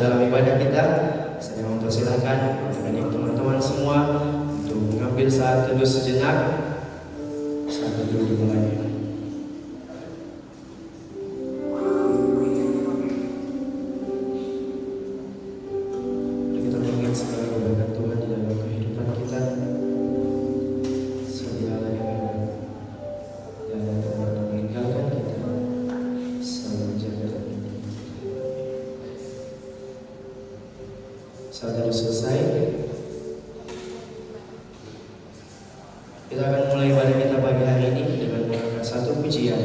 dalam ibadah kita. Saya mempersilahkan kepada teman-teman semua untuk mengambil saat teduh sejenak. Saat teduh dimulai. Kita mengingat segala kebaikan Tuhan di dalam kehidupan kita. Sedialah yang hebat. Dan yang tak pernah meninggalkan kita, selalu menjaga dan melindungi kita. Saat teduh selesai, kita akan mulai ibadah kita pagi hari ini dengan mengangkat satu pujian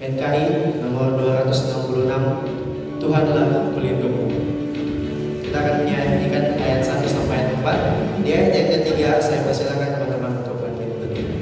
NKI nomor 266, Tuhanlah pelindungmu. Kita akan menyanyikan ayat 1 sampai ayat 4. Di ayat yang ketiga saya persilakan teman-teman untuk bangkit berdiri.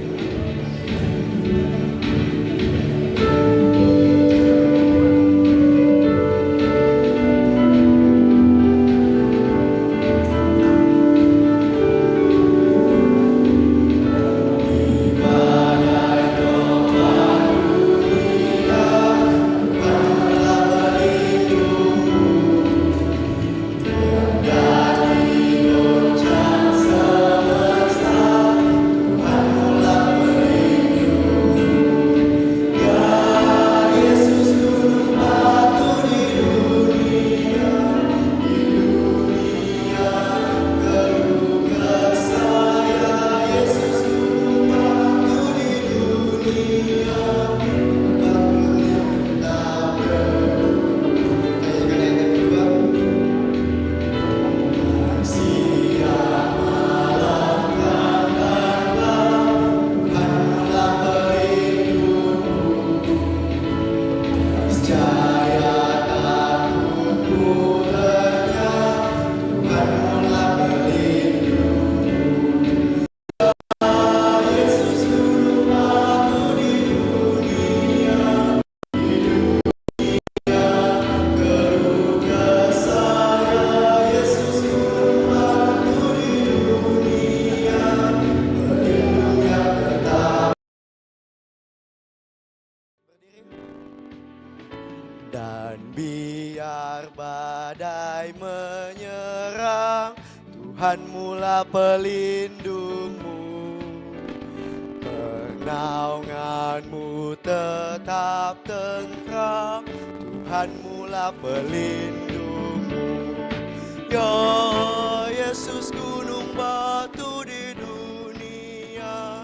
Dan biar badai menyerang, Tuhan mula pelindungmu. Pernaunganmu tetap tentram, Tuhan mula pelindungmu. Ya Yesus gunung batu di dunia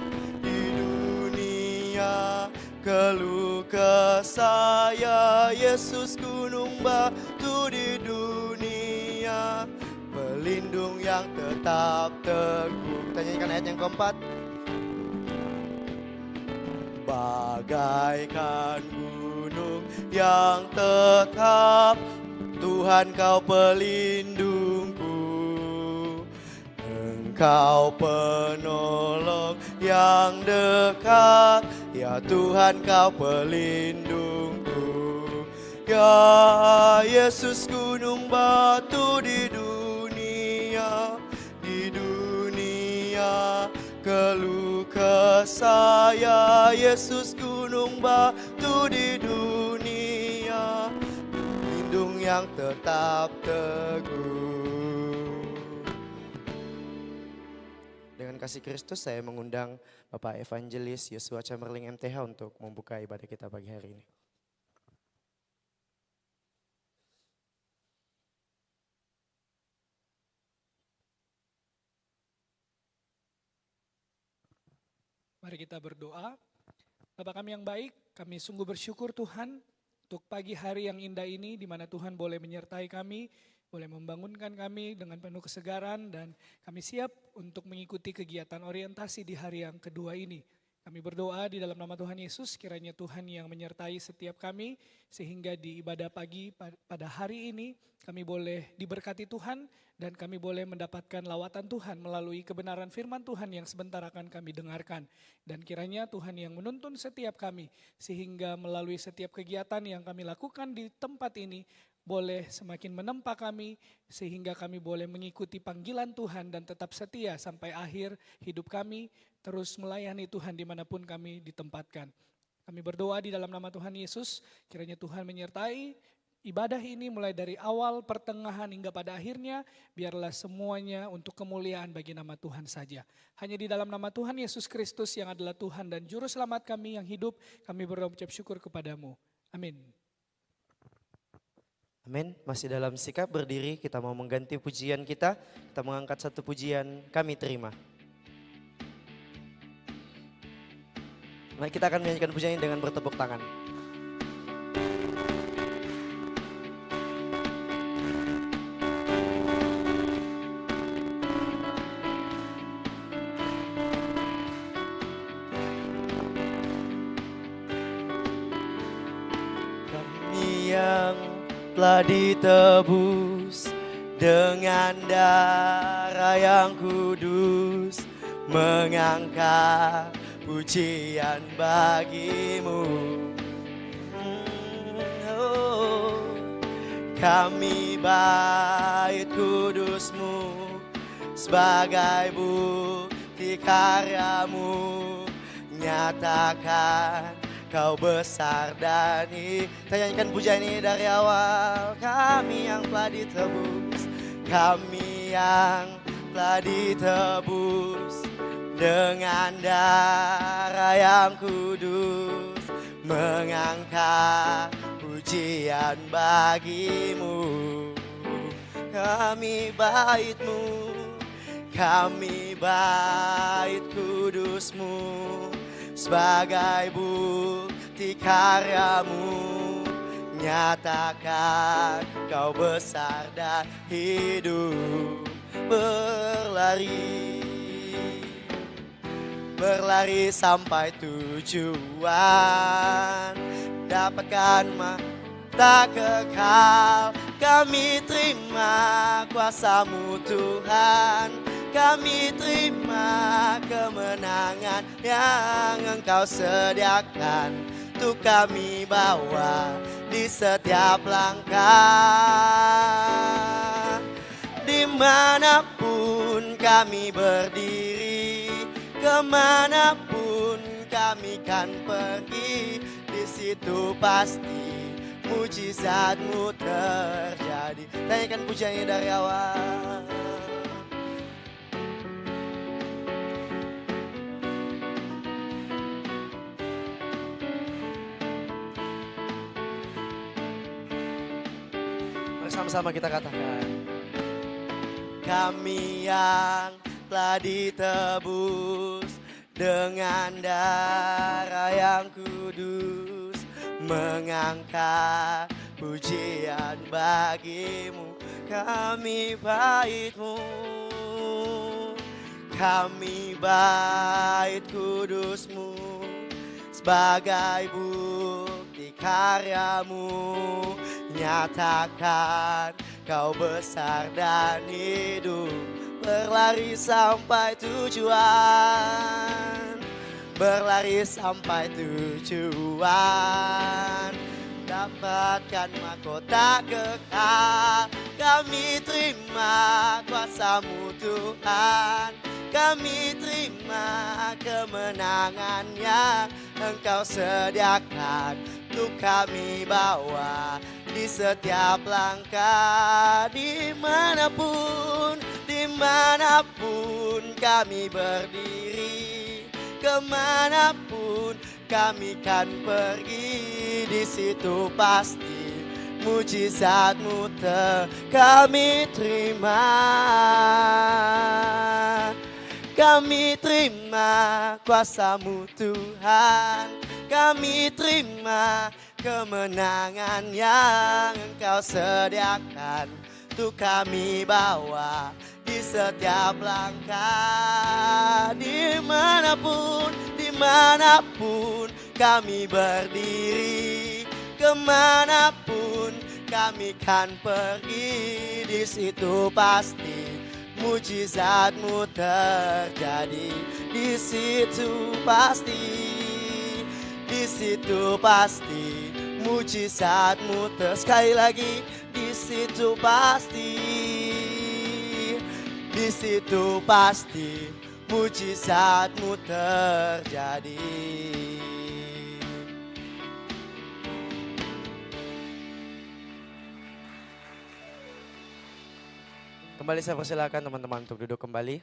keluh kesah. Ya Yesus gunung batu di dunia, pelindung yang tetap teguh. Kita nyanyikan ayat yang keempat. Bagaikan gunung yang tetap, Tuhan kau pelindungku. Engkau penolong yang dekat, ya Tuhan kau pelindungku. Ya Yesus gunung batu di dunia keluh kesah. Ya Yesus gunung batu di dunia, pelindung yang tetap teguh. Dengan kasih Kristus saya mengundang Bapak Evangelis Yosua Chamberlain MTH untuk membuka ibadah kita pagi hari ini. Mari kita berdoa. Bapa kami yang baik, kami sungguh bersyukur Tuhan untuk pagi hari yang indah ini di mana Tuhan boleh menyertai kami, boleh membangunkan kami dengan penuh kesegaran, dan kami siap untuk mengikuti kegiatan orientasi di hari yang kedua ini. Kami berdoa di dalam nama Tuhan Yesus, kiranya Tuhan yang menyertai setiap kami, sehingga di ibadah pagi pada hari ini kami boleh diberkati Tuhan, dan kami boleh mendapatkan lawatan Tuhan melalui kebenaran firman Tuhan yang sebentar akan kami dengarkan. Dan kiranya Tuhan yang menuntun setiap kami, sehingga melalui setiap kegiatan yang kami lakukan di tempat ini, boleh semakin menempa kami, sehingga kami boleh mengikuti panggilan Tuhan dan tetap setia sampai akhir hidup kami, terus melayani Tuhan dimanapun kami ditempatkan. Kami berdoa di dalam nama Tuhan Yesus, kiranya Tuhan menyertai ibadah ini mulai dari awal, pertengahan hingga pada akhirnya, biarlah semuanya untuk kemuliaan bagi nama Tuhan saja. Hanya di dalam nama Tuhan Yesus Kristus yang adalah Tuhan dan Juru Selamat kami yang hidup, kami berdoa ucap syukur kepadamu. Amin. Amin. Masih dalam sikap berdiri, kita mau mengganti pujian kita mengangkat satu pujian, Kami Terima. Mari kita akan menyanyikan pujian ini dengan bertepuk tangan. Yang telah ditebus dengan darah yang kudus, mengangkat pujian bagimu. Oh, kami bait kudusmu sebagai bukti karyamu, nyatakan Kau besar dan kita nyanyikan pujian ini dari awal. Kami yang telah ditebus, kami yang telah ditebus dengan darah yang kudus, mengangkat pujian bagimu. Kami baitmu, kami bait kudusmu sebagai bukti karyamu, nyatakan Kau besar dan hidup. Berlari sampai tujuan, dapatkan mata kekal. Kami terima kuasa-Mu Tuhan, kami terima kemenangan yang Engkau sediakan untuk kami bawa di setiap langkah. Dimanapun kami berdiri, kemanapun kami kan pergi, di situ pasti mujizat-Mu terjadi. Tanyakan pujiannya dari awal. Sama-sama kita katakan, kami yang telah ditebus dengan darah yang kudus, mengangkat pujian bagimu. Kami bait-Mu, kami bait kudus-Mu sebagai bukti karyamu, nyatakan Kau besar dan hidup. Berlari sampai tujuan, berlari sampai tujuan, dapatkan mahkota kekal. Kami terima kuasa-Mu Tuhan, kami terima kemenangan yang Engkau sediakan untuk kami bawa di setiap langkah. Dimanapun kami berdiri, kemanapun kami kan pergi, di situ pasti mujizat-Mu kami terima. Kami terima kuasa-Mu Tuhan, kami terima kemenangan yang Engkau sediakan untuk kami bawa di setiap langkah. Dimanapun kami berdiri, kemanapun kami kan pergi, di situ pasti mujizat-Mu terjadi. Di situ pasti mujizat-Mu sekali lagi, di situ pasti mujizat-Mu terjadi. Kembali saya persilakan teman-teman untuk duduk kembali.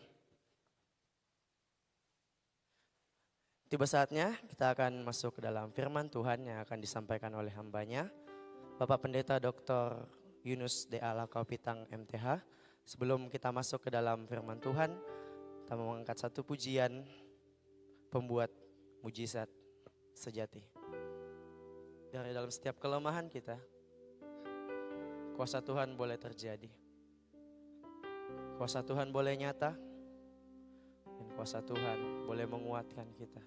Tiba saatnya kita akan masuk ke dalam firman Tuhan yang akan disampaikan oleh hambanya, Bapak Pendeta Dr. Yunus D.A. Lakaupitang MTH. Sebelum kita masuk ke dalam firman Tuhan, kita mengangkat satu pujian pembuat mujizat sejati. Dari dalam setiap kelemahan kita, kuasa Tuhan boleh terjadi. Kuasa Tuhan boleh nyata, dan kuasa Tuhan boleh menguatkan kita.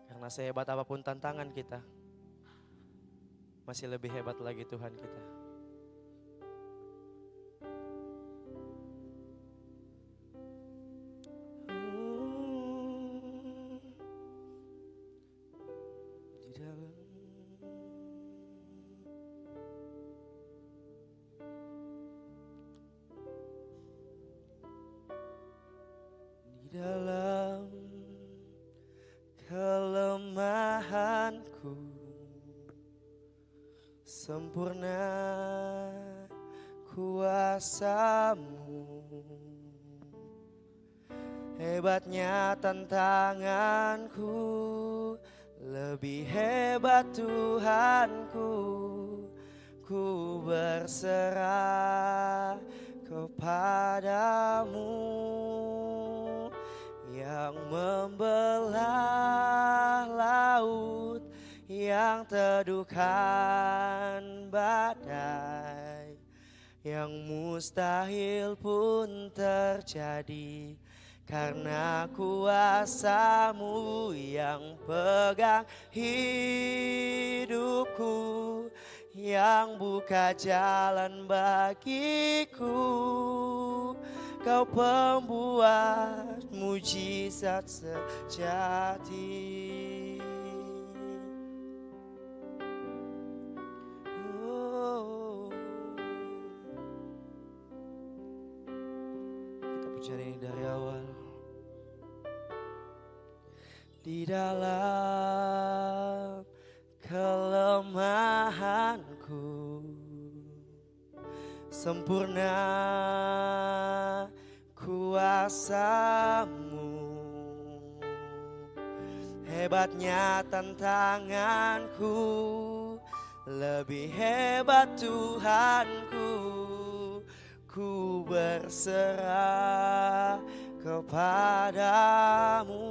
Karena sehebat apapun tantangan kita, masih lebih hebat lagi Tuhan kita. Di dalam kelemahanku sempurna kuasa-Mu. Hebatnya tantanganku, lebih hebat Tuhanku. Ku berserah kepadamu yang membelah laut, yang teduhkan badai, yang mustahil pun terjadi. Karena kuasa-Mu yang pegang hidupku, yang buka jalan bagiku. Kau pembuat mujizat sejati. Kita pujian ini dari awal. Di dalam kelemahanku sempurna kuasa-Mu. Hebatnya tantanganku, lebih hebat Tuhanku. Ku berserah kepadamu.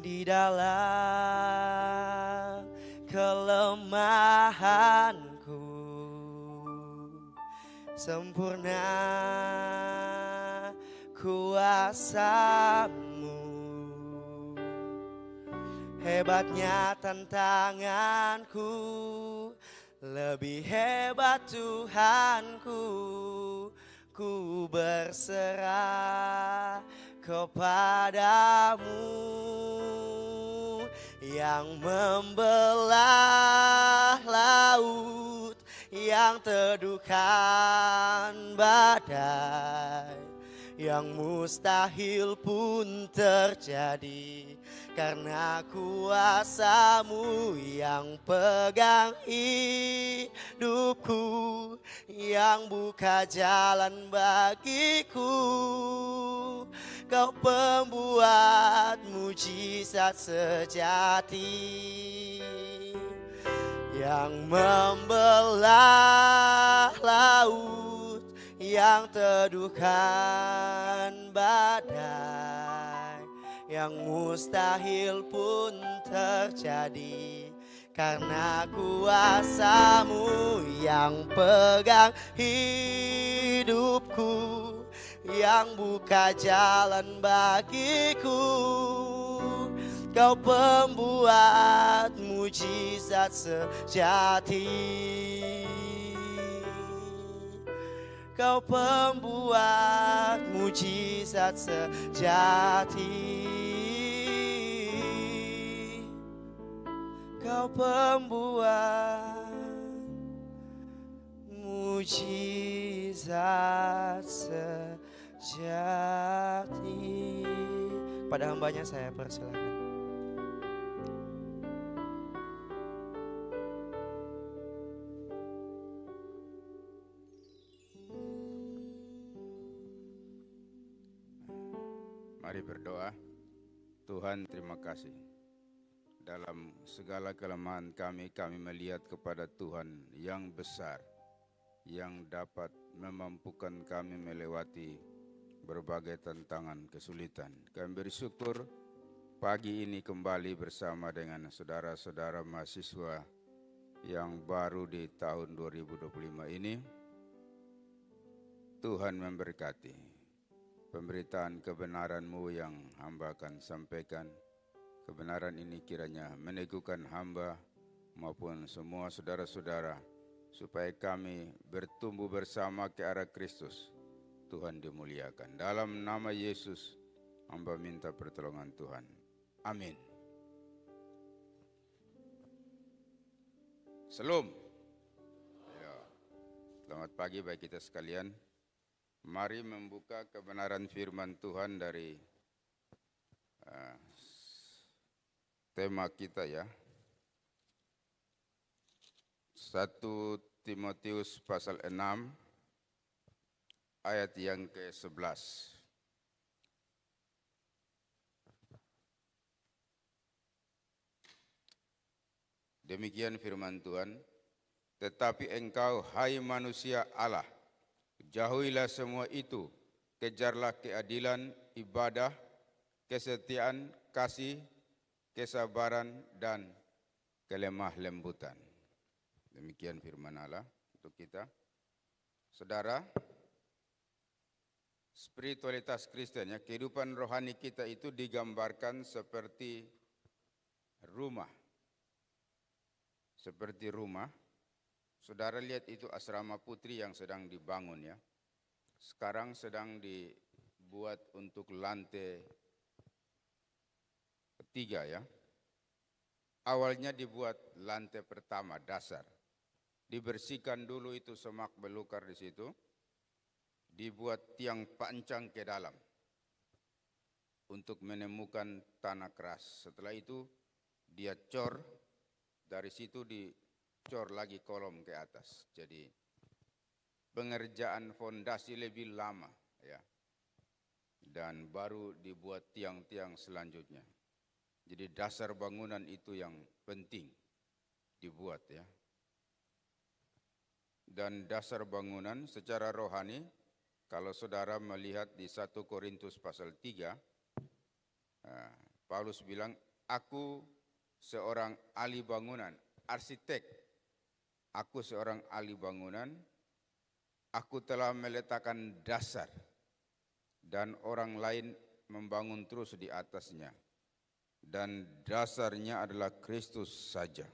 Di dalam kelemahanku sempurna kuasa-Mu. Hebatnya tantanganku, lebih hebat Tuhanku. Ku berserah kepadamu yang membelah laut, yang teduhkan badai, yang mustahil pun terjadi. Karena kuasa-Mu yang pegang hidupku, yang buka jalan bagiku. Kau pembuat mujizat sejati, yang membelah laut, yang teduhkan badai, yang mustahil pun terjadi. Karena kuasa-Mu yang pegang hidupku, yang buka jalan bagiku. Kau pembuat mujizat sejati. Kau pembuat mujizat sejati. Kau pembuat mujizat sejati. Pada hambanya saya persilakan. Mari berdoa. Tuhan, terima kasih. Dalam segala kelemahan kami melihat kepada Tuhan yang besar, yang dapat memampukan kami melewati berbagai tantangan kesulitan. Kami bersyukur pagi ini kembali bersama dengan saudara-saudara mahasiswa yang baru di tahun 2025 ini. Tuhan memberkati pemberitaan kebenaran-Mu yang hamba akan sampaikan. Kebenaran ini kiranya meneguhkan hamba maupun semua saudara-saudara supaya kami bertumbuh bersama ke arah Kristus. Tuhan dimuliakan. Dalam nama Yesus hamba minta pertolongan Tuhan. Amin. Shalom. Ya. Selamat pagi bagi kita sekalian. Mari membuka kebenaran firman Tuhan dari tema kita ya. 1 Timotius pasal 6 ayat yang ke-11. Demikian firman Tuhan, tetapi engkau hai manusia Allah, jauhilah semua itu, kejarlah keadilan, ibadah, kesetiaan, kasih, kesabaran, dan kelemah lembutan. Demikian firman Allah untuk kita. Saudara, spiritualitas Kristen, ya, kehidupan rohani kita itu digambarkan seperti rumah. Seperti rumah. Saudara lihat itu asrama putri yang sedang dibangun ya. Sekarang sedang dibuat untuk lantai ketiga ya. Awalnya dibuat lantai pertama dasar. Dibersihkan dulu itu semak belukar di situ. Dibuat tiang pancang ke dalam untuk menemukan tanah keras. Setelah itu dia cor, dari situ dicor lagi kolom ke atas. Jadi pengerjaan fondasi lebih lama ya. Dan baru dibuat tiang-tiang selanjutnya. Jadi dasar bangunan itu yang penting dibuat ya. Dan dasar bangunan secara rohani, kalau saudara melihat di 1 Korintus pasal 3, Paulus bilang, aku seorang ahli bangunan, arsitek. Aku seorang ahli bangunan, aku telah meletakkan dasar, dan orang lain membangun terus di atasnya. Dan dasarnya adalah Kristus saja.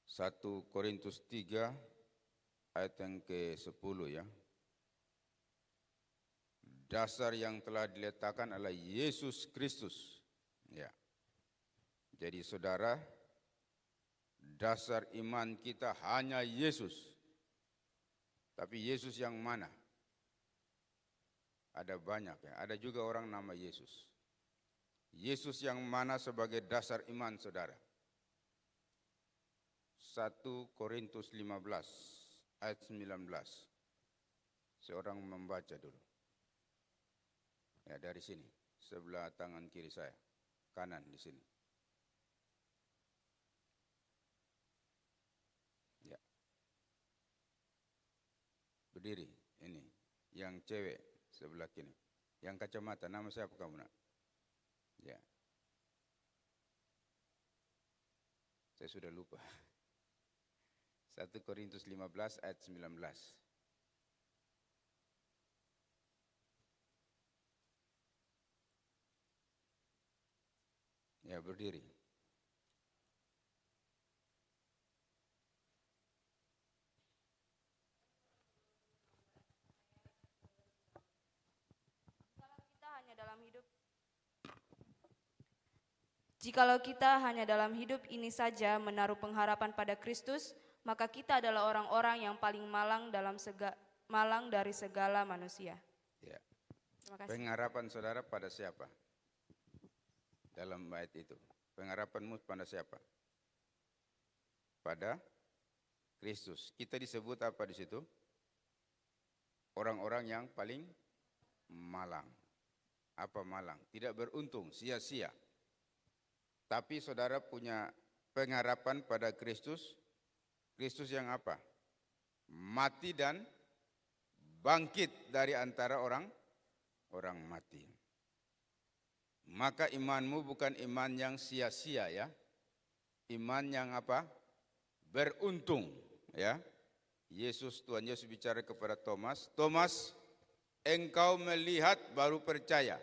1 Korintus 3 ayat yang ke-10 ya. Dasar yang telah diletakkan adalah Yesus Kristus. Ya. Jadi saudara, dasar iman kita hanya Yesus. Tapi Yesus yang mana? Ada banyak ya, ada juga orang nama Yesus. Yesus yang mana sebagai dasar iman saudara? 1 Korintus 15 ayat 19. Seorang membaca dulu. Ya, dari sini, sebelah tangan kiri saya, kanan di sini. Ya. Berdiri, ini, yang cewek sebelah kiri. Yang kacamata, nama siapa kamu nak? Ya. Saya sudah lupa. 1 Korintus 15 ayat 19. Ya, berdiri. Jikalau kita hanya dalam hidup ini saja menaruh pengharapan pada Kristus, maka kita adalah orang-orang yang paling malang dari segala manusia. Ya. Terima kasih. Pengharapan saudara pada siapa? Dalam ayat itu. Pengharapanmu pada siapa? Pada Kristus. Kita disebut apa di situ? Orang-orang yang paling malang. Apa malang? Tidak beruntung, sia-sia. Tapi saudara punya pengharapan pada Kristus. Kristus yang apa? Mati dan bangkit dari antara orang mati. Maka imanmu bukan iman yang sia-sia ya. Iman yang apa? Beruntung ya. Tuhan Yesus bicara kepada Thomas, Thomas, engkau melihat baru percaya.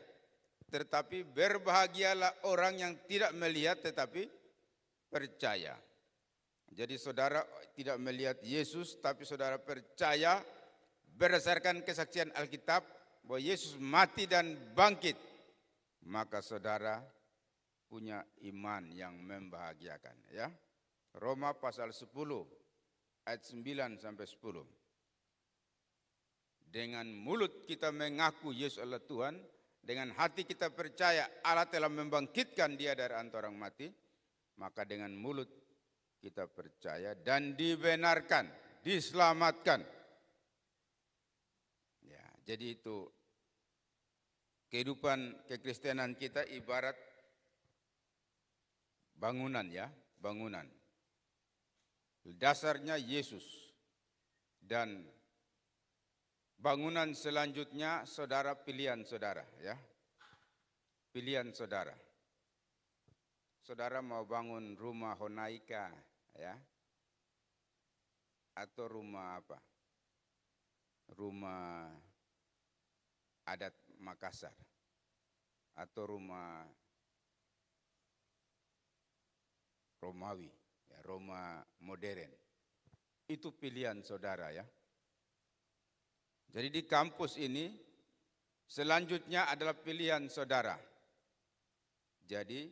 Tetapi berbahagialah orang yang tidak melihat tetapi percaya. Jadi saudara tidak melihat Yesus tapi saudara percaya berdasarkan kesaksian Alkitab bahwa Yesus mati dan bangkit. Maka saudara punya iman yang membahagiakan ya. Roma pasal 10 ayat 9 sampai 10. Dengan mulut kita mengaku Yesus adalah Tuhan, dengan hati kita percaya Allah telah membangkitkan dia dari antara orang mati, maka dengan mulut kita percaya dan dibenarkan, diselamatkan. Ya, jadi itu kehidupan kekristenan kita ibarat bangunan ya, bangunan. Dasarnya Yesus dan bangunan selanjutnya saudara pilihan saudara ya. Pilihan saudara. Saudara mau bangun rumah Honaika ya. Atau rumah apa? Rumah adat Makassar. Atau rumah Romawi, ya, Roma modern. Itu pilihan saudara ya. Jadi di kampus ini selanjutnya adalah pilihan saudara. Jadi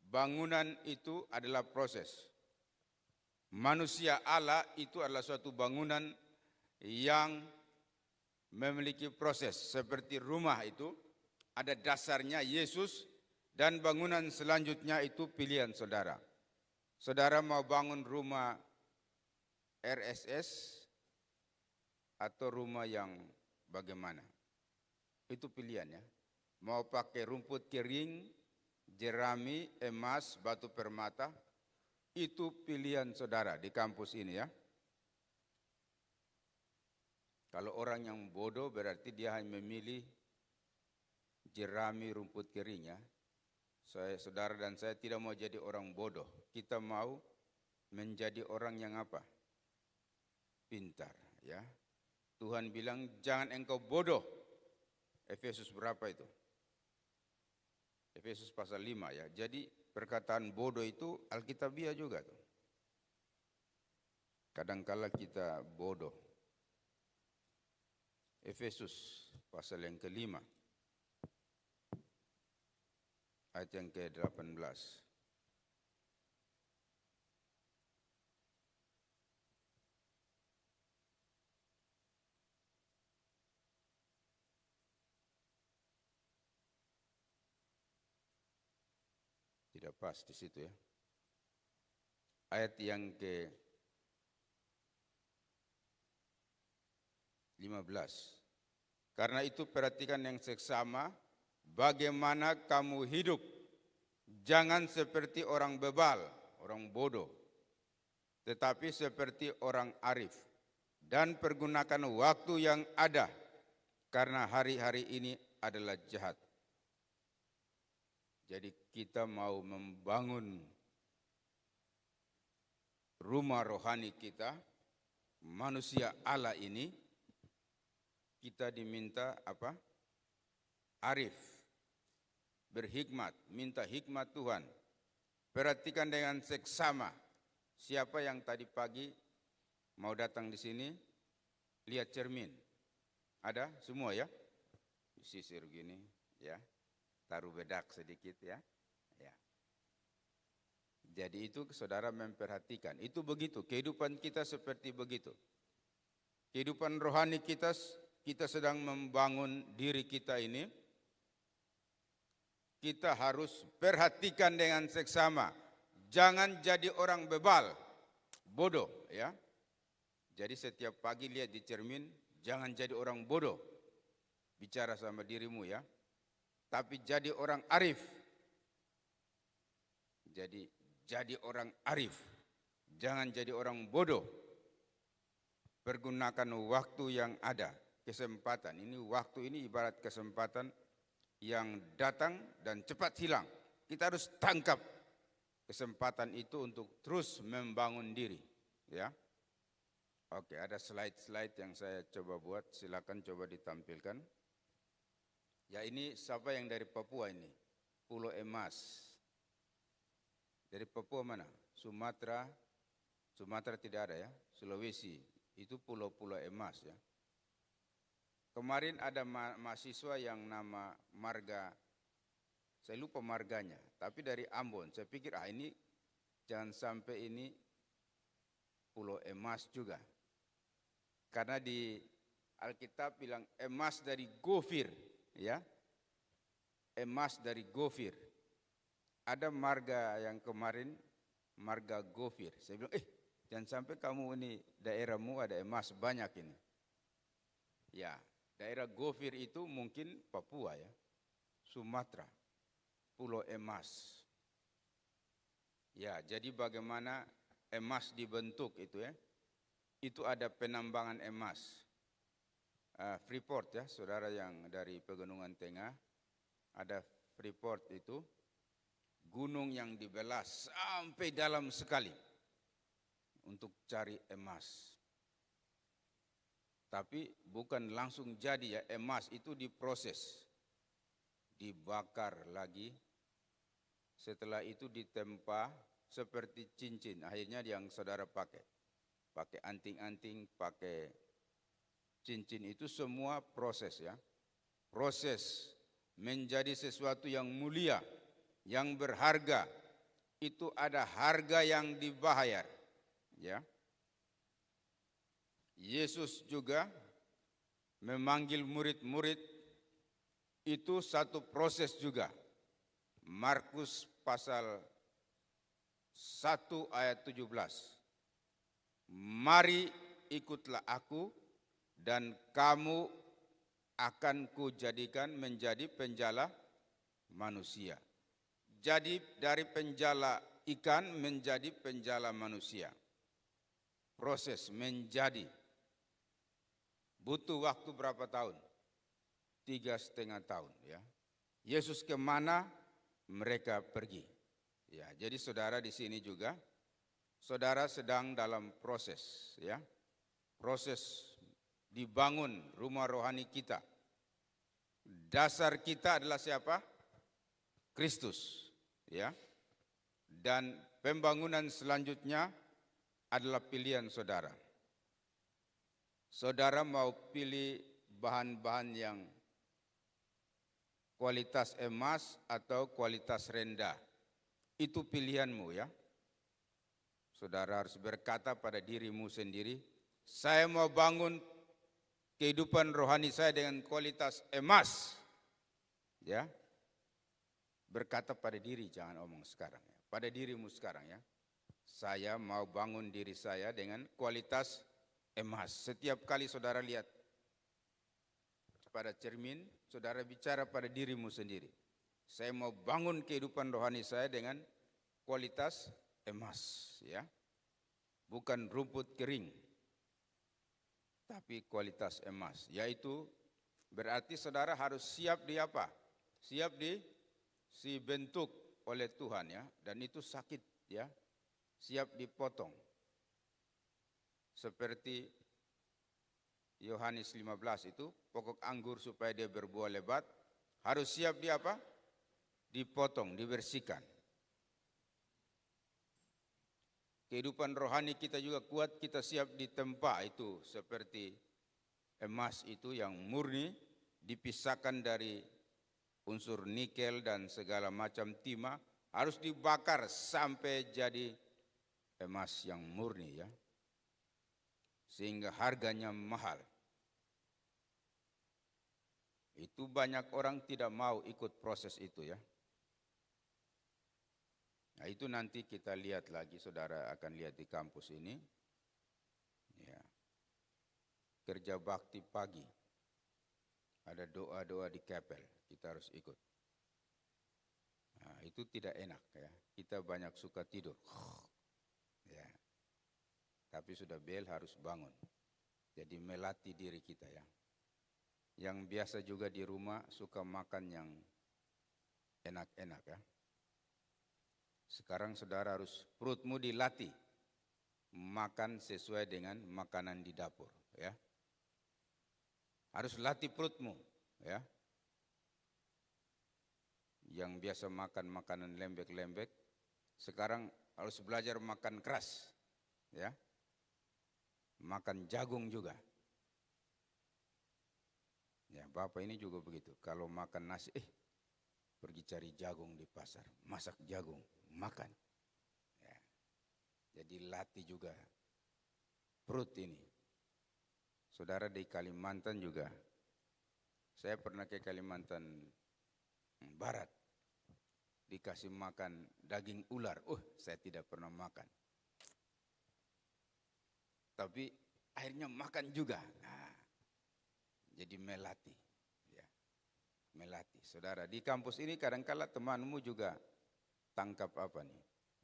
bangunan itu adalah proses. Manusia Allah itu adalah suatu bangunan yang memiliki proses. Seperti rumah itu ada dasarnya Yesus dan bangunan selanjutnya itu pilihan saudara. Saudara mau bangun rumah RSS atau rumah yang bagaimana? Itu pilihannya. Mau pakai rumput kering, jerami, emas, batu permata, itu pilihan saudara di kampus ini ya. Kalau orang yang bodoh berarti dia hanya memilih jerami, rumput kering ya. Saudara dan saya tidak mau jadi orang bodoh. Kita mau menjadi orang yang apa? Pintar ya. Tuhan bilang jangan engkau bodoh. Efesus berapa itu? Efesus pasal 5 ya. Jadi perkataan bodoh itu Alkitabiah juga tuh. Kadangkala kita bodoh. Efesus pasal yang ke-5 ayat yang ke-18. Tidak pas di situ ya. Ayat yang ke-15. Karena itu perhatikan yang seksama, bagaimana kamu hidup. Jangan seperti orang bebal, orang bodoh. Tetapi seperti orang arif. Dan pergunakan waktu yang ada. Karena hari-hari ini adalah jahat. Jadi kita mau membangun rumah rohani kita, manusia Allah ini, kita diminta apa? Arif, berhikmat, minta hikmat Tuhan. Perhatikan dengan seksama. Siapa yang tadi pagi mau datang di sini, lihat cermin. Ada semua ya? Sisir gini, ya. Taruh bedak sedikit ya. Ya. Jadi itu saudara memperhatikan. Itu begitu, kehidupan kita seperti begitu. Kehidupan rohani kita sedang membangun diri kita ini. Kita harus perhatikan dengan seksama. Jangan jadi orang bebal, bodoh ya. Jadi setiap pagi lihat di cermin, jangan jadi orang bodoh. bicara sama dirimu ya. Tapi jadi orang arif. Jadi orang arif. Jangan jadi orang bodoh. Pergunakan waktu yang ada, kesempatan. Waktu ini ibarat kesempatan yang datang dan cepat hilang. Kita harus tangkap kesempatan itu untuk terus membangun diri, ya. Oke, ada slide-slide yang saya coba buat, silakan coba ditampilkan. Ya, ini siapa yang dari Papua ini? Pulau Emas. Dari Papua mana? Sumatera tidak ada ya. Sulawesi, itu pulau-pulau emas ya. Kemarin ada mahasiswa yang nama marga, saya lupa marganya, tapi dari Ambon. Saya pikir ini jangan sampai ini pulau emas juga. Karena di Alkitab bilang emas dari Gofir, ya. Emas dari Gofir. Ada marga yang kemarin, marga Gofir. Saya bilang, jangan sampai kamu ini daerahmu ada emas banyak ini. Ya, daerah Gofir itu mungkin Papua ya, Sumatera, Pulau Emas. Ya, jadi bagaimana emas dibentuk itu ya? Itu ada penambangan emas. Freeport ya, saudara yang dari Pegunungan Tengah, ada Freeport itu, gunung yang dibelah sampai dalam sekali untuk cari emas. Tapi bukan langsung jadi ya, emas itu diproses, dibakar lagi, setelah itu ditempa seperti cincin, akhirnya yang saudara pakai anting-anting, pakai cincin, itu semua proses ya. Proses menjadi sesuatu yang mulia, yang berharga, itu ada harga yang dibayar ya. Yesus juga memanggil murid-murid, itu satu proses juga. Markus pasal 1 ayat 17. Mari ikutlah aku dan kamu akan kujadikan menjadi penjala manusia. Jadi dari penjala ikan menjadi penjala manusia. Proses menjadi. Butuh waktu berapa tahun? 3,5 tahun ya. Yesus kemana? Mereka pergi. Ya, jadi saudara di sini juga, saudara sedang dalam proses ya. Proses dibangun rumah rohani kita. Dasar kita adalah siapa? Kristus ya. Dan pembangunan selanjutnya adalah pilihan saudara. Saudara mau pilih bahan-bahan yang kualitas emas atau kualitas rendah. Itu pilihanmu ya. Saudara harus berkata pada dirimu sendiri, saya mau bangun kehidupan rohani saya dengan kualitas emas. Ya. Berkata pada diri, jangan omong sekarang ya. Pada dirimu sekarang ya. Saya mau bangun diri saya dengan kualitas emas. Setiap kali saudara lihat pada cermin, saudara bicara pada dirimu sendiri. Saya mau bangun kehidupan rohani saya dengan kualitas emas, ya. Bukan rumput kering, tapi kualitas emas. Yaitu berarti saudara harus siap di apa? Siap dibentuk oleh Tuhan ya, dan itu sakit ya. Siap dipotong. Seperti Yohanes 15 itu, pokok anggur supaya dia berbuah lebat, harus siap di apa? Dipotong, dibersihkan. Kehidupan rohani kita juga kuat, kita siap ditempa itu seperti emas itu yang murni, dipisahkan dari unsur nikel dan segala macam timah, harus dibakar sampai jadi emas yang murni ya. Sehingga harganya mahal. Itu banyak orang tidak mau ikut proses itu ya. Nah, itu nanti kita lihat lagi, saudara akan lihat di kampus ini. Ya. Kerja bakti pagi. ada doa-doa di kapel, kita harus ikut. Nah, itu tidak enak ya. Kita banyak suka tidur. Ya. Tapi sudah bel harus bangun. Jadi melatih diri kita ya. Yang biasa juga di rumah suka makan yang enak-enak ya. Sekarang saudara harus perutmu dilatih. Makan sesuai dengan makanan di dapur ya. Harus latih perutmu ya. Yang biasa makan makanan lembek-lembek, sekarang harus belajar makan keras, ya, makan jagung juga. Ya, Bapak ini juga begitu. Kalau makan nasi, pergi cari jagung di pasar, masak jagung, makan. Ya. Jadi latih juga perut ini. Saudara di Kalimantan juga, saya pernah ke Kalimantan Barat. Dikasih makan daging ular, saya tidak pernah makan. Tapi akhirnya makan juga. Nah, jadi melatih, ya, melatih. Saudara di kampus ini kadang-kala temanmu juga tangkap apa nih,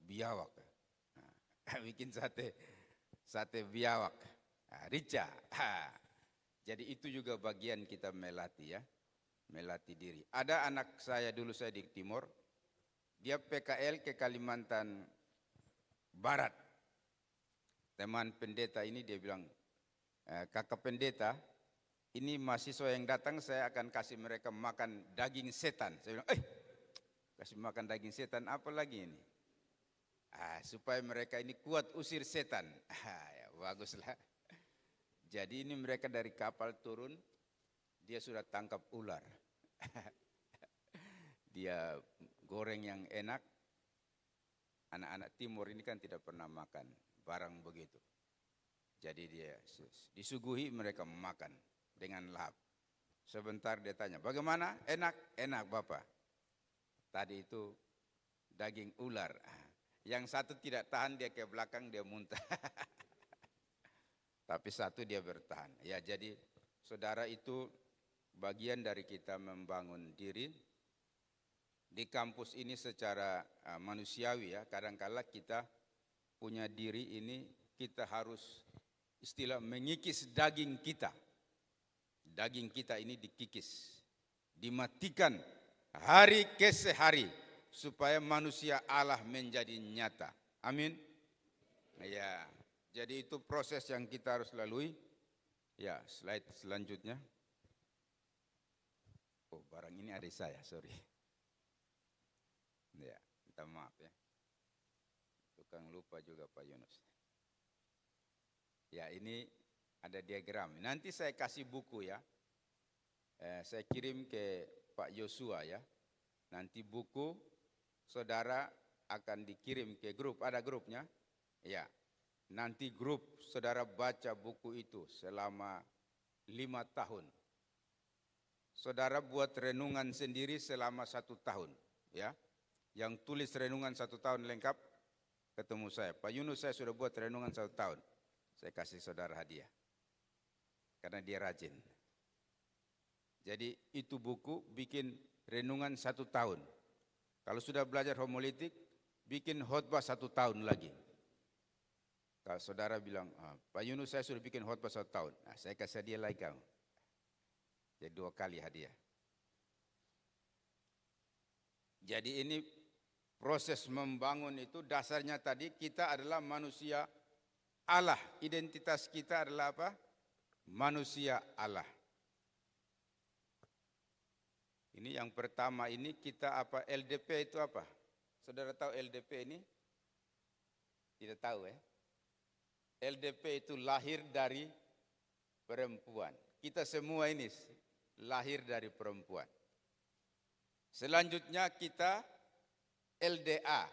biawak. Nah, bikin sate biawak, rica. Jadi itu juga bagian kita melatih ya, melatih diri. Ada anak saya dulu, saya di Timur. Dia PKL ke Kalimantan Barat. Teman pendeta ini dia bilang, kakak pendeta, ini mahasiswa yang datang saya akan kasih mereka makan daging setan. Saya bilang, kasih makan daging setan apa lagi ini? Supaya mereka ini kuat usir setan. Ya, baguslah. Jadi ini mereka dari kapal turun, dia sudah tangkap ular. Dia goreng yang enak. Anak-anak timur ini kan tidak pernah makan barang begitu. Jadi dia disuguhi, mereka makan dengan lahap. Sebentar dia tanya, bagaimana? Enak? Enak Bapak. Tadi itu daging ular. Yang satu tidak tahan, dia ke belakang, dia muntah. Tapi satu dia bertahan. Ya, jadi saudara, itu bagian dari kita membangun diri. Di kampus ini secara manusiawi ya, kadang-kala kita punya diri ini, kita harus istilah mengikis daging kita. Daging kita ini dikikis, dimatikan hari ke hari supaya manusia Allah menjadi nyata. Amin. Ya, jadi itu proses yang kita harus lalui. Ya, slide selanjutnya. Barang ini adik saya, sorry. Ya, minta maaf ya. Tukang lupa juga Pak Yunus. Ya, ini ada diagram. Nanti saya kasih buku ya. Saya kirim ke Pak Yosua ya. Nanti buku saudara akan dikirim ke grup. Ada grupnya? Ya. Nanti grup saudara baca buku itu selama 5 tahun. Saudara buat renungan sendiri selama 1 tahun. Ya. Yang tulis renungan 1 tahun lengkap, ketemu saya. Pak Yunus, saya sudah buat renungan 1 tahun. Saya kasih saudara hadiah. Karena dia rajin. Jadi itu buku, bikin renungan 1 tahun. Kalau sudah belajar homiletik, bikin khotbah 1 tahun lagi. Kalau saudara bilang, Pak Yunus saya sudah bikin khotbah 1 tahun. Nah, saya kasih hadiah lagi kamu. Jadi 2 kali hadiah. Jadi ini proses membangun itu dasarnya tadi kita adalah manusia Allah. Identitas kita adalah apa? Manusia Allah. Ini yang pertama ini kita apa? LDP itu apa? Saudara tahu LDP ini? Tidak tahu ya? LDP itu lahir dari perempuan. Kita semua ini lahir dari perempuan. Selanjutnya kita LDA.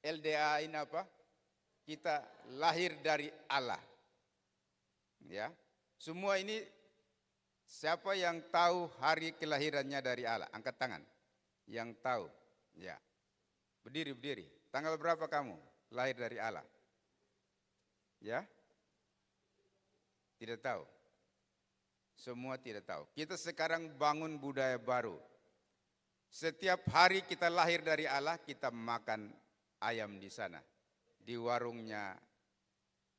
LDA ini apa? Kita lahir dari Allah. Ya. Semua ini siapa yang tahu hari kelahirannya dari Allah? Angkat tangan. Yang tahu. Ya. Berdiri. Tanggal berapa kamu lahir dari Allah? Ya? Tidak tahu. Semua tidak tahu. Kita sekarang bangun budaya baru. Setiap hari kita lahir dari Allah, kita makan ayam di sana. Di warungnya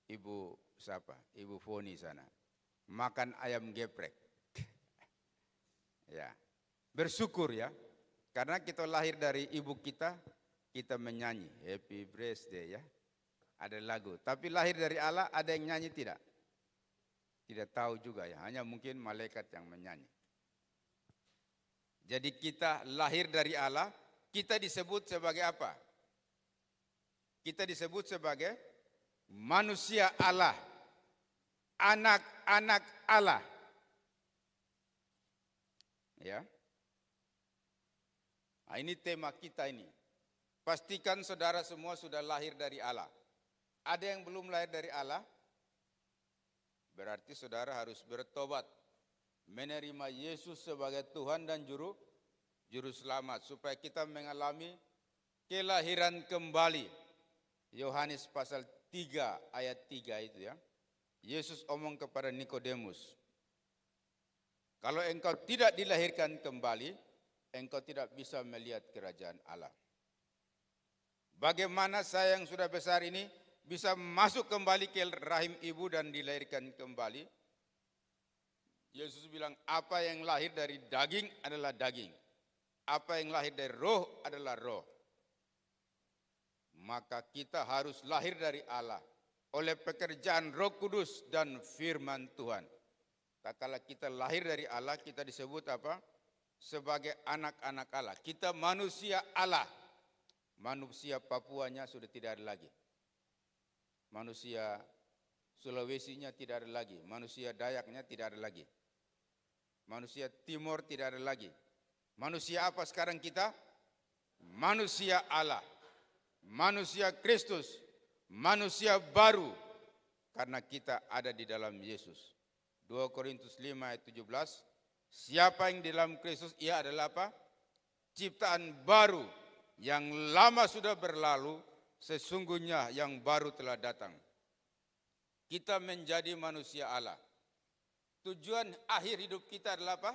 Ibu siapa? Ibu Foni sana. Makan ayam geprek. Ya. Bersyukur ya. Karena kita lahir dari ibu kita menyanyi Happy Birthday ya. Ada lagu. Tapi lahir dari Allah, ada yang nyanyi tidak? Tidak tahu juga ya. Hanya mungkin malaikat yang menyanyi. Jadi kita lahir dari Allah, kita disebut sebagai apa? Kita disebut sebagai manusia Allah, anak-anak Allah. Ya. Nah, ini tema kita ini. Pastikan saudara semua sudah lahir dari Allah. Ada yang belum lahir dari Allah? Berarti saudara harus bertobat, menerima Yesus sebagai Tuhan dan juru selamat supaya kita mengalami kelahiran kembali. Yohanes pasal 3 ayat 3 itu ya. Yesus omong kepada Nikodemus, kalau engkau tidak dilahirkan kembali, engkau tidak bisa melihat kerajaan Allah. Bagaimana saya yang sudah besar ini bisa masuk kembali ke rahim ibu dan dilahirkan kembali? Yesus bilang, apa yang lahir dari daging adalah daging. Apa yang lahir dari roh adalah roh. Maka kita harus lahir dari Allah oleh pekerjaan Roh Kudus dan firman Tuhan. Tak kala kita lahir dari Allah, kita disebut apa? Sebagai anak-anak Allah. Kita manusia Allah. Manusia Papuanya sudah tidak ada lagi. Manusia Sulawesinya tidak ada lagi. Manusia Dayaknya tidak ada lagi. Manusia Timur tidak ada lagi. Manusia apa sekarang kita? Manusia Allah. Manusia Kristus. Manusia baru. Karena kita ada di dalam Yesus. 2 Korintus 5 ayat 17. Siapa yang di dalam Kristus, ia adalah apa? Ciptaan baru. Yang lama sudah berlalu, sesungguhnya yang baru telah datang. Kita menjadi manusia Allah. Tujuan akhir hidup kita adalah apa?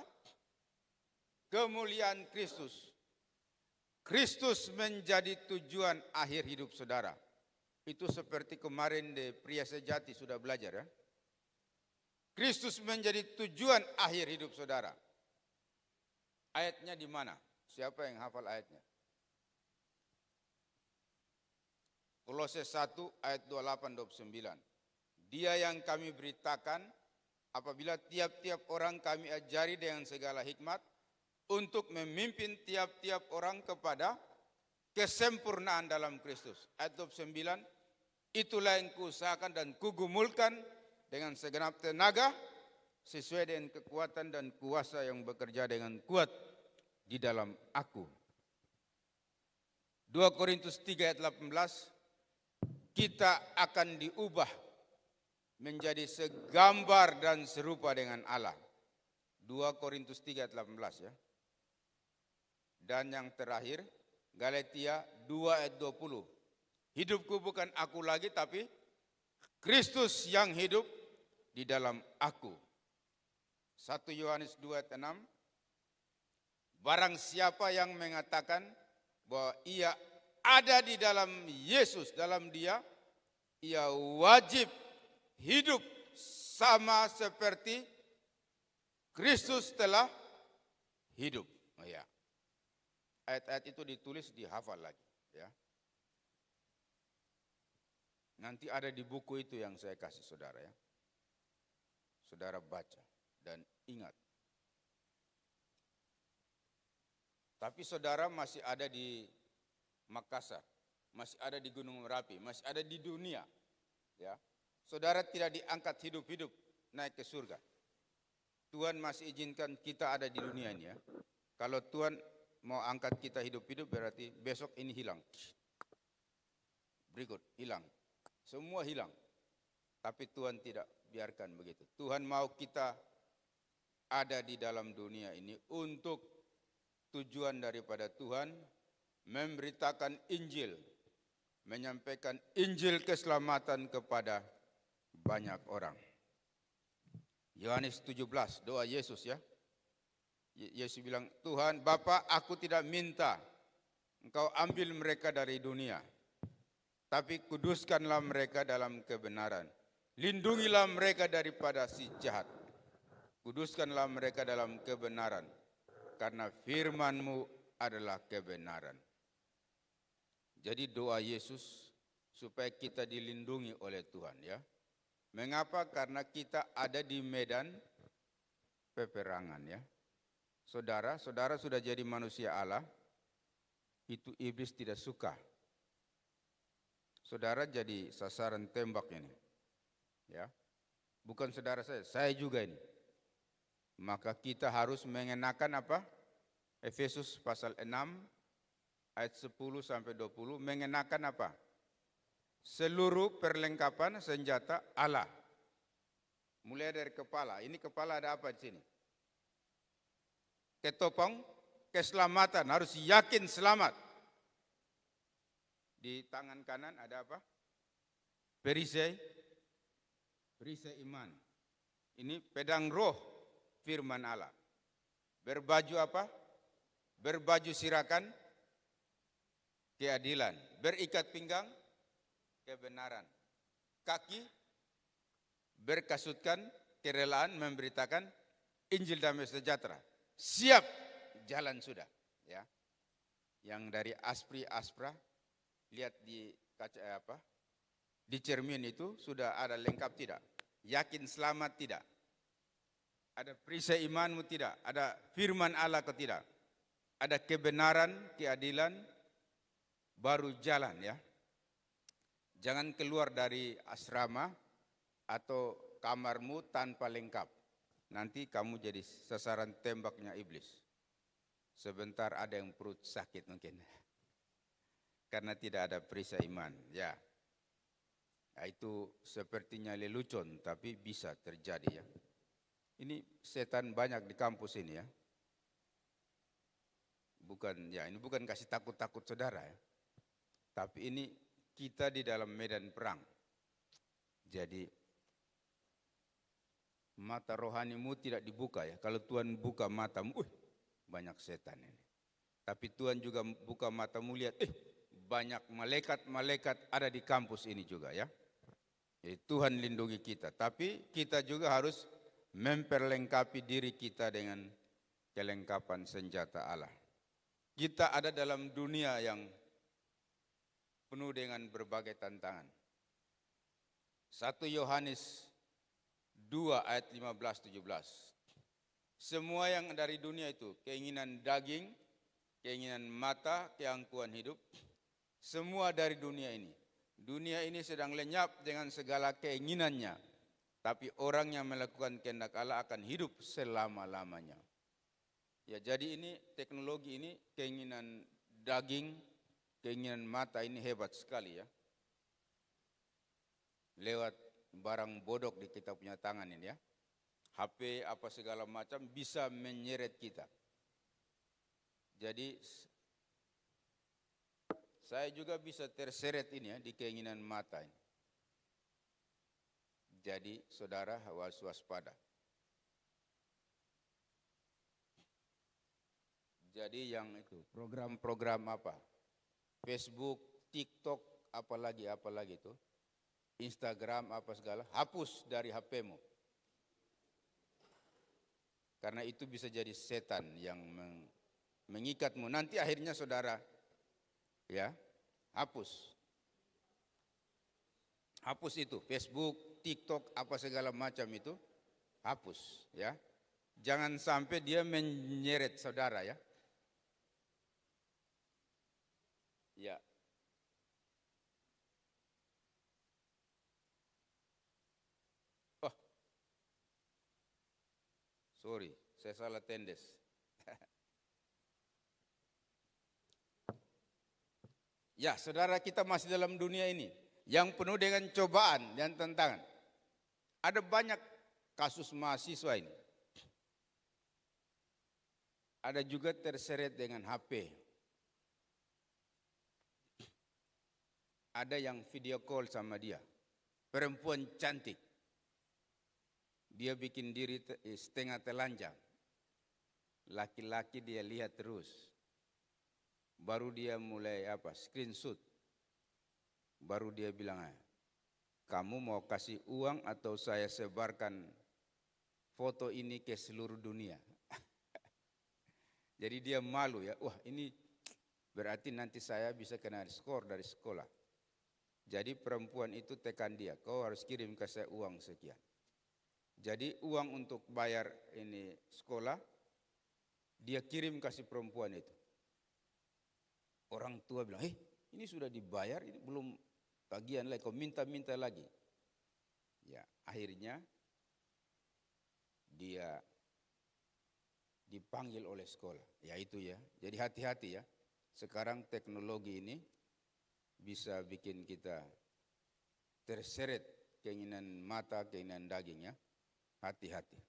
Kemuliaan Kristus. Kristus menjadi tujuan akhir hidup saudara. Itu seperti kemarin di Pria Sejati sudah belajar ya. Kristus menjadi tujuan akhir hidup saudara. Ayatnya di mana? Siapa yang hafal ayatnya? Kolose 1 ayat 28-29. Dia yang kami beritakan apabila tiap-tiap orang kami ajari dengan segala hikmat untuk memimpin tiap-tiap orang kepada kesempurnaan dalam Kristus. Ayat 29, itulah yang kuusahakan dan kugumulkan dengan segenap tenaga sesuai dengan kekuatan dan kuasa yang bekerja dengan kuat di dalam aku. 2 Korintus 3 ayat 18, kita akan diubah menjadi segambar dan serupa dengan Allah. 2 Korintus 3 ayat 18 ya. Dan yang terakhir, Galatia 2 ayat 20. Hidupku bukan aku lagi, tapi Kristus yang hidup di dalam aku. 1 Yohanes 2 ayat 6. Barang siapa yang mengatakan bahwa ia ada di dalam Yesus, dalam dia, ia wajib hidup sama seperti Kristus telah hidup. Oh ya. Ayat-ayat itu ditulis, dihafal lagi. Ya. Nanti ada di buku itu yang saya kasih saudara ya. Saudara baca dan ingat. Tapi saudara masih ada di Makassar, masih ada di Gunung Merapi, masih ada di dunia. Ya. Saudara tidak diangkat hidup-hidup naik ke surga. Tuhan masih izinkan kita ada di dunia ini ya. Kalau Tuhan mau angkat kita hidup-hidup berarti besok ini hilang. Berikut hilang. Semua hilang. Tapi Tuhan tidak biarkan begitu. Tuhan mau kita ada di dalam dunia ini untuk tujuan daripada Tuhan memberitakan Injil, menyampaikan Injil keselamatan kepada banyak orang. Yohanes 17, doa Yesus ya. Yesus bilang, Tuhan Bapa, aku tidak minta Engkau ambil mereka dari dunia, tapi kuduskanlah mereka dalam kebenaran. Lindungilah mereka daripada si jahat. Kuduskanlah mereka dalam kebenaran, karena firman-Mu adalah kebenaran. Jadi doa Yesus supaya kita dilindungi oleh Tuhan ya. Mengapa? Karena kita ada di medan peperangan ya. Saudara sudah jadi manusia Allah, itu iblis tidak suka. Saudara jadi sasaran tembak ini. Ya. Bukan saudara saya juga ini. Maka kita harus mengenakan apa? Efesus pasal 6 ayat 10 sampai 20 mengenakan apa? Seluruh perlengkapan senjata Allah. Mulai dari kepala. Ini kepala ada apa di sini? Ketopong keselamatan, harus yakin selamat. Di tangan kanan ada apa? Perisai iman. Ini pedang roh firman Allah. Berbaju apa? Berbaju sirakan keadilan. Berikat pinggang kebenaran. Kaki berkasutkan kerelaan memberitakan Injil damai sejahtera. Siap jalan sudah ya. Yang dari aspra lihat di kaca di cermin itu sudah ada lengkap tidak? Yakin selamat tidak? Ada perisai imanmu tidak? Ada firman Allah atau tidak? Ada kebenaran, keadilan, baru jalan ya. Jangan keluar dari asrama atau kamarmu tanpa lengkap. Nanti kamu jadi sasaran tembaknya iblis. Sebentar ada yang perut sakit mungkin. Karena tidak ada perisai iman. Ya. Nah, itu sepertinya lelucon tapi bisa terjadi ya. Ini setan banyak di kampus ini ya. Ini bukan kasih takut-takut saudara ya. Tapi ini kita di dalam medan perang. Jadi mata rohanimu tidak dibuka ya. Kalau Tuhan buka matamu, banyak setan ini. Tapi Tuhan juga buka matamu, lihat, banyak malaikat-malaikat ada di kampus ini juga ya. Jadi Tuhan lindungi kita. Tapi kita juga harus memperlengkapi diri kita dengan kelengkapan senjata Allah. Kita ada dalam dunia yang penuh dengan berbagai tantangan. 1 Yohanes 2 ayat 15-17. Semua yang dari dunia itu, keinginan daging, keinginan mata, keangkuhan hidup, semua dari dunia ini. Dunia ini sedang lenyap dengan segala keinginannya. Tapi orang yang melakukan kehendak Allah akan hidup selama-lamanya. Ya, jadi ini teknologi ini, keinginan daging, keinginan mata ini hebat sekali ya. Lewat barang bodok di kita punya tangan ini ya. HP apa segala macam bisa menyeret kita. Jadi saya juga bisa terseret ini ya di keinginan mata ini. Jadi saudara harus waspada. Jadi yang itu program-program apa? Facebook, TikTok, apalagi itu. Instagram apa segala, hapus dari HP-mu. Karena itu bisa jadi setan yang mengikatmu. Nanti akhirnya saudara ya, hapus. Hapus itu, Facebook, TikTok, apa segala macam itu, hapus ya. Jangan sampai dia menyeret saudara ya. Ya. Sorry, saya salah tendes. Ya, saudara, kita masih dalam dunia ini yang penuh dengan cobaan dan tantangan. Ada banyak kasus mahasiswa ini. Ada juga terseret dengan HP. Ada yang video call sama dia. Perempuan cantik. dia bikin diri setengah telanjang. Laki-laki dia lihat terus. Baru dia mulai screenshot. Baru dia bilang, kamu mau kasih uang atau saya sebarkan foto ini ke seluruh dunia. Jadi dia malu ya, wah ini berarti nanti saya bisa kena skor dari sekolah. Jadi perempuan itu tekan dia, kau harus kirim ke saya uang sekian. Jadi uang untuk bayar ini sekolah, dia kirim kasih perempuan itu. Orang tua bilang, ini sudah dibayar, ini belum bagian lagi, kau minta-minta lagi. Ya, akhirnya dia dipanggil oleh sekolah. Ya itu ya, jadi hati-hati ya. Sekarang teknologi ini bisa bikin kita terseret keinginan mata, keinginan daging ya. Hati-hati.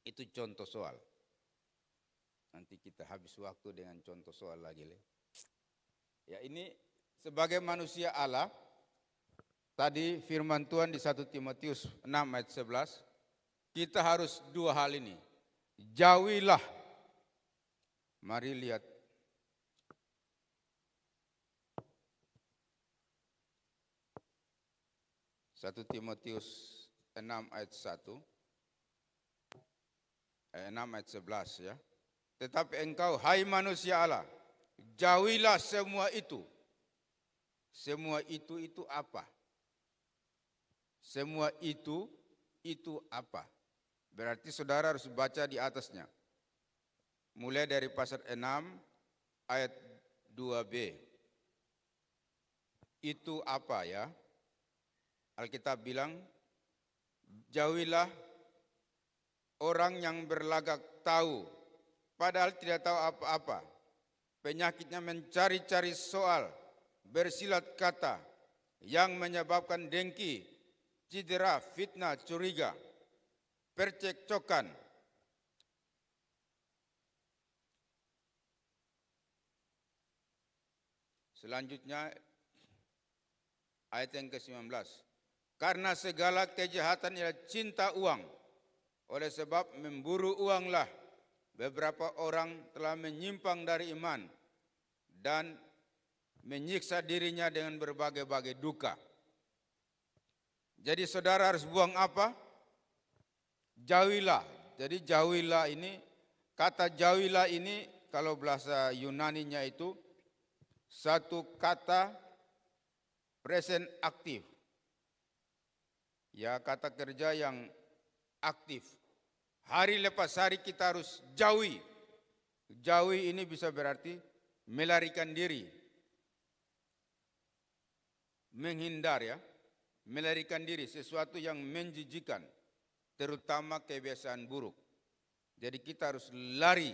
Itu contoh soal. Nanti kita habis waktu dengan contoh soal lagi. Ya ini sebagai manusia Allah, tadi firman Tuhan di 1 Timotius 6 ayat 11, kita harus dua hal ini. Jauhilah. Mari lihat. Satu Timotius 6 ayat 1, 6 ayat 11 ya. Tetapi engkau, hai manusia Allah, jauhilah semua itu. Semua itu apa? Semua itu apa? Berarti saudara harus baca di atasnya. Mulai dari pasal 6 ayat 2b. Itu apa ya? Alkitab bilang, jauhilah orang yang berlagak tahu, padahal tidak tahu apa-apa. Penyakitnya mencari-cari soal, bersilat kata, yang menyebabkan dengki, cedera, fitnah, curiga, percekcokan. Selanjutnya, ayat yang ke-19. Karena segala kejahatan ialah cinta uang. Oleh sebab memburu uanglah beberapa orang telah menyimpang dari iman dan menyiksa dirinya dengan berbagai-bagai duka. Jadi saudara harus buang apa? Jauhilah. Jadi jauhilah ini, kata jauhilah ini kalau bahasa Yunaninya itu satu kata present aktif. Ya, kata kerja yang aktif. Hari lepas hari kita harus jauhi. Jauhi ini bisa berarti melarikan diri. Menghindar ya. Melarikan diri sesuatu yang menjijikan. Terutama kebiasaan buruk. Jadi kita harus lari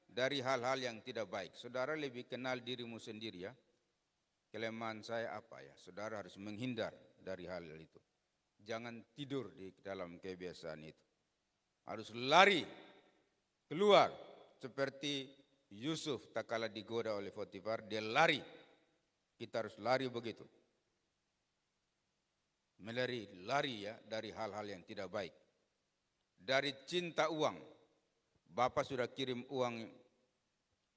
dari hal-hal yang tidak baik. Saudara lebih kenal dirimu sendiri ya. Kelemahan saya apa ya? Saudara harus menghindar dari hal itu. Jangan tidur di dalam kebiasaan itu. Harus lari keluar seperti Yusuf tak kala digoda oleh Potifar, dia lari. Kita harus lari begitu. Lari ya dari hal-hal yang tidak baik. Dari cinta uang. Bapak sudah kirim uang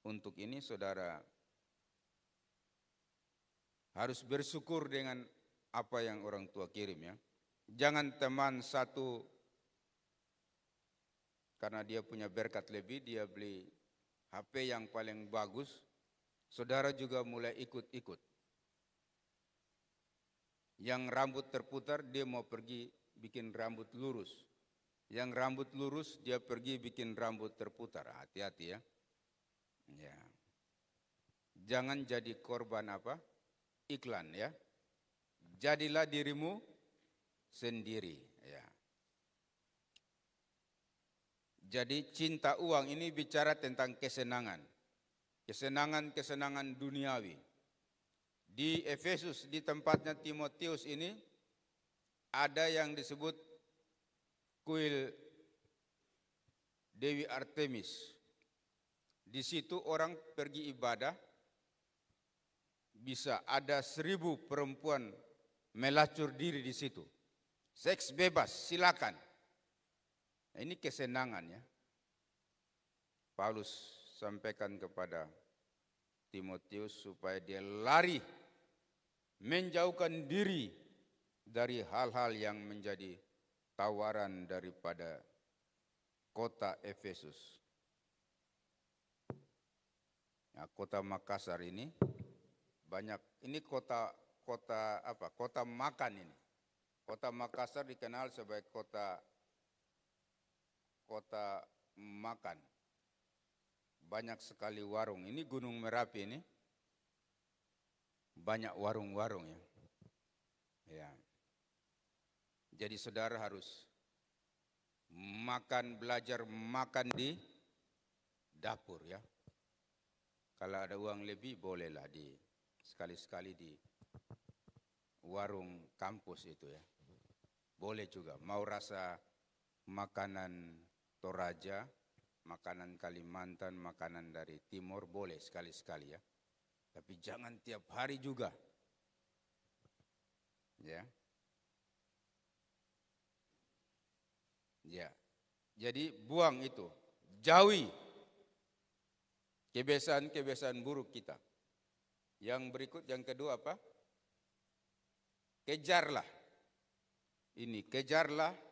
untuk ini, saudara harus bersyukur dengan apa yang orang tua kirim ya. Jangan teman satu karena dia punya berkat lebih, dia beli HP yang paling bagus, saudara juga mulai ikut-ikut. Yang rambut terputar, dia mau pergi bikin rambut lurus. Yang rambut lurus, dia pergi bikin rambut terputar. Hati-hati ya. Ya. Jangan jadi korban apa? Iklan ya. Jadilah dirimu sendiri ya. Jadi cinta uang ini bicara tentang kesenangan. Kesenangan duniawi. Di Efesus, di tempatnya Timotius ini ada yang disebut kuil Dewi Artemis. Di situ orang pergi ibadah, bisa ada 1000 perempuan melacur diri di situ. Seks bebas, silakan. Nah, ini kesenangan ya. Paulus sampaikan kepada Timotius supaya dia lari, menjauhkan diri dari hal-hal yang menjadi tawaran daripada kota Efesus. Nah, kota Makassar ini banyak, ini kota makan ini. Kota Makassar dikenal sebagai kota makan. Banyak sekali warung. Ini Gunung Merapi ini banyak warung-warung ya. Ya. Jadi saudara harus belajar makan di dapur ya. Kalau ada uang lebih bolehlah sekali-sekali di warung kampus itu ya. Boleh juga, mau rasa makanan Toraja, makanan Kalimantan, makanan dari Timur, boleh sekali-sekali ya. Tapi jangan tiap hari juga. Ya. Ya. Jadi buang itu, jauhi kebiasaan-kebiasaan buruk kita. Yang berikut, yang kedua apa? Kejarlah. Ini, kejarlah.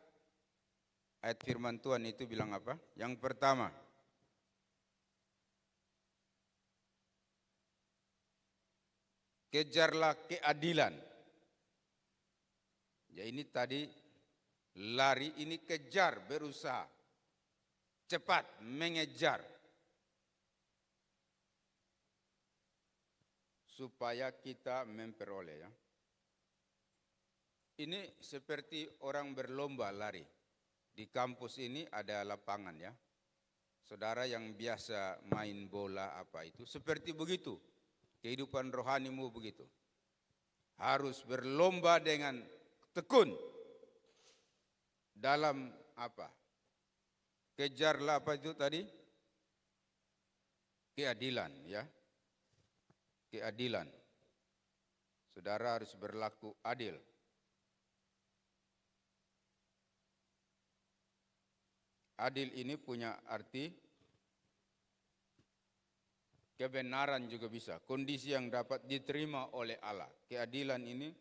Ayat firman Tuhan itu bilang apa? Yang pertama, kejarlah keadilan. Ya ini tadi lari, ini kejar, berusaha. Cepat mengejar. Supaya kita memperoleh ya. Ini seperti orang berlomba lari. Di kampus ini ada lapangan ya. Saudara yang biasa main bola apa itu, seperti begitu. Kehidupan rohanimu begitu. Harus berlomba dengan tekun. Dalam apa? Kejarlah apa itu tadi? Keadilan ya. Keadilan. Saudara harus berlaku adil. Adil ini punya arti kebenaran juga bisa. Kondisi yang dapat diterima oleh Allah. Keadilan ini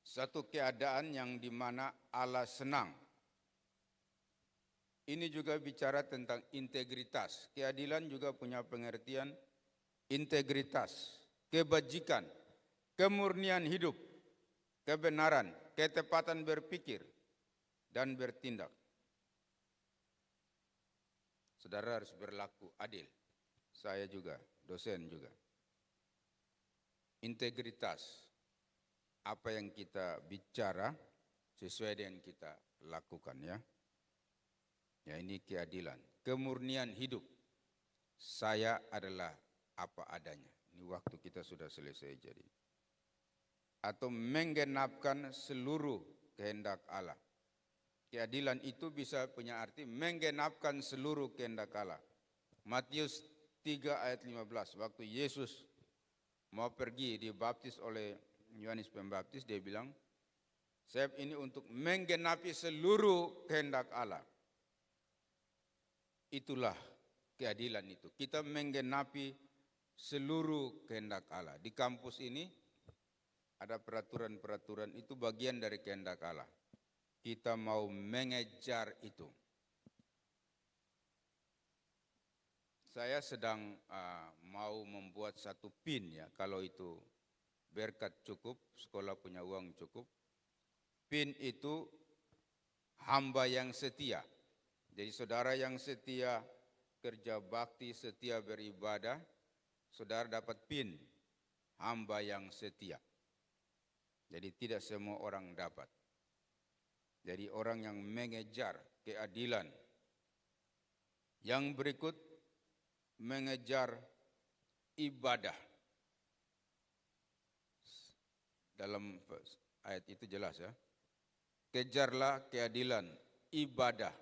satu keadaan yang dimana Allah senang. Ini juga bicara tentang integritas. Keadilan juga punya pengertian integritas, kebajikan, kemurnian hidup, kebenaran, ketepatan berpikir, dan bertindak. Saudara harus berlaku adil. Saya juga, dosen juga. Integritas, apa yang kita bicara sesuai dengan kita lakukan ya. Ya ini keadilan. Kemurnian hidup, saya adalah apa adanya. Ini waktu kita sudah selesai jadi. Atau menggenapkan seluruh kehendak Allah. Keadilan itu bisa punya arti menggenapkan seluruh kehendak Allah. Matius 3 ayat 15, waktu Yesus mau pergi dibaptis oleh Yohanes Pembaptis, dia bilang, saya ini untuk menggenapi seluruh kehendak Allah. Itulah keadilan itu. Kita menggenapi seluruh kehendak Allah. Di kampus ini ada peraturan-peraturan, itu bagian dari kehendak Allah. Kita mau mengejar itu. Saya sedang mau membuat satu PIN ya, kalau itu berkat cukup, sekolah punya uang cukup. PIN itu hamba yang setia. Jadi saudara yang setia kerja bakti, setia beribadah, saudara dapat PIN hamba yang setia. Jadi tidak semua orang dapat. Jadi orang yang mengejar keadilan. Yang berikut mengejar ibadah. Dalam ayat itu jelas ya. Kejarlah keadilan, ibadah.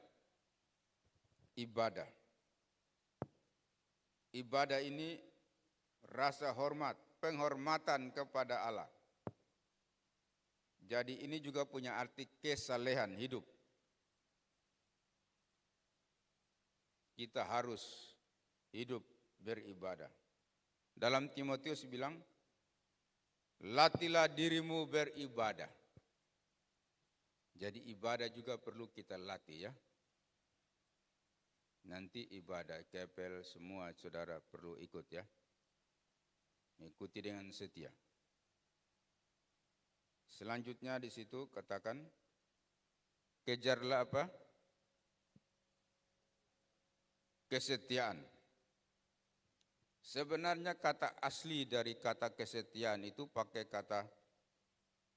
Ibadah. Ibadah ini rasa hormat, penghormatan kepada Allah. Jadi ini juga punya arti kesalehan hidup. kita harus hidup beribadah. Dalam Timotius bilang, latihlah dirimu beribadah. Jadi ibadah juga perlu kita latih ya. Nanti ibadah kepel semua saudara perlu ikut ya. Ikuti dengan setia. Selanjutnya di situ katakan, kejarlah apa? Kesetiaan. Sebenarnya kata asli dari kata kesetiaan itu pakai kata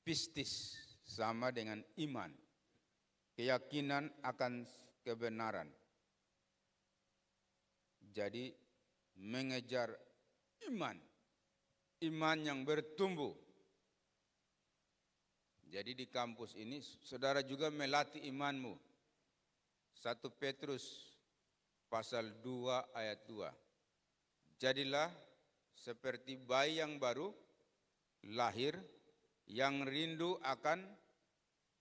pistis, sama dengan iman. Keyakinan akan kebenaran. Jadi mengejar iman. Iman yang bertumbuh. Jadi di kampus ini saudara juga melatih imanmu. 1 Petrus pasal 2 ayat 2. Jadilah seperti bayi yang baru lahir, yang rindu akan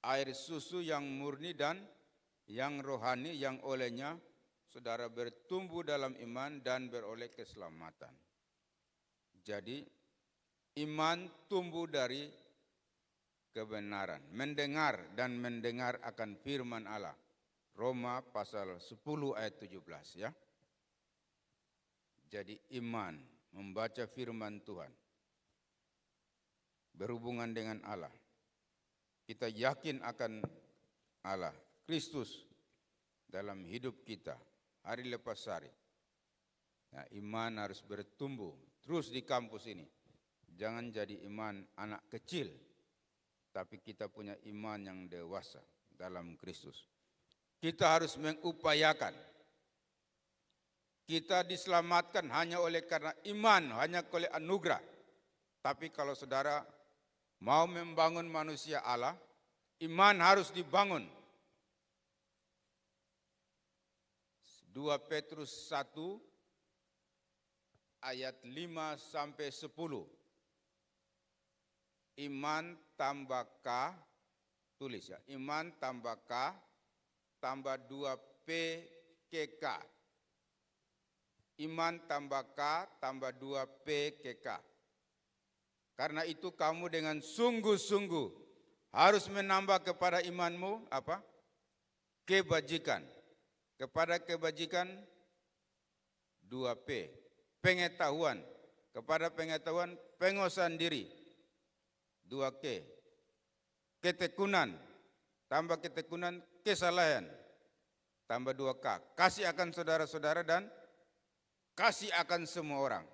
air susu yang murni dan yang rohani, yang olehnya saudara bertumbuh dalam iman dan beroleh keselamatan. Jadi iman tumbuh dari kebenaran, mendengar dan mendengar akan firman Allah. Roma pasal 10 ayat 17 ya. Jadi iman, membaca firman Tuhan, berhubungan dengan Allah. Kita yakin akan Allah, Kristus dalam hidup kita, hari lepas hari. Nah, iman harus bertumbuh terus di kampus ini. Jangan jadi iman anak kecil, tapi kita punya iman yang dewasa dalam Kristus. Kita harus mengupayakan. Kita diselamatkan hanya oleh karena iman, hanya oleh anugerah. Tapi kalau saudara mau membangun manusia Allah, iman harus dibangun. 2 Petrus 1 ayat 5 sampai 10. Iman tambah K, tulis ya, iman tambah K tambah 2P ke K. Iman tambah K tambah 2P ke K. Karena itu kamu dengan sungguh-sungguh harus menambah kepada imanmu apa? Kebajikan. Kepada kebajikan 2P. Pengetahuan. Kepada pengetahuan penguasaan diri. 2K. Ketekunan. Tambah ketekunan kesalahan. Tambah 2K. Kasih akan saudara-saudara dan kasih akan semua orang.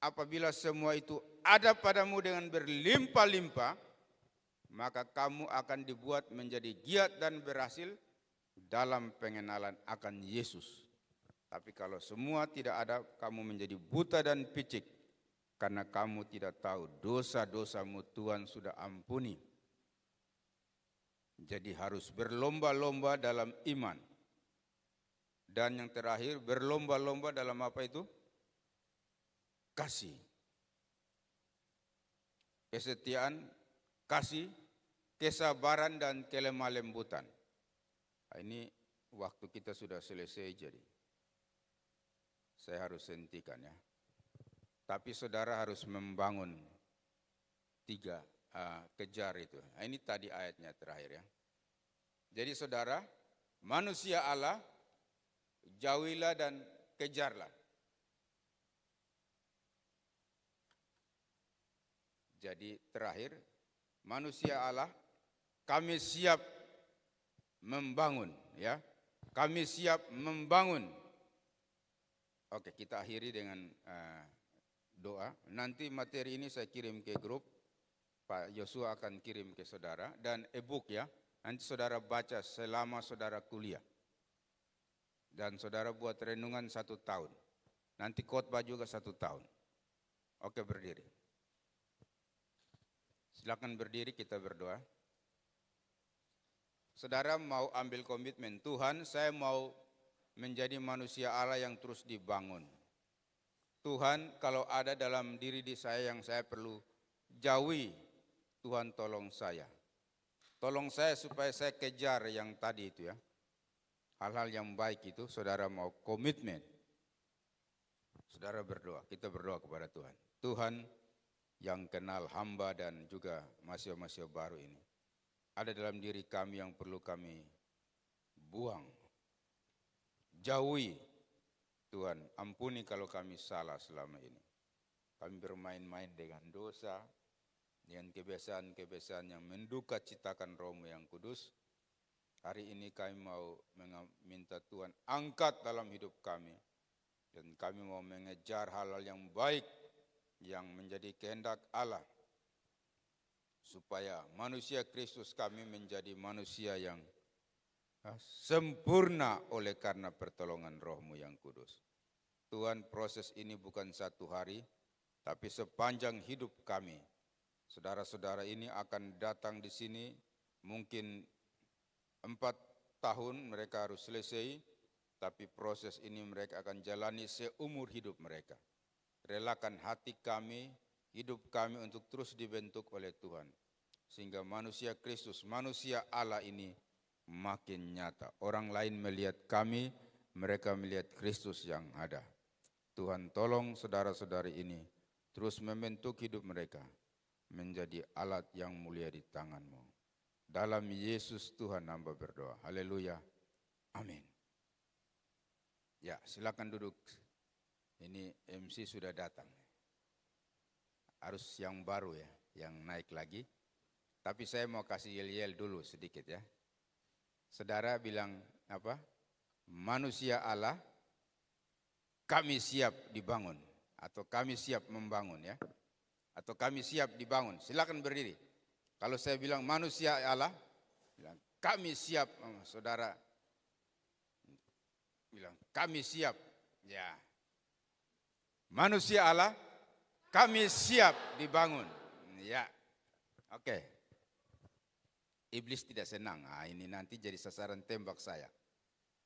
Apabila semua itu ada padamu dengan berlimpah-limpah, maka kamu akan dibuat menjadi giat dan berhasil dalam pengenalan akan Yesus. Tapi kalau semua tidak ada, kamu menjadi buta dan picik, karena kamu tidak tahu dosa-dosamu Tuhan sudah ampuni. Jadi harus berlomba-lomba dalam iman. Dan yang terakhir, berlomba-lomba dalam apa itu? Kasih. Kesetiaan, kasih, kesabaran, dan kelemah lembutan. Nah, ini waktu kita sudah selesai jadi. Saya harus hentikan ya. Tapi saudara harus membangun 3, kejar itu. Nah, ini tadi ayatnya terakhir ya. Jadi saudara, manusia Allah, jauhilah dan kejarlah. Jadi terakhir, manusia Allah, kami siap membangun ya. Kami siap membangun. Oke, kita akhiri dengan doa. Nanti materi ini saya kirim ke grup. Pak Yosua akan kirim ke saudara dan e-book ya. Nanti saudara baca selama saudara kuliah. Dan saudara buat renungan 1 tahun. Nanti khotbah juga 1 tahun. Oke, berdiri. Silakan berdiri, kita berdoa. Saudara mau ambil komitmen, Tuhan saya mau menjadi manusia Allah yang terus dibangun. Tuhan kalau ada dalam diri di saya yang saya perlu jauhi, Tuhan tolong saya. Tolong saya supaya saya kejar yang tadi itu ya. hal-hal yang baik itu, saudara mau komitmen, saudara berdoa, kita berdoa kepada Tuhan. Tuhan yang kenal hamba dan juga mahasiswa-mahasiswa baru ini, ada dalam diri kami yang perlu kami buang, jauhi. Tuhan, ampuni kalau kami salah selama ini. Kami bermain-main dengan dosa, dengan kebiasaan-kebiasaan yang menduka citakan Roh-Mu yang kudus. Hari ini kami mau minta Tuhan angkat dalam hidup kami. Dan kami mau mengejar hal-hal yang baik, yang menjadi kehendak Allah. Supaya manusia Kristus kami menjadi manusia yang sempurna oleh karena pertolongan Roh-Mu yang kudus. Tuhan, proses ini bukan satu hari, tapi sepanjang hidup kami. Saudara-saudara ini akan datang di sini, mungkin 4 tahun mereka harus selesai, tapi proses ini mereka akan jalani seumur hidup mereka. Relakan hati kami, hidup kami untuk terus dibentuk oleh Tuhan. Sehingga manusia Kristus, manusia Allah ini makin nyata. Orang lain melihat kami, mereka melihat Kristus yang ada. Tuhan, tolong saudara-saudari ini terus membentuk hidup mereka menjadi alat yang mulia di tangan-Mu. Dalam Yesus Tuhan hamba berdoa. Haleluya. Amin. Ya, silakan duduk. Ini MC sudah datang. Harus yang baru ya, yang naik lagi. Tapi saya mau kasih yel-yel dulu sedikit ya. Saudara bilang apa? Manusia Allah, kami siap dibangun. Atau kami siap membangun ya. Atau kami siap dibangun. Silakan berdiri. Kalau saya bilang manusia Allah, bilang kami siap. Saudara bilang kami siap. Ya. Manusia Allah, kami siap dibangun. Ya. Oke. Iblis tidak senang. Ini nanti jadi sasaran tembak saya.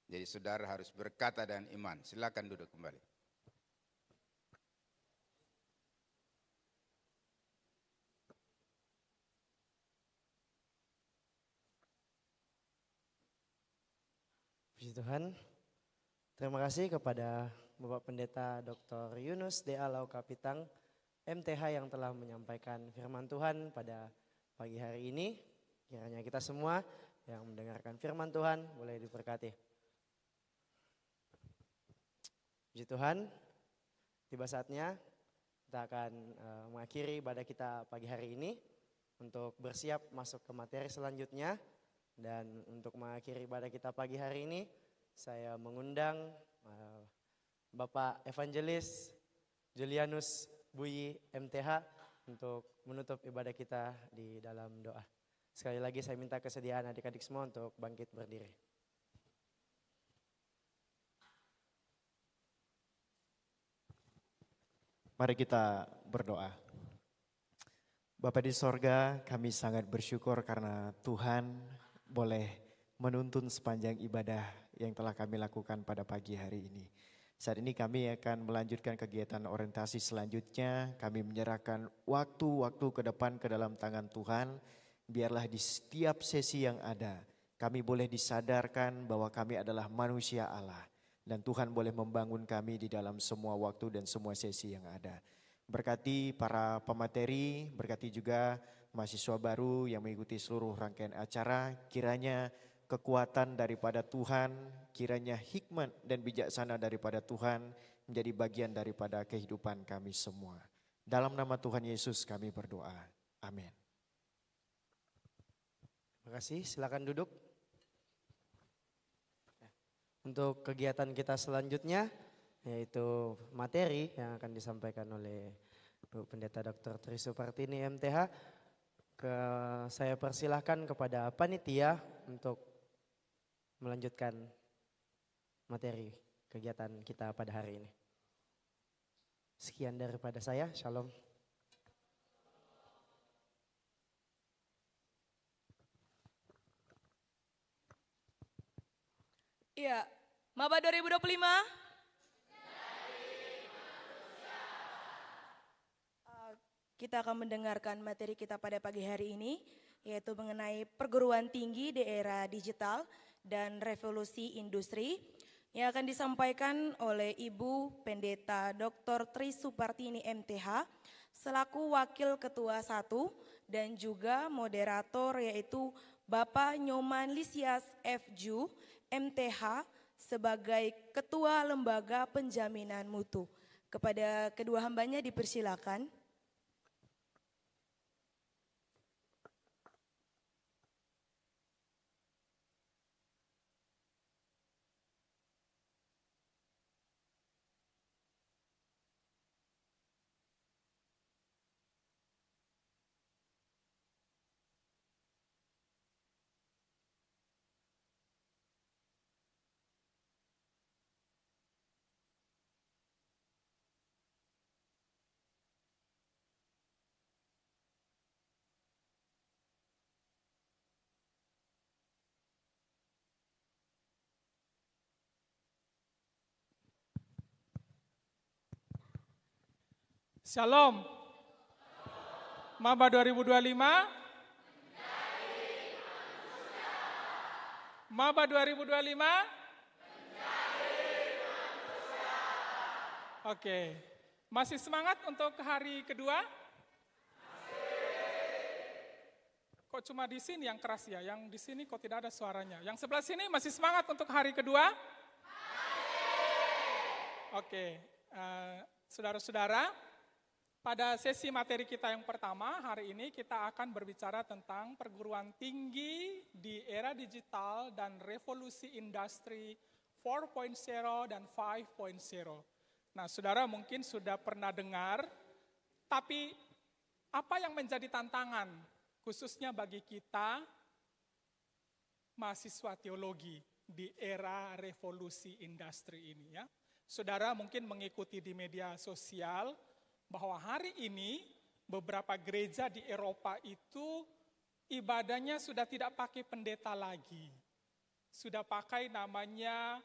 Jadi saudara harus berkata dengan iman. Silakan duduk kembali. Puji Tuhan. Terima kasih kepada Bapak Pendeta Dr. Yunus D.A. Laukapitang MTH yang telah menyampaikan firman Tuhan pada pagi hari ini. Kiranya kita semua yang mendengarkan firman Tuhan boleh diberkati. Puji Tuhan, tiba saatnya kita akan mengakhiri ibadah kita pagi hari ini untuk bersiap masuk ke materi selanjutnya. Dan untuk mengakhiri ibadah kita pagi hari ini, saya mengundang Bapak Evangelis Julianus Buyi MTH untuk menutup ibadah kita di dalam doa. Sekali lagi saya minta kesediaan adik-adik semua untuk bangkit berdiri. Mari kita berdoa. Bapa di sorga, kami sangat bersyukur karena Tuhan boleh menuntun sepanjang ibadah yang telah kami lakukan pada pagi hari ini. Saat ini kami akan melanjutkan kegiatan orientasi selanjutnya. Kami menyerahkan waktu-waktu ke depan ke dalam tangan Tuhan. Biarlah di setiap sesi yang ada, kami boleh disadarkan bahwa kami adalah manusia Allah. Dan Tuhan boleh membangun kami di dalam semua waktu dan semua sesi yang ada. Berkati para pemateri, berkati juga mahasiswa baru yang mengikuti seluruh rangkaian acara. Kiranya kekuatan daripada Tuhan, kiranya hikmat dan bijaksana daripada Tuhan menjadi bagian daripada kehidupan kami semua. Dalam nama Tuhan Yesus kami berdoa. Amin. Terima kasih, silakan duduk. Untuk kegiatan kita selanjutnya, yaitu materi yang akan disampaikan oleh Bu Pendeta Dr. Tri Supartini MTH. Saya persilahkan kepada panitia untuk melanjutkan materi kegiatan kita pada hari ini. Sekian daripada saya, shalom. Iya, Maba 2025. Kita akan mendengarkan materi kita pada pagi hari ini, yaitu mengenai perguruan tinggi di era digital. dan Revolusi Industri yang akan disampaikan oleh Ibu Pendeta Dr. Tri Supartini MTH selaku Wakil Ketua 1 dan juga moderator yaitu Bapak Nyoman Lisias FJU MTH sebagai Ketua Lembaga Penjaminan Mutu. Kepada kedua hambanya dipersilakan. Shalom. Maba 2025. Maba 2025. Oke. Masih semangat untuk hari kedua? Kok cuma di sini yang keras ya? Yang di sini kok tidak ada suaranya? Yang sebelah sini masih semangat untuk hari kedua? Oke. Saudara-saudara, pada sesi materi kita yang pertama, hari ini kita akan berbicara tentang perguruan tinggi di era digital dan revolusi industri 4.0 dan 5.0. Nah, saudara mungkin sudah pernah dengar, tapi apa yang menjadi tantangan khususnya bagi kita mahasiswa teologi di era revolusi industri ini ya. Saudara mungkin mengikuti di media sosial bahwa hari ini beberapa gereja di Eropa itu ibadahnya sudah tidak pakai pendeta lagi. Sudah pakai namanya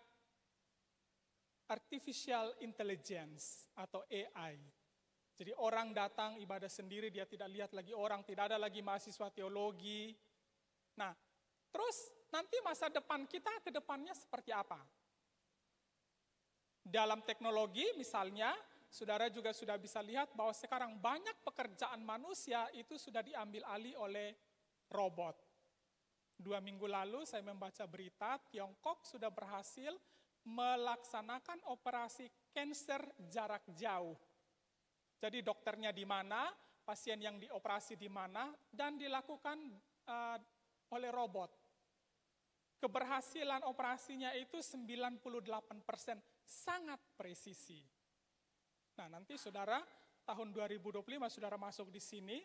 artificial intelligence atau AI. Jadi orang datang ibadah sendiri, dia tidak lihat lagi orang, tidak ada lagi mahasiswa teologi. Nah, terus nanti masa depan kita ke depannya seperti apa? Dalam teknologi misalnya, saudara juga sudah bisa lihat bahwa sekarang banyak pekerjaan manusia itu sudah diambil alih oleh robot. 2 minggu lalu saya membaca berita Tiongkok sudah berhasil melaksanakan operasi kanker jarak jauh. Jadi dokternya di mana, pasien yang dioperasi di mana, dan dilakukan oleh robot. Keberhasilan operasinya itu 98%, sangat presisi. Nah, nanti saudara tahun 2025 saudara masuk di sini,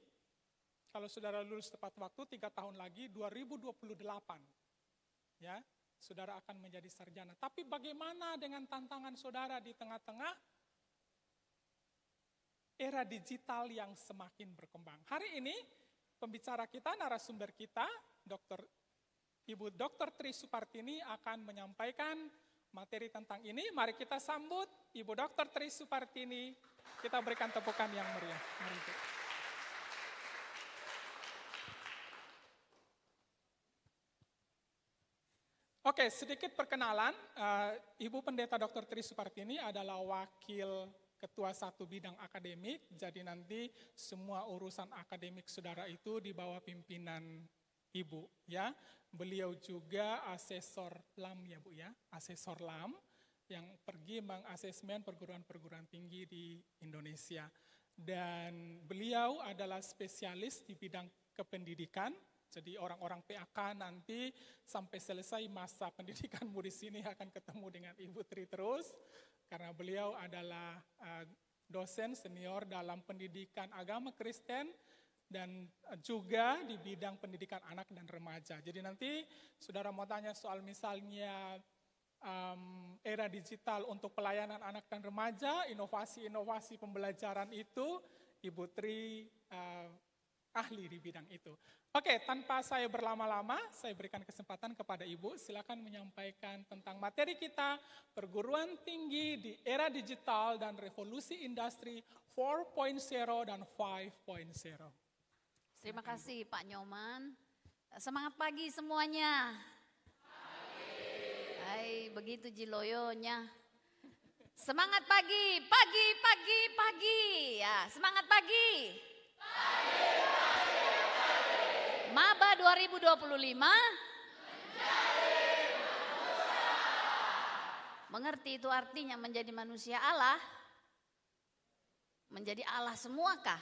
kalau saudara lulus tepat waktu 3 tahun lagi 2028. Ya, saudara akan menjadi sarjana. Tapi bagaimana dengan tantangan saudara di tengah-tengah era digital yang semakin berkembang? Hari ini pembicara kita, narasumber kita, Ibu Dr. Tri Supartini akan menyampaikan materi tentang ini. Mari kita sambut Ibu Dr. Tri Supartini. Kita berikan tepukan yang meriah. Mari. Oke, sedikit perkenalan. Ibu Pendeta Dr. Tri Supartini adalah wakil ketua 1 bidang akademik. Jadi nanti semua urusan akademik saudara itu di bawah pimpinan Ibu, ya. Beliau juga asesor LAM ya Bu ya, asesor LAM yang pergi mengasesmen perguruan-perguruan tinggi di Indonesia. Dan beliau adalah spesialis di bidang kependidikan. Jadi orang-orang PAK nanti sampai selesai masa pendidikanmu di sini akan ketemu dengan Ibu Tri terus. Karena beliau adalah dosen senior dalam pendidikan agama Kristen dan juga di bidang pendidikan anak dan remaja. Jadi nanti saudara mau tanya soal misalnya era digital untuk pelayanan anak dan remaja, inovasi-inovasi pembelajaran itu, Ibu Tri ahli di bidang itu. Oke, tanpa saya berlama-lama, saya berikan kesempatan kepada Ibu. Silakan menyampaikan tentang materi kita, perguruan tinggi di era digital dan revolusi industri 4.0 dan 5.0. Terima kasih Pak Nyoman. Semangat pagi semuanya. begitu jiloyonya. Semangat pagi, pagi, pagi, pagi. Ya, semangat pagi. Pagi, pagi, pagi. Maba 2025. Mengerti itu artinya menjadi manusia Allah? Menjadi Allah semuakah?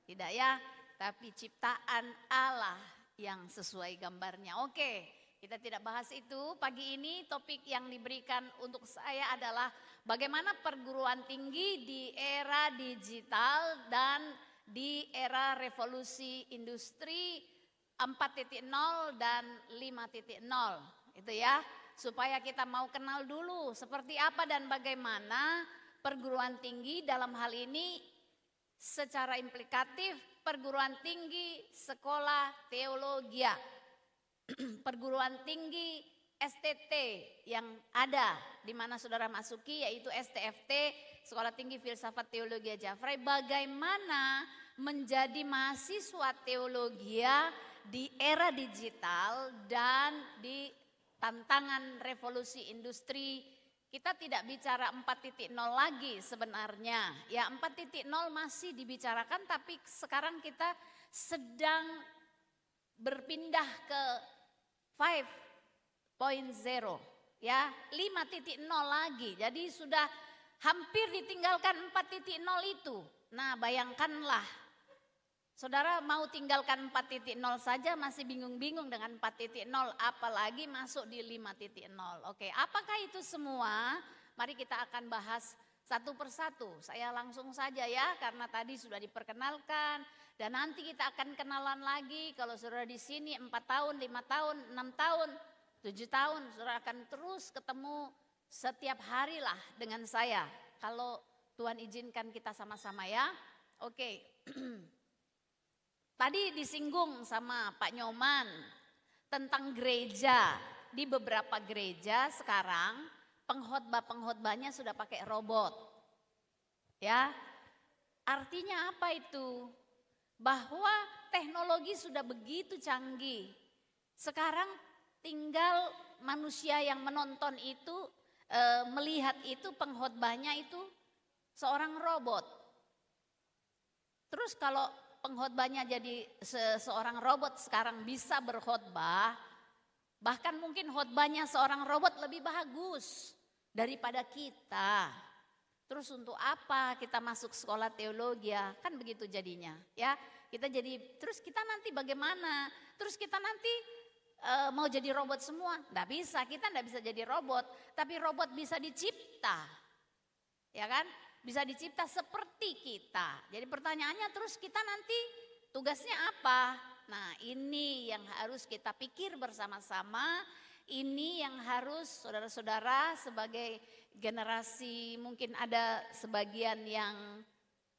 Tidak ya, tapi ciptaan Allah yang sesuai gambarnya. Oke, kita tidak bahas itu. Pagi ini topik yang diberikan untuk saya adalah bagaimana perguruan tinggi di era digital dan di era revolusi industri 4.0 dan 5.0. Itu ya. Supaya kita mau kenal dulu seperti apa dan bagaimana perguruan tinggi dalam hal ini secara implikatif perguruan tinggi sekolah teologi, perguruan tinggi STT yang ada di mana saudara masuki yaitu STFT, Sekolah Tinggi Filsafat Teologi Jafrai, bagaimana menjadi mahasiswa teologi di era digital dan di tantangan revolusi industri. Kita tidak bicara 4.0 lagi sebenarnya. Ya 4.0 masih dibicarakan tapi sekarang kita sedang berpindah ke 5.0 ya 5.0 lagi. Jadi sudah hampir ditinggalkan 4.0 itu. Nah bayangkanlah saudara mau tinggalkan 4.0 saja masih bingung-bingung dengan 4.0 apalagi masuk di 5.0. Oke, apakah itu semua? Mari kita akan bahas satu persatu. Saya langsung saja ya karena tadi sudah diperkenalkan dan nanti kita akan kenalan lagi. Kalau saudara di sini 4 tahun, 5 tahun, 6 tahun, 7 tahun saudara akan terus ketemu setiap hari lah dengan saya. Kalau Tuhan izinkan kita sama-sama ya. Oke. Tadi disinggung sama Pak Nyoman tentang gereja. Di beberapa gereja sekarang pengkhotbah-pengkhotbahnya sudah pakai robot. Ya. Artinya apa itu? Bahwa teknologi sudah begitu canggih. Sekarang tinggal manusia yang menonton itu, melihat itu pengkhotbahnya itu seorang robot. Terus kalau pengkhotbahnya jadi seorang robot sekarang bisa berkhotbah, bahkan mungkin khotbahnya seorang robot lebih bagus daripada kita. Terus untuk apa kita masuk sekolah teologi ya? Kan begitu jadinya ya. Kita jadi, terus kita nanti bagaimana? Terus kita nanti mau jadi robot semua? Nggak bisa, kita nggak bisa jadi robot. Tapi robot bisa dicipta, ya kan? Bisa dicipta seperti kita. Jadi pertanyaannya terus kita nanti tugasnya apa? Nah ini yang harus kita pikir bersama-sama. Ini yang harus saudara-saudara sebagai generasi, mungkin ada sebagian yang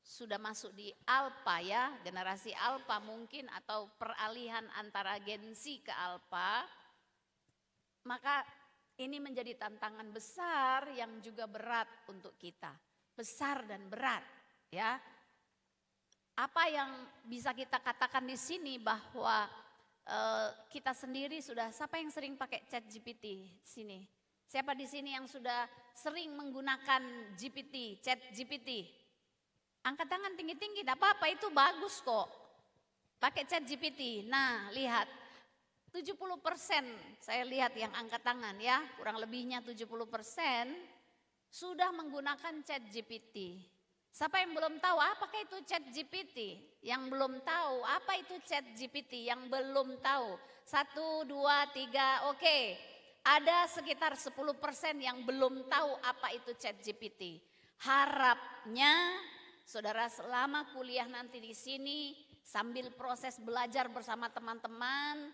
sudah masuk di Alpha ya. Generasi Alpha mungkin atau peralihan antara Gen Z ke Alpha. Maka ini menjadi tantangan besar yang juga berat untuk kita. Besar dan berat ya. Apa yang bisa kita katakan di sini bahwa kita sendiri sudah, siapa yang sering pakai chat GPT sini? Siapa di sini yang sudah sering menggunakan GPT, chat GPT? Angkat tangan tinggi-tinggi, tidak apa-apa, itu bagus kok. Pakai chat GPT. Nah, lihat 70% saya lihat yang angkat tangan ya, kurang lebihnya 70% sudah menggunakan chat GPT. Siapa yang belum tahu apakah itu chat GPT? Yang belum tahu apa itu chat GPT? Yang belum tahu. 1, 2, 3, oke. Ada sekitar 10% yang belum tahu apa itu chat GPT. Harapnya saudara selama kuliah nanti di sini sambil proses belajar bersama teman-teman,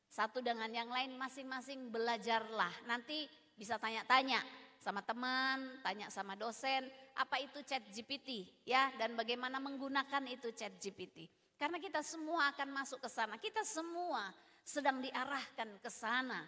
satu dengan yang lain masing-masing belajarlah. Nanti bisa tanya-tanya sama teman, tanya sama dosen, apa itu chat GPT ya, dan bagaimana menggunakan itu chat GPT. Karena kita semua akan masuk ke sana, kita semua sedang diarahkan ke sana.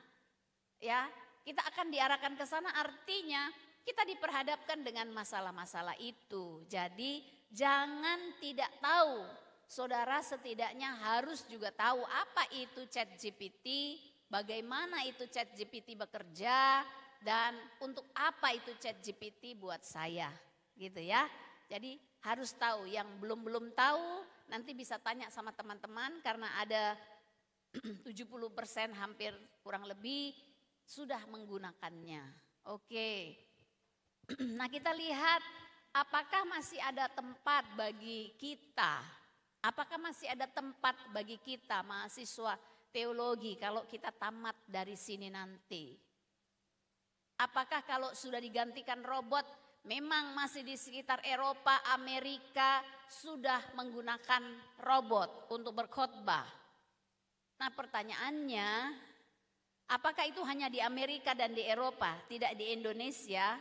Ya, kita akan diarahkan ke sana artinya kita diperhadapkan dengan masalah-masalah itu. Jadi jangan tidak tahu, saudara setidaknya harus juga tahu apa itu chat GPT, bagaimana itu chat GPT bekerja, dan untuk apa itu ChatGPT buat saya, gitu ya. Jadi harus tahu, yang belum tahu nanti bisa tanya sama teman-teman karena ada 70% hampir kurang lebih sudah menggunakannya. Oke. Nah, kita lihat apakah masih ada tempat bagi kita? Apakah masih ada tempat bagi kita mahasiswa teologi kalau kita tamat dari sini nanti? Apakah kalau sudah digantikan robot, memang masih di sekitar Eropa, Amerika sudah menggunakan robot untuk berkhotbah? Nah, pertanyaannya, apakah itu hanya di Amerika dan di Eropa, tidak di Indonesia?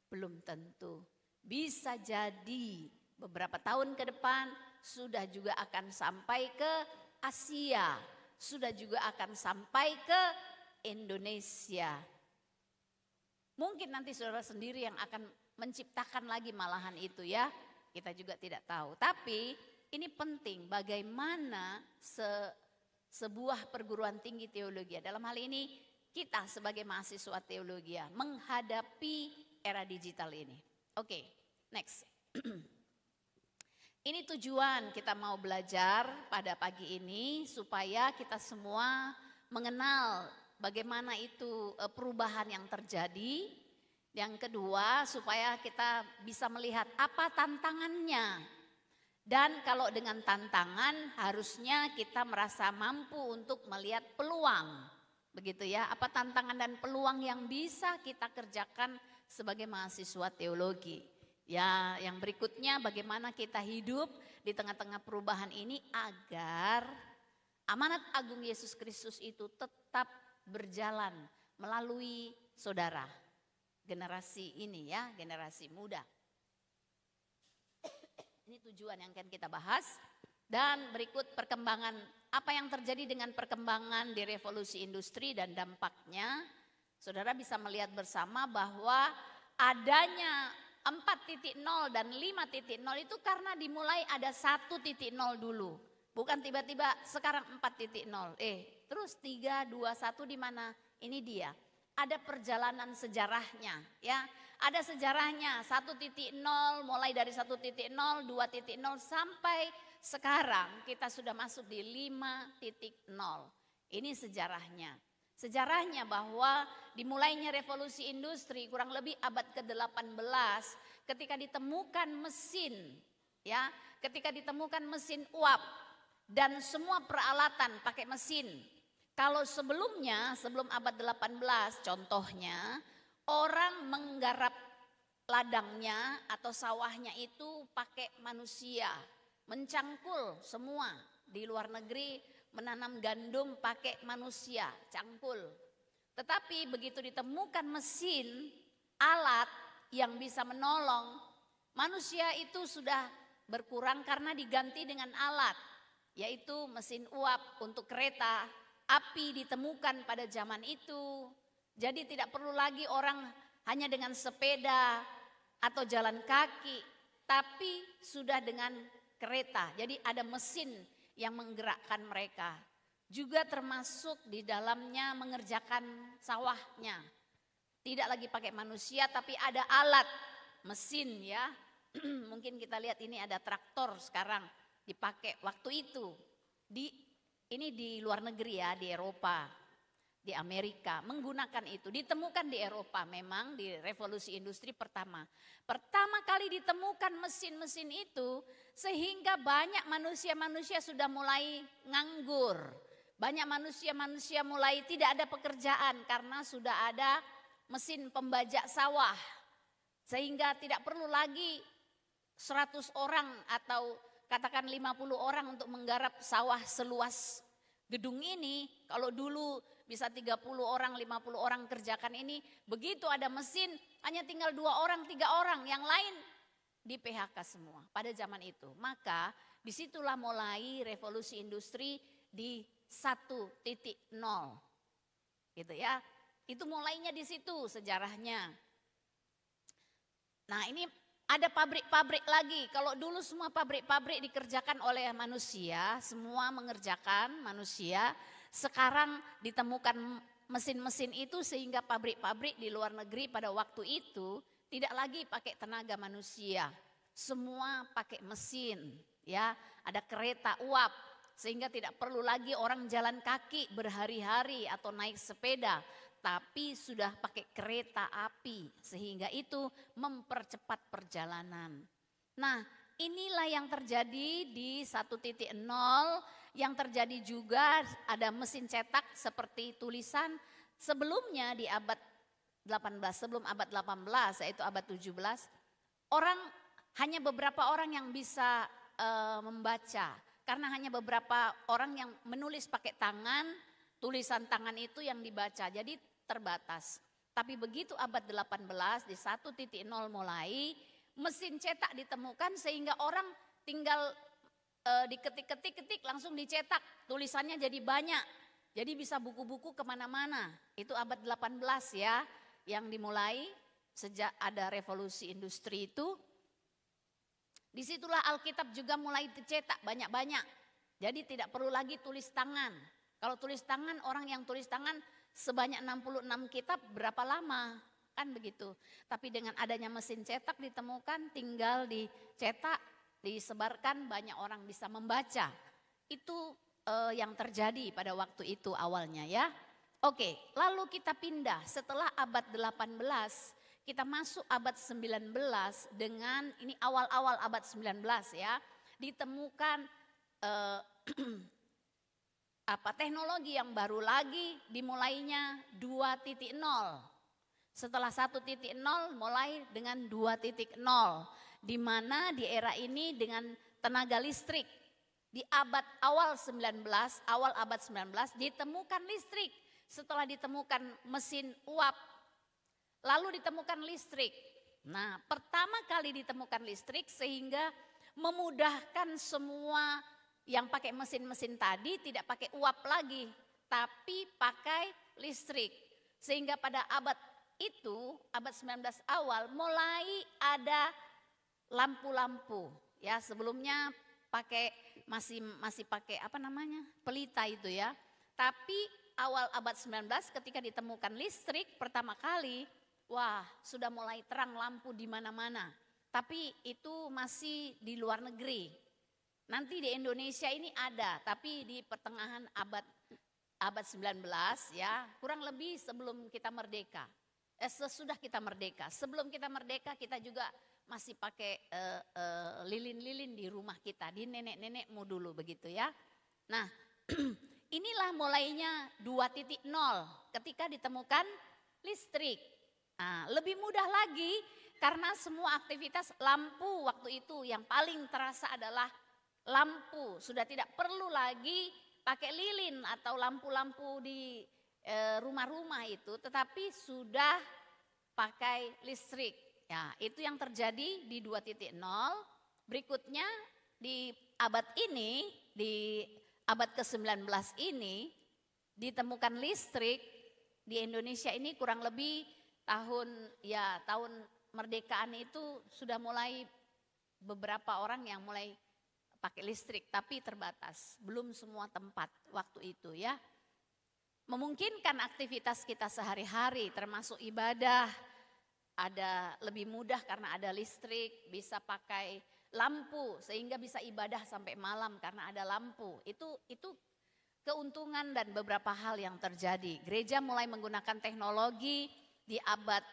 Belum tentu. Bisa jadi beberapa tahun ke depan sudah juga akan sampai ke Asia, sudah juga akan sampai ke Indonesia. Mungkin nanti saudara sendiri yang akan menciptakan lagi malahan itu ya, kita juga tidak tahu. Tapi ini penting bagaimana sebuah perguruan tinggi teologi, dalam hal ini kita sebagai mahasiswa teologi menghadapi era digital ini. Oke, next. Ini tujuan kita mau belajar pada pagi ini supaya kita semua mengenal bagaimana itu perubahan yang terjadi. Yang kedua, supaya kita bisa melihat apa tantangannya. Dan kalau dengan tantangan harusnya kita merasa mampu untuk melihat peluang. Begitu ya, apa tantangan dan peluang yang bisa kita kerjakan sebagai mahasiswa teologi. Ya, yang berikutnya bagaimana kita hidup di tengah-tengah perubahan ini agar amanat agung Yesus Kristus itu tetap berjalan melalui saudara. Generasi ini ya, generasi muda. Ini tujuan yang akan kita bahas. Dan berikut perkembangan, apa yang terjadi dengan perkembangan di revolusi industri dan dampaknya. Saudara bisa melihat bersama bahwa adanya 4.0 dan 5.0 itu karena dimulai ada 1.0 dulu. Bukan tiba-tiba sekarang 4.0. Terus 3, 2, 1 di mana? Ini dia. Ada perjalanan sejarahnya ya. Ada sejarahnya 1.0 mulai dari 1.0, 2.0 sampai sekarang kita sudah masuk di 5.0. Ini sejarahnya. Sejarahnya bahwa dimulainya revolusi industri kurang lebih abad ke-18 ketika ditemukan mesin ya, ketika ditemukan mesin uap dan semua peralatan pakai mesin. Kalau sebelumnya, sebelum abad 18 contohnya, orang menggarap ladangnya atau sawahnya itu pakai manusia, mencangkul semua. Di luar negeri menanam gandum pakai manusia, cangkul. Tetapi begitu ditemukan mesin, alat yang bisa menolong, manusia itu sudah berkurang karena diganti dengan alat, yaitu mesin uap untuk kereta api ditemukan pada zaman itu. Jadi tidak perlu lagi orang hanya dengan sepeda atau jalan kaki, tapi sudah dengan kereta. Jadi ada mesin yang menggerakkan mereka. Juga termasuk di dalamnya mengerjakan sawahnya. Tidak lagi pakai manusia tapi ada alat mesin ya. Mungkin kita lihat ini ada traktor sekarang dipakai waktu itu. Ini di luar negeri ya, di Eropa, di Amerika menggunakan itu. Ditemukan di Eropa memang di revolusi industri pertama. Pertama kali ditemukan mesin-mesin itu sehingga banyak manusia-manusia sudah mulai nganggur. Banyak manusia-manusia mulai tidak ada pekerjaan karena sudah ada mesin pembajak sawah. Sehingga tidak perlu lagi 100 orang atau katakan 50 orang untuk menggarap sawah seluas gedung ini. Kalau dulu bisa 30 orang, 50 orang kerjakan ini. Begitu ada mesin hanya tinggal 2 orang, 3 orang. Yang lain di PHK semua pada zaman itu. Maka disitulah mulai revolusi industri di 1.0. Gitu ya. Itu mulainya di situ sejarahnya. Nah ini ada pabrik-pabrik lagi. Kalau dulu semua pabrik-pabrik dikerjakan oleh manusia, semua mengerjakan manusia. Sekarang ditemukan mesin-mesin itu sehingga pabrik-pabrik di luar negeri pada waktu itu tidak lagi pakai tenaga manusia. Semua pakai mesin, ya. Ada kereta uap sehingga tidak perlu lagi orang jalan kaki berhari-hari atau naik sepeda, tapi sudah pakai kereta api sehingga itu mempercepat perjalanan. Nah, inilah yang terjadi di 1.0, yang terjadi juga ada mesin cetak seperti tulisan sebelumnya di abad 18, sebelum abad 18 yaitu abad 17, hanya beberapa orang yang bisa membaca, karena hanya beberapa orang yang menulis pakai tangan, tulisan tangan itu yang dibaca, jadi terbatas. Tapi begitu abad 18 di 1.0 mulai mesin cetak ditemukan sehingga orang tinggal diketik-ketik langsung dicetak, tulisannya jadi banyak, jadi bisa buku-buku kemana-mana. Itu abad 18 ya, yang dimulai sejak ada revolusi industri itu. Disitulah Alkitab juga mulai dicetak banyak-banyak, jadi tidak perlu lagi tulis tangan. Kalau tulis tangan, orang yang tulis tangan sebanyak 66 kitab berapa lama? Kan begitu. Tapi dengan adanya mesin cetak ditemukan, tinggal dicetak, disebarkan, banyak orang bisa membaca. Itu yang terjadi pada waktu itu awalnya ya. Oke, lalu kita pindah setelah abad 18, kita masuk abad 19 dengan ini awal-awal abad 19 ya. Ditemukan teknologi yang baru lagi, dimulainya 2.0. Setelah 1.0 mulai dengan 2.0. Di mana di era ini dengan tenaga listrik. Di abad awal 19, awal abad 19 ditemukan listrik. Setelah ditemukan mesin uap, lalu ditemukan listrik. Nah, pertama kali ditemukan listrik sehingga memudahkan semua yang pakai mesin-mesin tadi tidak pakai uap lagi, tapi pakai listrik. Sehingga pada abad itu, abad 19 awal mulai ada lampu-lampu. Ya, sebelumnya masih pakai pelita itu ya. Tapi awal abad 19 ketika ditemukan listrik pertama kali, wah, sudah mulai terang lampu di mana-mana. Tapi itu masih di luar negeri. Nanti di Indonesia ini ada, tapi di pertengahan abad 19 ya, kurang lebih sebelum kita merdeka. Sesudah kita merdeka. Sebelum kita merdeka kita juga masih pakai lilin-lilin di rumah kita, di nenek-nenekmu dulu begitu ya. Nah, inilah mulainya 2.0 ketika ditemukan listrik. Nah, lebih mudah lagi karena semua aktivitas lampu waktu itu yang paling terasa adalah lampu. Sudah tidak perlu lagi pakai lilin atau lampu-lampu di rumah-rumah itu, tetapi sudah pakai listrik. Ya, itu yang terjadi di 2.0. Berikutnya di abad ini, di abad ke-19 ini ditemukan listrik di Indonesia ini kurang lebih tahun merdekaan itu sudah mulai beberapa orang yang mulai pakai listrik, tapi terbatas, belum semua tempat waktu itu ya. Memungkinkan aktivitas kita sehari-hari termasuk ibadah ada lebih mudah karena ada listrik, bisa pakai lampu sehingga bisa ibadah sampai malam karena ada lampu. Itu keuntungan dan beberapa hal yang terjadi. Gereja mulai menggunakan teknologi di abad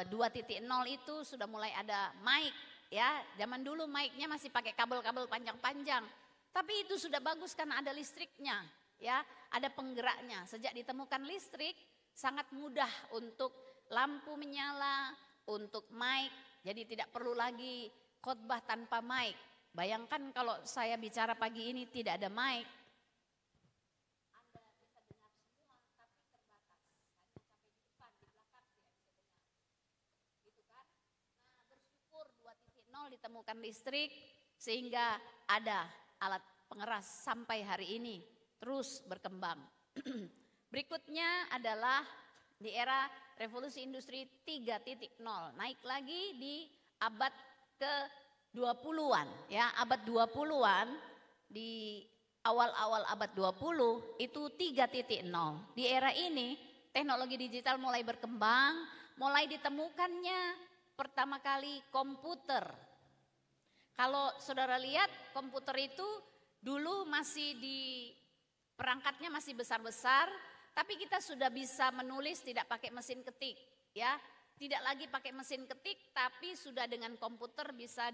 2.0 itu sudah mulai ada mic ya. Zaman dulu mic-nya masih pakai kabel-kabel panjang-panjang. Tapi itu sudah bagus karena ada listriknya ya, ada penggeraknya. Sejak ditemukan listrik sangat mudah untuk lampu menyala, untuk mic. Jadi tidak perlu lagi khotbah tanpa mic. Bayangkan kalau saya bicara pagi ini tidak ada mic. Anda bisa dengar semua tapi terbatas. Hanya sampai di depan, di belakang tidak bisa dengar. Gitu kan? Nah, bersyukur 2.0 ditemukan listrik sehingga ada alat pengeras sampai hari ini terus berkembang. Berikutnya adalah di era revolusi industri 3.0, naik lagi di abad ke-20-an ya, abad 20-an, di awal-awal abad 20 itu 3.0. Di era ini teknologi digital mulai berkembang, mulai ditemukannya pertama kali komputer. Kalau saudara lihat komputer itu dulu masih perangkatnya masih besar-besar, tapi kita sudah bisa menulis tidak pakai mesin ketik, ya. Tidak lagi pakai mesin ketik, tapi sudah dengan komputer bisa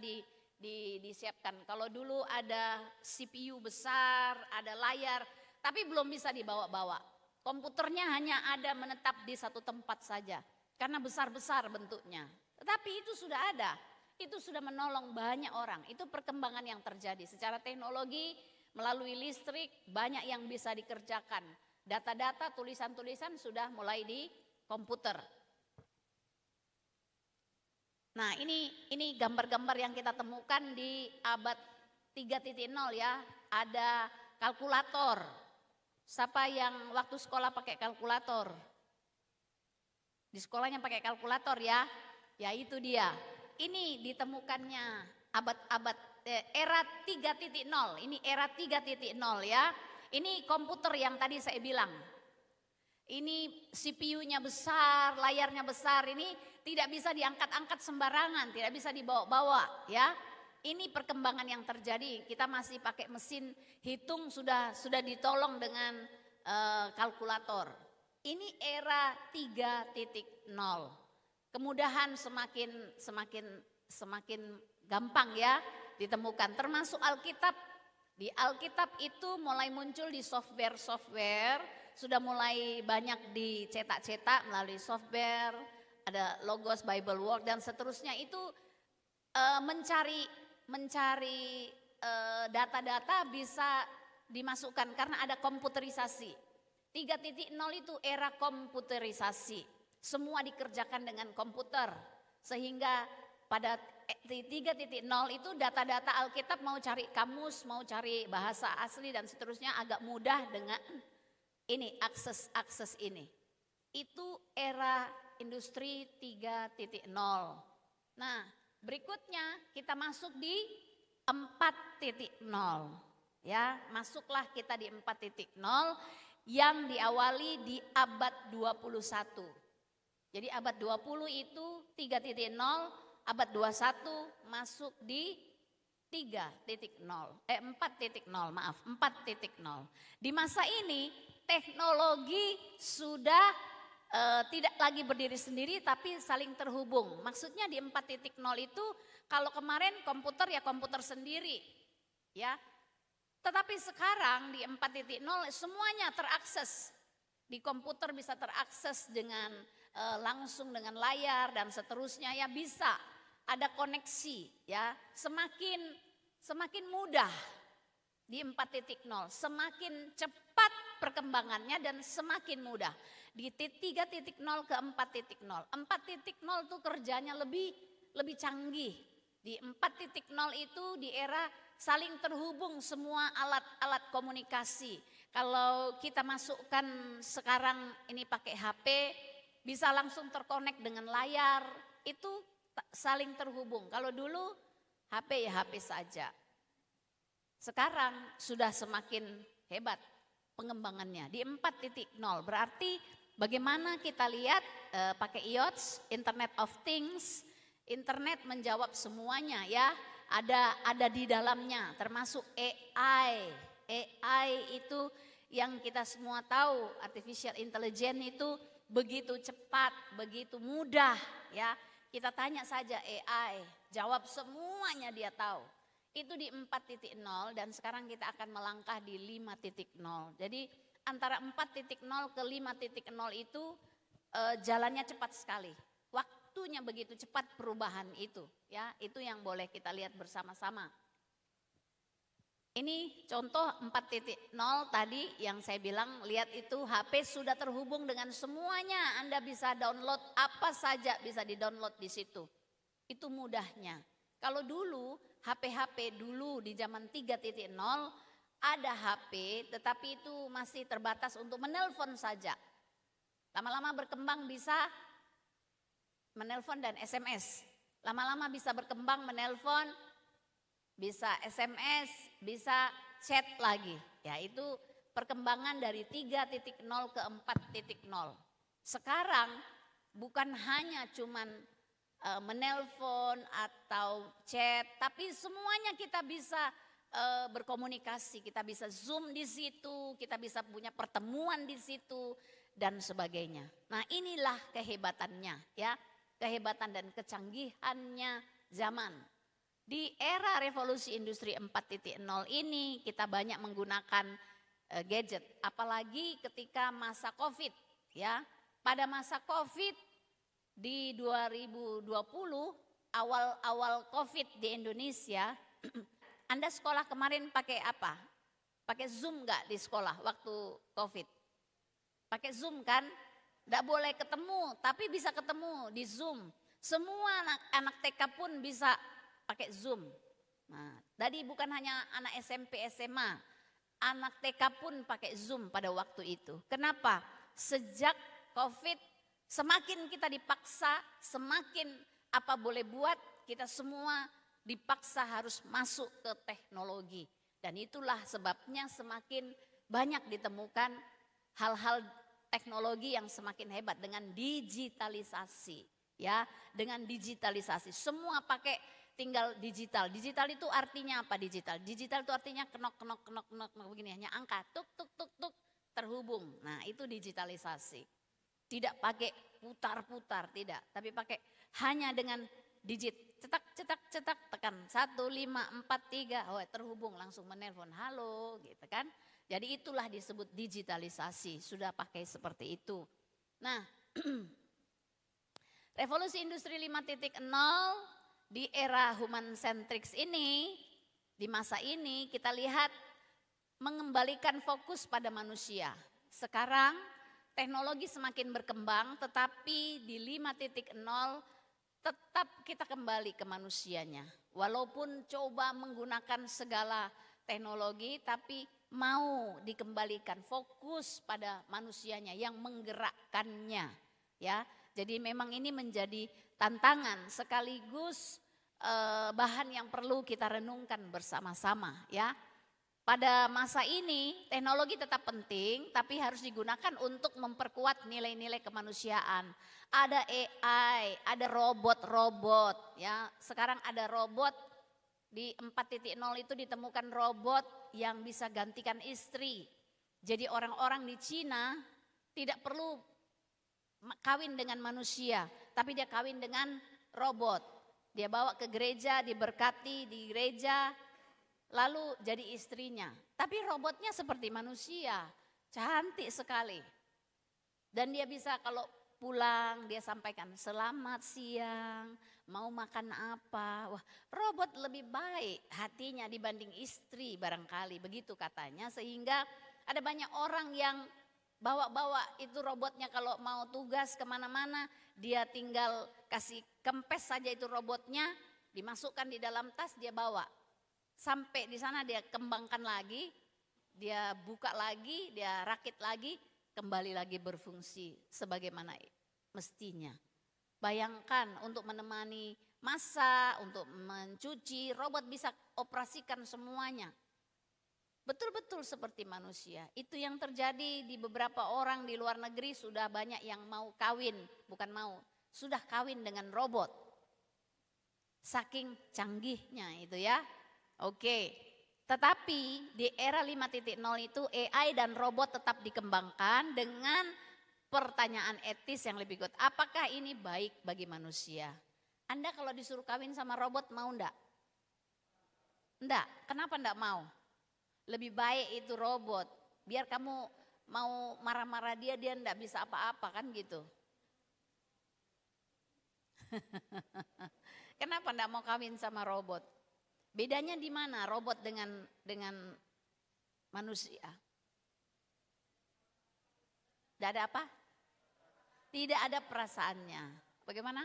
disiapkan. Kalau dulu ada CPU besar, ada layar, tapi belum bisa dibawa-bawa. Komputernya hanya ada menetap di satu tempat saja, karena besar-besar bentuknya. Tetapi itu sudah ada, itu sudah menolong banyak orang. Itu perkembangan yang terjadi secara teknologi, melalui listrik, banyak yang bisa dikerjakan. Data-data, tulisan-tulisan sudah mulai di komputer. Nah ini gambar-gambar yang kita temukan di abad 3.0 ya. Ada kalkulator. Siapa yang waktu sekolah pakai kalkulator? Di sekolahnya pakai kalkulator ya. Ya itu dia. Ini ditemukannya era 3.0. Ini era 3.0 ya. Ini komputer yang tadi saya bilang. Ini CPU-nya besar, layarnya besar, ini tidak bisa diangkat-angkat sembarangan, tidak bisa dibawa-bawa ya. Ini perkembangan yang terjadi, kita masih pakai mesin hitung sudah ditolong dengan kalkulator. Ini era 3.0. Kemudahan semakin gampang ya ditemukan, termasuk Alkitab. Di Alkitab itu mulai muncul di software, sudah mulai banyak dicetak-cetak melalui software, ada Logos, Bible Word dan seterusnya. Itu mencari data-data bisa dimasukkan karena ada komputerisasi. 3.0 itu era komputerisasi, semua dikerjakan dengan komputer, sehingga pada 3.0 itu data-data Alkitab mau cari kamus, mau cari bahasa asli dan seterusnya agak mudah dengan ini akses ini. Itu era industri 3.0. Nah, berikutnya kita masuk di 4.0. Ya, masuklah kita di 4.0 yang diawali di abad 21. Jadi abad 20 itu 3.0, abad 21 masuk di 4.0, maaf, 4.0. Di masa ini teknologi sudah tidak lagi berdiri sendiri tapi saling terhubung. Maksudnya di 4.0 itu kalau kemarin komputer ya komputer sendiri, ya. Tetapi sekarang di 4.0 semuanya terakses. Di komputer bisa terakses dengan langsung dengan layar dan seterusnya ya, bisa ada koneksi ya. Semakin mudah di 4.0, semakin cepat perkembangannya dan semakin mudah. Di 3.0 ke 4.0. 4.0 itu kerjanya lebih canggih. Di 4.0 itu di era saling terhubung semua alat-alat komunikasi. Kalau kita masukkan sekarang ini pakai HP, bisa langsung terkonek dengan layar, itu saling terhubung. Kalau dulu HP ya HP saja. Sekarang sudah semakin hebat pengembangannya di 4.0. Berarti bagaimana kita lihat pakai IoT, Internet of Things, internet menjawab semuanya ya. Ada di dalamnya, termasuk AI. AI itu yang kita semua tahu, artificial intelligence itu begitu cepat, begitu mudah ya. Kita tanya saja AI, jawab semuanya dia tahu. Itu di 4.0 dan sekarang kita akan melangkah di 5.0. Jadi antara 4.0 ke 5.0 itu jalannya cepat sekali. Waktunya begitu cepat perubahan itu, ya. Itu yang boleh kita lihat bersama-sama. Ini contoh 4.0 tadi yang saya bilang, lihat itu HP sudah terhubung dengan semuanya. Anda bisa download apa saja bisa di-download di situ. Itu mudahnya. Kalau dulu HP-HP dulu di zaman 3.0 ada HP tetapi itu masih terbatas untuk menelpon saja. Lama-lama berkembang bisa menelpon dan SMS. Lama-lama bisa berkembang menelpon, bisa SMS, bisa chat lagi. Ya, itu perkembangan dari 3.0 ke 4.0. Sekarang bukan hanya cuman menelpon atau chat, tapi semuanya kita bisa berkomunikasi, kita bisa Zoom di situ, kita bisa punya pertemuan di situ dan sebagainya. Nah, inilah kehebatannya ya, kehebatan dan kecanggihannya zaman. Di era revolusi industri 4.0 ini kita banyak menggunakan gadget, apalagi ketika masa Covid ya. Pada masa Covid di 2020, awal-awal Covid di Indonesia, Anda sekolah kemarin pakai apa? Pakai Zoom nggak di sekolah waktu Covid? Pakai Zoom kan? Nggak boleh ketemu, tapi bisa ketemu di Zoom. Semua anak TK pun bisa pakai Zoom. Nah, tadi bukan hanya anak SMP, SMA, anak TK pun pakai Zoom pada waktu itu. Kenapa? Sejak Covid semakin kita dipaksa, semakin apa boleh buat, kita semua dipaksa harus masuk ke teknologi. Dan itulah sebabnya semakin banyak ditemukan hal-hal teknologi yang semakin hebat dengan digitalisasi. Ya, dengan digitalisasi semua pakai tinggal digital. Digital itu artinya apa digital? Digital itu artinya kenok begini, hanya angka tuk terhubung. Nah, itu digitalisasi. Tidak pakai putar-putar, tidak. Tapi pakai hanya dengan digit. Cetak, tekan 1, 5, 4, 3. Oh, terhubung langsung menelpon. Halo, gitu kan. Jadi itulah disebut digitalisasi. Sudah pakai seperti itu. Nah, revolusi industri 5.0 di era human centrics ini, di masa ini kita lihat mengembalikan fokus pada manusia. Sekarang teknologi semakin berkembang, tetapi di 5.0 tetap kita kembali ke manusianya. Walaupun coba menggunakan segala teknologi, tapi mau dikembalikan fokus pada manusianya yang menggerakkannya. Ya, jadi memang ini menjadi tantangan sekaligus bahan yang perlu kita renungkan bersama-sama. Ya. Pada masa ini teknologi tetap penting tapi harus digunakan untuk memperkuat nilai-nilai kemanusiaan. Ada AI, ada robot-robot ya. Sekarang ada robot di 4.0 itu ditemukan robot yang bisa gantikan istri. Jadi orang-orang di Cina tidak perlu kawin dengan manusia, tapi dia kawin dengan robot. Dia bawa ke gereja, diberkati di gereja, lalu jadi istrinya. Tapi robotnya seperti manusia, cantik sekali. Dan dia bisa kalau pulang dia sampaikan selamat siang, mau makan apa. Wah, robot lebih baik hatinya dibanding istri barangkali, begitu katanya. Sehingga ada banyak orang yang bawa-bawa itu robotnya kalau mau tugas kemana-mana. Dia tinggal kasih kempes saja itu robotnya, dimasukkan di dalam tas dia bawa. Sampai di sana dia kembangkan lagi, dia buka lagi, dia rakit lagi, kembali lagi berfungsi sebagaimana mestinya. Bayangkan untuk menemani masak, untuk mencuci, robot bisa operasikan semuanya. Betul-betul seperti manusia. Itu yang terjadi di beberapa orang di luar negeri, sudah banyak yang mau kawin, bukan mau, sudah kawin dengan robot. Saking canggihnya itu ya. Oke, tetapi di era 5.0 itu AI dan robot tetap dikembangkan dengan pertanyaan etis yang lebih kuat. Apakah ini baik bagi manusia? Anda kalau disuruh kawin sama robot mau enggak? Enggak, kenapa enggak mau? Lebih baik itu robot, biar kamu mau marah-marah dia enggak bisa apa-apa kan gitu. Kenapa enggak mau kawin sama robot? Bedanya di mana robot dengan manusia? Tidak ada apa? Tidak ada perasaannya. Bagaimana?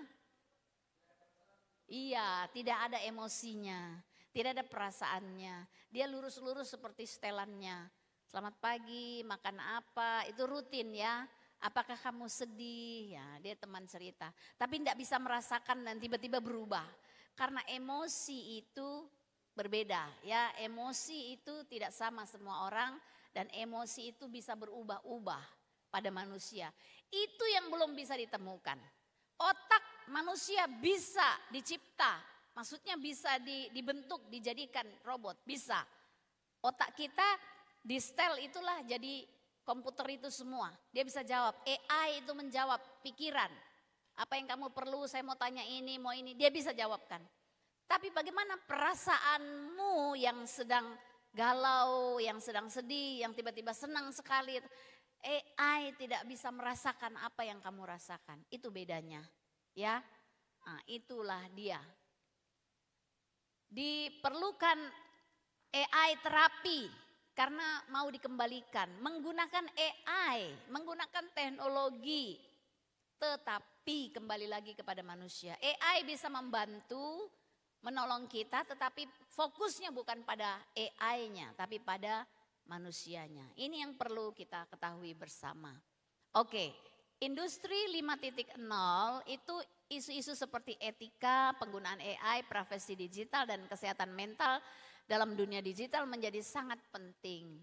Iya, tidak ada emosinya, tidak ada perasaannya. Dia lurus-lurus seperti setelannya. Selamat pagi, makan apa? Itu rutin ya. Apakah kamu sedih? Ya, dia teman cerita. Tapi tidak bisa merasakan dan tiba-tiba berubah. Karena emosi itu berbeda ya, emosi itu tidak sama semua orang dan emosi itu bisa berubah-ubah. pada manusia. Itu yang belum bisa ditemukan. Otak manusia bisa dicipta, maksudnya bisa dibentuk, dijadikan robot, bisa. Otak kita di setel itulah jadi komputer itu semua. Dia bisa jawab, AI itu menjawab pikiran. Apa yang kamu perlu, saya mau tanya ini, mau ini, dia bisa jawabkan. Tapi bagaimana perasaanmu yang sedang galau, yang sedang sedih, yang tiba-tiba senang sekali. AI tidak bisa merasakan apa yang kamu rasakan. Itu bedanya. Ya, nah, itulah dia. Diperlukan AI terapi karena mau dikembalikan. Menggunakan AI, menggunakan teknologi. Tetapi kembali lagi kepada manusia. AI bisa membantu, menolong kita, tetapi fokusnya bukan pada AI-nya, tapi pada manusianya. Ini yang perlu kita ketahui bersama. Oke, industri 5.0 itu isu-isu seperti etika, penggunaan AI, privasi digital, dan kesehatan mental dalam dunia digital menjadi sangat penting.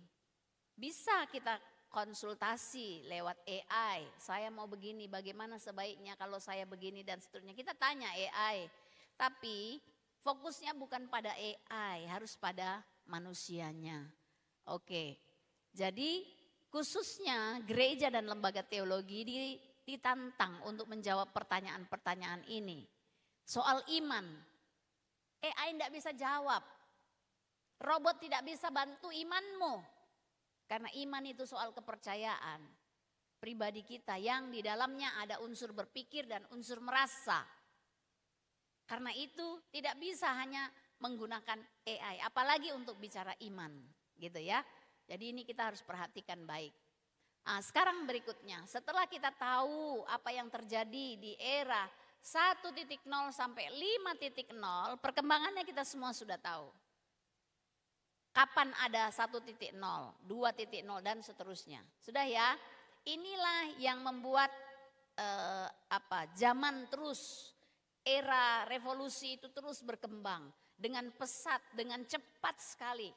Bisa kita konsultasi lewat AI, saya mau begini, bagaimana sebaiknya kalau saya begini dan seterusnya. Kita tanya AI, tapi fokusnya bukan pada AI, harus pada manusianya. Oke, jadi khususnya gereja dan lembaga teologi ditantang untuk menjawab pertanyaan-pertanyaan ini. Soal iman, AI tidak bisa jawab. Robot tidak bisa bantu imanmu. Karena iman itu soal kepercayaan pribadi kita yang di dalamnya ada unsur berpikir dan unsur merasa. Karena itu tidak bisa hanya menggunakan AI, apalagi untuk bicara iman, gitu ya. Jadi ini kita harus perhatikan baik. Nah, sekarang berikutnya, setelah kita tahu apa yang terjadi di era 1.0 sampai 5.0, perkembangannya kita semua sudah tahu. Kapan ada 1.0, 2.0 dan seterusnya. Sudah ya, inilah yang membuat zaman terus, era revolusi itu terus berkembang dengan pesat, dengan cepat sekali.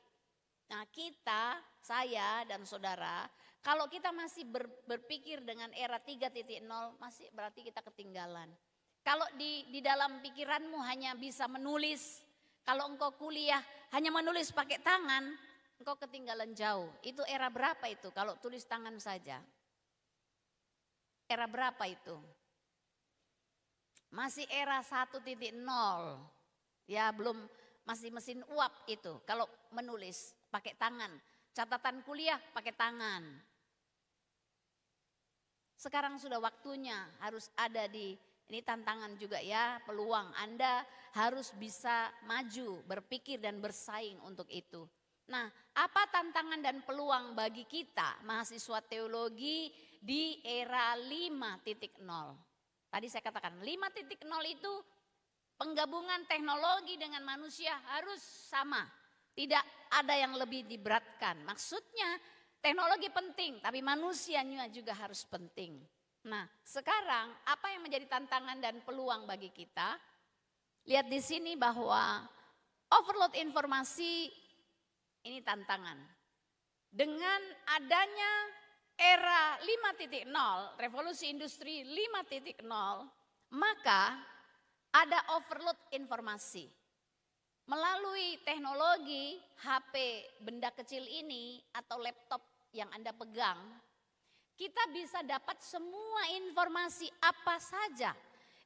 Nah kita, saya dan saudara, kalau kita masih berpikir dengan era 3.0, masih berarti kita ketinggalan. Kalau di dalam pikiranmu hanya bisa menulis, kalau engkau kuliah hanya menulis pakai tangan, engkau ketinggalan jauh. Itu era berapa itu kalau tulis tangan saja? Era berapa itu? Masih era 1.0. Ya belum, masih mesin uap itu kalau menulis pakai tangan. Catatan kuliah pakai tangan. Sekarang sudah waktunya harus ada ini tantangan juga ya, peluang Anda harus bisa maju, berpikir dan bersaing untuk itu. Nah, apa tantangan dan peluang bagi kita mahasiswa teologi di era 5.0? Tadi saya katakan 5.0 itu penggabungan teknologi dengan manusia harus sama. Tidak ada yang lebih diberatkan. Maksudnya teknologi penting, tapi manusianya juga harus penting. Nah, sekarang apa yang menjadi tantangan dan peluang bagi kita? Lihat di sini bahwa overload informasi ini tantangan. Dengan adanya era 5.0, revolusi industri 5.0, maka ada overload informasi. Melalui teknologi HP benda kecil ini atau laptop yang Anda pegang, kita bisa dapat semua informasi apa saja.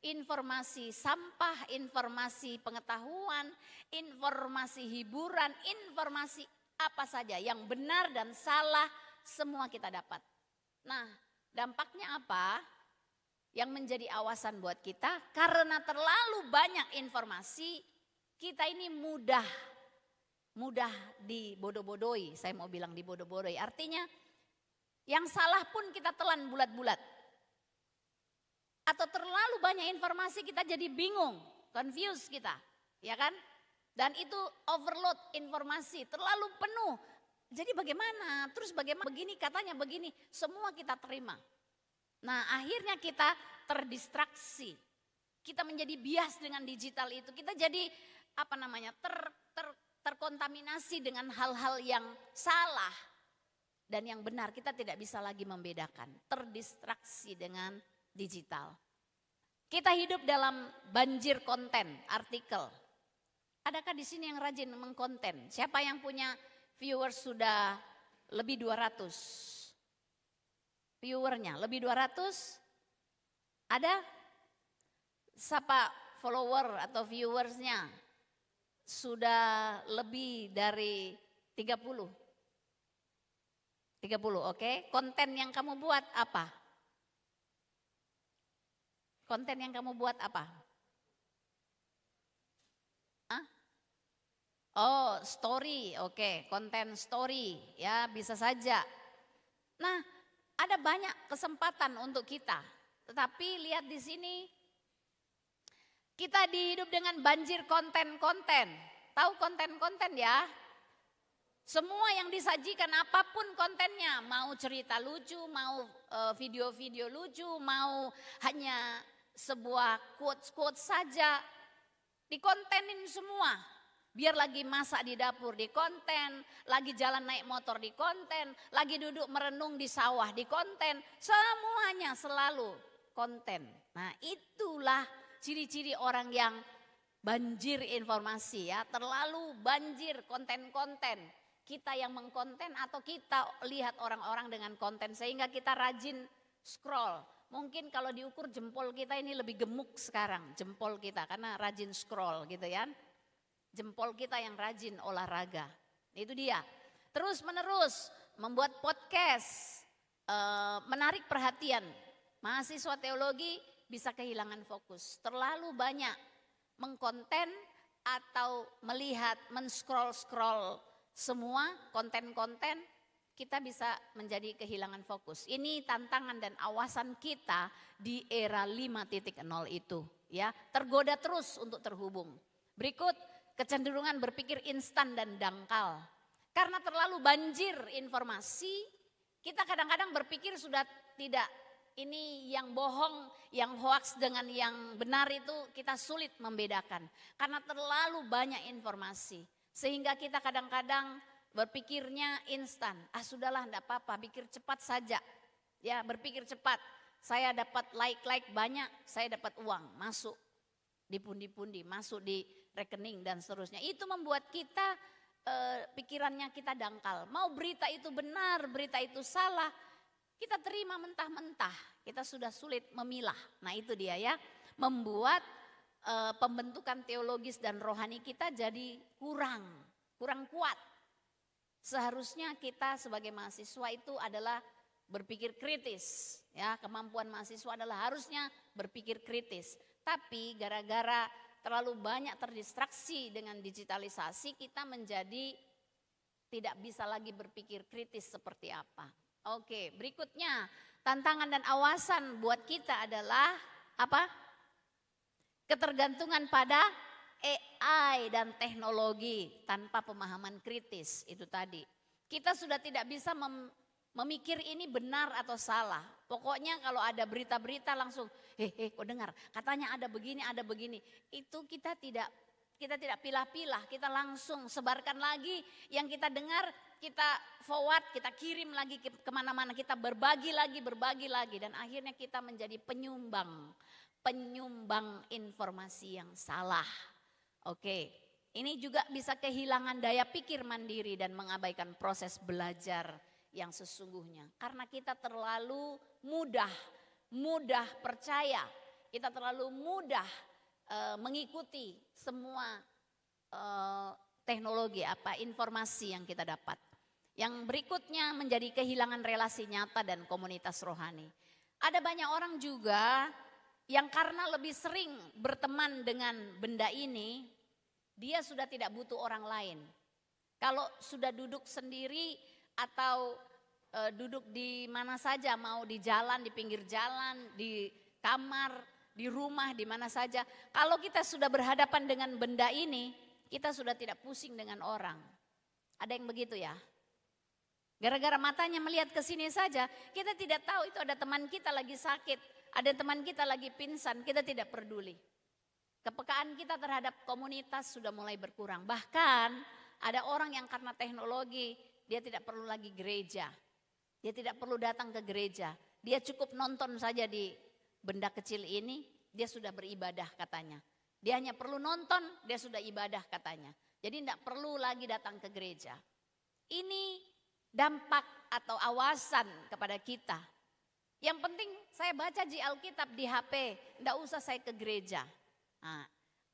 Informasi sampah, informasi pengetahuan, informasi hiburan, informasi apa saja yang benar dan salah semua kita dapat. Nah, dampaknya apa? Yang menjadi awasan buat kita karena terlalu banyak informasi, kita ini mudah dibodoh-bodohi. Saya mau bilang dibodoh-bodohi. Artinya yang salah pun kita telan bulat-bulat. Atau terlalu banyak informasi kita jadi bingung, confused kita, ya kan? Dan itu overload informasi, terlalu penuh. Jadi bagaimana? Terus bagaimana? Begini katanya begini, semua kita terima. Nah akhirnya kita terdistraksi. Kita menjadi bias dengan digital itu. Kita jadi terkontaminasi dengan hal-hal yang salah. dan yang benar. Kita tidak bisa lagi membedakan, terdistraksi dengan digital. Kita hidup dalam banjir konten, artikel. Adakah di sini yang rajin mengkonten? Siapa yang punya viewers sudah lebih 200? Viewernya lebih 200? Ada? Siapa follower atau viewersnya sudah lebih dari 30? 30, oke. Konten yang kamu buat apa? Konten yang kamu buat apa? Hah? Oh, story, oke. Konten story, ya bisa saja. Nah, ada banyak kesempatan untuk kita. Tetapi lihat di sini, kita dihidup dengan banjir konten-konten. Tahu konten-konten ya? Semua yang disajikan apapun kontennya, mau cerita lucu, mau video-video lucu, mau hanya sebuah quotes-quotes saja, dikontenin semua. Biar lagi masak di dapur di konten, lagi jalan naik motor di konten, lagi duduk merenung di sawah di konten, semuanya selalu konten. Nah, itulah ciri-ciri orang yang banjir informasi ya, terlalu banjir konten-konten. Kita yang mengkonten atau kita lihat orang-orang dengan konten sehingga kita rajin scroll. Mungkin kalau diukur jempol kita ini lebih gemuk sekarang, jempol kita karena rajin scroll gitu ya. Jempol kita yang rajin olahraga, itu dia. Terus menerus membuat podcast, menarik perhatian. Mahasiswa teologi bisa kehilangan fokus, terlalu banyak mengkonten atau melihat, men-scroll semua konten-konten, kita bisa menjadi kehilangan fokus. Ini tantangan dan awasan kita di era 5.0 itu, ya. Tergoda terus untuk terhubung. Berikut, kecenderungan berpikir instan dan dangkal. Karena terlalu banjir informasi, kita kadang-kadang berpikir sudah tidak, ini yang bohong, yang hoaks dengan yang benar itu kita sulit membedakan. Karena terlalu banyak informasi. Sehingga kita kadang-kadang berpikirnya instan. Ah sudahlah enggak apa-apa, pikir cepat saja. Ya berpikir cepat. Saya dapat like banyak, saya dapat uang masuk di pundi-pundi, masuk di rekening dan seterusnya. Itu membuat kita pikirannya kita dangkal. Mau berita itu benar, berita itu salah, kita terima mentah-mentah. Kita sudah sulit memilah. Nah itu dia ya, membuat pembentukan teologis dan rohani kita jadi kurang kuat. Seharusnya kita sebagai mahasiswa itu adalah berpikir kritis. Ya, kemampuan mahasiswa adalah harusnya berpikir kritis. Tapi gara-gara terlalu banyak terdistraksi dengan digitalisasi, kita menjadi tidak bisa lagi berpikir kritis seperti apa. Oke, berikutnya tantangan dan awasan buat kita adalah apa? Ketergantungan pada AI dan teknologi tanpa pemahaman kritis itu tadi. Kita sudah tidak bisa memikir ini benar atau salah. Pokoknya kalau ada berita-berita langsung, kok dengar katanya ada begini. Itu kita tidak pilah-pilah, kita langsung sebarkan lagi yang kita dengar, kita forward, kita kirim lagi kemana-mana, kita berbagi lagi dan akhirnya kita menjadi penyumbang informasi yang salah. Oke, ini juga bisa kehilangan daya pikir mandiri dan mengabaikan proses belajar yang sesungguhnya. Karena kita terlalu mudah percaya, kita terlalu mudah mengikuti semua teknologi informasi yang kita dapat. Yang berikutnya menjadi kehilangan relasi nyata dan komunitas rohani. Ada banyak orang juga yang karena lebih sering berteman dengan benda ini, dia sudah tidak butuh orang lain. Kalau sudah duduk sendiri atau duduk di mana saja, mau di jalan, di pinggir jalan, di kamar, di rumah, di mana saja. Kalau kita sudah berhadapan dengan benda ini, kita sudah tidak pusing dengan orang. Ada yang begitu ya? Gara-gara matanya melihat ke sini saja, kita tidak tahu itu ada teman kita lagi sakit. Ada teman kita lagi pingsan, kita tidak peduli. Kepekaan kita terhadap komunitas sudah mulai berkurang. Bahkan ada orang yang karena teknologi, dia tidak perlu lagi gereja. Dia tidak perlu datang ke gereja. Dia cukup nonton saja di benda kecil ini, dia sudah beribadah katanya. Dia hanya perlu nonton, dia sudah ibadah katanya. Jadi tidak perlu lagi datang ke gereja. Ini dampak atau awasan kepada kita. Yang penting saya baca di Alkitab di HP, tidak usah saya ke gereja. Nah,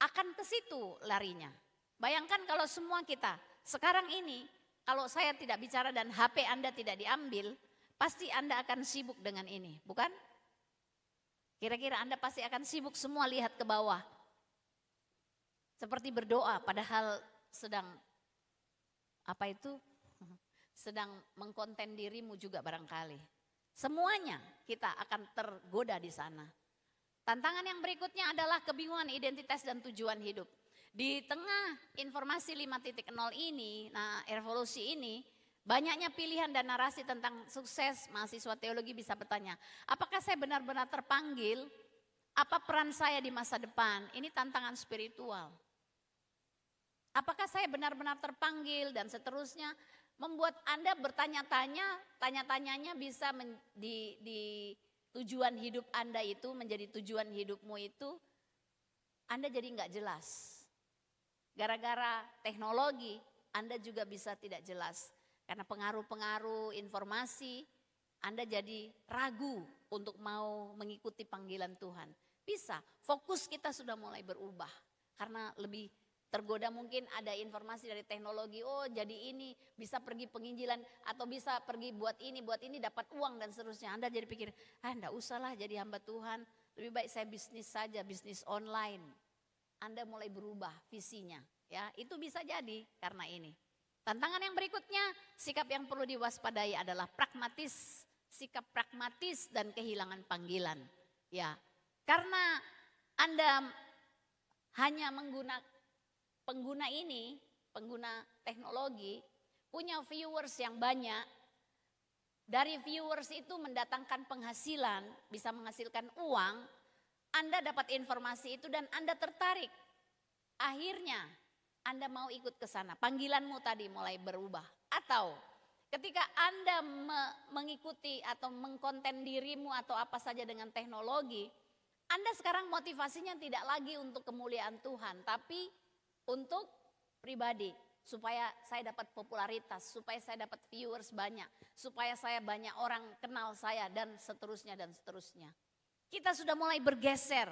akan ke situ larinya. Bayangkan kalau semua kita sekarang ini, kalau saya tidak bicara dan HP Anda tidak diambil, pasti Anda akan sibuk dengan ini, bukan? Kira-kira Anda pasti akan sibuk semua lihat ke bawah. Seperti berdoa padahal sedang sedang mengkonten dirimu juga barangkali. Semuanya kita akan tergoda di sana. Tantangan yang berikutnya adalah kebingungan identitas dan tujuan hidup. Di tengah informasi 5.0 ini, revolusi ini, banyaknya pilihan dan narasi tentang sukses, mahasiswa teologi bisa bertanya, apakah saya benar-benar terpanggil? Apa peran saya di masa depan? Ini tantangan spiritual. Apakah saya benar-benar terpanggil dan seterusnya? Membuat Anda bertanya-tanya, tanya-tanyanya bisa di tujuan hidup Anda itu, menjadi tujuan hidupmu itu, Anda jadi nggak jelas. Gara-gara teknologi, Anda juga bisa tidak jelas. Karena pengaruh-pengaruh informasi, Anda jadi ragu untuk mau mengikuti panggilan Tuhan. Bisa, fokus kita sudah mulai berubah. Karena lebih tergoda mungkin ada informasi dari teknologi, oh jadi ini bisa pergi penginjilan atau bisa pergi buat ini dapat uang dan seterusnya. Anda jadi pikir, enggak usahlah jadi hamba Tuhan, lebih baik saya bisnis saja, bisnis online. Anda mulai berubah visinya, ya itu bisa jadi karena ini. Tantangan yang berikutnya, sikap yang perlu diwaspadai adalah pragmatis, sikap pragmatis dan kehilangan panggilan. Ya, karena Anda hanya pengguna teknologi, punya viewers yang banyak. Dari viewers itu mendatangkan penghasilan, bisa menghasilkan uang. Anda dapat informasi itu dan Anda tertarik. Akhirnya Anda mau ikut ke sana. Panggilanmu tadi mulai berubah. Atau ketika Anda mengikuti atau mengkonten dirimu atau apa saja dengan teknologi, Anda sekarang motivasinya tidak lagi untuk kemuliaan Tuhan, tapi untuk pribadi, supaya saya dapat popularitas, supaya saya dapat viewers banyak, supaya saya banyak orang kenal saya dan seterusnya dan seterusnya. Kita sudah mulai bergeser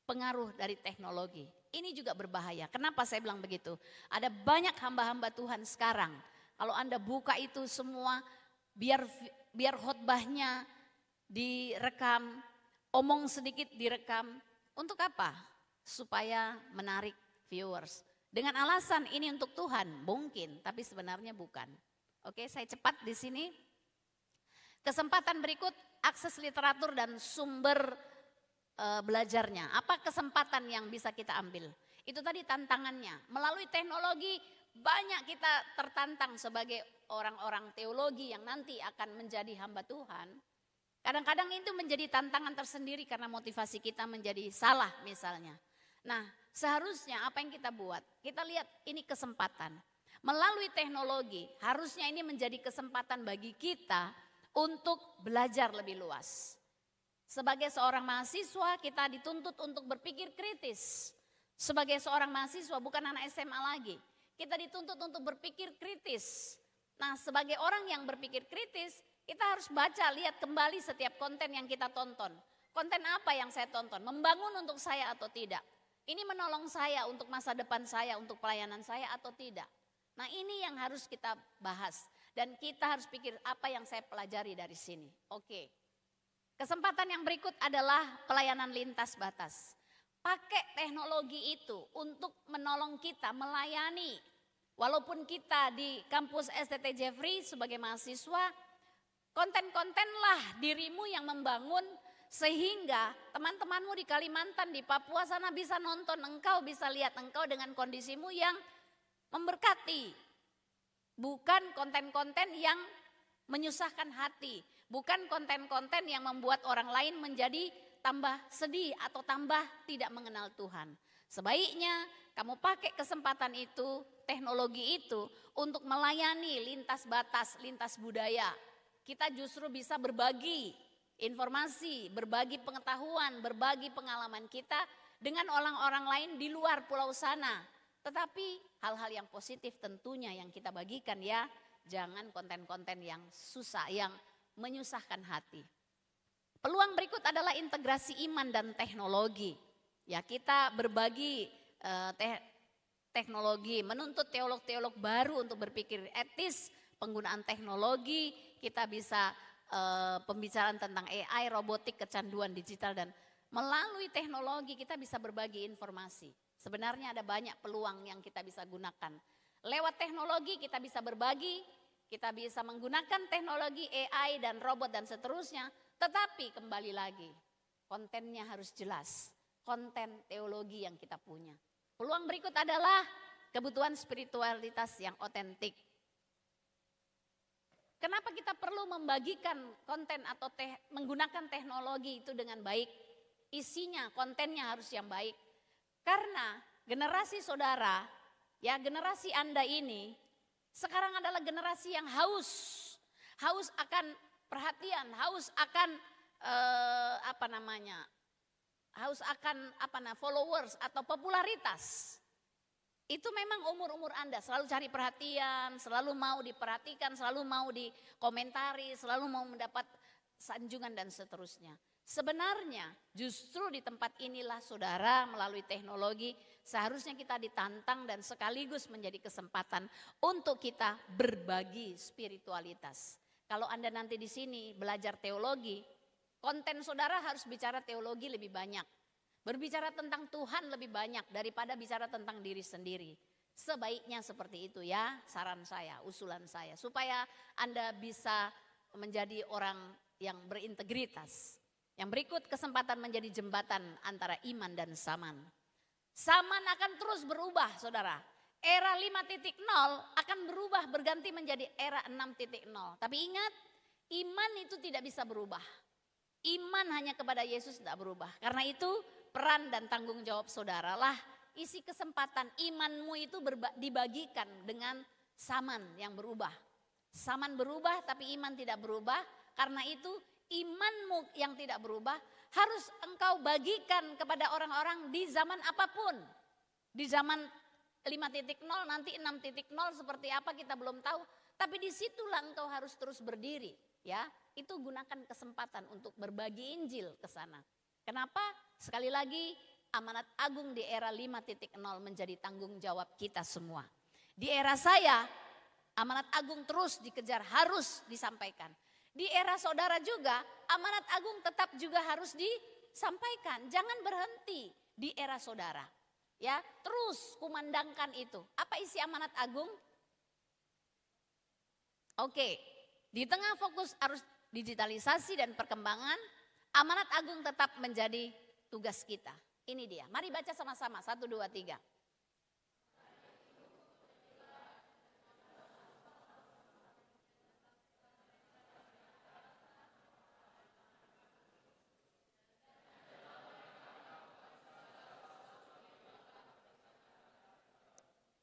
pengaruh dari teknologi. Ini juga berbahaya. Kenapa saya bilang begitu? Ada banyak hamba-hamba Tuhan sekarang. Kalau Anda buka itu semua, biar khotbahnya direkam, omong sedikit direkam. Untuk apa? Supaya menarik viewers. Dengan alasan ini untuk Tuhan, mungkin, tapi sebenarnya bukan. Oke, saya cepat di sini. Kesempatan berikut, akses literatur dan sumber belajarnya. Apa kesempatan yang bisa kita ambil? Itu tadi tantangannya. Melalui teknologi banyak kita tertantang sebagai orang-orang teologi yang nanti akan menjadi hamba Tuhan. Kadang-kadang itu menjadi tantangan tersendiri karena motivasi kita menjadi salah misalnya. Nah, seharusnya apa yang kita buat? Kita lihat ini kesempatan. Melalui teknologi, harusnya ini menjadi kesempatan bagi kita untuk belajar lebih luas. Sebagai seorang mahasiswa, kita dituntut untuk berpikir kritis. Sebagai seorang mahasiswa, bukan anak SMA lagi. Kita dituntut untuk berpikir kritis. Nah, sebagai orang yang berpikir kritis, kita harus baca, lihat kembali setiap konten yang kita tonton. Konten apa yang saya tonton? Membangun untuk saya atau tidak? Ini menolong saya untuk masa depan saya, untuk pelayanan saya atau tidak? Nah, ini yang harus kita bahas. Dan kita harus pikir apa yang saya pelajari dari sini. Oke. Kesempatan yang berikut adalah pelayanan lintas batas. Pakai teknologi itu untuk menolong kita melayani. Walaupun kita di kampus STT Jeffrey sebagai mahasiswa, konten-kontenlah dirimu yang membangun sehingga teman-temanmu di Kalimantan, di Papua sana bisa nonton engkau, bisa lihat engkau dengan kondisimu yang memberkati. Bukan konten-konten yang menyusahkan hati. Bukan konten-konten yang membuat orang lain menjadi tambah sedih atau tambah tidak mengenal Tuhan. Sebaiknya kamu pakai kesempatan itu, teknologi itu untuk melayani lintas batas, lintas budaya. kita justru bisa berbagi informasi, berbagi pengetahuan, berbagi pengalaman kita dengan orang-orang lain di luar pulau sana. Tetapi hal-hal yang positif tentunya yang kita bagikan ya. Jangan konten-konten yang susah, yang menyusahkan hati. Peluang berikut adalah integrasi iman dan teknologi. Ya, kita berbagi teknologi, menuntut teolog-teolog baru untuk berpikir etis, penggunaan teknologi, kita bisa pembicaraan tentang AI, robotik, kecanduan digital, dan melalui teknologi kita bisa berbagi informasi. Sebenarnya ada banyak peluang yang kita bisa gunakan. Lewat teknologi kita bisa berbagi, kita bisa menggunakan teknologi AI dan robot dan seterusnya. Tetapi kembali lagi, kontennya harus jelas, konten teologi yang kita punya. Peluang berikut adalah kebutuhan spiritualitas yang otentik. Kenapa kita perlu membagikan konten atau menggunakan teknologi itu dengan baik? Isinya, kontennya harus yang baik. Karena generasi saudara, ya generasi Anda ini sekarang adalah generasi yang haus akan perhatian, haus akan followers atau popularitas. Itu memang umur-umur Anda selalu cari perhatian, selalu mau diperhatikan, selalu mau dikomentari, selalu mau mendapat sanjungan dan seterusnya. Sebenarnya justru di tempat inilah saudara melalui teknologi seharusnya kita ditantang dan sekaligus menjadi kesempatan untuk kita berbagi spiritualitas. Kalau Anda nanti di sini belajar teologi, konten saudara harus bicara teologi lebih banyak. Berbicara tentang Tuhan lebih banyak daripada bicara tentang diri sendiri. Sebaiknya seperti itu ya, saran saya, usulan saya. Supaya Anda bisa menjadi orang yang berintegritas. Yang berikut, kesempatan menjadi jembatan antara iman dan zaman. Zaman akan terus berubah saudara. Era 5.0 akan berubah berganti menjadi era 6.0. Tapi ingat, iman itu tidak bisa berubah. Iman hanya kepada Yesus tidak berubah. Karena itu peran dan tanggung jawab saudara lah isi kesempatan imanmu itu dibagikan dengan zaman yang berubah. Zaman berubah tapi iman tidak berubah. Karena itu imanmu yang tidak berubah harus engkau bagikan kepada orang-orang di zaman apapun. Di zaman 5.0 nanti 6.0 seperti apa kita belum tahu. Tapi disitulah engkau harus terus berdiri. Ya, itu gunakan kesempatan untuk berbagi Injil ke sana. Kenapa? Sekali lagi amanat agung di era 5.0 menjadi tanggung jawab kita semua. Di era saya amanat agung terus dikejar, harus disampaikan. Di era saudara juga amanat agung tetap juga harus disampaikan. Jangan berhenti di era saudara. Ya, terus kumandangkan itu. Apa isi amanat agung? Oke, di tengah fokus arus digitalisasi dan perkembangan, amanat agung tetap menjadi tugas kita. Ini dia. Mari baca sama-sama. 1, 2, 3.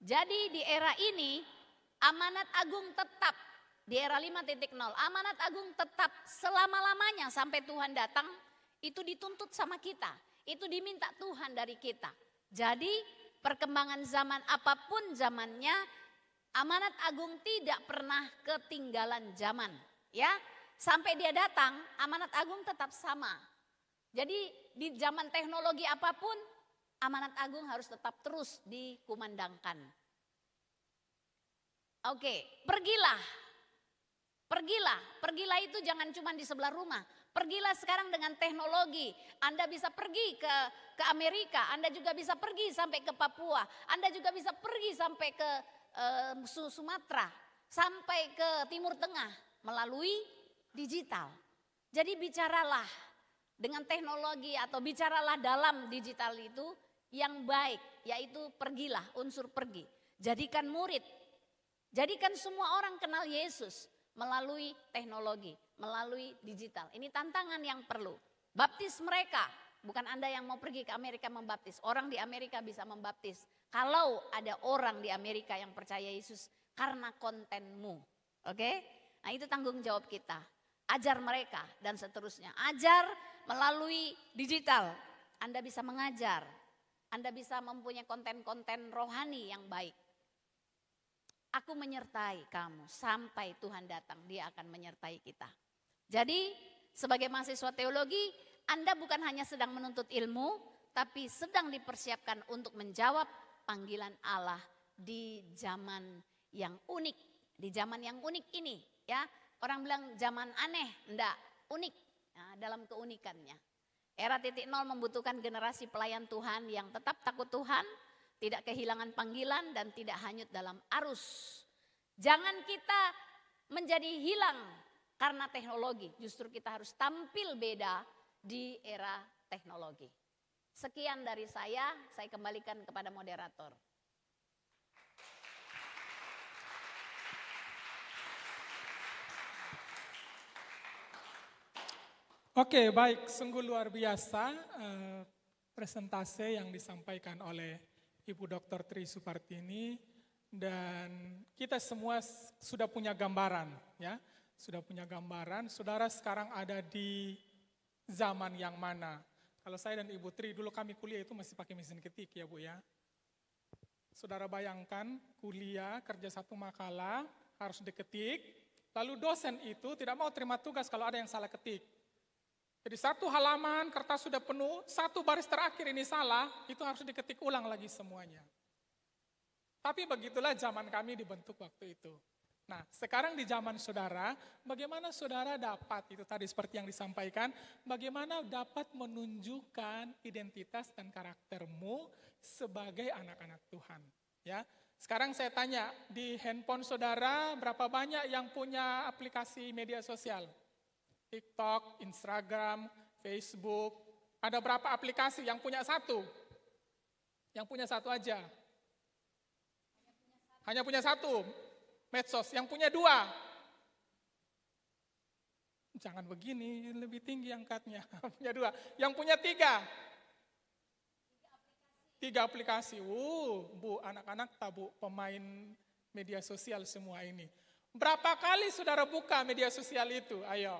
Jadi di era ini amanat agung tetap. Di era 5.0 amanat agung tetap selama-lamanya sampai Tuhan datang. Itu dituntut sama kita. Itu diminta Tuhan dari kita. Jadi perkembangan zaman apapun zamannya, amanat agung tidak pernah ketinggalan zaman. Ya, sampai dia datang amanat agung tetap sama. Jadi di zaman teknologi apapun amanat agung harus tetap terus dikumandangkan. Oke, pergilah. Pergilah itu jangan cuma di sebelah rumah. Pergilah sekarang dengan teknologi. Anda bisa pergi ke Amerika, Anda juga bisa pergi sampai ke Papua, Anda juga bisa pergi sampai ke Sumatera, sampai ke Timur Tengah melalui digital. Jadi bicaralah dengan teknologi atau bicaralah dalam digital itu yang baik, yaitu pergilah, unsur pergi. Jadikan murid, jadikan semua orang kenal Yesus melalui teknologi, melalui digital. Ini tantangan yang perlu. Baptis mereka, bukan Anda yang mau pergi ke Amerika membaptis. Orang di Amerika bisa membaptis. Kalau ada orang di Amerika yang percaya Yesus karena kontenmu. Oke? Nah itu tanggung jawab kita. Ajar mereka dan seterusnya. Ajar melalui digital. Anda bisa mengajar. Anda bisa mempunyai konten-konten rohani yang baik. Aku menyertai kamu sampai Tuhan datang. Dia akan menyertai kita. Jadi sebagai mahasiswa teologi, Anda bukan hanya sedang menuntut ilmu, tapi sedang dipersiapkan untuk menjawab panggilan Allah di zaman yang unik. Di zaman yang unik ini, ya. Orang bilang zaman aneh, enggak, unik. Nah, dalam keunikannya. Era 0.0 membutuhkan generasi pelayan Tuhan yang tetap takut Tuhan, tidak kehilangan panggilan dan tidak hanyut dalam arus. Jangan kita menjadi hilang karena teknologi, justru kita harus tampil beda di era teknologi. Sekian dari saya kembalikan kepada moderator. Oke, baik, sungguh luar biasa presentase yang disampaikan oleh Ibu Dr. Tri Supartini, dan kita semua sudah punya gambaran, ya, sudah punya gambaran. Saudara sekarang ada di zaman yang mana? Kalau saya dan Ibu Tri dulu kami kuliah itu masih pakai mesin ketik, ya Bu ya. Saudara bayangkan kuliah kerja satu makalah harus diketik, lalu dosen itu tidak mau terima tugas kalau ada yang salah ketik. Jadi satu halaman kertas sudah penuh, satu baris terakhir ini salah, itu harus diketik ulang lagi semuanya. Tapi begitulah zaman kami dibentuk waktu itu. Nah, sekarang di zaman saudara, bagaimana saudara dapat, itu tadi seperti yang disampaikan, bagaimana dapat menunjukkan identitas dan karaktermu sebagai anak-anak Tuhan. Ya, sekarang saya tanya, di handphone saudara berapa banyak yang punya aplikasi media sosial? TikTok, Instagram, Facebook, ada berapa aplikasi yang punya satu? Yang punya satu aja. Hanya punya satu, medsos. Yang punya dua. Jangan begini, lebih tinggi angkatnya. Punya dua. Yang punya tiga. Tiga aplikasi. Bu, anak-anak tabu pemain media sosial semua ini. Berapa kali saudara buka media sosial itu? Ayo.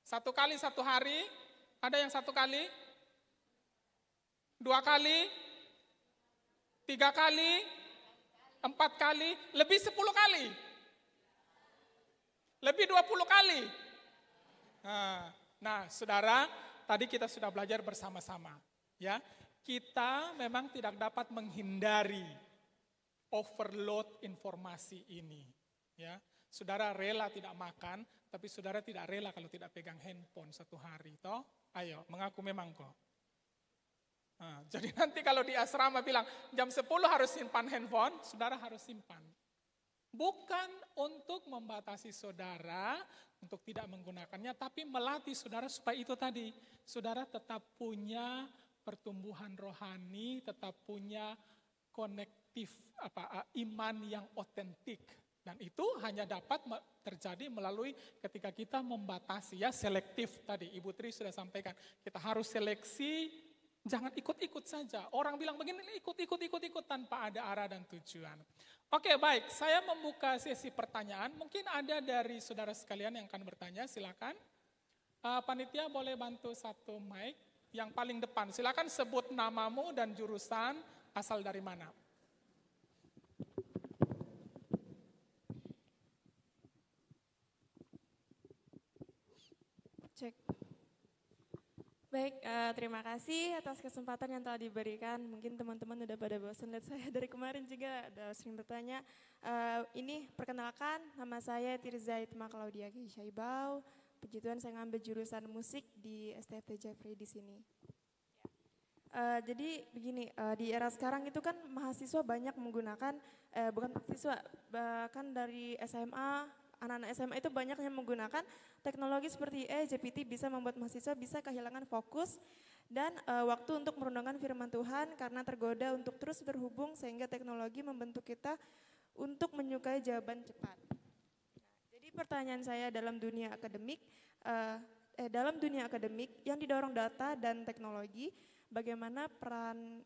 Satu kali satu hari, ada yang satu kali, dua kali, tiga kali, empat kali, lebih 10 kali, lebih 20 kali. Nah, saudara, tadi kita sudah belajar bersama-sama, ya. Kita memang tidak dapat menghindari overload informasi ini, ya. Saudara rela tidak makan, tapi saudara tidak rela kalau tidak pegang handphone satu hari, toh? Ayo, mengaku memang kok. Nah, jadi nanti kalau di asrama bilang jam 10 harus simpan handphone, saudara harus simpan. Bukan untuk membatasi saudara untuk tidak menggunakannya, tapi melatih saudara supaya itu tadi, saudara tetap punya pertumbuhan rohani, tetap punya konektif iman yang otentik. Dan itu hanya dapat terjadi melalui ketika kita membatasi, ya, selektif tadi. Ibu Tri sudah sampaikan, kita harus seleksi, jangan ikut-ikut saja. Orang bilang begini, ikut tanpa ada arah dan tujuan. Oke, baik, saya membuka sesi pertanyaan. Mungkin ada dari saudara sekalian yang akan bertanya, silakan. Panitia boleh bantu satu mic yang paling depan. Silakan sebut namamu dan jurusan, asal dari mana. Cek. Baik, terima kasih atas kesempatan yang telah diberikan. Mungkin teman-teman udah pada bosan lihat saya dari kemarin juga ada sering bertanya. Ini perkenalkan, nama saya Tirza Itma Claudia Syaibau. Puji Tuhan saya ngambil jurusan musik di STFT Jeffrey di sini. Jadi begini, di era sekarang itu kan mahasiswa banyak menggunakan, bukan mahasiswa, bahkan dari SMA, anak-anak SMA itu banyak yang menggunakan teknologi seperti GPT bisa membuat mahasiswa bisa kehilangan fokus dan waktu untuk merenungkan firman Tuhan karena tergoda untuk terus terhubung sehingga teknologi membentuk kita untuk menyukai jawaban cepat. Jadi pertanyaan saya dalam dunia akademik yang didorong data dan teknologi, bagaimana peran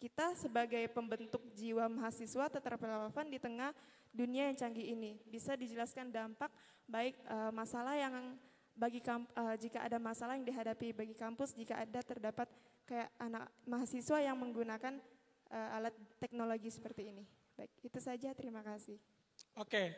kita sebagai pembentuk jiwa mahasiswa tetap relevan di tengah dunia yang canggih ini. Bisa dijelaskan dampak baik masalah yang jika ada masalah yang dihadapi bagi kampus, jika ada terdapat kayak anak mahasiswa yang menggunakan alat teknologi seperti ini. Baik, itu saja, terima kasih. Oke,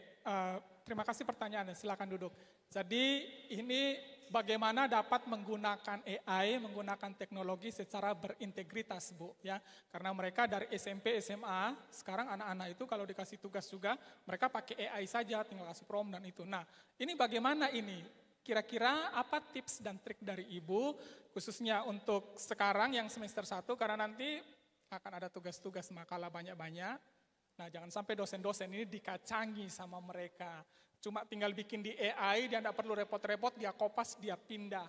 terima kasih pertanyaannya, silakan duduk. Jadi ini bagaimana dapat menggunakan AI, menggunakan teknologi secara berintegritas, Bu, ya. Karena mereka dari SMP, SMA, sekarang anak-anak itu kalau dikasih tugas juga, mereka pakai AI saja, tinggal kasih prompt dan itu. Nah, ini bagaimana ini? Kira-kira apa tips dan trik dari Ibu, khususnya untuk sekarang yang semester 1, karena nanti akan ada tugas-tugas makalah banyak-banyak. Nah, jangan sampai dosen-dosen ini dikacangi sama mereka. Cuma tinggal bikin di AI, dia tidak perlu repot-repot, dia kopas, dia pindah.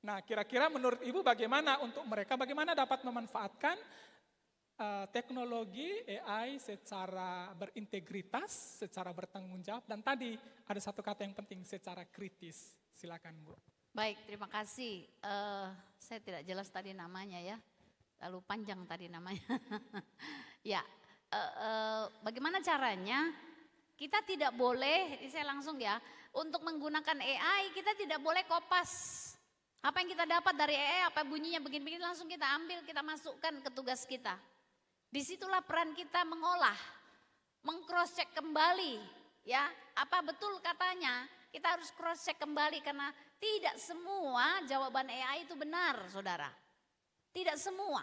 Nah, kira-kira menurut Ibu bagaimana untuk mereka, bagaimana dapat memanfaatkan teknologi AI secara berintegritas, secara bertanggung jawab, dan tadi ada satu kata yang penting, secara kritis. Silakan, Bu. Baik, terima kasih. Saya tidak jelas tadi namanya ya, lalu panjang tadi namanya. Ya, bagaimana caranya? Kita tidak boleh, ini saya langsung ya, untuk menggunakan AI kita tidak boleh kopas. Apa yang kita dapat dari AI, apa bunyinya begini-begini langsung kita ambil, kita masukkan ke tugas kita. Disitulah peran kita mengolah, meng-cross check kembali, ya apa betul katanya. Kita harus cross check kembali karena tidak semua jawaban AI itu benar, saudara. Tidak semua.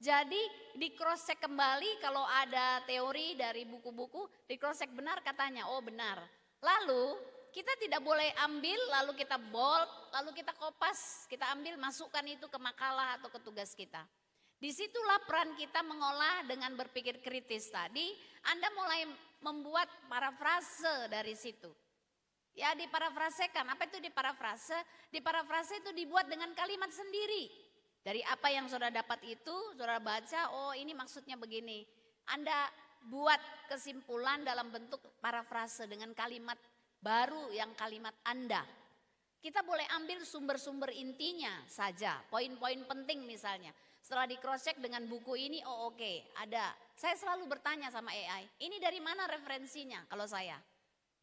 Jadi di cross check kembali kalau ada teori dari buku-buku, di cross check benar katanya, oh benar. Lalu kita tidak boleh ambil, lalu kita bold, lalu kita kopas, kita ambil masukkan itu ke makalah atau ke tugas kita. Disitulah peran kita mengolah dengan berpikir kritis tadi, Anda mulai membuat parafrase dari situ. Ya diparafrasekan, apa itu diparafrase? Diparafrase itu dibuat dengan kalimat sendiri. Dari apa yang saudara dapat itu, saudara baca, oh ini maksudnya begini. Anda buat kesimpulan dalam bentuk parafrase dengan kalimat baru yang kalimat Anda. Kita boleh ambil sumber-sumber intinya saja, poin-poin penting misalnya. Setelah di cross check dengan buku ini, oh oke, ada. Saya selalu bertanya sama AI, ini dari mana referensinya kalau saya?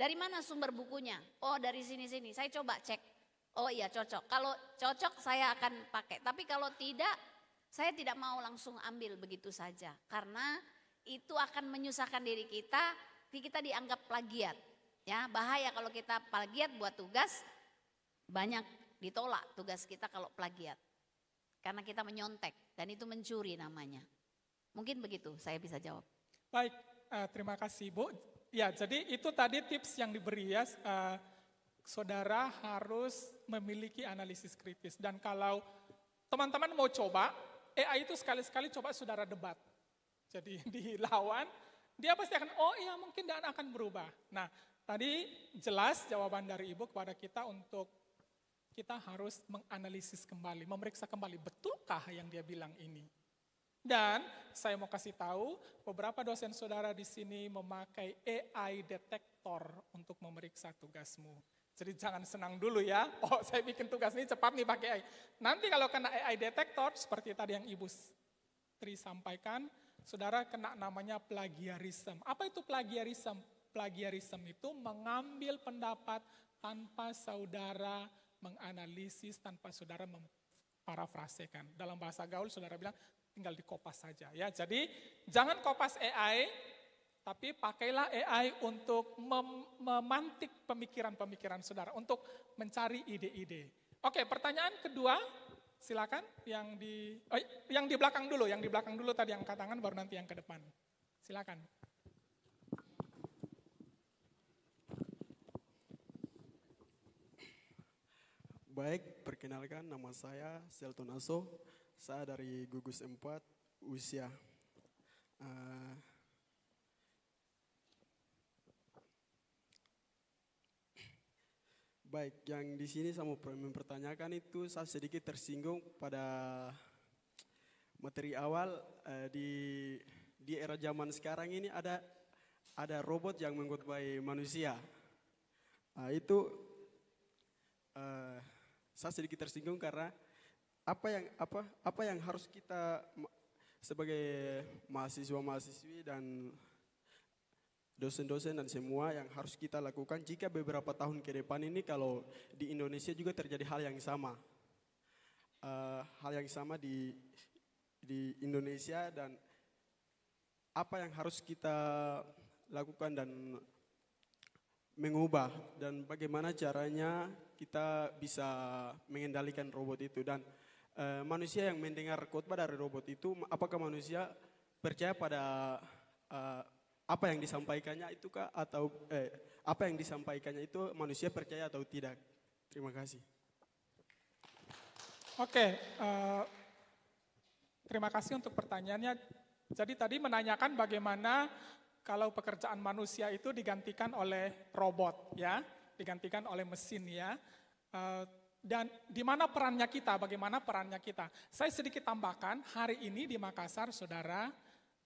Dari mana sumber bukunya? Oh dari sini-sini, saya coba cek. Oh iya cocok, kalau cocok saya akan pakai. Tapi kalau tidak, saya tidak mau langsung ambil begitu saja. Karena itu akan menyusahkan diri kita dianggap plagiat. Ya, bahaya kalau kita plagiat buat tugas, banyak ditolak tugas kita kalau plagiat. Karena kita menyontek dan itu mencuri namanya. Mungkin begitu saya bisa jawab. Baik, terima kasih Bu. Ya, jadi itu tadi tips yang diberi ya, saudara harus memiliki analisis kritis. Dan kalau teman-teman mau coba, AI itu sekali-sekali coba saudara debat. Jadi dilawan, dia pasti akan, oh iya mungkin dan akan berubah. Nah, tadi jelas jawaban dari Ibu kepada kita untuk kita harus menganalisis kembali, memeriksa kembali, betulkah yang dia bilang ini? Dan saya mau kasih tahu, beberapa dosen saudara di sini memakai AI detektor untuk memeriksa tugasmu. Jadi jangan senang dulu ya, oh saya bikin tugas ini cepat nih pakai AI. Nanti kalau kena AI detektor, seperti tadi yang Ibu Tri sampaikan, saudara kena namanya plagiarisme. Apa itu plagiarisme? Plagiarisme itu mengambil pendapat tanpa saudara menganalisis, tanpa saudara memparafrasekan. Dalam bahasa gaul saudara bilang, tinggal dikopas saja ya. Jadi jangan kopas AI, tapi pakailah AI untuk memantik pemikiran-pemikiran saudara, untuk mencari ide-ide. Oke, pertanyaan kedua, silakan yang di belakang dulu tadi yang angkat tangan, baru nanti yang ke depan. Silakan. Baik, perkenalkan nama saya Selton Aso. Saya dari Gugus 4 usia. Baik, yang di sini saya mau mempertanyakan itu saya sedikit tersinggung pada materi awal di era zaman sekarang ini ada robot yang menyerupai manusia. Itu saya sedikit tersinggung karena apa yang harus kita sebagai mahasiswa-mahasiswi dan dosen-dosen dan semua yang harus kita lakukan jika beberapa tahun ke depan ini kalau di Indonesia juga terjadi hal yang sama. Hal yang sama di Indonesia dan apa yang harus kita lakukan dan mengubah dan bagaimana caranya kita bisa mengendalikan robot itu dan manusia yang mendengar khotbah dari robot itu apakah manusia percaya pada apa yang disampaikannya itu kah atau apa yang disampaikannya itu manusia percaya atau tidak. Terima kasih. Oke, terima kasih untuk pertanyaannya. Jadi tadi menanyakan bagaimana kalau pekerjaan manusia itu digantikan oleh robot, ya, digantikan oleh mesin, ya. Dan di mana perannya kita, bagaimana perannya kita. Saya sedikit tambahkan, hari ini di Makassar, saudara,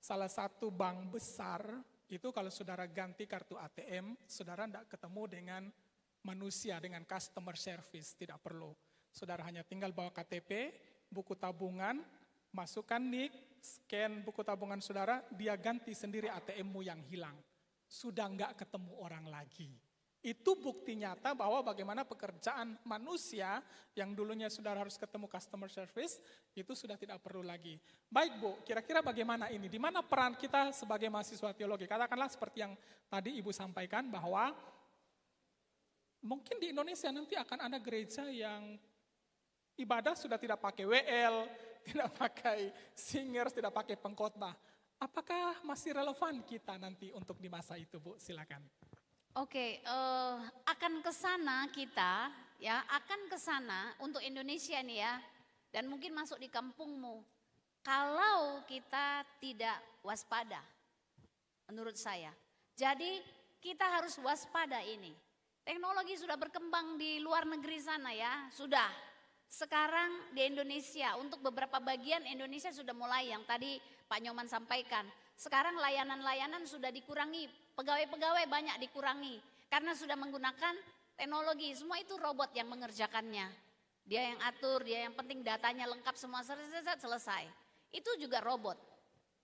salah satu bank besar, itu kalau saudara ganti kartu ATM, saudara tidak ketemu dengan manusia, dengan customer service, tidak perlu. Saudara hanya tinggal bawa KTP, buku tabungan, masukkan NIK, scan buku tabungan saudara, dia ganti sendiri ATM-mu yang hilang. Sudah nggak ketemu orang lagi. Itu bukti nyata bahwa bagaimana pekerjaan manusia yang dulunya saudara harus ketemu customer service, itu sudah tidak perlu lagi. Baik Bu, kira-kira bagaimana ini? Di mana peran kita sebagai mahasiswa teologi? Katakanlah seperti yang tadi Ibu sampaikan bahwa mungkin di Indonesia nanti akan ada gereja yang ibadah sudah tidak pakai WL, tidak pakai singers, tidak pakai pengkhotbah. Apakah masih relevan kita nanti untuk di masa itu, Bu? Silakan. Oke, akan ke sana kita, ya, akan ke sana untuk Indonesia nih ya, dan mungkin masuk di kampungmu. Kalau kita tidak waspada, menurut saya. Jadi kita harus waspada ini. Teknologi sudah berkembang di luar negeri sana ya, sudah. Sekarang di Indonesia, untuk beberapa bagian Indonesia sudah mulai yang tadi Pak Nyoman sampaikan. Sekarang layanan-layanan sudah dikurangi, pegawai-pegawai banyak dikurangi. Karena sudah menggunakan teknologi, semua itu robot yang mengerjakannya. Dia yang atur, dia yang penting datanya lengkap semua selesai. Itu juga robot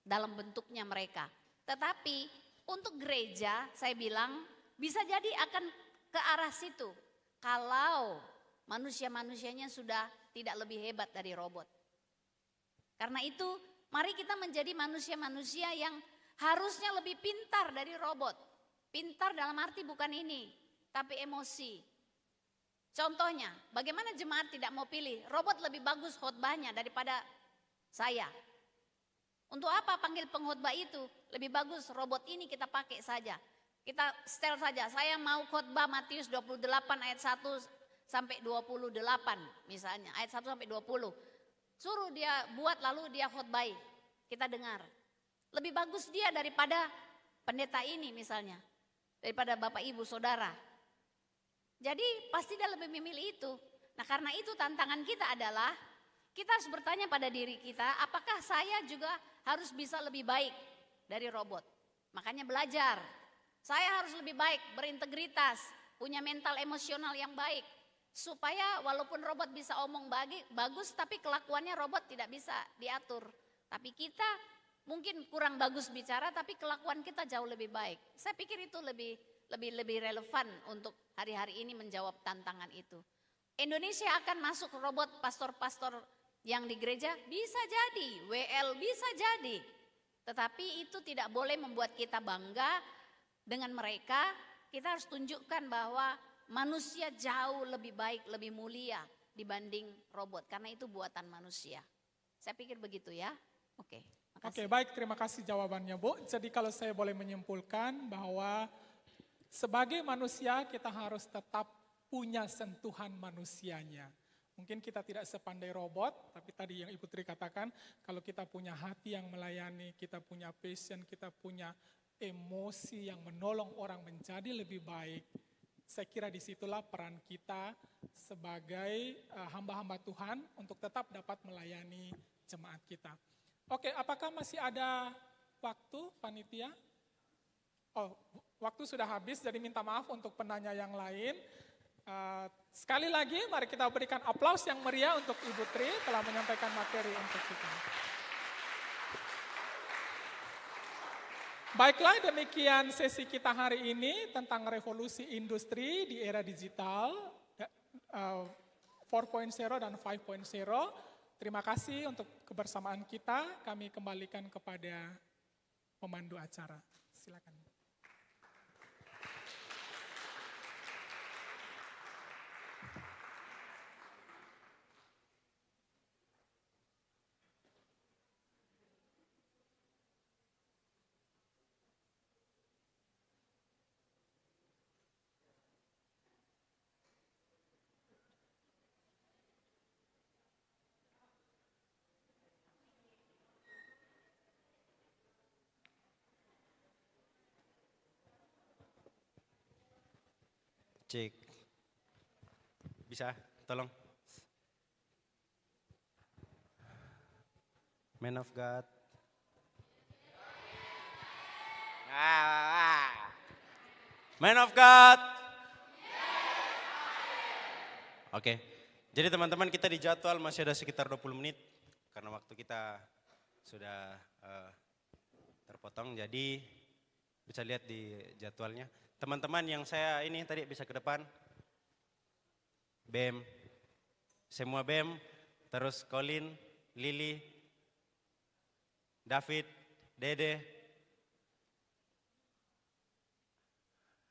dalam bentuknya mereka. Tetapi untuk gereja saya bilang bisa jadi akan ke arah situ. Kalau manusia-manusianya sudah tidak lebih hebat dari robot. Karena itu mari kita menjadi manusia-manusia yang harusnya lebih pintar dari robot. Pintar dalam arti bukan ini, tapi emosi. Contohnya, bagaimana jemaat tidak mau pilih? Robot lebih bagus khotbahnya daripada saya. Untuk apa panggil pengkhotbah itu? Lebih bagus robot ini kita pakai saja. Kita setel saja, saya mau khotbah Matius 28 ayat 1 sampai 28 misalnya, ayat 1 sampai 20. Suruh dia buat lalu dia khotbah, kita dengar. Lebih bagus dia daripada pendeta ini misalnya, daripada bapak ibu saudara. Jadi pasti dia lebih memilih itu. Nah karena itu tantangan kita adalah, kita harus bertanya pada diri kita, apakah saya juga harus bisa lebih baik dari robot. Makanya belajar, saya harus lebih baik, berintegritas, punya mental emosional yang baik. Supaya walaupun robot bisa omong bagus, tapi kelakuannya robot tidak bisa diatur. Tapi kita mungkin kurang bagus bicara, tapi kelakuan kita jauh lebih baik. Saya pikir itu lebih relevan untuk hari-hari ini menjawab tantangan itu. Indonesia akan masuk robot pastor-pastor yang di gereja? Bisa jadi, WL bisa jadi. Tetapi itu tidak boleh membuat kita bangga dengan mereka. Kita harus tunjukkan bahwa manusia jauh lebih baik, lebih mulia dibanding robot. Karena itu buatan manusia. Saya pikir begitu ya. Oke, makasih. Oke, baik, terima kasih jawabannya Bu. Jadi kalau saya boleh menyimpulkan bahwa sebagai manusia kita harus tetap punya sentuhan manusianya. Mungkin kita tidak sepandai robot, tapi tadi yang Ibu Tri katakan, kalau kita punya hati yang melayani, kita punya passion, kita punya emosi yang menolong orang menjadi lebih baik. Saya kira disitulah peran kita sebagai hamba-hamba Tuhan untuk tetap dapat melayani jemaat kita. Oke, apakah masih ada waktu panitia? Oh, waktu sudah habis, jadi minta maaf untuk penanya yang lain. Sekali lagi mari kita berikan aplaus yang meriah untuk Ibu Tri telah menyampaikan materi untuk kita. Baiklah, demikian sesi kita hari ini tentang revolusi industri di era digital 4.0 dan 5.0. Terima kasih untuk kebersamaan kita. Kami kembalikan kepada pemandu acara. Silakan. Cek. Bisa, tolong. Man of God. Man of God. Oke. Jadi teman-teman, kita di jadwal masih ada sekitar 20 menit karena waktu kita sudah terpotong. Jadi bisa lihat di jadwalnya. Teman-teman yang saya ini tadi bisa ke depan. BEM, semua BEM, terus Colin, Lily, David, Dede.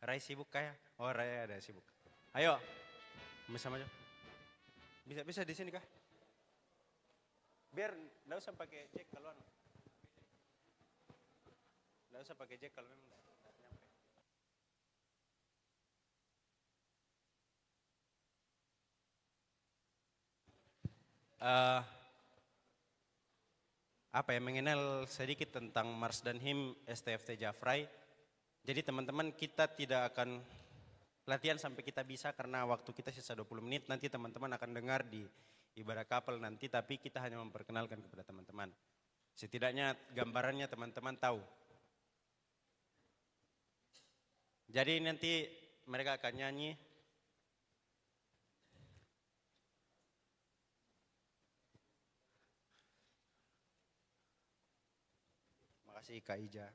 Rai sibuk kayak? Oh, Rai ada sibuk. Ayo, bisa maju. Bisa di sini kah? Biar enggak usah pakai jack kalau enggak usah pakai jack kalau memang enggak nyampe. Mengenal sedikit tentang Mars dan Him STFT Jafrai. Jadi teman-teman, kita tidak akan latihan sampai kita bisa karena waktu kita sisa 20 menit. Nanti teman-teman akan dengar di ibadah kapel nanti, tapi kita hanya memperkenalkan kepada teman-teman. Setidaknya gambarannya teman-teman tahu. Jadi nanti mereka akan nyanyi. Makasih Kak Ija.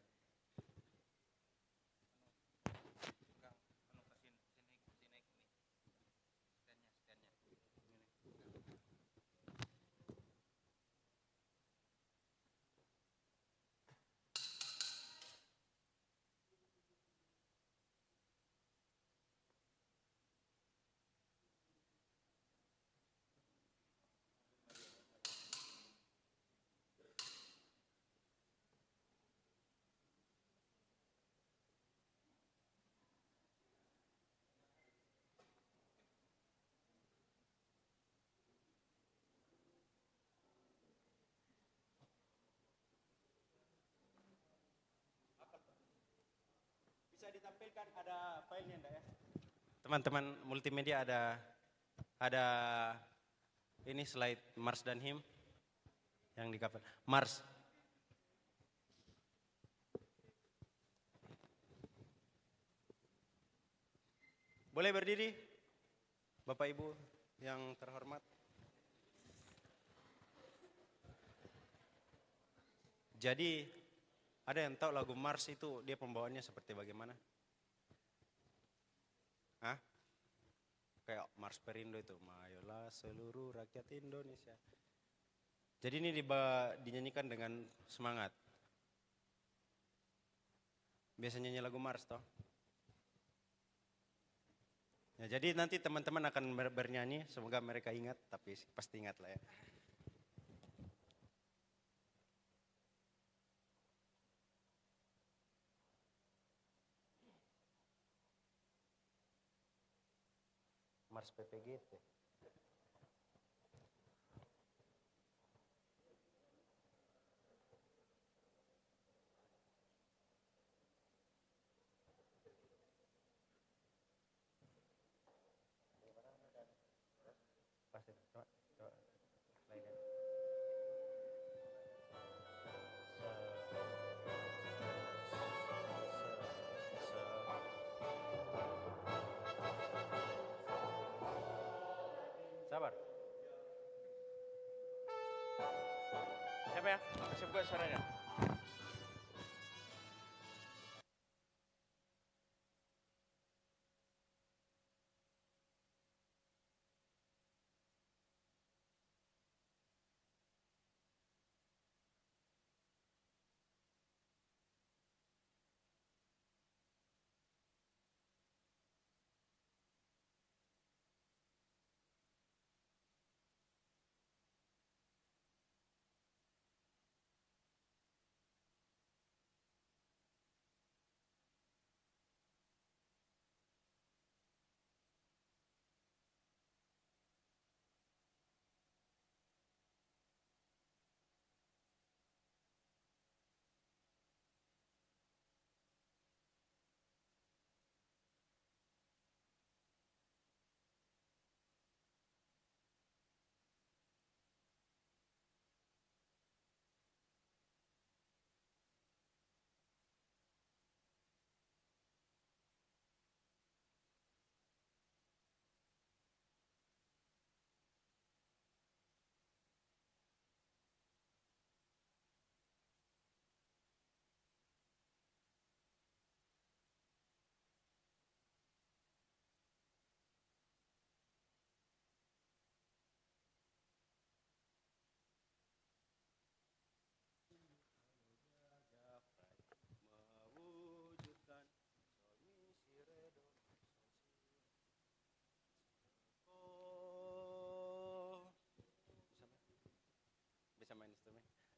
Bisa ditampilkan ada filenya enggak ya? Teman-teman multimedia ada ini slide Mars dan Him yang di cover. Mars. Boleh berdiri Bapak Ibu yang terhormat. Jadi ada yang tahu lagu Mars itu dia pembawaannya seperti bagaimana? Hah? Kayak Mars Perindo itu, mayolah seluruh rakyat Indonesia. Jadi ini dinyanyikan dengan semangat. Biasanya nyanyi lagu Mars toh. Ya, jadi nanti teman-teman akan bernyanyi, semoga mereka ingat, tapi pasti ingat lah ya. Mars PPGT. Sabar. Siapa ya? Kasih buka suaranya.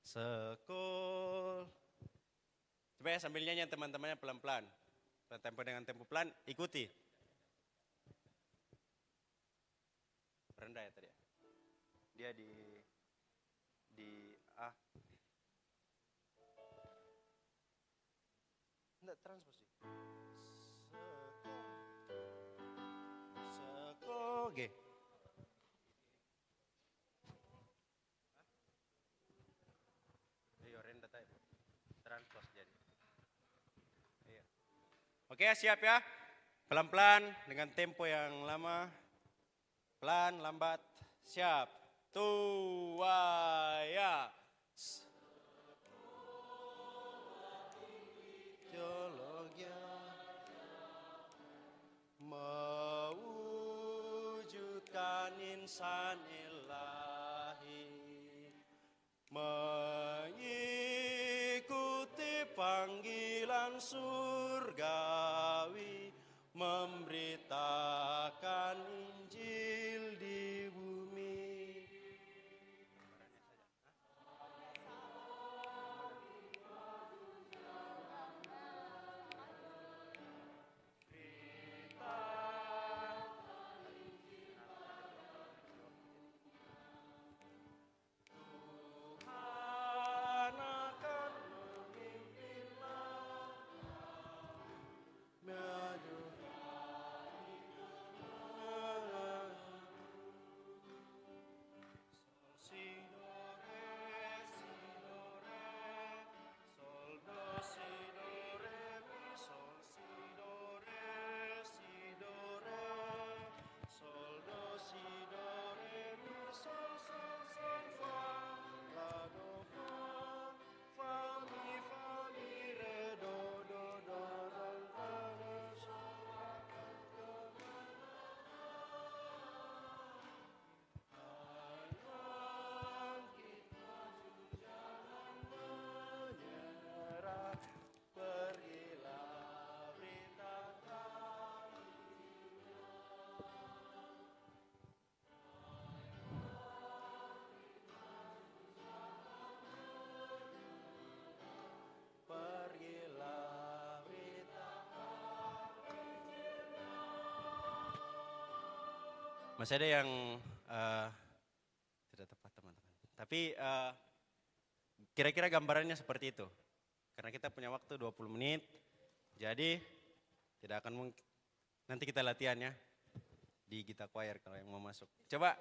Sekol. Coba ya sambil nyanyi teman-temannya pelan-pelan. Tempo dengan tempo pelan, ikuti. Rendah ya tadi ya. Dia di A. Enggak transpos sih. Sekol. G. Ayo rendah tadi. Transpos jadi. Iya. Oke, siap ya. Pelan-pelan dengan tempo yang lama. Pelan, lambat. Siap. Tuaya. Teologia mewujudkan insan ilahi, mengikuti panggilan surgawi, memberitakan Injil di bumi. Tuhan akan memimpinlah maju. Si do re, sol do si do re mi sol si do re sol do si do re mi sol fa la do fa mi re do menyerah, pergilah beritakan pergilah beritakan. Masih ada yang tidak tepat teman-teman. Tapi kira-kira gambarannya seperti itu. Karena kita punya waktu 20 menit. Jadi tidak akan mungkin. Nanti kita latihan ya. Di Gita Choir kalau yang mau masuk. Coba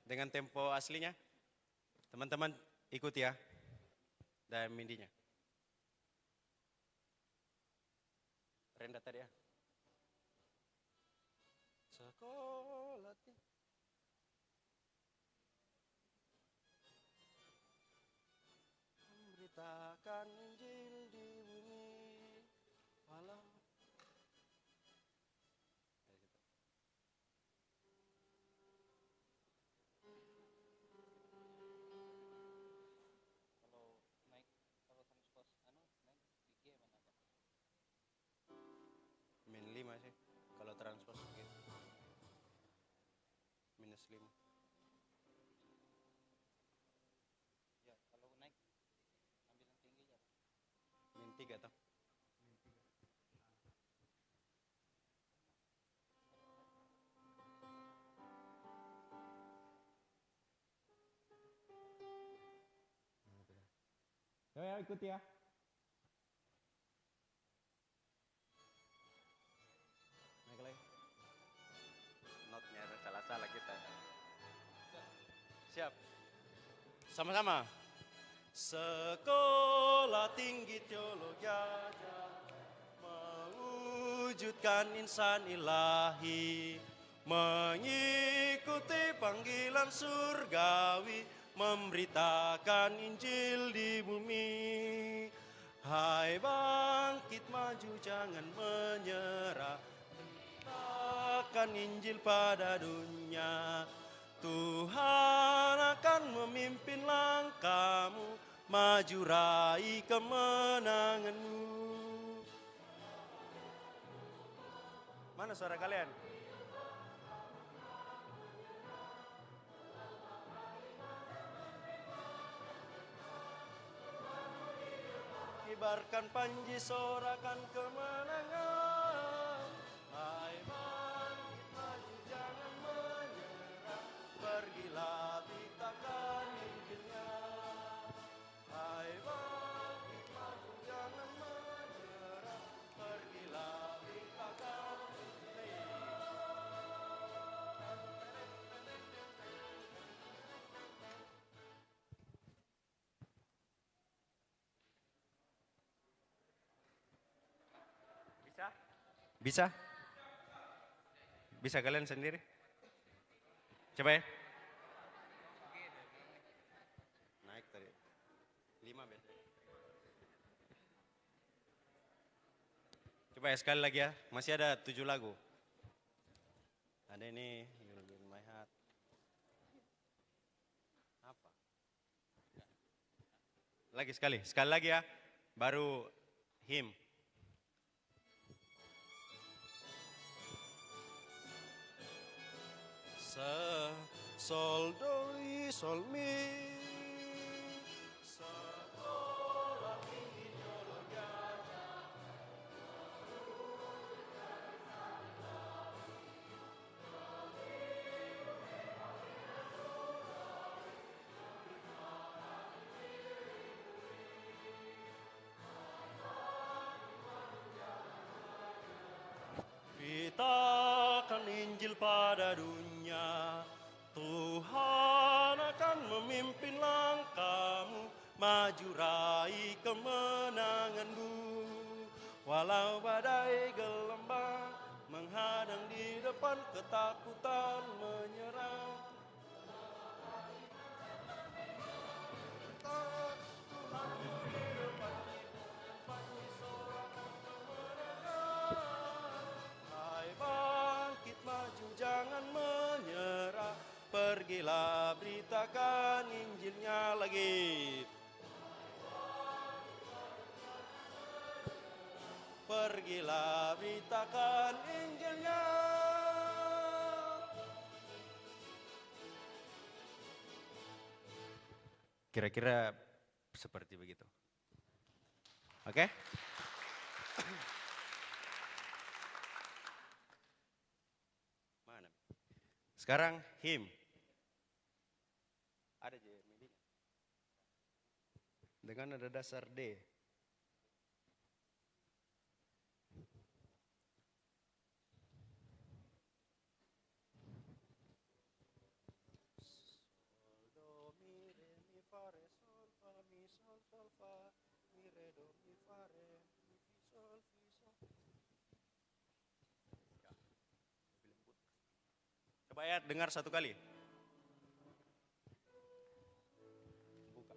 dengan tempo aslinya. Teman-teman ikuti ya. Dan mindinya. Rendah tadi ya. Sekolah memberitakan Injil di bumi malam. Min 5 sih, kalau transpos gitu. Minus 5. Ya, kalau naik ambil yang tinggi ya. Min 3 toh. Ya, ikuti ya. Naik lagi. Notnya ada salah-salah kita. Siap. Sama-sama. Sekolah tinggi teologi mewujudkan insan ilahi, mengikuti panggilan surgawi, memberitakan Injil di bumi. Hai bangkit maju jangan menyerah, beritakan Injil pada dunia. Tuhan akan memimpin langkahmu, maju raih kemenanganmu. Mana suara kalian? kibarkan panji sorakan kemenangan. Hai bangkit maju jangan menyerah, pergilah beritakan Injilnya. Hai bangkit maju jangan menyerah, pergilah beritakan Injilnya. Bisa? Bisa kalian sendiri? Coba ya. Naik tadi. 5 biasa. Coba ya sekali lagi ya. Masih ada 7 lagu. Ada ini You'll Be in My Heart. Apa? Lagi sekali lagi ya. Baru hymn. Sol, do, i, sol, mi. Sekolah tinggi teologianya. Beritakan Injil pada dunia, Tuhan akan memimpin langkahmu, maju raih kemenanganmu. Walau badai gelombang menghadang di depan, ketakutan menyerang. Tuhan di depan kita, panji sorakan kemenangan. Hai bangkit maju jangan menyerah, pergilah beritakan Injilnya lagi. Pergilah beritakan Injilnya. Kira-kira seperti begitu. Oke? Mana? Sekarang hymn. Ada je melodinya. Dengan nada dasar D. Sol, do, mi, re, mi, fa, re, sol, fa, mi, sol, sol, fa, mi, re, do, mi, fa, re, mi, fi, sol, fi, sol. Coba ya dengar satu kali. Buka.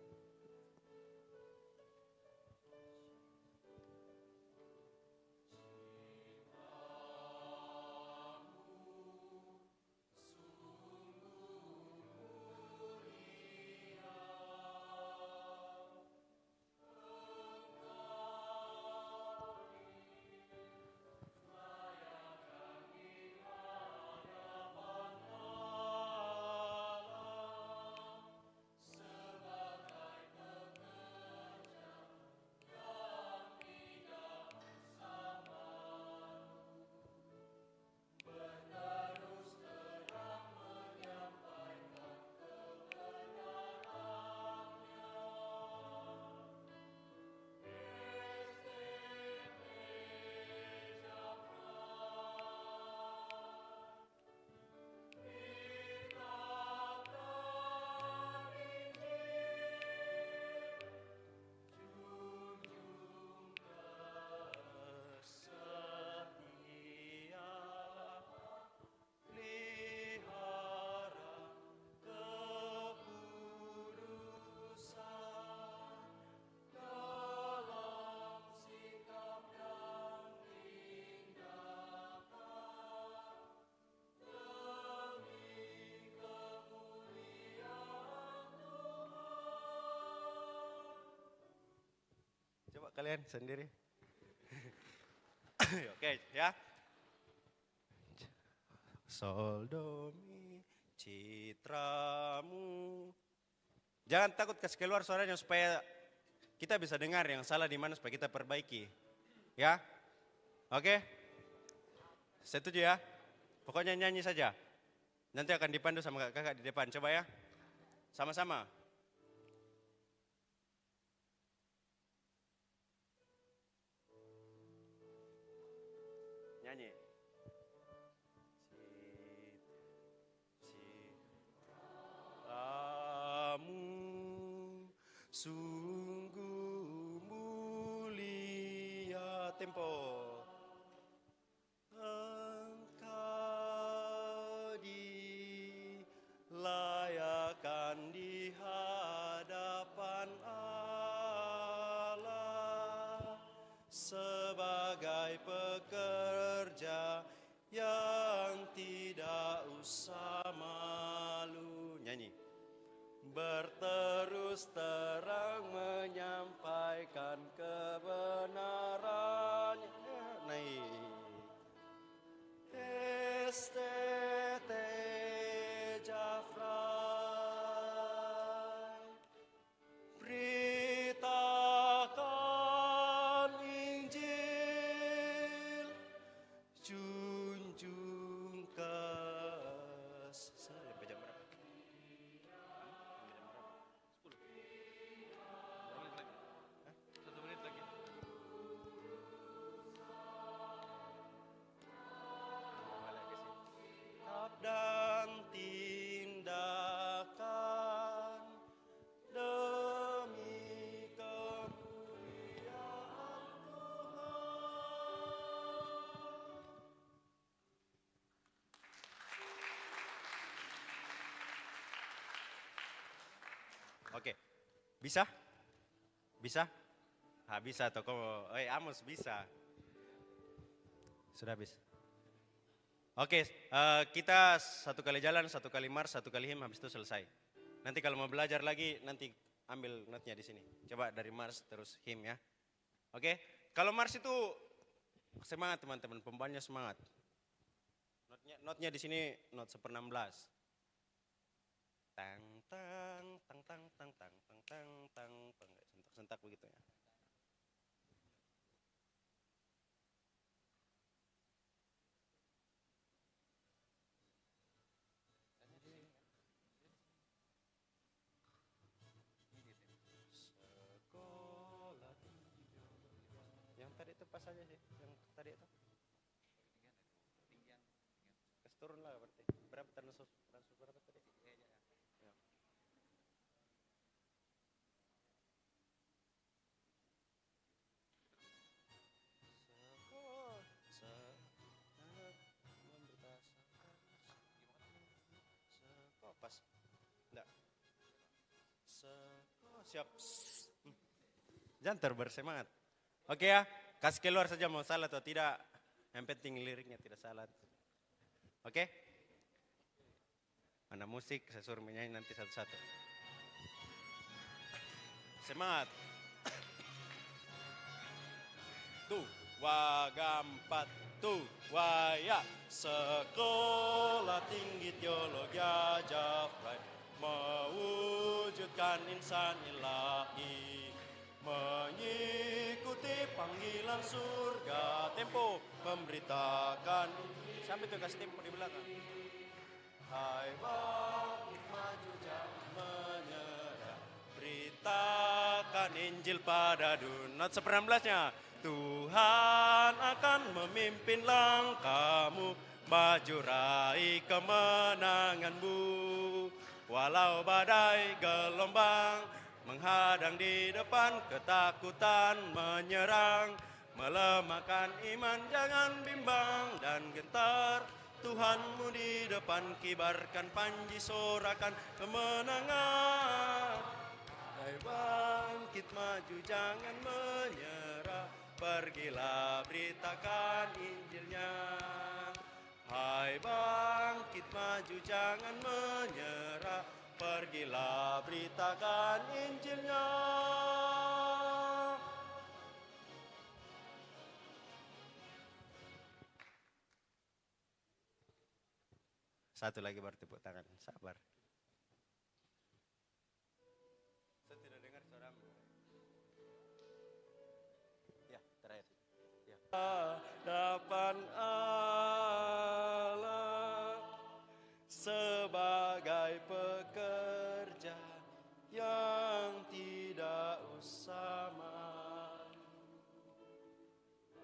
Coba kalian sendiri. Oke, ya. Sol, do, mi, citramu. Jangan takut kasih keluar suaranya supaya kita bisa dengar yang salah di mana supaya kita perbaiki. Ya, oke? Setuju ya? Pokoknya nyanyi saja. Nanti akan dipandu sama kakak di depan, coba ya. Sama-sama. Nyanyi. Kamu sungguh mulia. Tempo. Engkau dilayakan di hadapan Allah sebagai pekerja yang tidak usah malu. Nyanyi. Berterus terang menyampaikan kebenaran. Naik. STT Jafrai, beritakan Injil, junjung kasih. Sampai jam berapa? Satu menit lagi. Dan tindakan demi kemuliaan Tuhan. Oke, bisa? Bisa? Bisa toko. Amos bisa. Sudah habis. Oke, kita satu kali jalan, satu kali mars, satu kali him, habis itu selesai. Nanti kalau mau belajar lagi, nanti ambil notnya di sini. Coba dari mars terus him ya. Oke, kalau mars itu semangat teman-teman, pembawaannya semangat. Notnya di sini not 1/16. Tang tang tang tang tang tang tang tang tang tang, sentak-sentak begitu ya. Yang tadi itu pas aja sih, yang tadi itu. Kasih turun lah berarti. Berapa transus berapa tadi? Ya. Pas. Enggak. Siap. Jangan bersemangat. Oke ya, kasih keluar saja mau salah atau tidak. Yang penting liriknya tidak salah. Oke? Mana musik, saya suruh menyanyi nanti satu-satu. Semangat. Tuh, wagampat, tuh, waya. Sekolah tinggi teologi Jafrai mewujudkan insan ilahi, mengikuti panggilan surga. Tempo, memberitakan. Sampai tuh kasih tempo di belakang. Hai bangkit maju jangan menyerah, beritakan Injil pada dunia. Not 1/16-nya. Tuhan akan memimpin langkahmu, maju raih kemenanganmu. Walau badai gelombang menghadang di depan, ketakutan menyerang, melemahkan iman jangan bimbang dan gentar. Tuhanmu di depan, kibarkan panji, sorakan kemenangan. Hai bangkit maju jangan menyerah, pergilah beritakan Injilnya. Hai bangkit maju jangan menyerah, pergilah beritakan Injilnya. Satu lagi baru tepuk tangan, sabar. Saya tidak dengar suaramu. hadapan Allah sebagai pekerja yang tidak usah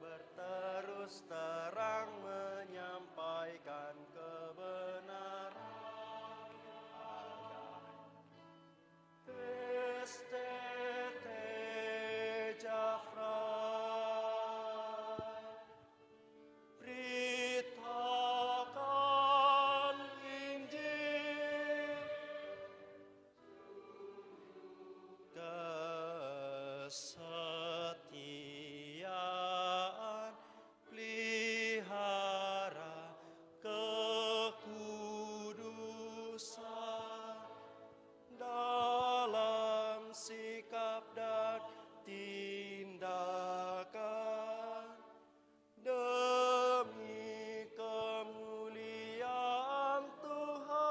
berterus terang menyampaikan kebenaran. STT Jafrai, beritakan Injil, kesetiaan pelihara kekudusan dalam sikap dan tindakan demi kemuliaan Tuhan.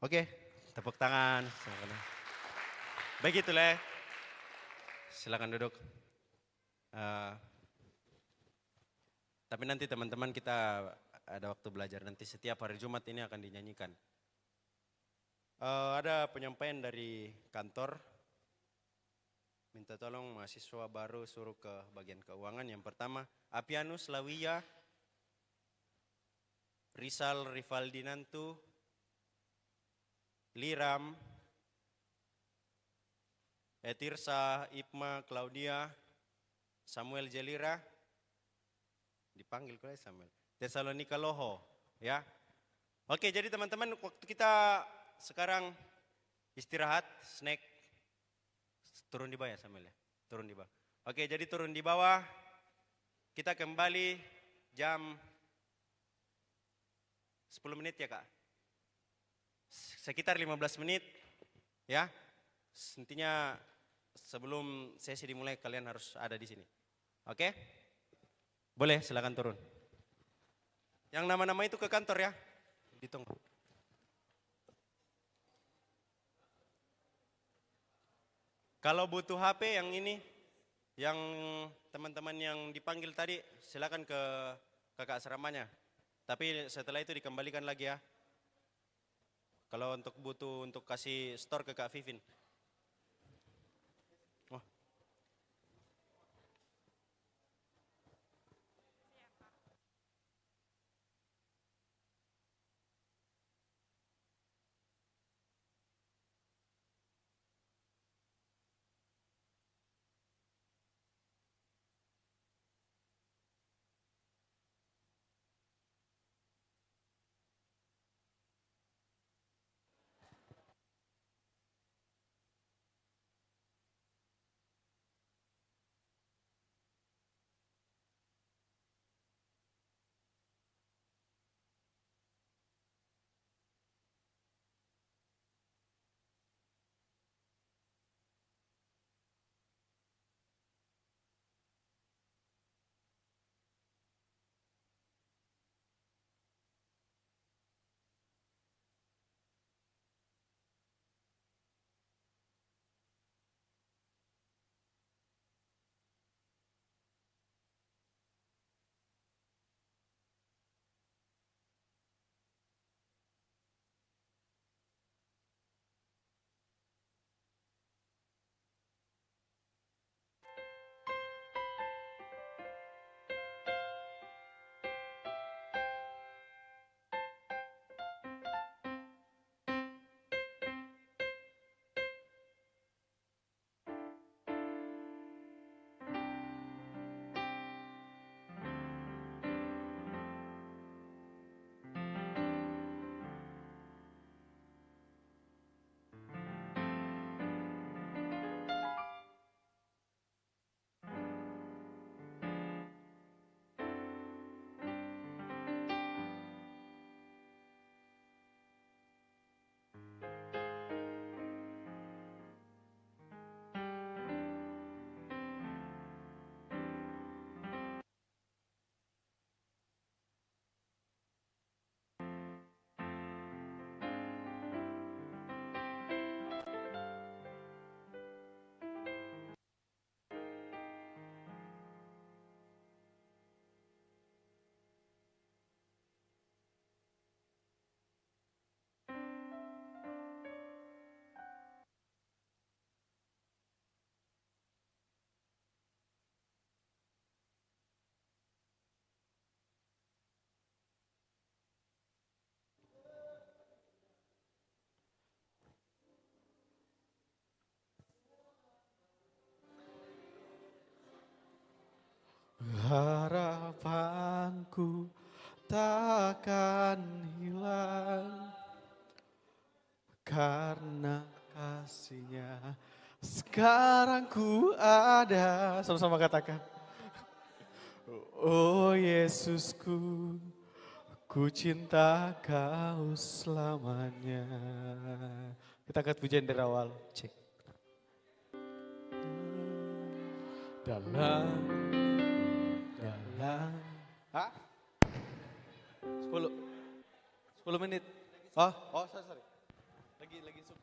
Oke, tepuk tangan. Begitulah. Silakan duduk. Tapi nanti teman-teman kita ada waktu belajar. Nanti setiap hari Jumat ini akan dinyanyikan. Ada penyampaian dari kantor. Minta tolong mahasiswa baru suruh ke bagian keuangan. Yang pertama, Apianus Lawiya, Rizal Rifaldinantu, Liram, Etirsa Ipma Claudia, Samuel Jelira, dipanggil kok Samuel, Tesalonika Loho, ya. Oke, jadi teman-teman waktu kita sekarang istirahat, snack, turun di bawah ya Samuel ya, turun di bawah. Oke, jadi turun di bawah, kita kembali jam 10 menit ya Kak, sekitar 15 menit, ya. Intinya sebelum sesi dimulai kalian harus ada di sini. Oke? Boleh, silakan turun. Yang nama-nama itu ke kantor ya. Ditunggu. Kalau butuh HP yang ini, yang teman-teman yang dipanggil tadi, silakan ke kakak asramanya. Tapi setelah itu dikembalikan lagi ya. Kalau untuk butuh untuk kasih store ke Kak Vivin. selamanya. Sekarang ku ada, sama-sama katakan. Oh Yesusku, ku cinta kau selamanya. Kita angkat pujian dari awal, cek. Dalam, hah? 10 menit. Oh, sorry. Lagi sub.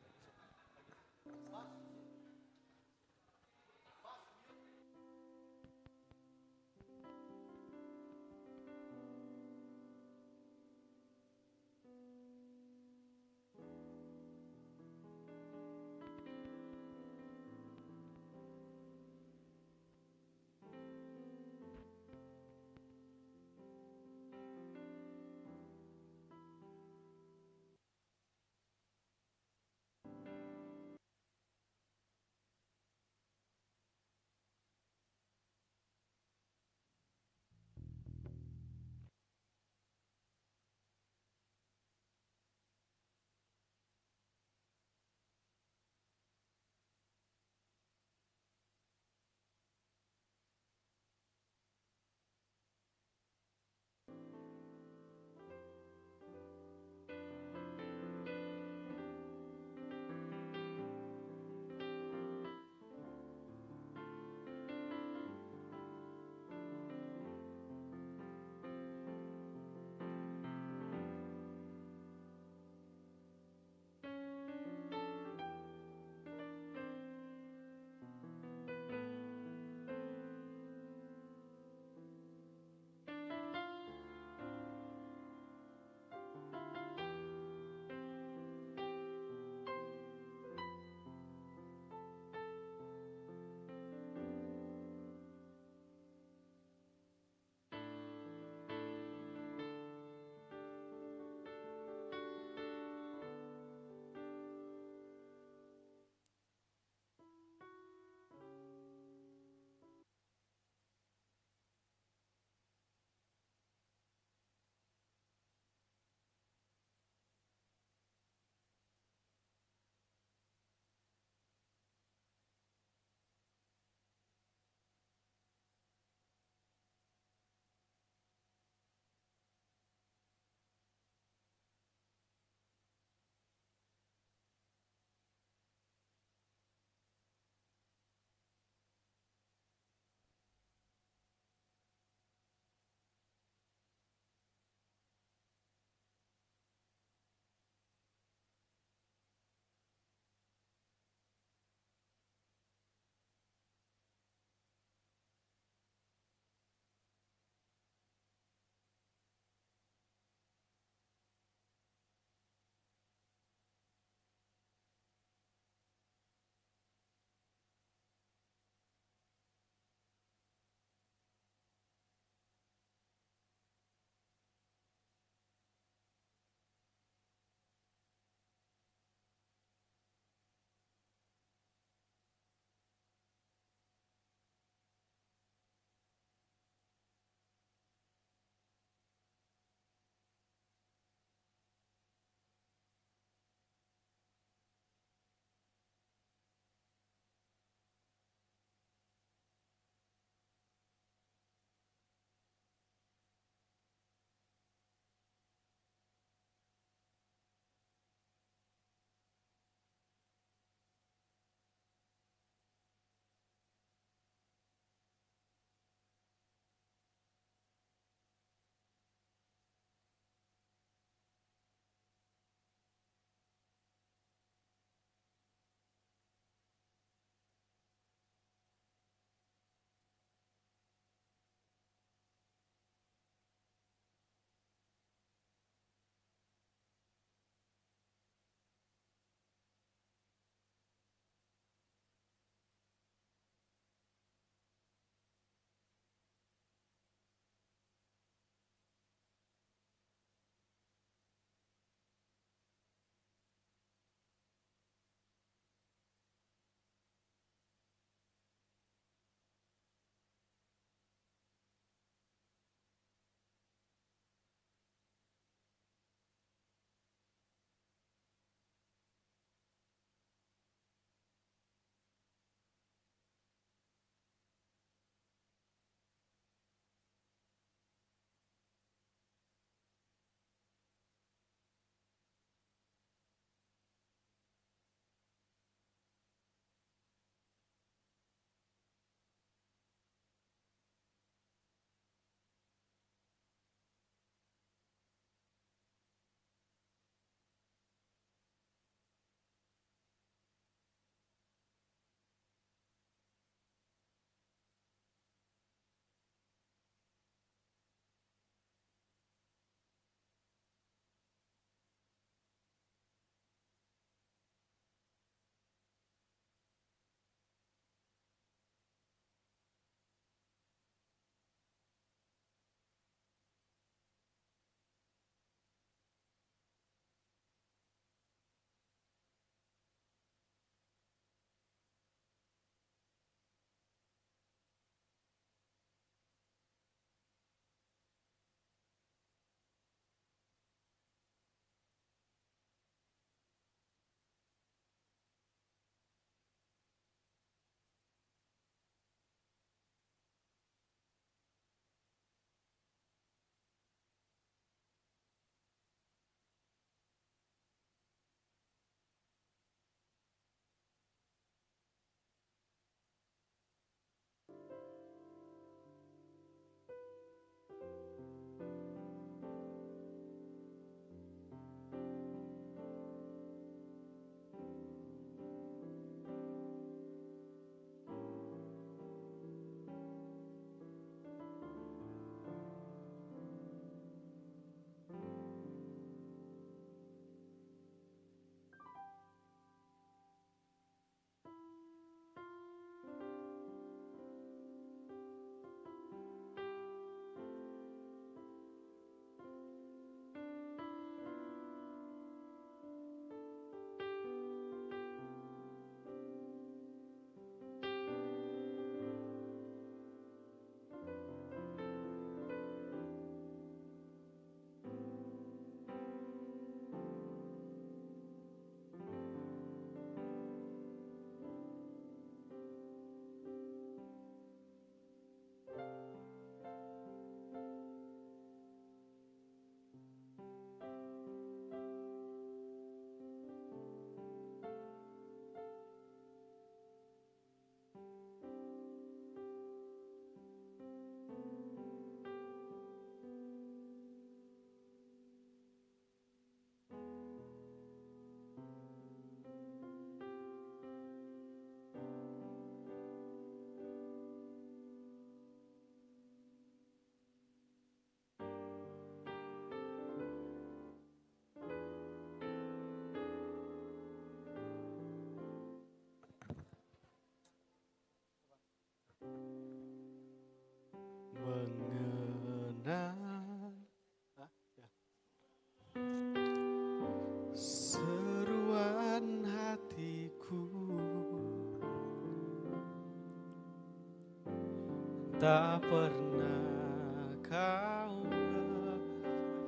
tak pernah kau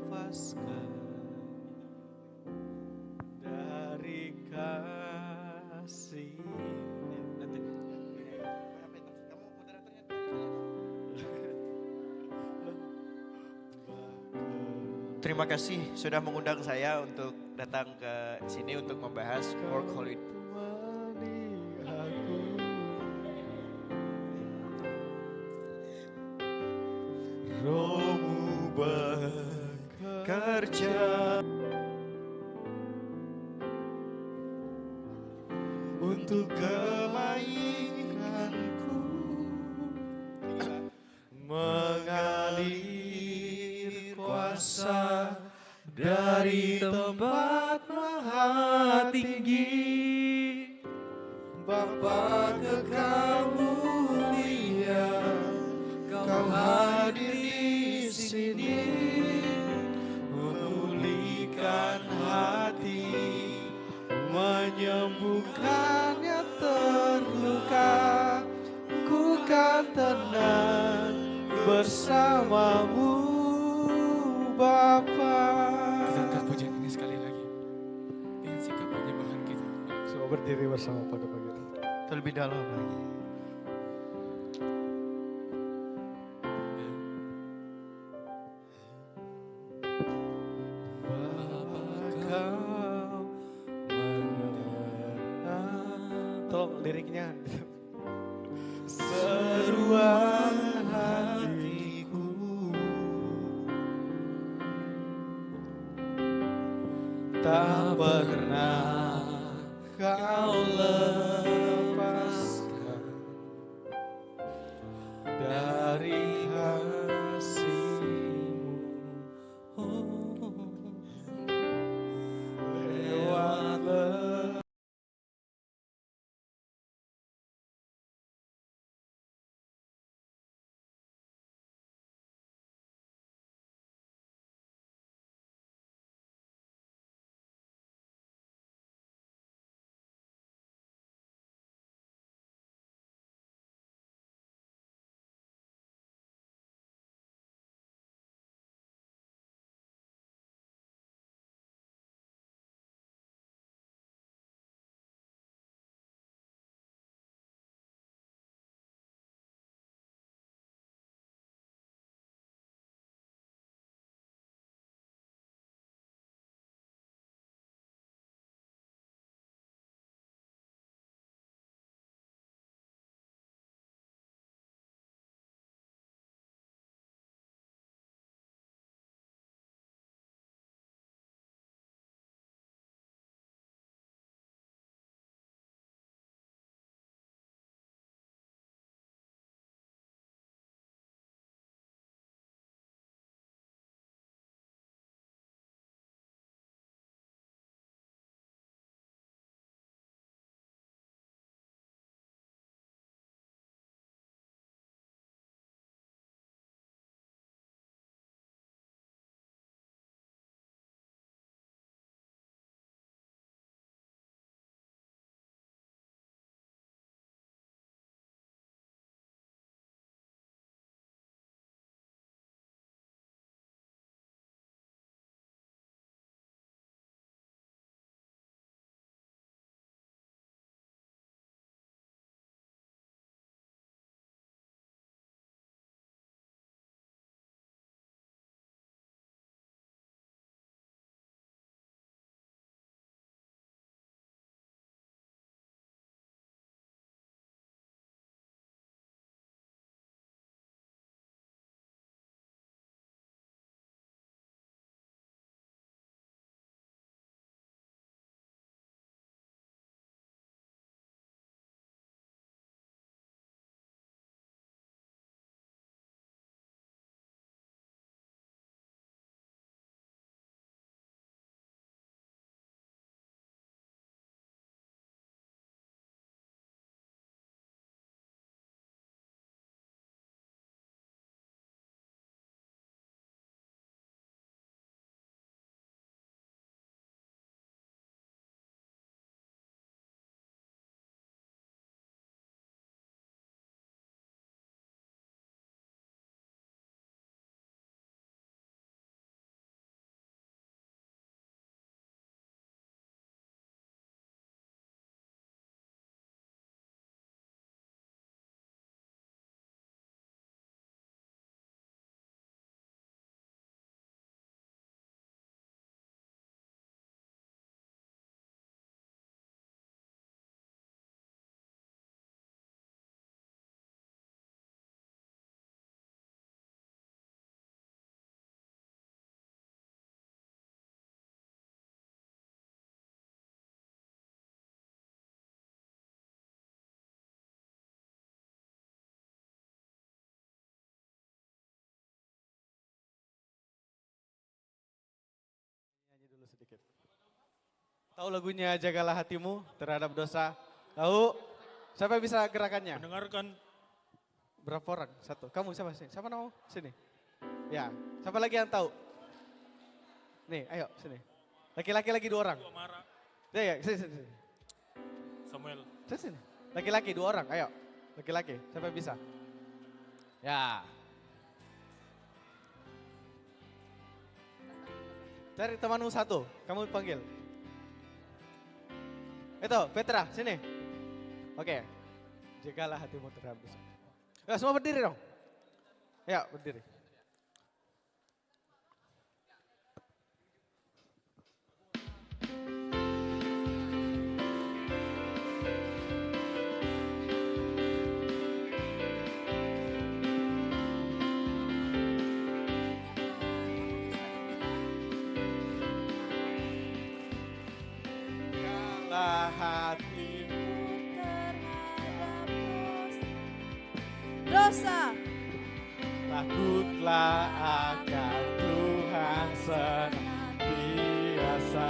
lepaskan dari kasih. Nanti. Kamu moderatornya. Terima kasih sudah mengundang saya untuk datang ke sini untuk membahas Work Holiday. Rohmu bekerja untuk kebaikanku, mengalir kuasa dari tempat maha tinggi. Bapa kekal mulia, Kau hadir di sini, memulihkan hati, menyembuhkan yang terluka. Ku kan tenang bersamamu, Bapa. Kita angkat pujian ini sekali lagi dengan sikap penyembahan kita. Semua berdiri bersama pada pagi ini. Terlebih dalam lagi. Tolong liriknya. Seruan hatiku tak pernah kau lepaskan dari sedikit. Tahu lagunya Jagalah Hatimu terhadap dosa? Tahu? Siapa yang bisa gerakannya? Mendengarkan. Berapa orang? Satu. Kamu siapa sih? Siapa namamu? Sini. Ya. Siapa lagi yang tahu? Nih, ayo sini. Laki-laki lagi 2 orang. Ya, sini. Samuel. Sini. Laki-laki 2 orang, ayo. Laki-laki, siapa yang bisa? Ya. Cari temanmu 1, kamu panggil. Itu, Petra, sini. Oke. Jagalah hatimu terhadap dosa. Ya, semua berdiri dong. Ya, berdiri. Jagalah hatimu terhadap dosa. Takutlah akan Tuhan senantiasa.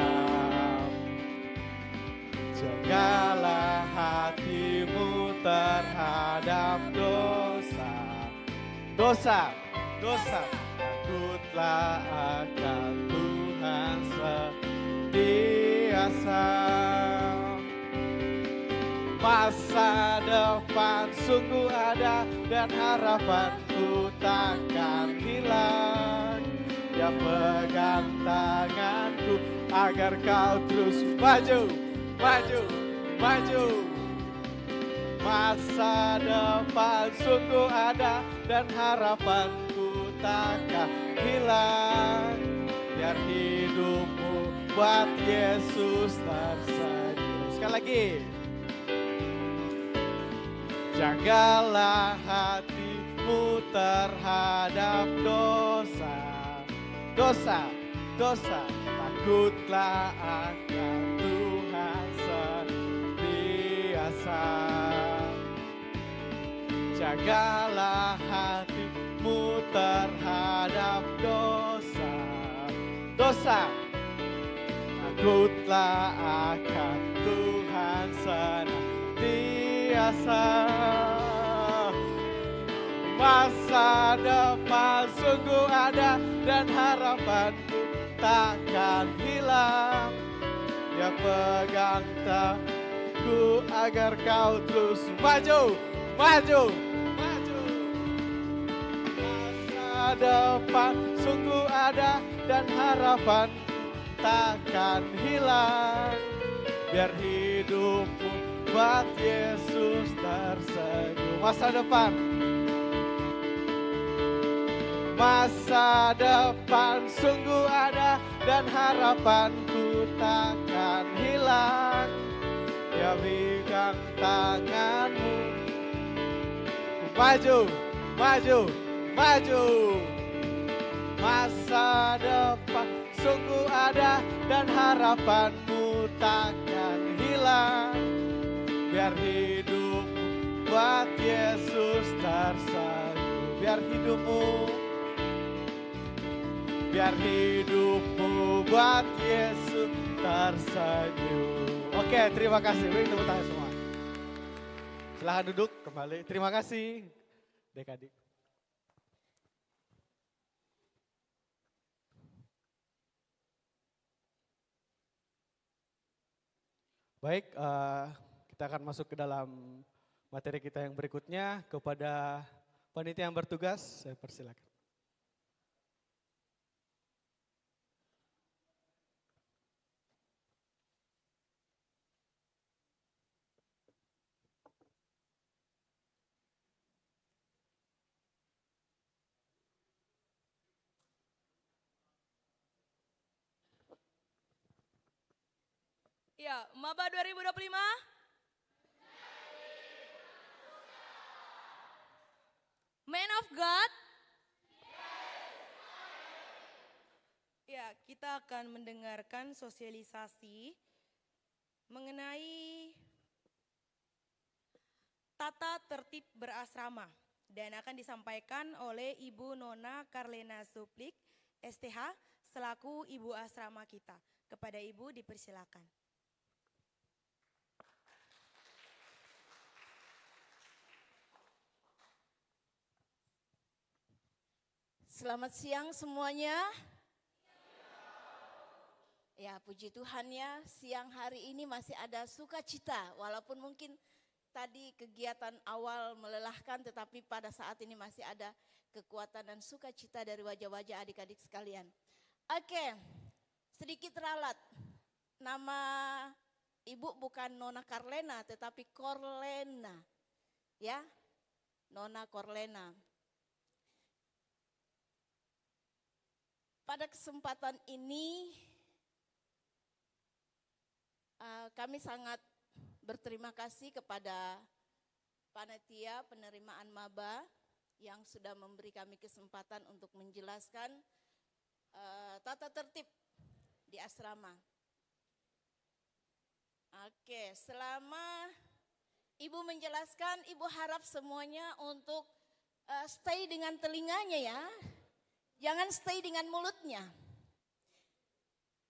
Jagalah hatimu terhadap dosa. Takutlah akan Tuhan senantiasa. Masa depan sungguh ada dan harapanku takkan hilang. Dia pegang tanganku agar kau terus maju. Masa depan sungguh ada dan harapanku takkan hilang. Biar hidupmu buat Yesus tersenyum. Sekali lagi. Jagalah hatimu terhadap dosa. Takutlah akan Tuhan senantiasa. Jagalah hatimu terhadap dosa. Takutlah akan Tuhan senantiasa. Masa depan sungguh ada dan harapanku takkan hilang. Dia pegang tanganku agar kau terus maju. Masa depan sungguh ada dan harapanku takkan hilang. Biar hidupmu buat Yesus tersenyum. Masa depan sungguh ada dan harapanku takkan hilang. Dia pegang tanganmu. Maju. Masa depan sungguh ada dan harapanmu takkan hilang. Biar hidupmu buat Yesus tersenyum. Biar hidupmu buat Yesus tersenyum. Oke, terima kasih. Beri tepuk tangan semua. Silahkan duduk kembali. Terima kasih, Dek-adik. Baik, kita akan masuk ke dalam materi kita yang berikutnya. Kepada panitia yang bertugas, saya persilakan. Ya, Maba 2025. Man of God. Ya, kita akan mendengarkan sosialisasi mengenai tata tertib berasrama dan akan disampaikan oleh Ibu Nona Karlena Suplik, STH, selaku Ibu Asrama kita. Kepada Ibu dipersilakan. Selamat siang semuanya. Ya, puji Tuhan ya, siang hari ini masih ada sukacita. Walaupun mungkin tadi kegiatan awal melelahkan, tetapi pada saat ini masih ada kekuatan dan sukacita dari wajah-wajah adik-adik sekalian. Oke, sedikit ralat. Nama ibu bukan Nona Karlena, tetapi Korlena. Ya, Nona Korlena. Pada kesempatan ini, kami sangat berterima kasih kepada panitia penerimaan maba yang sudah memberi kami kesempatan untuk menjelaskan tata tertib di asrama. Oke, selama Ibu menjelaskan, Ibu harap semuanya untuk stay dengan telinganya ya, jangan stay dengan mulutnya.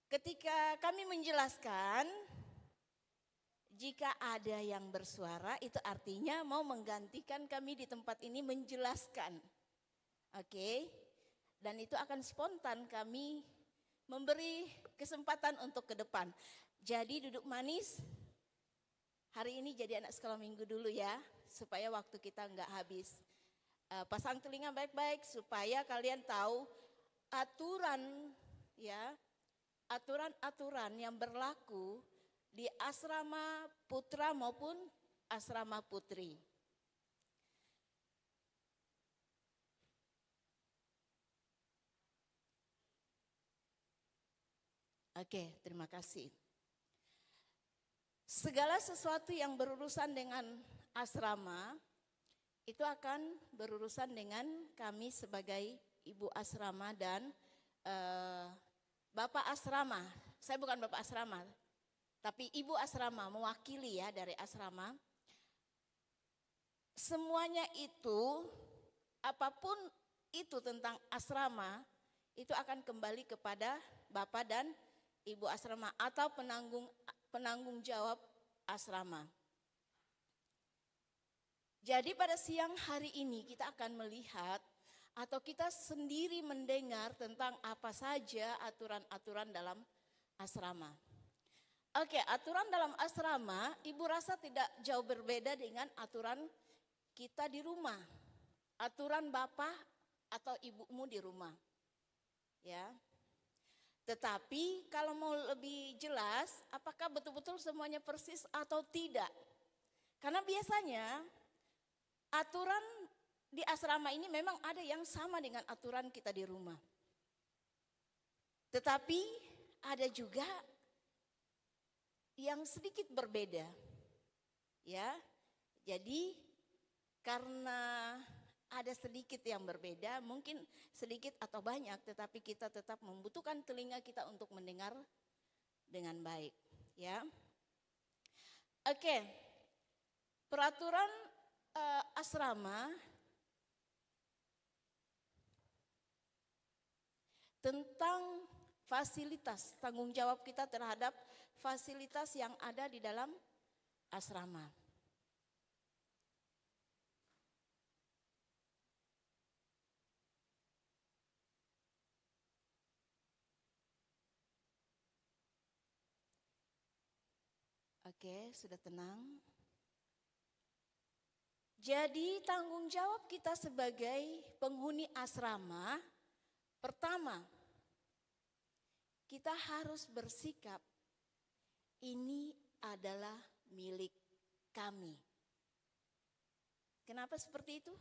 Ketika kami menjelaskan, jika ada yang bersuara itu artinya mau menggantikan kami di tempat ini menjelaskan. Oke, dan itu akan spontan kami memberi kesempatan untuk ke depan. Jadi duduk manis, hari ini jadi anak sekolah minggu dulu ya, supaya waktu kita nggak habis. Pasang telinga baik-baik supaya kalian tahu aturan ya, aturan-aturan yang berlaku di asrama putra maupun asrama putri. Oke, terima kasih. Segala sesuatu yang berurusan dengan asrama itu akan berurusan dengan kami sebagai ibu asrama dan bapak asrama. Saya bukan bapak asrama, tapi ibu asrama mewakili ya dari asrama. Semuanya itu, apapun itu tentang asrama, itu akan kembali kepada bapak dan ibu asrama atau penanggung jawab asrama. Jadi pada siang hari ini kita akan melihat atau kita sendiri mendengar tentang apa saja aturan-aturan dalam asrama. Oke, aturan dalam asrama, Ibu rasa tidak jauh berbeda dengan aturan kita di rumah. Aturan bapak atau ibumu di rumah. Ya. Tetapi kalau mau lebih jelas, apakah betul-betul semuanya persis atau tidak? Karena biasanya aturan di asrama ini memang ada yang sama dengan aturan kita di rumah. Tetapi ada juga yang sedikit berbeda. Ya. Jadi karena ada sedikit yang berbeda, mungkin sedikit atau banyak, tetapi kita tetap membutuhkan telinga kita untuk mendengar dengan baik, ya. Oke. Peraturan asrama tentang fasilitas, tanggung jawab kita terhadap fasilitas yang ada di dalam asrama. Oke, sudah tenang. Jadi tanggung jawab kita sebagai penghuni asrama, pertama, kita harus bersikap ini adalah milik kami. Kenapa seperti itu?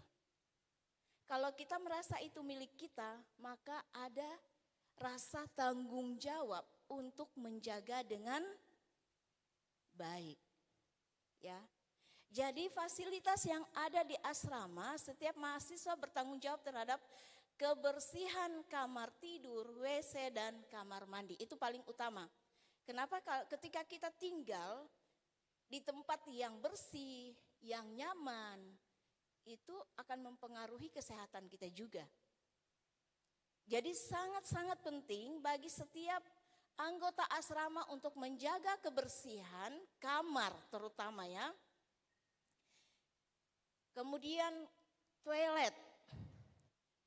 Kalau kita merasa itu milik kita, maka ada rasa tanggung jawab untuk menjaga dengan baik. Ya. Jadi fasilitas yang ada di asrama, setiap mahasiswa bertanggung jawab terhadap kebersihan kamar tidur, WC dan kamar mandi. Itu paling utama. Kenapa? Ketika kita tinggal di tempat yang bersih, yang nyaman, itu akan mempengaruhi kesehatan kita juga. Jadi sangat-sangat penting bagi setiap anggota asrama untuk menjaga kebersihan kamar terutama ya. Kemudian toilet.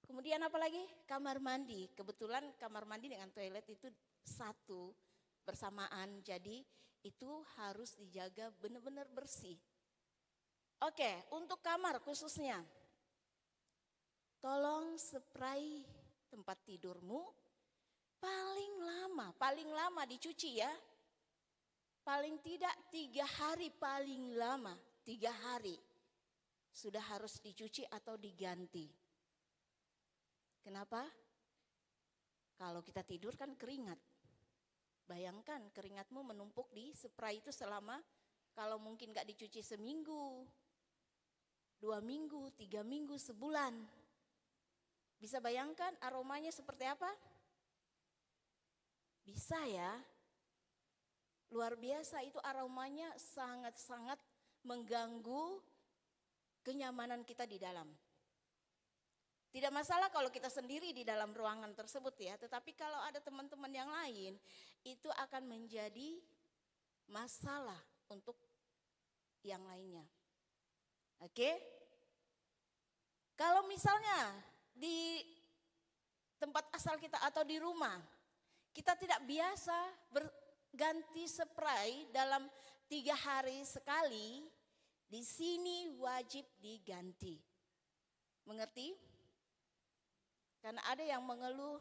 Kemudian apa lagi? Kamar mandi. Kebetulan kamar mandi dengan toilet itu satu bersamaan. Jadi itu harus dijaga benar-benar bersih. Oke, untuk kamar khususnya. Tolong spray tempat tidurmu paling lama dicuci ya. Paling tidak 3 hari paling lama, 3 hari. Sudah harus dicuci atau diganti. Kenapa? Kalau kita tidur kan keringat. Bayangkan keringatmu menumpuk di spray itu selama kalau mungkin gak dicuci seminggu, 2 minggu, 3 minggu, sebulan. Bisa bayangkan aromanya seperti apa? Bisa ya. Luar biasa itu aromanya sangat-sangat mengganggu kenyamanan kita di dalam. Tidak masalah kalau kita sendiri di dalam ruangan tersebut ya, tetapi kalau ada teman-teman yang lain, itu akan menjadi masalah untuk yang lainnya. Oke? Kalau misalnya di tempat asal kita atau di rumah, kita tidak biasa berganti spray dalam 3 hari sekali, di sini wajib diganti. Mengerti? Karena ada yang mengeluh,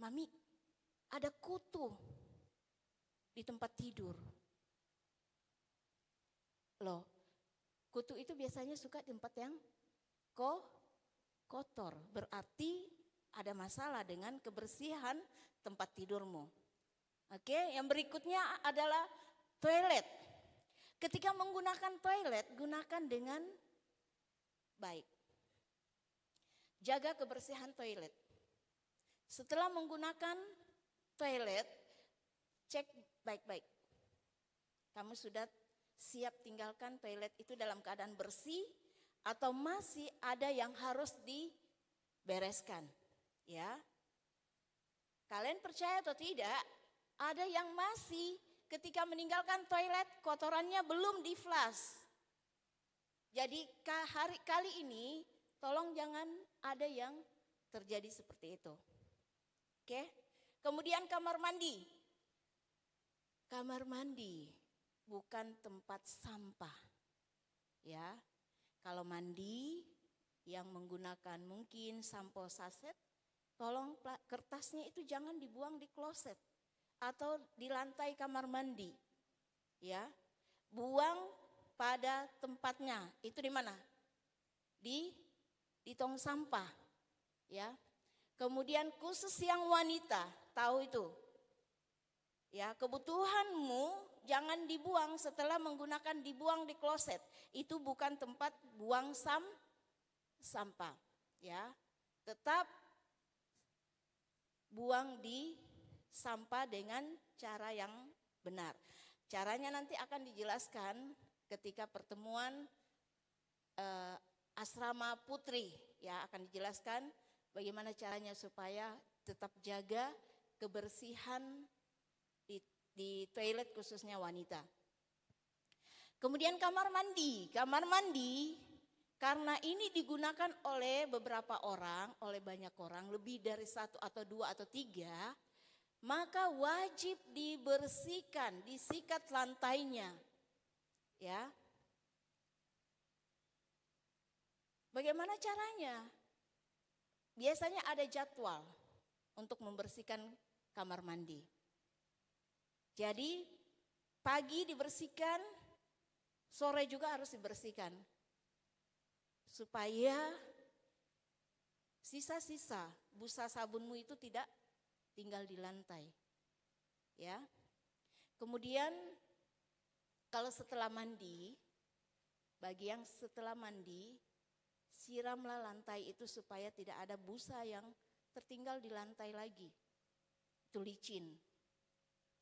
Mami, ada kutu di tempat tidur. Loh, kutu itu biasanya suka di tempat yang kotor. Berarti ada masalah dengan kebersihan tempat tidurmu. Oke, yang berikutnya adalah toilet. Ketika menggunakan toilet, gunakan dengan baik. Jaga kebersihan toilet. Setelah menggunakan toilet, cek baik-baik. Kamu sudah siap tinggalkan toilet itu dalam keadaan bersih atau masih ada yang harus dibereskan, ya. Kalian percaya atau tidak, ada yang masih ketika meninggalkan toilet kotorannya belum di-flush. Jadi kali ini tolong jangan ada yang terjadi seperti itu. Oke. Kemudian kamar mandi. Kamar mandi bukan tempat sampah. Ya. Kalau mandi yang menggunakan mungkin sampo saset, tolong kertasnya itu jangan dibuang di kloset atau di lantai kamar mandi. Ya. Buang pada tempatnya. Itu di mana? Di tong sampah, ya. Kemudian khusus yang wanita, tahu itu. Ya, kebutuhanmu jangan dibuang setelah dibuang di kloset. Itu bukan tempat buang sampah, ya. Tetap buang di sampah dengan cara yang benar. Caranya nanti akan dijelaskan ketika pertemuan asrama putri, ya, akan dijelaskan bagaimana caranya supaya tetap jaga kebersihan di toilet khususnya wanita. Kemudian kamar mandi karena ini digunakan oleh beberapa orang, oleh banyak orang, lebih dari 1 atau 2 atau 3, maka wajib dibersihkan, disikat lantainya, ya. Bagaimana caranya? Biasanya ada jadwal untuk membersihkan kamar mandi. Jadi pagi dibersihkan, sore juga harus dibersihkan. Supaya sisa-sisa busa sabunmu itu tidak tinggal di lantai. Ya. Kemudian kalau setelah mandi, bagi yang setelah mandi, siramlah lantai itu supaya tidak ada busa yang tertinggal di lantai lagi. Itu licin.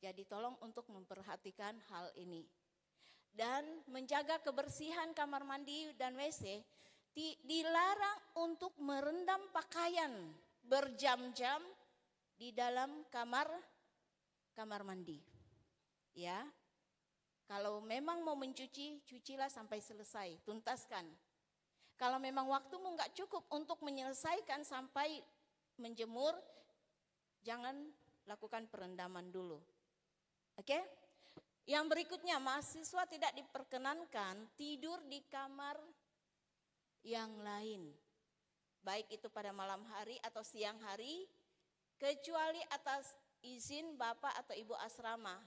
Jadi tolong untuk memperhatikan hal ini. Dan menjaga kebersihan kamar mandi dan WC, dilarang untuk merendam pakaian berjam-jam di dalam kamar kamar mandi. Ya. Kalau memang mau mencuci, cucilah sampai selesai, tuntaskan. Kalau memang waktumu nggak cukup untuk menyelesaikan sampai menjemur, jangan lakukan perendaman dulu. Oke? Yang berikutnya, mahasiswa tidak diperkenankan tidur di kamar yang lain. Baik itu pada malam hari atau siang hari, kecuali atas izin Bapak atau Ibu asrama.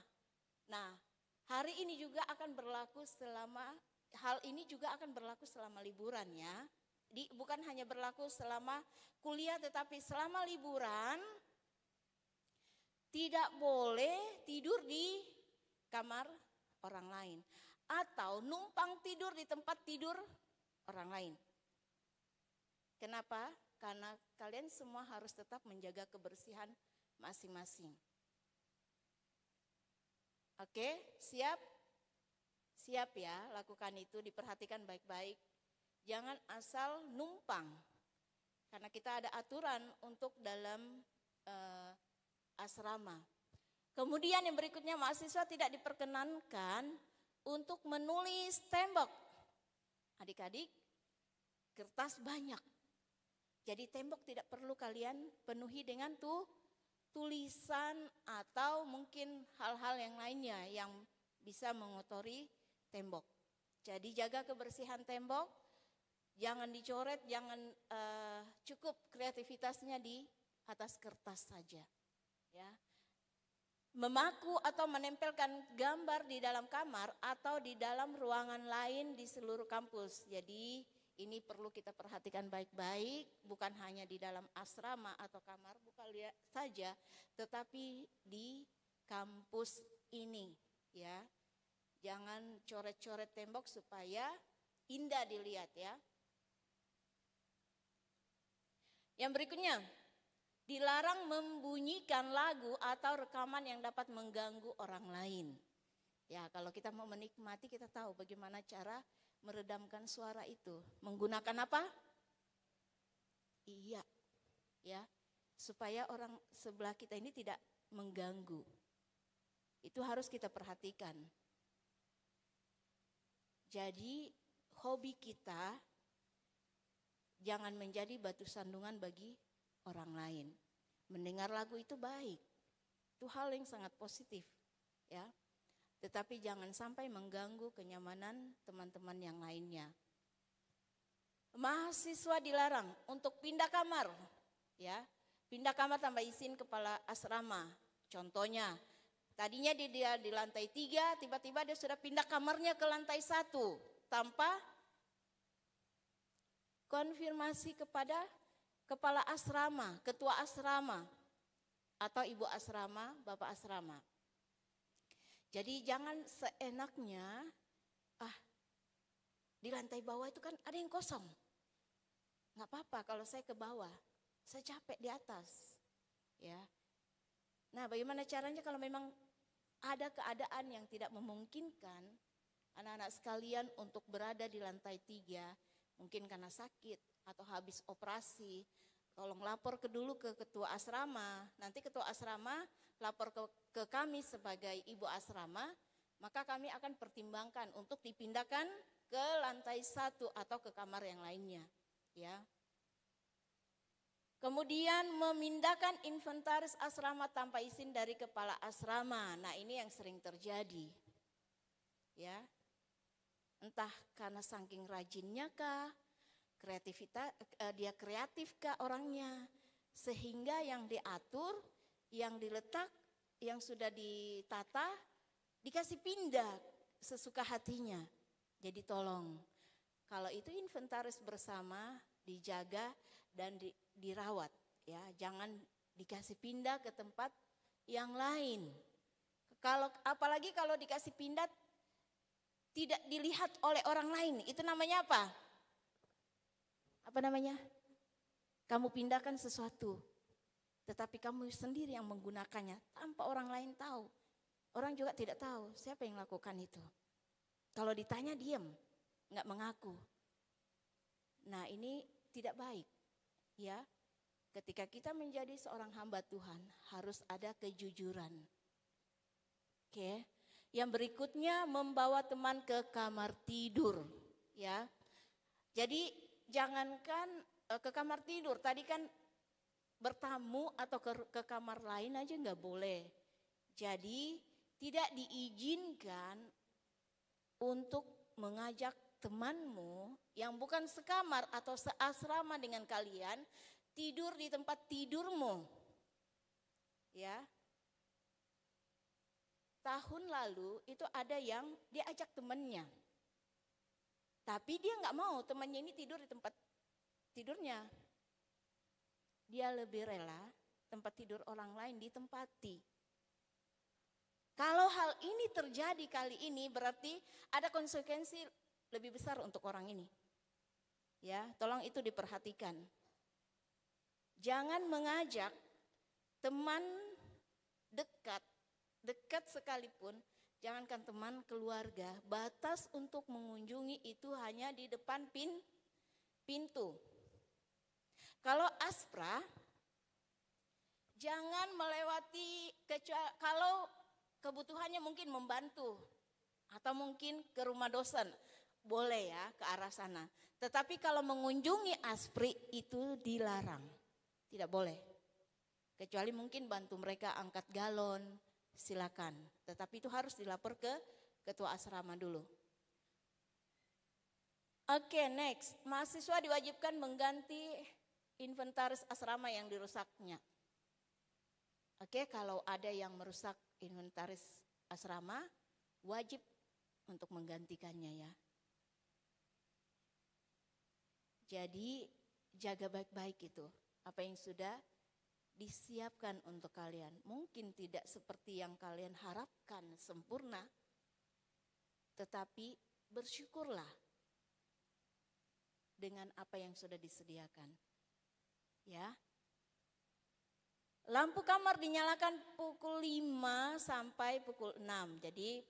Nah, hal ini juga akan berlaku selama liburan ya. Bukan hanya berlaku selama kuliah, tetapi selama liburan tidak boleh tidur di kamar orang lain atau numpang tidur di tempat tidur orang lain. Kenapa? Karena kalian semua harus tetap menjaga kebersihan masing-masing. Oke, siap? Siap ya, lakukan itu, diperhatikan baik-baik. Jangan asal numpang. Karena kita ada aturan untuk dalam asrama. Kemudian yang berikutnya, mahasiswa tidak diperkenankan untuk menulis tembok. Adik-adik, kertas banyak. Jadi tembok tidak perlu kalian penuhi dengan tulisan atau mungkin hal-hal yang lainnya yang bisa mengotori tembok. Jadi jaga kebersihan tembok, jangan dicoret, jangan cukup kreativitasnya di atas kertas saja. Ya. Memaku atau menempelkan gambar di dalam kamar atau di dalam ruangan lain di seluruh kampus. Jadi ini perlu kita perhatikan baik-baik, bukan hanya di dalam asrama atau kamar, bukan lihat saja, tetapi di kampus ini, ya. Jangan coret-coret tembok supaya indah dilihat, ya. Yang berikutnya, dilarang membunyikan lagu atau rekaman yang dapat mengganggu orang lain. Ya, kalau kita mau menikmati, kita tahu bagaimana cara meredamkan suara itu. Menggunakan apa? Iya, ya, supaya orang sebelah kita ini tidak mengganggu. Itu harus kita perhatikan. Jadi hobi kita jangan menjadi batu sandungan bagi orang lain. Mendengar lagu itu baik, itu hal yang sangat positif, ya. Tetapi jangan sampai mengganggu kenyamanan teman-teman yang lainnya. Mahasiswa dilarang untuk pindah kamar, ya. Pindah kamar tanpa izin kepala asrama. Contohnya, tadinya dia di lantai 3, tiba-tiba dia sudah pindah kamarnya ke lantai 1 tanpa konfirmasi kepada kepala asrama, ketua asrama, atau ibu asrama, bapak asrama. Jadi jangan seenaknya, di lantai bawah itu kan ada yang kosong. Nggak apa-apa kalau saya ke bawah, saya capek di atas. Ya. Nah, bagaimana caranya kalau memang ada keadaan yang tidak memungkinkan anak-anak sekalian untuk berada di lantai 3, mungkin karena sakit atau habis operasi, tolong lapor dulu ke ketua asrama. Nanti ketua asrama lapor ke kami sebagai ibu asrama, maka kami akan pertimbangkan untuk dipindahkan ke lantai 1 atau ke kamar yang lainnya. Ya. Kemudian memindahkan inventaris asrama tanpa izin dari kepala asrama. Nah, ini yang sering terjadi. Ya. Entah karena saking rajinnya kah, dia kreatif kah orangnya, sehingga yang diatur, yang diletak, yang sudah ditata, dikasih pindah sesuka hatinya. Jadi tolong, kalau itu inventaris bersama, dijaga dan dirawat, ya, jangan dikasih pindah ke tempat yang lain. Apalagi kalau dikasih pindah tidak dilihat oleh orang lain, itu namanya apa? Apa namanya? Kamu pindahkan sesuatu, tetapi kamu sendiri yang menggunakannya tanpa orang lain tahu. Orang juga tidak tahu siapa yang lakukan itu. Kalau ditanya diam, nggak mengaku. Nah, ini tidak baik, ya. Ketika kita menjadi seorang hamba Tuhan, harus ada kejujuran. Oke. Yang berikutnya membawa teman ke kamar tidur, ya. Jadi jangankan ke kamar tidur, tadi kan bertamu atau ke kamar lain aja nggak boleh. Jadi tidak diizinkan untuk mengajak temanmu yang bukan sekamar atau seasrama dengan kalian tidur di tempat tidurmu. Ya. Tahun lalu itu ada yang diajak temannya. Tapi dia nggak mau temannya ini tidur di tempat tidurnya. Dia lebih rela tempat tidur orang lain ditempati. Kalau hal ini terjadi kali ini berarti ada konsekuensi lebih besar untuk orang ini. Ya, tolong itu diperhatikan. Jangan mengajak teman dekat sekalipun, jangankan teman keluarga, batas untuk mengunjungi itu hanya di depan pintu. Kalau aspra, jangan melewati kalau kebutuhannya mungkin membantu atau mungkin ke rumah dosen, boleh ya ke arah sana. Tetapi kalau mengunjungi aspri itu dilarang, tidak boleh. Kecuali mungkin bantu mereka angkat galon, silakan. Tetapi itu harus dilapor ke ketua asrama dulu. Oke, next. Mahasiswa diwajibkan mengganti inventaris asrama yang dirusaknya. Oke, kalau ada yang merusak inventaris asrama, wajib untuk menggantikannya ya. Jadi jaga baik-baik itu, apa yang sudah disiapkan untuk kalian. Mungkin tidak seperti yang kalian harapkan sempurna, tetapi bersyukurlah dengan apa yang sudah disediakan. Ya. Lampu kamar dinyalakan pukul 5 sampai pukul 6. Jadi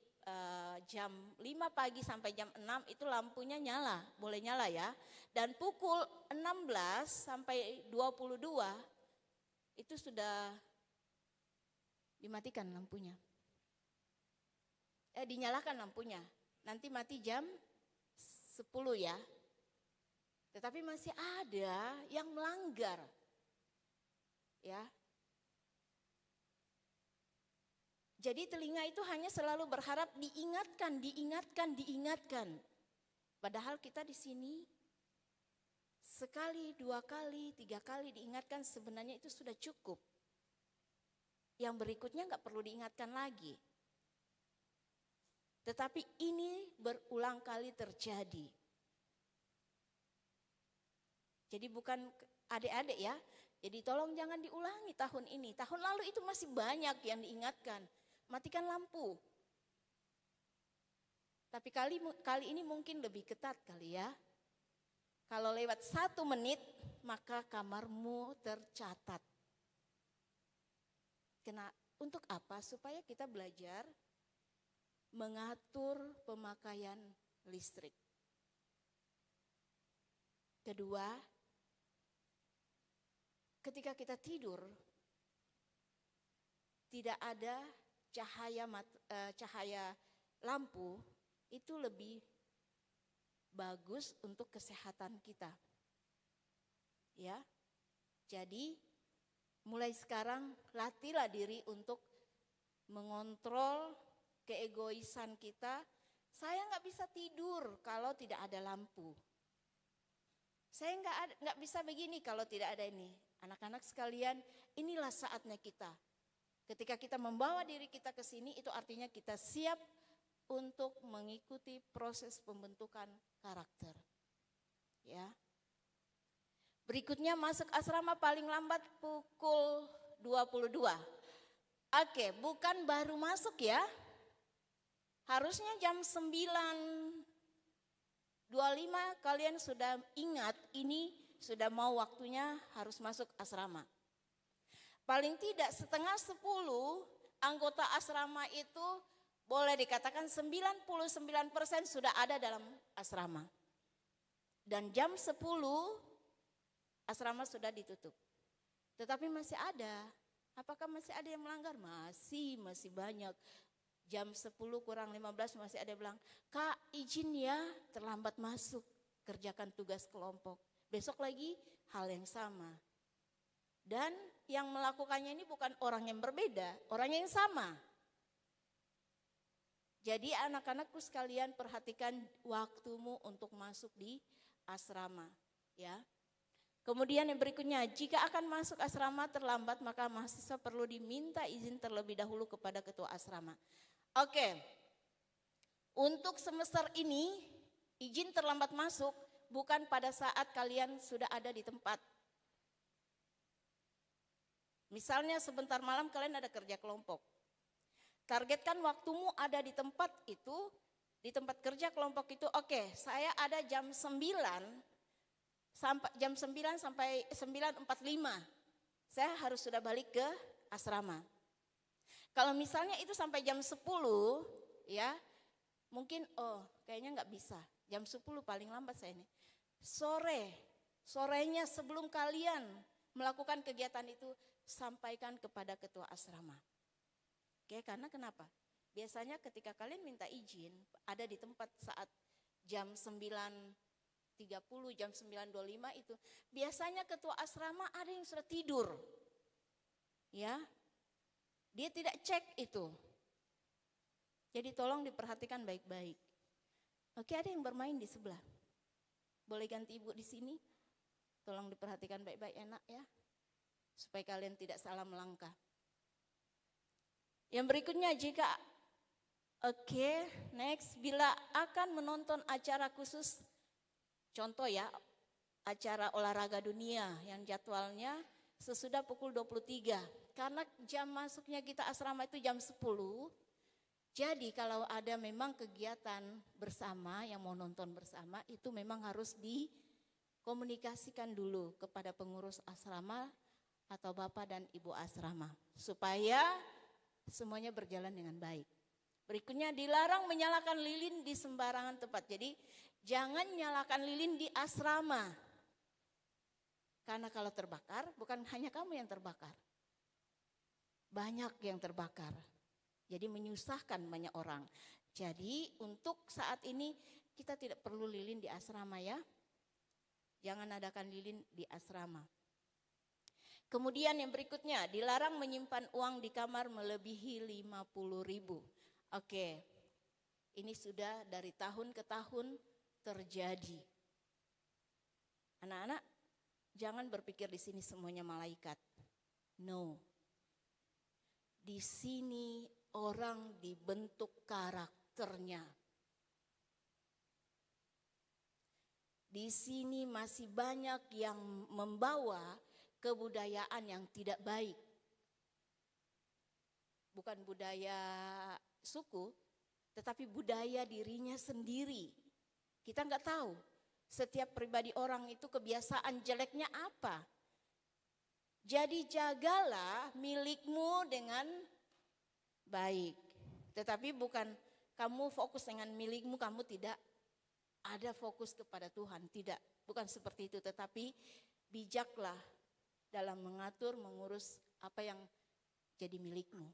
jam 5 pagi sampai jam 6 itu lampunya nyala, boleh nyala ya. Dan pukul 16 sampai 22 itu sudah dimatikan lampunya. Dinyalakan lampunya. Nanti mati jam 10 ya. Tetapi masih ada yang melanggar. Ya. Jadi telinga itu hanya selalu berharap diingatkan. Padahal kita di sini sekali, 2 kali, 3 kali diingatkan sebenarnya itu sudah cukup. Yang berikutnya nggak perlu diingatkan lagi. Tetapi ini berulang kali terjadi. Jadi bukan adik-adik ya. Jadi tolong jangan diulangi tahun ini. Tahun lalu itu masih banyak yang diingatkan. Matikan lampu. Tapi kali ini mungkin lebih ketat kali ya. Kalau lewat 1 menit maka kamarmu tercatat. Untuk apa? Supaya kita belajar mengatur pemakaian listrik. Kedua, ketika kita tidur, tidak ada cahaya lampu, itu lebih bagus untuk kesehatan kita. Ya. Jadi mulai sekarang latihlah diri untuk mengontrol keegoisan kita. Saya nggak bisa tidur kalau tidak ada lampu. Saya nggak bisa begini kalau tidak ada ini. Anak-anak sekalian, inilah saatnya kita. Ketika kita membawa diri kita ke sini, itu artinya kita siap untuk mengikuti proses pembentukan karakter. Ya. Berikutnya masuk asrama paling lambat pukul 22. Oke, bukan baru masuk ya. Harusnya jam 9.25 kalian sudah ingat ini sudah mau waktunya harus masuk asrama. Paling tidak setengah 10 anggota asrama itu boleh dikatakan 99% sudah ada dalam asrama. Dan jam 10 asrama sudah ditutup. Tetapi masih ada. Apakah masih ada yang melanggar? Masih banyak. Jam 10 kurang 15 masih ada yang bilang, Kak izin ya terlambat masuk, kerjakan tugas kelompok. Besok lagi hal yang sama. Dan yang melakukannya ini bukan orang yang berbeda, orang yang sama. Jadi anak-anakku sekalian perhatikan waktumu untuk masuk di asrama. Ya. Kemudian yang berikutnya, jika akan masuk asrama terlambat maka mahasiswa perlu diminta izin terlebih dahulu kepada ketua asrama. Oke, untuk semester ini izin terlambat masuk bukan pada saat kalian sudah ada di tempat. Misalnya sebentar malam kalian ada kerja kelompok. Targetkan waktumu ada di tempat itu, di tempat kerja kelompok itu, oke, saya ada jam 9 sampai 9.45. Saya harus sudah balik ke asrama. Kalau misalnya itu sampai jam 10, ya mungkin kayaknya nggak bisa. Jam 10 paling lambat saya ini. Sorenya sebelum kalian melakukan kegiatan itu, sampaikan kepada ketua asrama. Oke, karena kenapa? Biasanya ketika kalian minta izin, ada di tempat saat jam 9.30, jam 9.25 itu, biasanya ketua asrama ada yang sudah tidur. Ya, dia tidak cek itu. Jadi tolong diperhatikan baik-baik. Oke, ada yang bermain di sebelah. Boleh ganti ibu di sini? Tolong diperhatikan baik-baik, enak ya. Supaya kalian tidak salah melangkah. Yang berikutnya, next, bila akan menonton acara khusus, contoh ya, acara olahraga dunia yang jadwalnya sesudah pukul 23. Karena jam masuknya kita asrama itu jam 10, jadi kalau ada memang kegiatan bersama yang mau nonton bersama, itu memang harus dikomunikasikan dulu kepada pengurus asrama atau bapak dan ibu asrama. Supaya semuanya berjalan dengan baik. Berikutnya, dilarang menyalakan lilin di sembarangan tempat. Jadi jangan nyalakan lilin di asrama. Karena kalau terbakar, bukan hanya kamu yang terbakar. Banyak yang terbakar. Jadi menyusahkan banyak orang. Jadi untuk saat ini kita tidak perlu lilin di asrama ya. Jangan adakan lilin di asrama. Kemudian yang berikutnya, dilarang menyimpan uang di kamar melebihi 50.000. Oke, ini sudah dari tahun ke tahun terjadi. Anak-anak, jangan berpikir di sini semuanya malaikat. No. Di sini orang dibentuk karakternya. Di sini masih banyak yang membawa kebudayaan yang tidak baik. Bukan budaya suku, tetapi budaya dirinya sendiri. Kita nggak tahu setiap pribadi orang itu kebiasaan jeleknya apa. Jadi jagalah milikmu dengan baik. Tetapi bukan kamu fokus dengan milikmu, kamu tidak ada fokus kepada Tuhan. Tidak, bukan seperti itu. Tetapi bijaklah dalam mengatur, mengurus apa yang jadi milikmu.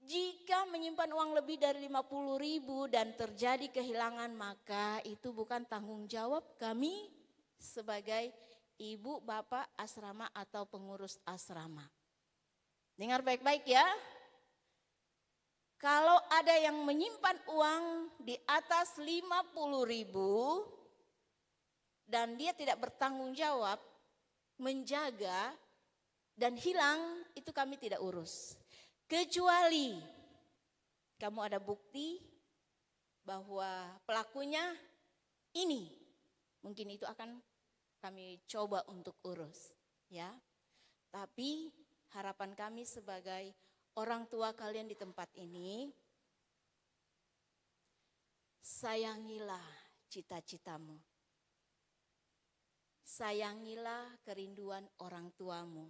Jika menyimpan uang lebih dari 50.000 dan terjadi kehilangan, maka itu bukan tanggung jawab kami sebagai ibu, bapak asrama atau pengurus asrama. Dengar baik-baik ya. Kalau ada yang menyimpan uang di atas 50.000 dan dia tidak bertanggung jawab, menjaga dan hilang, itu kami tidak urus. Kecuali kamu ada bukti bahwa pelakunya ini, mungkin itu akan kami coba untuk urus, ya. Tapi harapan kami sebagai orang tua kalian di tempat ini, sayangilah cita-citamu. Sayangilah kerinduan orang tuamu.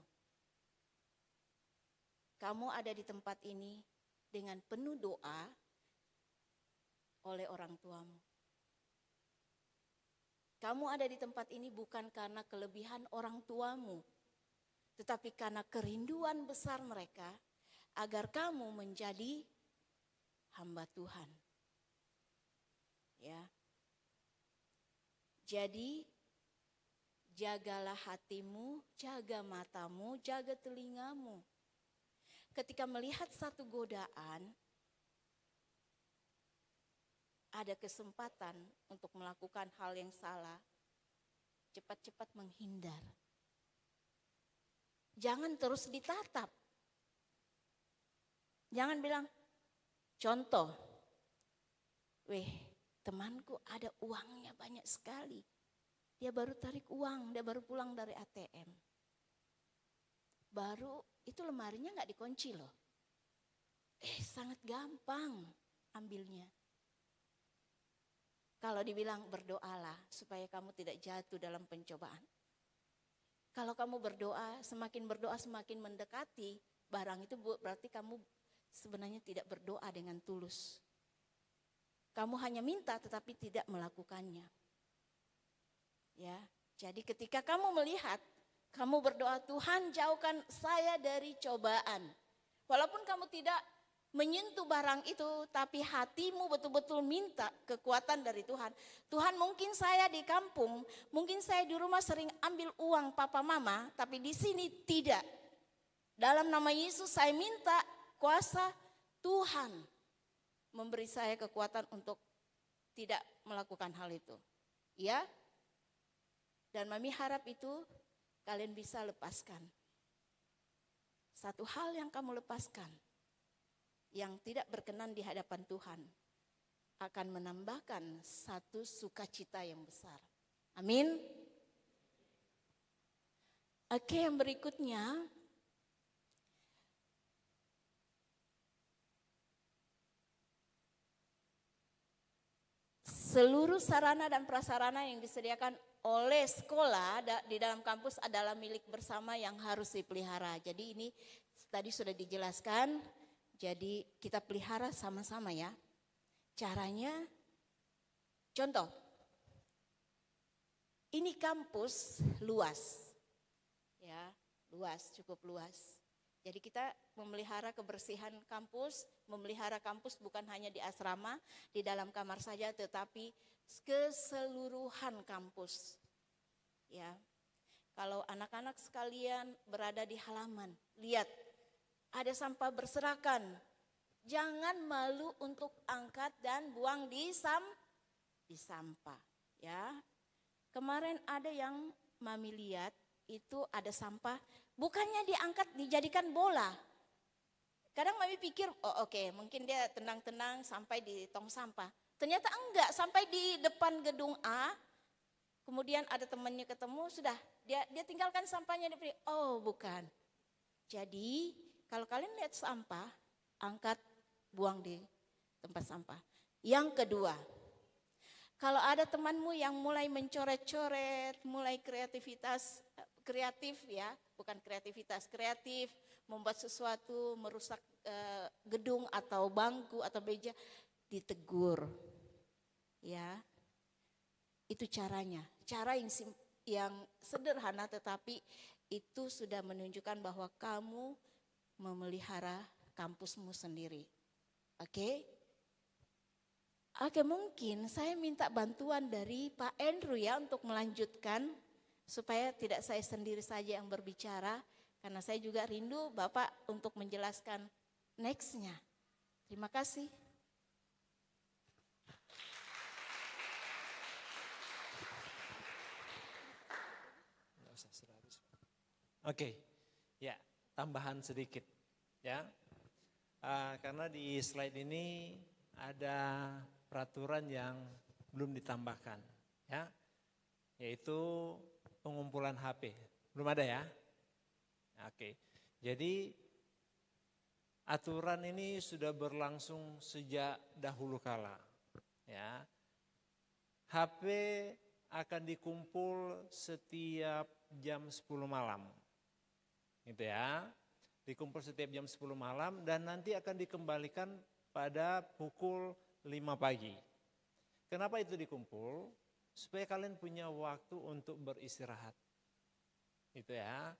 Kamu ada di tempat ini dengan penuh doa oleh orang tuamu. Kamu ada di tempat ini bukan karena kelebihan orang tuamu, tetapi karena kerinduan besar mereka agar kamu menjadi hamba Tuhan. Ya. Jadi jagalah hatimu, jaga matamu, jaga telingamu. Ketika melihat satu godaan, ada kesempatan untuk melakukan hal yang salah, cepat-cepat menghindar. Jangan terus ditatap. Jangan bilang, contoh, temanku ada uangnya banyak sekali. Dia baru tarik uang, dia baru pulang dari ATM. Baru itu lemarinya nggak dikunci loh. Sangat gampang ambilnya. Kalau dibilang berdoalah supaya kamu tidak jatuh dalam pencobaan. Kalau kamu berdoa semakin mendekati barang itu, berarti kamu sebenarnya tidak berdoa dengan tulus. Kamu hanya minta tetapi tidak melakukannya. Ya, jadi ketika kamu melihat, kamu berdoa, Tuhan jauhkan saya dari cobaan. Walaupun kamu tidak menyentuh barang itu, tapi hatimu betul-betul minta kekuatan dari Tuhan. Tuhan, mungkin saya di kampung, mungkin saya di rumah sering ambil uang papa mama, tapi di sini tidak. Dalam nama Yesus saya minta kuasa Tuhan memberi saya kekuatan untuk tidak melakukan hal itu. Ya. Dan Mami harap itu kalian bisa lepaskan. Satu hal yang kamu lepaskan, yang tidak berkenan di hadapan Tuhan, akan menambahkan satu sukacita yang besar. Amin. Oke, yang berikutnya, seluruh sarana dan prasarana yang disediakan oleh sekolah di dalam kampus adalah milik bersama yang harus dipelihara. Jadi ini tadi sudah dijelaskan, jadi kita pelihara sama-sama ya. Caranya, contoh, ini kampus luas, ya luas, cukup luas. Jadi kita memelihara kebersihan kampus, memelihara kampus bukan hanya di asrama, di dalam kamar saja, tetapi keseluruhan kampus. Ya, kalau anak-anak sekalian berada di halaman, lihat ada sampah berserakan, jangan malu untuk angkat dan buang di sampah. Ya, kemarin ada yang Mami lihat itu ada sampah, bukannya diangkat dijadikan bola. Kadang Mami pikir, oh oke, mungkin dia tenang-tenang sampai di tong sampah. Ternyata enggak, sampai di depan gedung A, kemudian ada temannya ketemu, sudah dia tinggalkan sampahnya. Oh bukan. Jadi kalau kalian lihat sampah, angkat, buang di tempat sampah. Yang kedua, kalau ada temanmu yang mulai mencoret-coret, mulai kreatif ya, bukan kreatif, membuat sesuatu, merusak gedung atau bangku atau meja, ditegur. Ya, itu caranya. Cara yang sederhana tetapi itu sudah menunjukkan bahwa kamu memelihara kampusmu sendiri. Oke? Oke, mungkin saya minta bantuan dari Pak Andrew ya untuk melanjutkan supaya tidak saya sendiri saja yang berbicara, karena saya juga rindu Bapak untuk menjelaskan next-nya. Terima kasih. Oke, ya tambahan sedikit ya, karena di slide ini ada peraturan yang belum ditambahkan ya, yaitu pengumpulan HP, belum ada ya. Oke, jadi aturan ini sudah berlangsung sejak dahulu kala ya. HP akan dikumpul setiap jam 10 malam. Gitu ya, dikumpul setiap jam 10 malam dan nanti akan dikembalikan pada pukul 5 pagi. Kenapa itu dikumpul? Supaya kalian punya waktu untuk beristirahat. Gitu ya.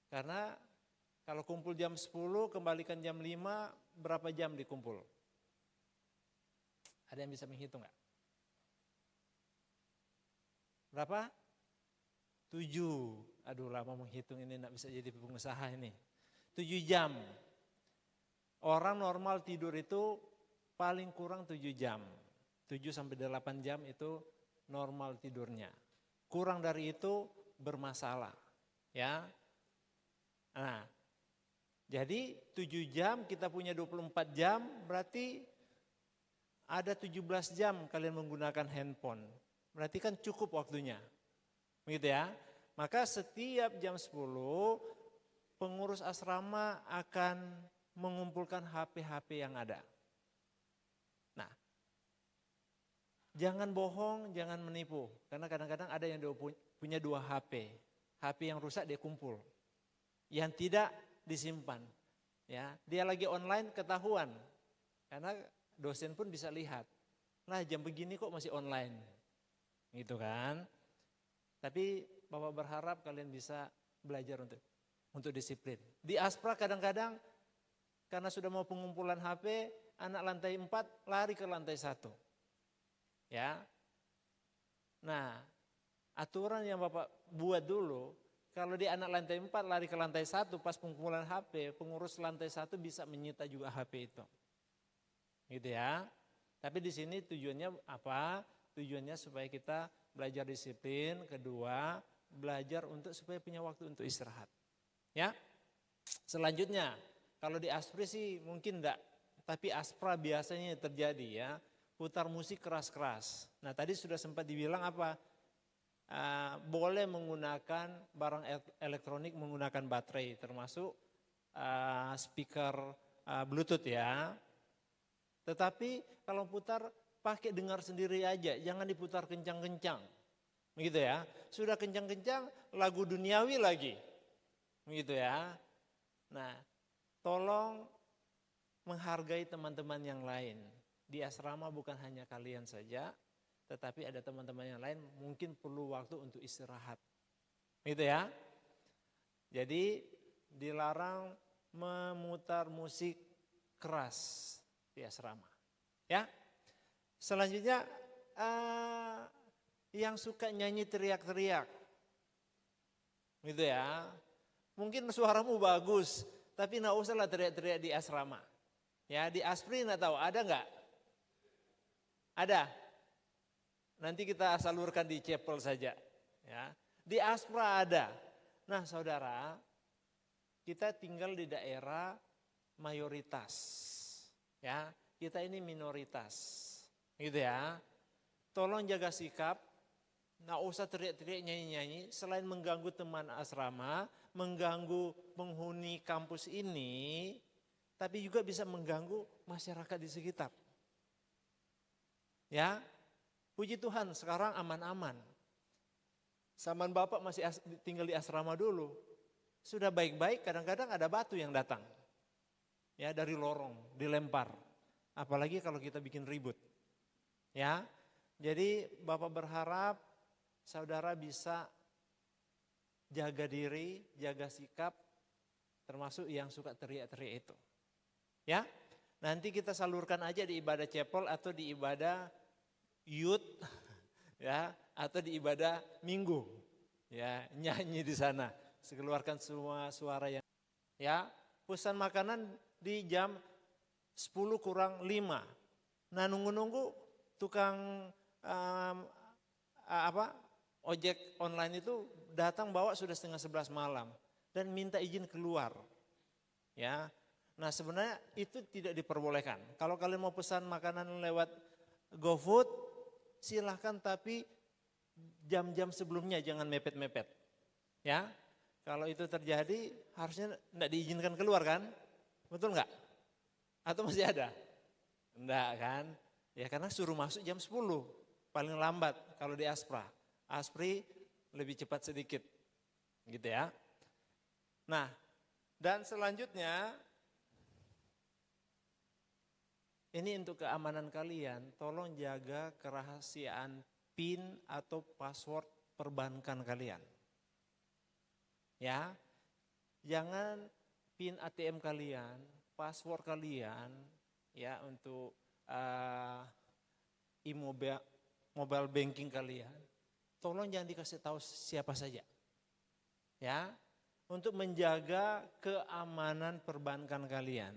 Karena kalau kumpul jam 10, kembalikan jam 5, berapa jam dikumpul? Ada yang bisa menghitung nggak? Berapa? 7. Aduh lama menghitung ini, nggak bisa jadi pengusaha ini. 7 jam. Orang normal tidur itu paling kurang 7 jam. 7 sampai 8 jam itu normal tidurnya. Kurang dari itu bermasalah. Ya. Nah, jadi 7 jam kita punya 24 jam, berarti ada 17 jam kalian menggunakan handphone. Berarti kan cukup waktunya. Begitu ya. Maka setiap jam 10 pengurus asrama akan mengumpulkan HP-HP yang ada. Nah, jangan bohong, jangan menipu. Karena kadang-kadang ada yang punya 2 HP. HP yang rusak dia kumpul. Yang tidak disimpan. Ya, dia lagi online ketahuan. Karena dosen pun bisa lihat. Lah jam begini kok masih online. Gitu kan. Tapi Bapak berharap kalian bisa belajar untuk disiplin. Di Aspra kadang-kadang karena sudah mau pengumpulan HP, anak lantai 4 lari ke lantai 1. Ya. Nah, aturan yang Bapak buat dulu, kalau di anak lantai 4 lari ke lantai 1 pas pengumpulan HP, pengurus lantai 1 bisa menyita juga HP itu. Gitu ya. Tapi di sini tujuannya apa? Tujuannya supaya kita belajar disiplin, kedua belajar untuk supaya punya waktu untuk istirahat. Ya. Selanjutnya, kalau di Aspri sih mungkin enggak, tapi Aspra biasanya terjadi ya, putar musik keras-keras. Nah, tadi sudah sempat dibilang apa? Boleh menggunakan barang elektronik menggunakan baterai, termasuk speaker Bluetooth ya. Tetapi kalau putar pakai dengar sendiri aja, jangan diputar kencang-kencang. Begitu ya. Sudah kencang-kencang lagu duniawi lagi. Begitu ya. Nah, tolong menghargai teman-teman yang lain. Di asrama bukan hanya kalian saja, tetapi ada teman-teman yang lain mungkin perlu waktu untuk istirahat. Gitu ya. Jadi dilarang memutar musik keras di asrama. Ya. Selanjutnya yang suka nyanyi teriak-teriak. Gitu ya. Mungkin suaramu bagus, tapi enggak usahlah teriak-teriak di asrama. Ya, di Aspri enggak tahu ada enggak? Ada. Nanti kita salurkan di chapel saja, ya. Di Aspra ada. Nah, saudara, kita tinggal di daerah mayoritas, ya. Kita ini minoritas, gitu ya. Tolong jaga sikap, nggak usah teriak-teriak nyanyi-nyanyi. Selain mengganggu teman asrama, mengganggu penghuni kampus ini, tapi juga bisa mengganggu masyarakat di sekitar. Ya. Puji Tuhan sekarang aman-aman. Zaman Bapak masih tinggal di asrama dulu. Sudah baik-baik kadang-kadang ada batu yang datang. Ya dari lorong, dilempar. Apalagi kalau kita bikin ribut. Ya. Jadi Bapak berharap saudara bisa jaga diri, jaga sikap. Termasuk yang suka teriak-teriak itu. Ya. Nanti kita salurkan aja di ibadah chapel atau di ibadah youth ya atau di ibadah minggu ya nyanyi di sana keluarkan semua suara yang ya pesan makanan di jam 10 kurang 5. Nah nunggu-nunggu tukang ojek online itu datang bawa sudah setengah 11 malam dan minta izin keluar ya. Nah sebenarnya itu tidak diperbolehkan. Kalau kalian mau pesan makanan lewat GoFood silahkan, tapi jam-jam sebelumnya jangan mepet-mepet. Ya, kalau itu terjadi harusnya tidak diizinkan keluar kan? Betul nggak? Atau masih ada? Enggak kan? Ya karena suruh masuk jam 10, paling lambat kalau di Aspra. Aspri lebih cepat sedikit, gitu ya. Nah, dan selanjutnya ini untuk keamanan kalian, tolong jaga kerahasiaan PIN atau password perbankan kalian. Ya, jangan PIN ATM kalian, password kalian, ya untuk mobile banking kalian, tolong jangan dikasih tahu siapa saja. Ya, untuk menjaga keamanan perbankan kalian.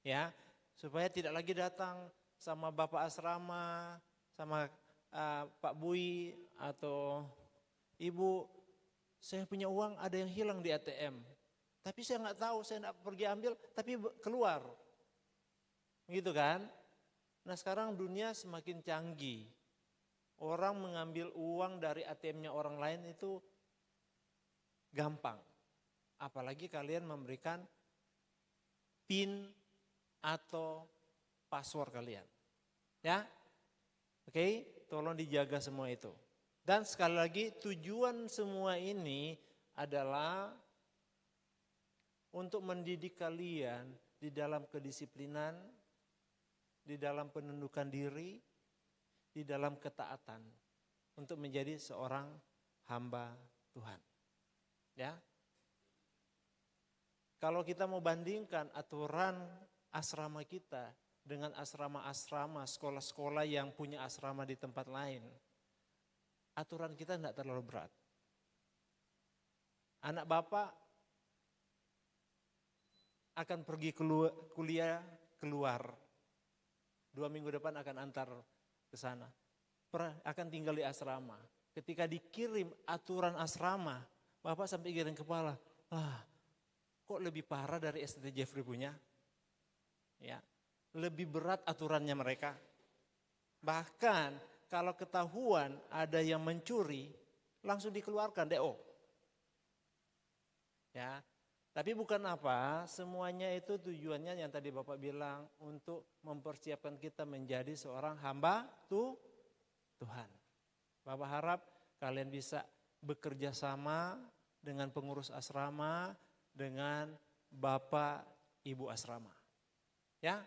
Ya, supaya tidak lagi datang sama Bapak Asrama, sama Pak Bui atau Ibu, saya punya uang ada yang hilang di ATM. Tapi saya nggak tahu, saya nggak pergi ambil, tapi keluar. Gitu kan? Nah sekarang dunia semakin canggih. Orang mengambil uang dari ATM-nya orang lain itu gampang. Apalagi kalian memberikan PIN atau password kalian. Ya, oke, tolong dijaga semua itu. Dan sekali lagi tujuan semua ini adalah untuk mendidik kalian di dalam kedisiplinan, di dalam penundukan diri, di dalam ketaatan untuk menjadi seorang hamba Tuhan. Ya. Kalau kita mau bandingkan aturan asrama kita dengan asrama-asrama, sekolah-sekolah yang punya asrama di tempat lain, aturan kita tidak terlalu berat. Anak bapak akan pergi kuliah keluar. 2 minggu depan akan antar ke sana. Akan tinggal di asrama. Ketika dikirim aturan asrama, bapak sampai giring kepala. Kok lebih parah dari STT Jeffrey punya? Ya, lebih berat aturannya mereka. Bahkan kalau ketahuan ada yang mencuri, langsung dikeluarkan DO. Ya, tapi bukan apa, semuanya itu tujuannya yang tadi Bapak bilang untuk mempersiapkan kita menjadi seorang hamba Tuhan. Bapak harap kalian bisa bekerja sama dengan pengurus asrama, dengan Bapak Ibu asrama. Ya.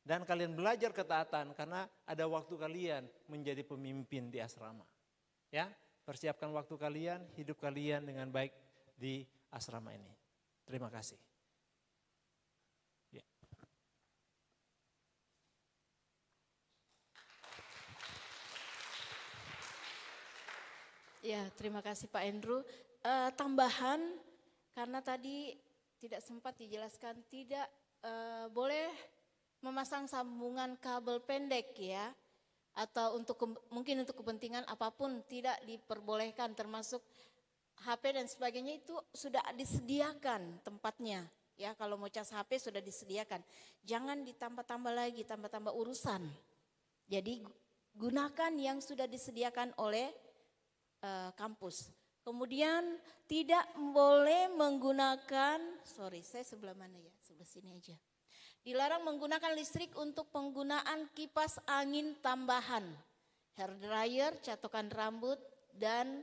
Dan kalian belajar ketaatan karena ada waktu kalian menjadi pemimpin di asrama. Ya, persiapkan waktu kalian, hidup kalian dengan baik di asrama ini. Terima kasih. Ya. Ya, terima kasih Pak Andrew. Tambahan, karena tadi tidak sempat dijelaskan, tidak boleh memasang sambungan kabel pendek ya, atau mungkin untuk kepentingan apapun tidak diperbolehkan, termasuk HP dan sebagainya itu sudah disediakan tempatnya. Ya, kalau mau cas HP sudah disediakan. Jangan ditambah-tambah lagi, tambah-tambah urusan. Jadi gunakan yang sudah disediakan oleh kampus. Kemudian tidak boleh menggunakan, saya sebelah mana ya? Sebelah sini aja. Dilarang menggunakan listrik untuk penggunaan kipas angin tambahan, hair dryer, catokan rambut, dan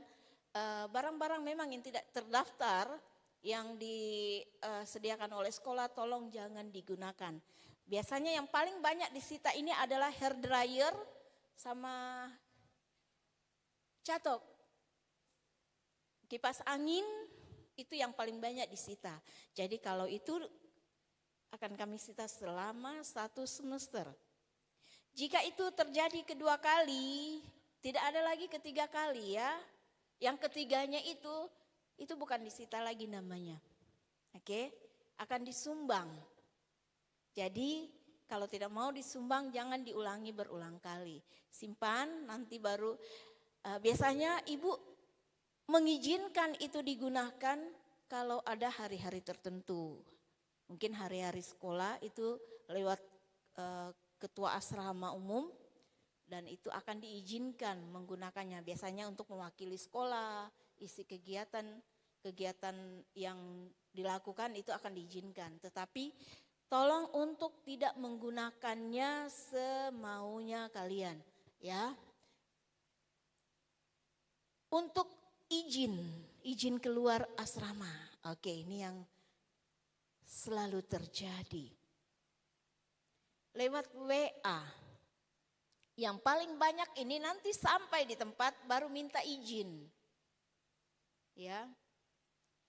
barang-barang memang yang tidak terdaftar yang disediakan oleh sekolah tolong jangan digunakan. Biasanya yang paling banyak disita ini adalah hair dryer sama catok. Kipas angin itu yang paling banyak disita. Jadi kalau itu akan kami sita selama 1 semester. Jika itu terjadi kedua kali, tidak ada lagi ketiga kali ya. Yang ketiganya itu bukan disita lagi namanya. Oke, akan disumbang. Jadi kalau tidak mau disumbang jangan diulangi berulang kali. Simpan nanti baru, biasanya ibu mengizinkan itu digunakan kalau ada hari-hari tertentu. Mungkin hari-hari sekolah itu lewat ketua asrama umum dan itu akan diizinkan menggunakannya. Biasanya untuk mewakili sekolah, isi kegiatan yang dilakukan itu akan diizinkan. Tetapi tolong untuk tidak menggunakannya semaunya kalian, ya. Untuk izin keluar asrama. Oke, ini yang selalu terjadi. Lewat WA. Yang paling banyak ini nanti sampai di tempat baru minta izin. Ya.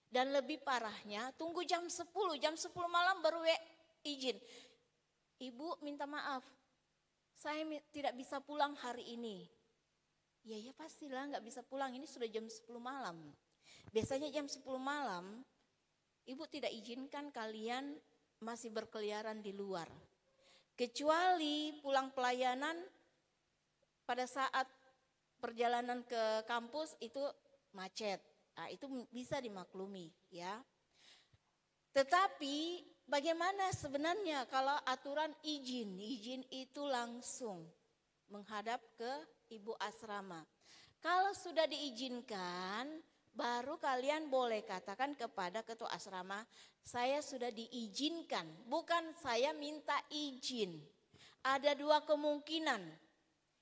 Dan lebih parahnya tunggu jam 10 malam baru izin. Ibu minta maaf. saya tidak bisa pulang hari ini. Ya pastilah nggak bisa pulang, ini sudah jam 10 malam. Biasanya jam 10 malam, ibu tidak izinkan kalian masih berkeliaran di luar. Kecuali pulang pelayanan pada saat perjalanan ke kampus itu macet. Nah, itu bisa dimaklumi ya. Tetapi bagaimana sebenarnya kalau aturan izin? Izin itu langsung menghadap ke ibu asrama. Kalau sudah diizinkan, baru kalian boleh katakan kepada ketua asrama, saya sudah diizinkan, bukan saya minta izin. Ada dua kemungkinan.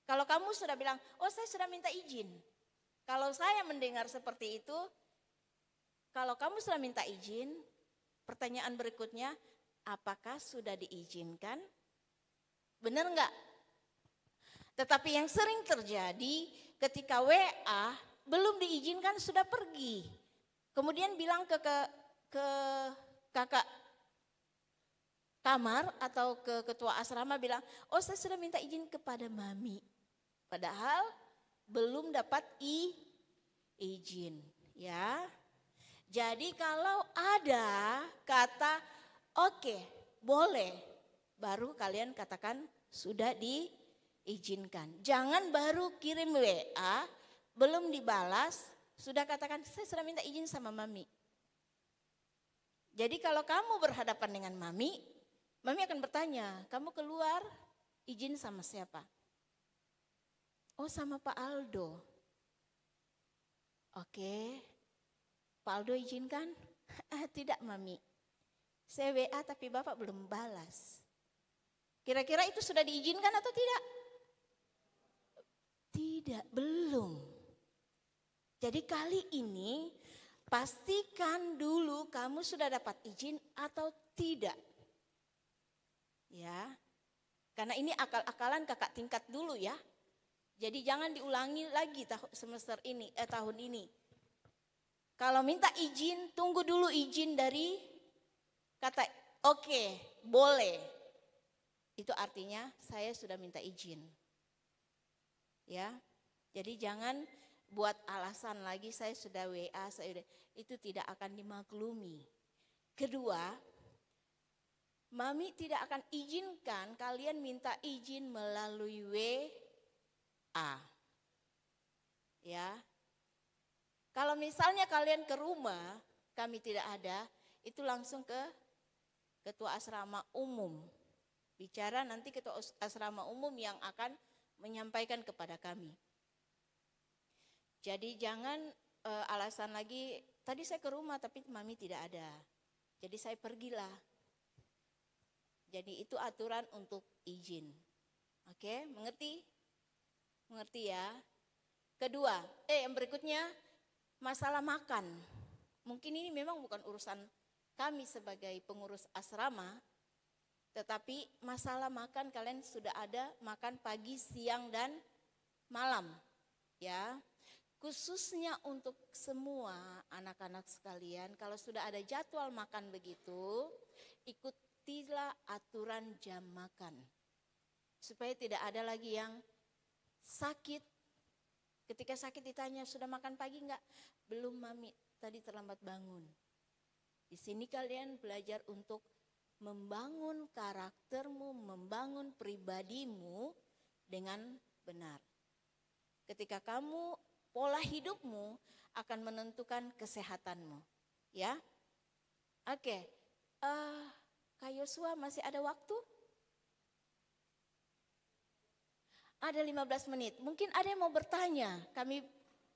Kalau kamu sudah bilang, oh saya sudah minta izin. Kalau saya mendengar seperti itu, kalau kamu sudah minta izin, pertanyaan berikutnya, apakah sudah diizinkan? Benar enggak? Tetapi yang sering terjadi ketika WA belum diizinkan sudah pergi. Kemudian bilang ke kakak kamar atau ke ketua asrama bilang, oh saya sudah minta izin kepada mami. Padahal belum dapat izin ya. Jadi kalau ada kata oke, boleh, baru kalian katakan sudah diizinkan. Jangan baru kirim WA, belum dibalas, sudah katakan saya sudah minta izin sama mami. Jadi kalau kamu berhadapan dengan mami, mami akan bertanya, kamu keluar izin sama siapa? Oh sama Pak Aldo. Oke. Pak Aldo izinkan? Tidak mami. Saya WA tapi bapak belum balas. Kira-kira itu sudah diizinkan atau tidak? Tidak, belum. Jadi kali ini pastikan dulu kamu sudah dapat izin atau tidak. Ya. Karena ini akal-akalan kakak tingkat dulu ya. Jadi jangan diulangi lagi tahun ini. Kalau minta izin, tunggu dulu izin dari kata oke, boleh. Itu artinya saya sudah minta izin. Ya. Jadi jangan buat alasan lagi saya sudah WA, itu tidak akan dimaklumi. Kedua, mami tidak akan izinkan kalian minta izin melalui WA. Ya. Kalau misalnya kalian ke rumah, kami tidak ada, itu langsung ke ketua asrama umum. Bicara nanti ketua asrama umum yang akan menyampaikan kepada kami. Jadi jangan alasan lagi, tadi saya ke rumah tapi mami tidak ada. Jadi saya pergilah. Jadi itu aturan untuk izin. Oke, mengerti? Mengerti ya? Kedua, yang berikutnya masalah makan. Mungkin ini memang bukan urusan kami sebagai pengurus asrama, tetapi masalah makan kalian sudah ada makan pagi, siang, dan malam. Ya, khususnya untuk semua anak-anak sekalian, kalau sudah ada jadwal makan begitu, ikutilah aturan jam makan. Supaya tidak ada lagi yang sakit. Ketika sakit ditanya, sudah makan pagi enggak? Belum mami, tadi terlambat bangun. Di sini kalian belajar untuk membangun karaktermu, membangun pribadimu dengan benar. Ketika kamu, pola hidupmu akan menentukan kesehatanmu. Ya, oke. Kak Yosua masih ada waktu? Ada 15 menit. Mungkin ada yang mau bertanya. Kami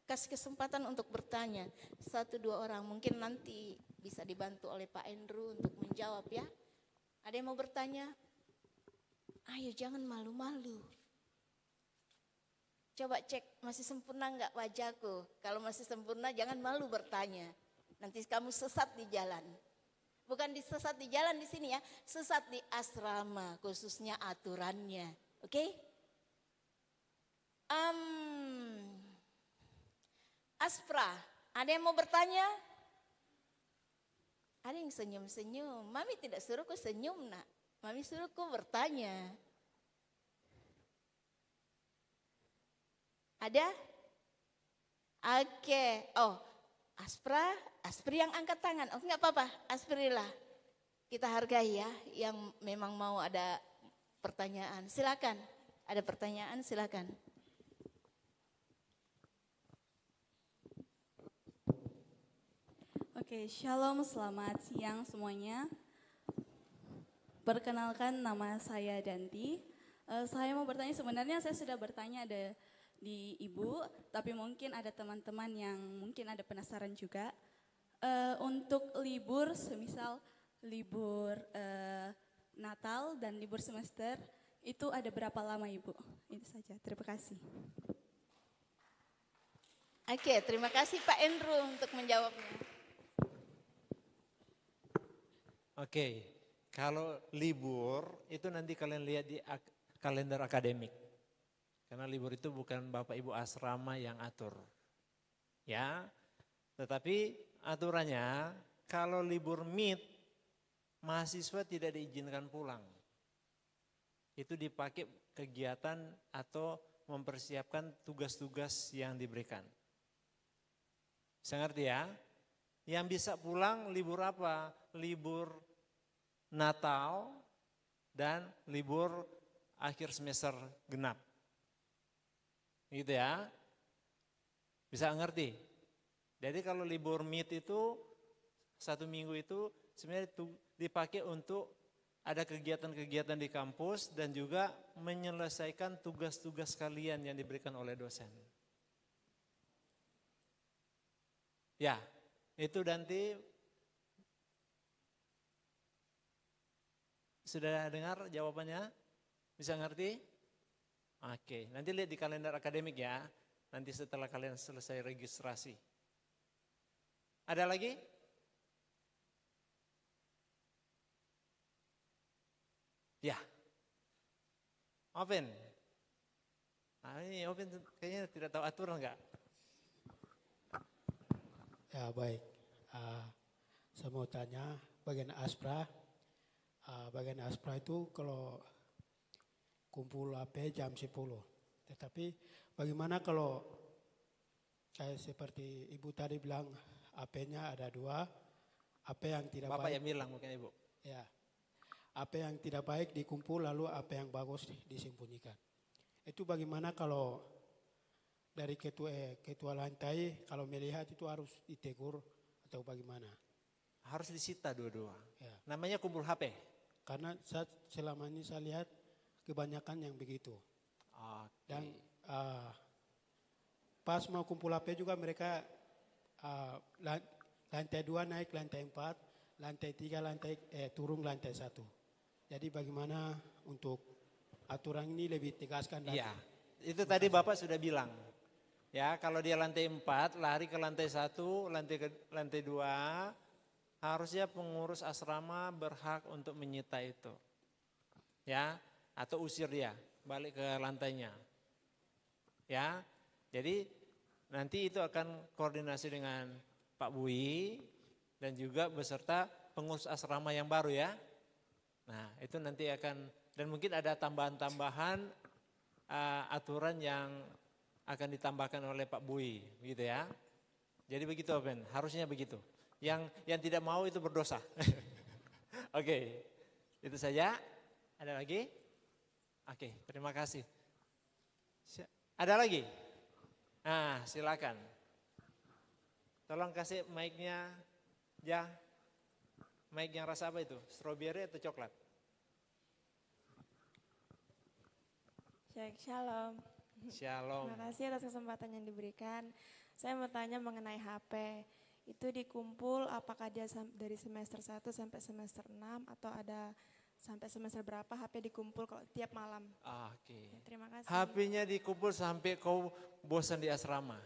kasih kesempatan untuk bertanya. 1-2 orang. Mungkin nanti bisa dibantu oleh Pak Andrew untuk menjawab ya. Ada yang mau bertanya? Ayo jangan malu-malu. Coba cek masih sempurna enggak wajahku. Kalau masih sempurna jangan malu bertanya. Nanti kamu sesat di jalan. Bukan sesat di jalan di sini ya. Sesat di asrama khususnya aturannya. Oke? Aspra, ada yang mau bertanya? Ada yang senyum-senyum. Mami tidak suruhku senyum nak. Mami suruhku bertanya. Ada? Oke. Oh, Aspri yang angkat tangan. Oh, enggak apa-apa, Aspri lah. Kita hargai ya, yang memang mau ada pertanyaan. Silakan. Ada pertanyaan, silakan. Oke, shalom, selamat siang semuanya. Perkenalkan, nama saya Danti. Saya mau bertanya, sebenarnya saya sudah bertanya di Ibu, tapi mungkin ada teman-teman yang mungkin ada penasaran juga. Untuk libur, semisal libur Natal dan libur semester, itu ada berapa lama Ibu? Itu saja, terima kasih. Oke, terima kasih Pak Andrew untuk menjawabnya. Oke, kalau libur itu nanti kalian lihat di kalender akademik. Karena libur itu bukan Bapak Ibu asrama yang atur. Ya, tetapi aturannya kalau libur mid, mahasiswa tidak diizinkan pulang. Itu dipakai kegiatan atau mempersiapkan tugas-tugas yang diberikan. Bisa ngerti ya? Yang bisa pulang libur apa? Libur Natal dan libur akhir semester genap. Gitu ya. Bisa ngerti? Jadi kalau libur mid itu 1 minggu itu sebenarnya dipakai untuk ada kegiatan-kegiatan di kampus dan juga menyelesaikan tugas-tugas kalian yang diberikan oleh dosen. Ya, itu nanti sudah dengar jawabannya? Bisa ngerti? Oke, nanti lihat di kalender akademik ya. Nanti setelah kalian selesai registrasi. Ada lagi? Ya. Open. Ini Open kayaknya tidak tahu aturan enggak? Ya baik, saya mau tanya bagian Aspra. Bagian Aspra itu kalau kumpul AP jam 10. Tetapi bagaimana kalau kayak seperti Ibu tadi bilang AP-nya ada 2, AP yang tidak Bapak baik. yang bilang bukan Ibu. Ya, AP yang tidak baik dikumpul lalu AP yang bagus disembunyikan. Itu bagaimana kalau dari ketua lantai kalau melihat itu harus ditegur atau bagaimana? Harus disita dua-dua. Ya. Namanya kumpul HP. Karena selama ini saya lihat kebanyakan yang begitu. Oke. Dan pas mau kumpul HP juga mereka lantai 2 naik lantai 4, lantai 3 turun lantai 1. Jadi bagaimana untuk aturan ini lebih tegaskan? Iya, itu tadi Bapak sudah bilang. Ya, kalau dia lantai 4, lari ke lantai 1, lantai 2, harusnya pengurus asrama berhak untuk menyita itu. Ya, atau usir dia balik ke lantainya. Ya, jadi nanti itu akan koordinasi dengan Pak Bui dan juga beserta pengurus asrama yang baru ya. Nah, itu nanti akan, dan mungkin ada tambahan-tambahan aturan yang akan ditambahkan oleh Pak Bui, gitu ya. Jadi begitu Ben, harusnya begitu. Yang tidak mau itu berdosa. Oke, itu saja. Ada lagi? Oke, terima kasih. Ada lagi? Nah, silakan. Tolong kasih mic-nya, ya. Mic yang rasa apa itu? Strawberry atau coklat? Shalom. Shalom. Terima kasih atas kesempatan yang diberikan. Saya mau tanya mengenai HP. Itu dikumpul apakah dia dari semester 1 sampai semester 6 atau ada sampai semester berapa HP dikumpul kalau tiap malam? Oke. Terima kasih. HP-nya dikumpul sampai kau bosan di asrama.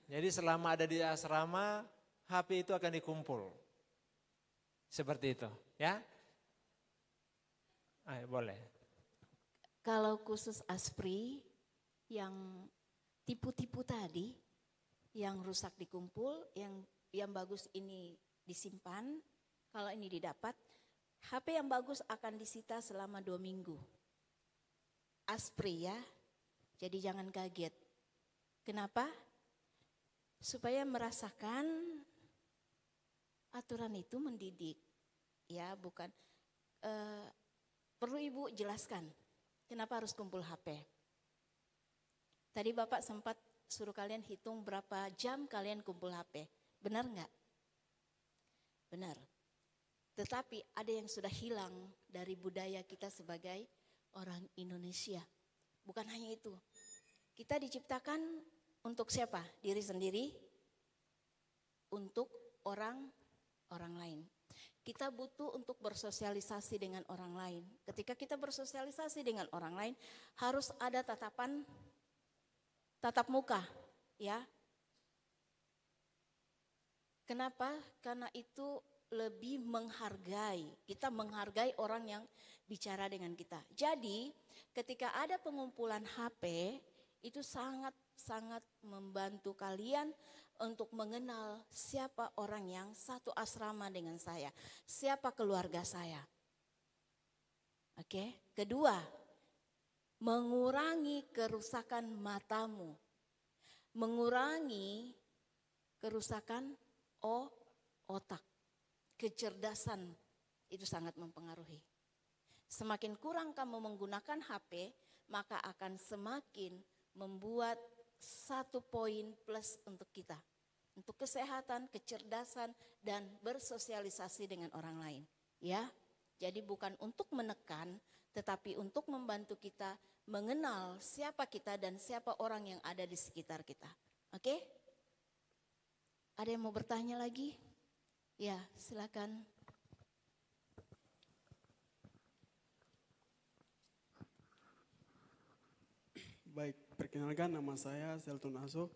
Jadi selama ada di asrama, HP itu akan dikumpul. Seperti itu, ya. Ayo, boleh. Kalau khusus Aspri yang tipu-tipu tadi, yang rusak dikumpul, yang bagus ini disimpan, kalau ini didapat, HP yang bagus akan disita selama 2 minggu. Aspri ya, jadi jangan kaget. Kenapa? Supaya merasakan aturan itu mendidik, ya bukan. Perlu Ibu jelaskan, kenapa harus kumpul HP? Tadi Bapak sempat suruh kalian hitung berapa jam kalian kumpul HP, benar nggak? Benar. Tetapi ada yang sudah hilang dari budaya kita sebagai orang Indonesia. Bukan hanya itu. Kita diciptakan untuk siapa? Diri sendiri, untuk orang lain. Kita butuh untuk bersosialisasi dengan orang lain. Ketika kita bersosialisasi dengan orang lain, harus ada tatap muka, ya. Kenapa? Karena itu lebih menghargai. Kita menghargai orang yang bicara dengan kita. Jadi, ketika ada pengumpulan HP, itu sangat membantu kalian untuk mengenal siapa orang yang satu asrama dengan saya, siapa keluarga saya. Oke, kedua, mengurangi kerusakan matamu, mengurangi kerusakan otak, kecerdasan itu sangat mempengaruhi. Semakin kurang kamu menggunakan HP, maka akan semakin membuat 1 poin plus untuk kita. Untuk kesehatan, kecerdasan, dan bersosialisasi dengan orang lain. Ya, jadi bukan untuk menekan, tetapi untuk membantu kita mengenal siapa kita dan siapa orang yang ada di sekitar kita. Oke? Ada yang mau bertanya lagi? Ya, silakan. Baik, perkenalkan nama saya Selton Aso,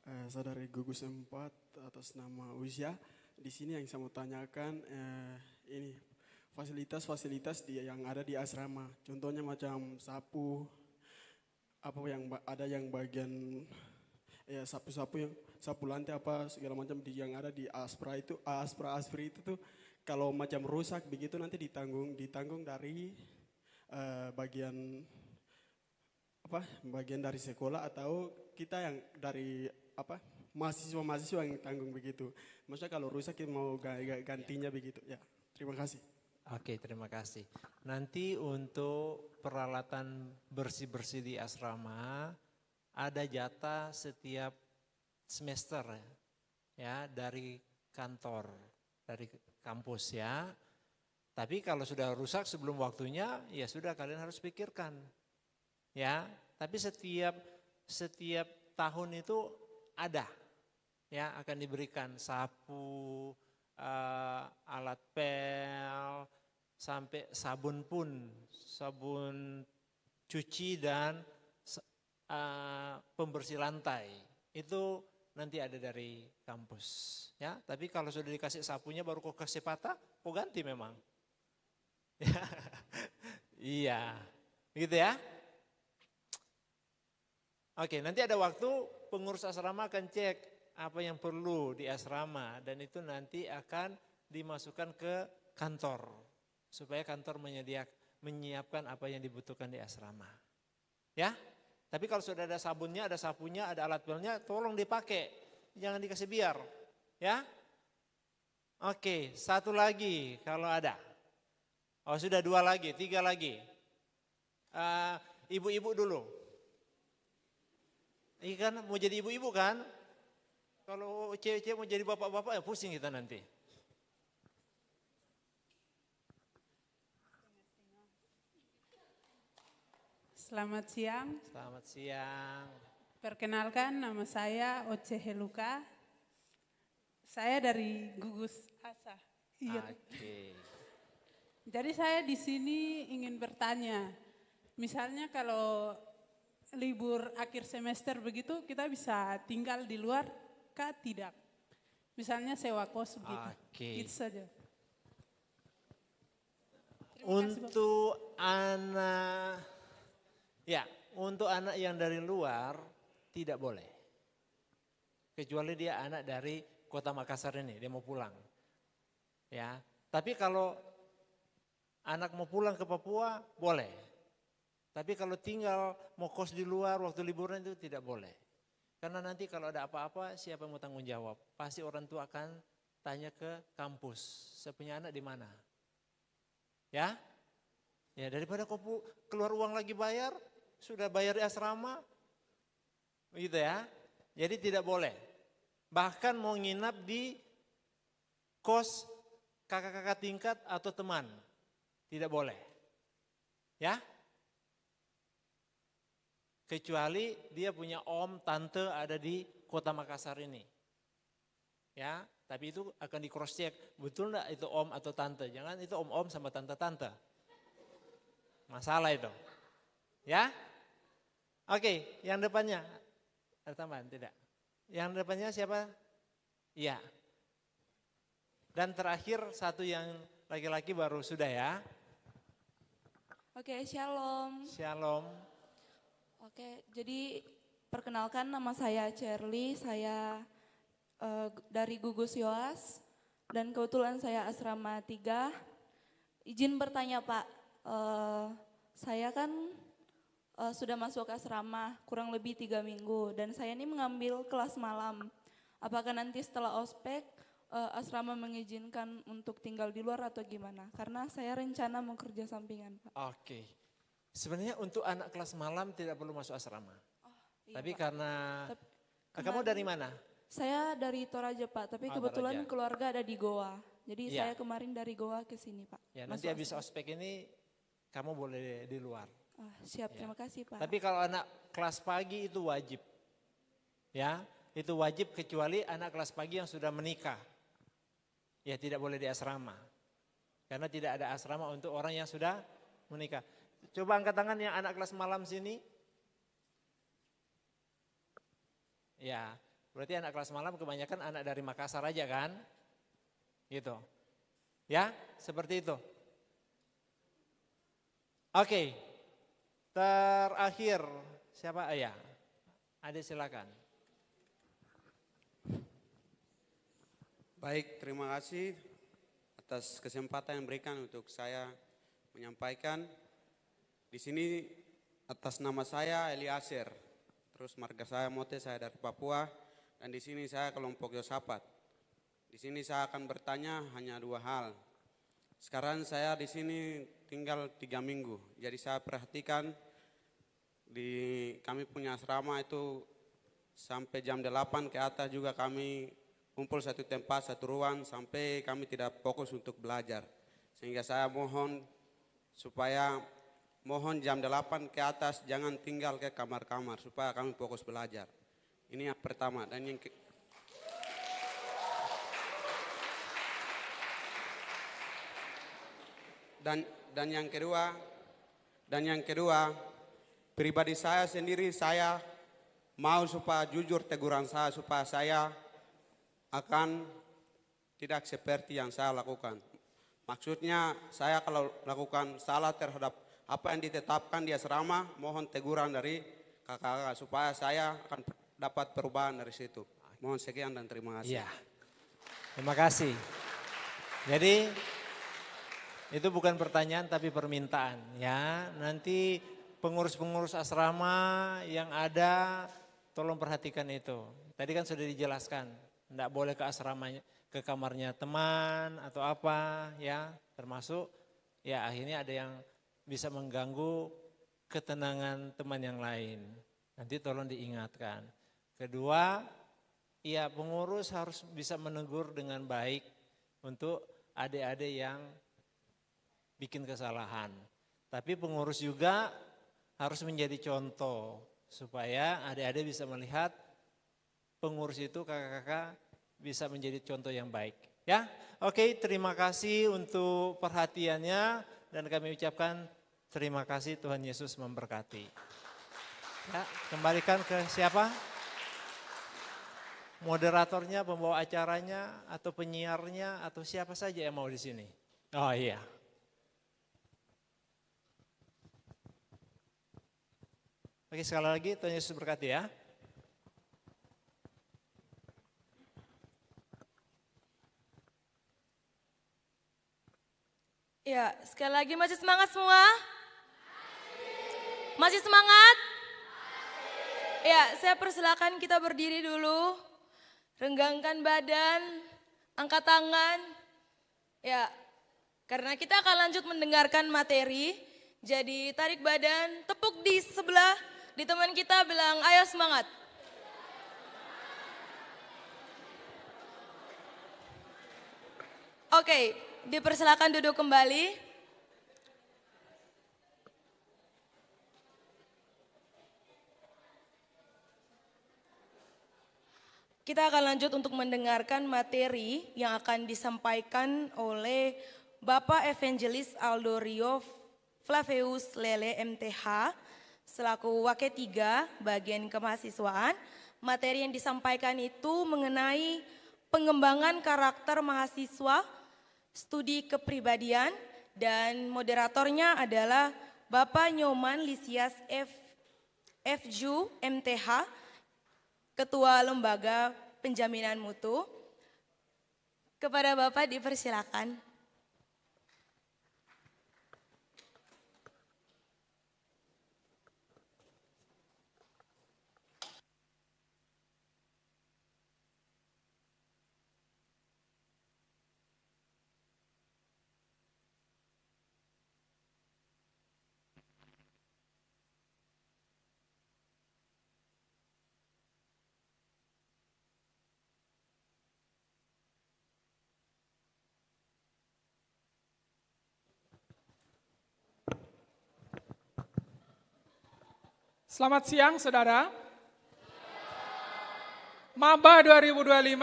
saya dari gugus 4 atas nama Usia. Di sini yang saya mau tanyakan ini fasilitas-fasilitas yang ada di asrama. Contohnya macam sapu, apa yang ada yang bagian sapu-sapu yang sapu lantai apa segala macam yang ada di Aspra itu, Aspri itu tuh kalau macam rusak begitu nanti ditanggung dari bagian dari sekolah atau kita yang dari mahasiswa yang tanggung begitu. Maksudnya kalau rusak kita mau gantinya begitu. Ya, terima kasih. Oke, terima kasih. Nanti untuk peralatan bersih-bersih di asrama ada jatah setiap semester ya dari kantor, dari kampus ya. Tapi kalau sudah rusak sebelum waktunya ya sudah kalian harus pikirkan. Ya, tapi setiap tahun itu ada ya akan diberikan sapu, alat pel, sampai sabun pun, sabun cuci dan pembersih lantai itu nanti ada dari kampus ya. Tapi kalau sudah dikasih sapunya baru kok kasih patah, kok ganti memang. Iya, gitu ya. Oke, nanti ada waktu pengurus asrama akan cek apa yang perlu di asrama dan itu nanti akan dimasukkan ke kantor supaya kantor menyiapkan apa yang dibutuhkan di asrama. Ya, tapi kalau sudah ada sabunnya, ada sapunya, ada alat pelnya, tolong dipakai, jangan dikasih biar. Ya, oke, 1 lagi kalau ada. Oh sudah 2 lagi, 3 lagi. Ibu-ibu dulu. Ini kan mau jadi ibu-ibu kan? Kalau cewek-cewek mau jadi bapak-bapak ya pusing kita nanti. Selamat siang. Selamat siang. Perkenalkan nama saya Oce Heluka. Saya dari gugus ASA. Iya. Oke. Jadi saya di sini ingin bertanya, misalnya kalau libur akhir semester begitu kita bisa tinggal di luar kah tidak? Misalnya sewa kos begitu. Oke. Itu saja. Untuk anak, ya untuk anak yang dari luar tidak boleh. Kecuali dia anak dari kota Makassar ini, dia mau pulang. Ya, tapi kalau anak mau pulang ke Papua boleh. Tapi kalau tinggal mau kos di luar waktu liburan itu tidak boleh. Karena nanti kalau ada apa-apa siapa yang mau tanggung jawab? Pasti orang tua akan tanya ke kampus, saya punya anak di mana? Ya? Ya daripada kau keluar uang lagi bayar, sudah bayar di asrama, gitu ya. Jadi tidak boleh. Bahkan mau nginap di kos kakak-kakak tingkat atau teman, tidak boleh. Ya? Kecuali dia punya om, tante ada di kota Makassar ini. Ya, tapi itu akan di cross check, betul enggak itu om atau tante? Jangan itu om-om sama tante-tante. Masalah itu. Ya? Oke, yang depannya. Ada tambahan? Tidak. Yang depannya siapa? Iya. Dan terakhir satu yang laki-laki baru sudah ya. Oke, shalom. Shalom. Oke, jadi perkenalkan nama saya Cherly, saya dari Gugus Yoas dan kebetulan saya asrama 3. Izin bertanya Pak, saya kan sudah masuk asrama kurang lebih 3 minggu dan saya ini mengambil kelas malam. Apakah nanti setelah ospek asrama mengizinkan untuk tinggal di luar atau gimana? Karena saya rencana mau kerja sampingan Pak. Oke. Sebenarnya untuk anak kelas malam tidak perlu masuk asrama. Iya, tapi Pak. karena kamu dari mana? Saya dari Toraja Pak, tapi kebetulan Toraja. keluarga ada di Goa. Jadi Iya. saya kemarin dari Goa ke sini Pak. Ya, Masuk nanti habis asrama. ospek ini kamu boleh di luar. Siap, Ya. terima kasih Pak. Tapi kalau anak kelas pagi itu wajib. Ya, itu wajib kecuali anak kelas pagi yang sudah menikah. Ya, tidak boleh di asrama. Karena tidak ada asrama untuk orang yang sudah menikah. Coba angkat tangan yang anak kelas malam sini. Ya, berarti anak kelas malam kebanyakan anak dari Makassar aja kan? Gitu. Ya, seperti itu. Oke. Terakhir siapa? Ya. Ade silakan. Baik, terima kasih atas kesempatan yang diberikan untuk saya menyampaikan. Di sini atas nama saya Eliaser, terus marga saya Mote, saya dari Papua, dan di sini saya kelompok Yosapat. Di sini saya akan bertanya hanya 2 hal. Sekarang saya di sini tinggal 3 minggu, jadi saya perhatikan kami punya asrama itu sampai jam 8 ke atas juga kami kumpul satu tempat, satu ruang, sampai kami tidak fokus untuk belajar. Sehingga saya mohon jam 8 ke atas jangan tinggal ke kamar-kamar supaya kami fokus belajar. Ini yang pertama. Dan yang kedua, pribadi saya sendiri, saya mau supaya jujur teguran saya supaya saya akan tidak seperti yang saya lakukan. Maksudnya saya kalau lakukan salah terhadap apa yang ditetapkan di asrama, mohon teguran dari kakak-kakak supaya saya akan dapat perubahan dari situ. Mohon sekian dan terima kasih. Iya. Terima kasih. Jadi itu bukan pertanyaan tapi permintaan ya. Nanti pengurus-pengurus asrama yang ada tolong perhatikan itu. Tadi kan sudah dijelaskan, tidak boleh ke asramanya, ke kamarnya teman atau apa ya, termasuk ya akhirnya ada yang bisa mengganggu ketenangan teman yang lain. Nanti tolong diingatkan. Kedua, ya pengurus harus bisa menegur dengan baik untuk adik-adik yang bikin kesalahan. Tapi pengurus juga harus menjadi contoh supaya adik-adik bisa melihat pengurus itu kakak-kakak bisa menjadi contoh yang baik. Ya, oke, terima kasih untuk perhatiannya dan kami ucapkan terima kasih, Tuhan Yesus memberkati. Ya, kembalikan ke siapa? Moderatornya, pembawa acaranya, atau penyiarnya, atau siapa saja yang mau di sini. Oh iya. Oke, sekali lagi Tuhan Yesus berkati ya. Ya, sekali lagi masih semangat semua? Masih semangat? Ya, saya persilakan kita berdiri dulu. Renggangkan badan, angkat tangan. Ya, karena kita akan lanjut mendengarkan materi. Jadi tarik badan, tepuk di sebelah, di teman kita bilang, ayo semangat. Oke, dipersilakan duduk kembali. Kita akan lanjut untuk mendengarkan materi yang akan disampaikan oleh Bapak Evangelis Aldo Rio Flavius Lele MTH selaku Wakil 3 bagian kemahasiswaan. Materi yang disampaikan itu mengenai pengembangan karakter mahasiswa, studi kepribadian, dan moderatornya adalah Bapak Nyoman Lisias FJU MTH, Ketua Lembaga Penjaminan Mutu. Kepada Bapak dipersilakan. Selamat siang saudara. Maba 2025.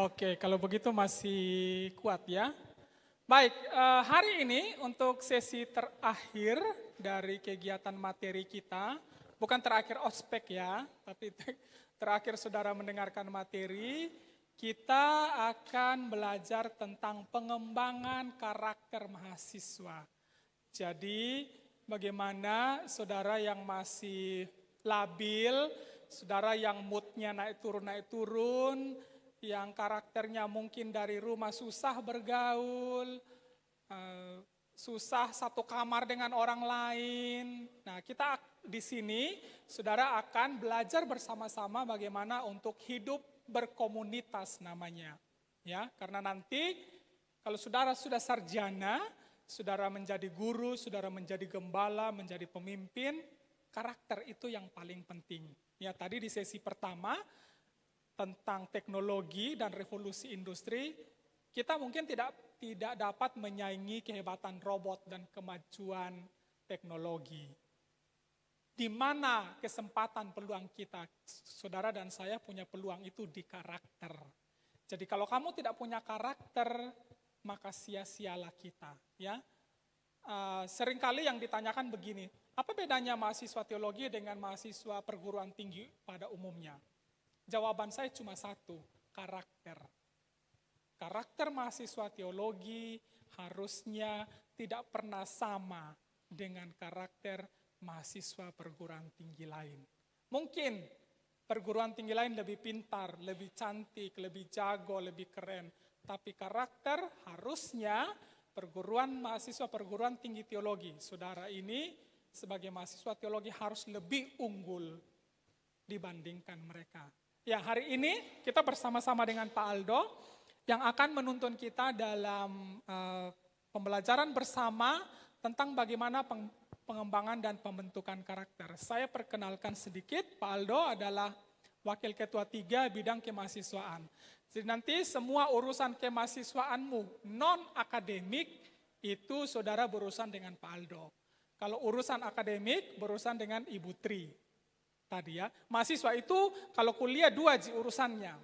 Oke, kalau begitu masih kuat ya. Baik, hari ini untuk sesi terakhir dari kegiatan materi kita, bukan terakhir ospek ya, tapi terakhir saudara mendengarkan materi, kita akan belajar tentang pengembangan karakter mahasiswa. Jadi bagaimana saudara yang masih labil, saudara yang moodnya naik turun, yang karakternya mungkin dari rumah susah bergaul, susah satu kamar dengan orang lain. Nah, kita di sini saudara akan belajar bersama-sama bagaimana untuk hidup berkomunitas namanya. Ya, karena nanti kalau saudara sudah sarjana, saudara menjadi guru, saudara menjadi gembala, menjadi pemimpin, karakter itu yang paling penting. Ya, tadi di sesi pertama tentang teknologi dan revolusi industri, kita mungkin tidak dapat menyaingi kehebatan robot dan kemajuan teknologi. Di mana kesempatan peluang kita, saudara dan saya punya peluang itu di karakter. Jadi kalau kamu tidak punya karakter, maka sia-sialah kita. Ya, seringkali yang ditanyakan begini, apa bedanya mahasiswa teologi dengan mahasiswa perguruan tinggi pada umumnya? Jawaban saya cuma satu, karakter. Karakter mahasiswa teologi harusnya tidak pernah sama dengan karakter mahasiswa perguruan tinggi lain. Mungkin perguruan tinggi lain lebih pintar, lebih cantik, lebih jago, lebih keren. Tapi karakter harusnya mahasiswa perguruan tinggi teologi, saudara ini sebagai mahasiswa teologi harus lebih unggul dibandingkan mereka. Ya, hari ini kita bersama-sama dengan Pak Aldo yang akan menuntun kita dalam pembelajaran bersama tentang bagaimana pengembangan dan pembentukan karakter. Saya perkenalkan sedikit, Pak Aldo adalah Wakil Ketua 3 bidang kemahasiswaan. Jadi nanti semua urusan kemahasiswaanmu non-akademik itu saudara berurusan dengan Pak Aldo. Kalau urusan akademik berurusan dengan Ibu Tri. Tadi ya, mahasiswa itu kalau kuliah dua urusannya.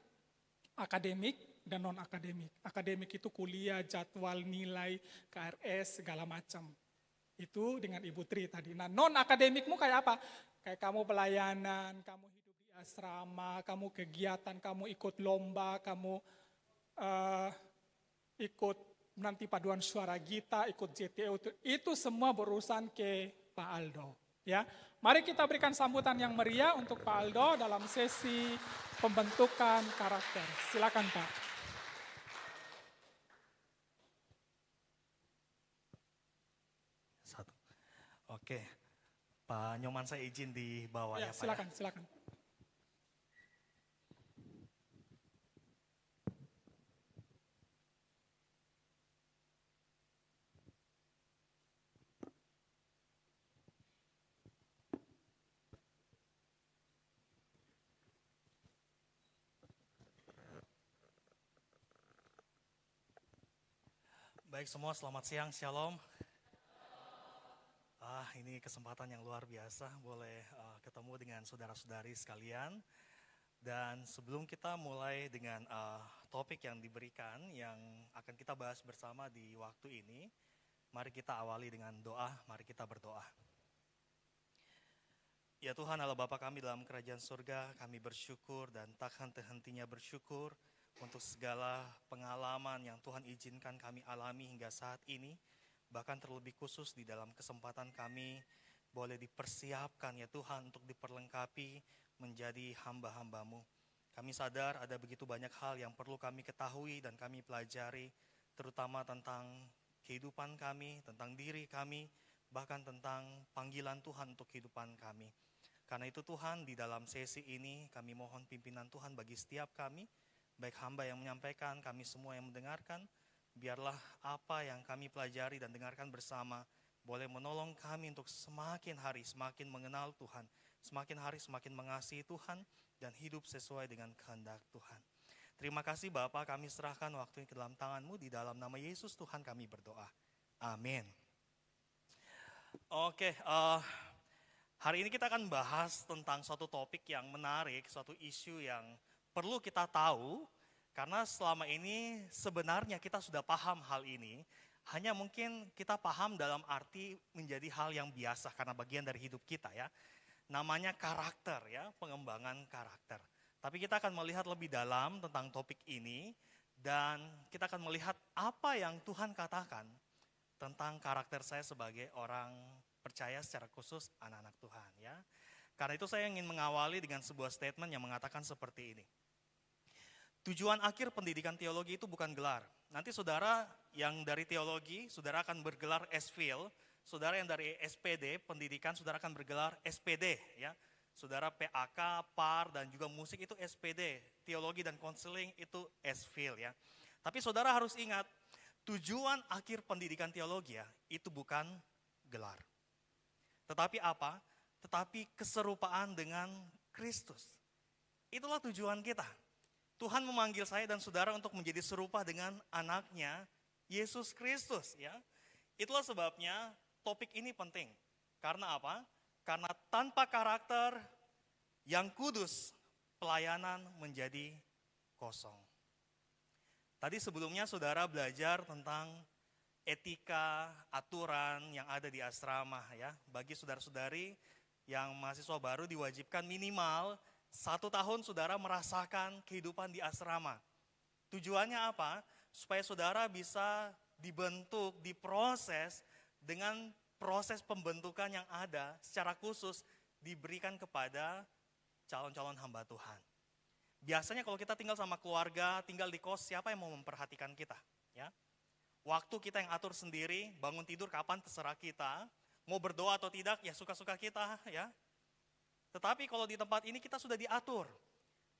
Akademik dan non-akademik. Akademik itu kuliah, jadwal, nilai, KRS, segala macam. Itu dengan Ibu Tri tadi. Nah, non-akademikmu kayak apa? Kayak kamu pelayanan, kamu hidup di asrama, kamu kegiatan, kamu ikut lomba, kamu ikut nanti paduan suara Gita, ikut JTO, itu semua berurusan ke Pak Aldo. Ya, mari kita berikan sambutan yang meriah untuk Pak Aldo dalam sesi pembentukan karakter. Silakan Pak. Oke, Pak Nyoman saya izin di bawah ya, Pak. Silakan, silakan. Baik semua, selamat siang, shalom. Ini kesempatan yang luar biasa, boleh ketemu dengan saudara-saudari sekalian. Dan sebelum kita mulai dengan topik yang diberikan, yang akan kita bahas bersama di waktu ini, mari kita awali dengan doa, mari kita berdoa. Ya Tuhan Allah Bapa kami dalam kerajaan surga, kami bersyukur dan tak henti-hentinya bersyukur untuk segala pengalaman yang Tuhan izinkan kami alami hingga saat ini. Bahkan terlebih khusus di dalam kesempatan kami boleh dipersiapkan ya Tuhan untuk diperlengkapi menjadi hamba-hamba-Mu. Kami sadar ada begitu banyak hal yang perlu kami ketahui dan kami pelajari, terutama tentang kehidupan kami, tentang diri kami, bahkan tentang panggilan Tuhan untuk kehidupan kami. Karena itu Tuhan, di dalam sesi ini kami mohon pimpinan Tuhan bagi setiap kami, baik hamba yang menyampaikan, kami semua yang mendengarkan, biarlah apa yang kami pelajari dan dengarkan bersama boleh menolong kami untuk semakin hari semakin mengenal Tuhan, semakin hari semakin mengasihi Tuhan dan hidup sesuai dengan kehendak Tuhan. Terima kasih Bapa, kami serahkan waktu ini ke dalam tangan-Mu, di dalam nama Yesus Tuhan kami berdoa. Amin. Oke, hari ini kita akan bahas tentang suatu topik yang menarik, suatu isu yang perlu kita tahu, karena selama ini sebenarnya kita sudah paham hal ini, hanya mungkin kita paham dalam arti menjadi hal yang biasa karena bagian dari hidup kita ya. Namanya karakter ya, pengembangan karakter. Tapi kita akan melihat lebih dalam tentang topik ini dan kita akan melihat apa yang Tuhan katakan tentang karakter saya sebagai orang percaya, secara khusus anak-anak Tuhan ya. Karena itu saya ingin mengawali dengan sebuah statement yang mengatakan seperti ini. Tujuan akhir pendidikan teologi itu bukan gelar. Nanti saudara yang dari teologi, saudara akan bergelar S.Phil. Saudara yang dari SPD, pendidikan, saudara akan bergelar SPD. Ya. Saudara PAK, PAR, dan juga musik itu SPD. Teologi dan konseling itu S.Phil. Ya. Tapi saudara harus ingat, tujuan akhir pendidikan teologi ya, itu bukan gelar. Tetapi apa? Tetapi keserupaan dengan Kristus. Itulah tujuan kita. Tuhan memanggil saya dan saudara untuk menjadi serupa dengan anaknya, Yesus Kristus. Ya. Itulah sebabnya topik ini penting. Karena apa? Karena tanpa karakter yang kudus, pelayanan menjadi kosong. Tadi sebelumnya saudara belajar tentang etika, aturan yang ada di asrama. Ya. Bagi saudara-saudari yang mahasiswa baru diwajibkan minimal 1 tahun saudara merasakan kehidupan di asrama. Tujuannya apa? Supaya saudara bisa dibentuk, diproses dengan proses pembentukan yang ada secara khusus diberikan kepada calon-calon hamba Tuhan. Biasanya kalau kita tinggal sama keluarga, tinggal di kos, siapa yang mau memperhatikan kita? Ya? Waktu kita yang atur sendiri, bangun tidur kapan terserah kita, mau berdoa atau tidak ya suka-suka kita ya. Tetapi kalau di tempat ini kita sudah diatur.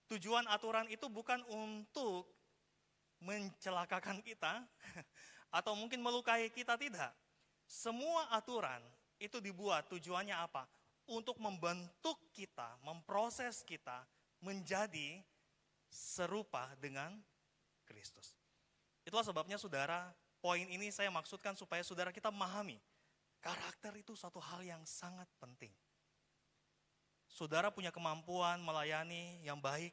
Tujuan aturan itu bukan untuk mencelakakan kita atau mungkin melukai kita, tidak. Semua aturan itu dibuat tujuannya apa? Untuk membentuk kita, memproses kita menjadi serupa dengan Kristus. Itulah sebabnya saudara, poin ini saya maksudkan supaya saudara kita memahami. Karakter itu suatu hal yang sangat penting. Saudara punya kemampuan melayani yang baik,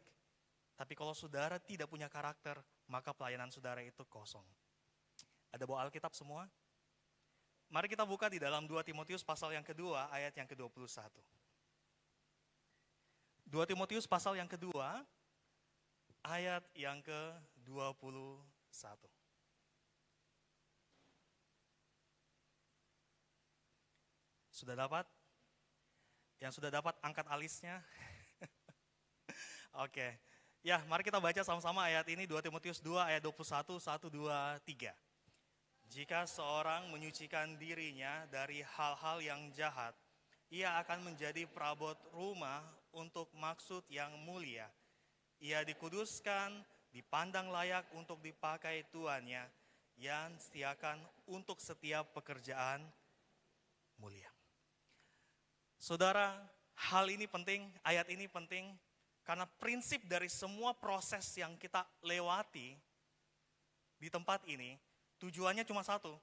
tapi kalau saudara tidak punya karakter, maka pelayanan saudara itu kosong. Ada bawa Alkitab semua? Mari kita buka di dalam 2 Timotius pasal yang kedua, ayat yang ke-21. 2 Timotius pasal yang kedua, ayat yang ke-21. Sudah dapat? Yang sudah dapat angkat alisnya. Oke. Ya, mari kita baca sama-sama ayat ini 2 Timotius 2 ayat 21, 1, 2, 3. Jika seorang menyucikan dirinya dari hal-hal yang jahat, ia akan menjadi perabot rumah untuk maksud yang mulia. Ia dikuduskan, dipandang layak untuk dipakai tuannya, yang setiakan untuk setiap pekerjaan mulia. Saudara, hal ini penting, ayat ini penting, karena prinsip dari semua proses yang kita lewati di tempat ini, tujuannya cuma satu,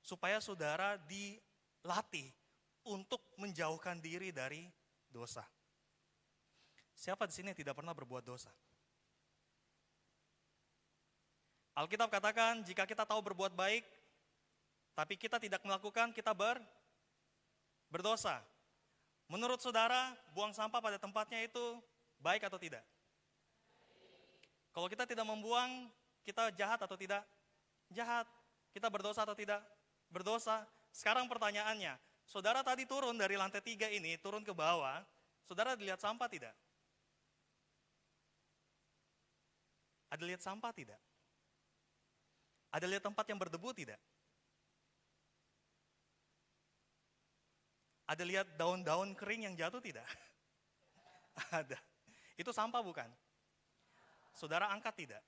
supaya saudara dilatih untuk menjauhkan diri dari dosa. Siapa di sini yang tidak pernah berbuat dosa? Alkitab katakan, jika kita tahu berbuat baik, tapi kita tidak melakukan, kita berdosa. Menurut saudara, buang sampah pada tempatnya itu baik atau tidak? Kalau kita tidak membuang, kita jahat atau tidak? Jahat. Kita berdosa atau tidak? Berdosa. Sekarang pertanyaannya, saudara tadi turun dari lantai 3 ini, turun ke bawah, saudara lihat sampah tidak? Ada lihat sampah tidak? Ada lihat tempat yang berdebu tidak? Ada lihat daun-daun kering yang jatuh tidak? Ada. Itu sampah bukan? Saudara angkat tidak?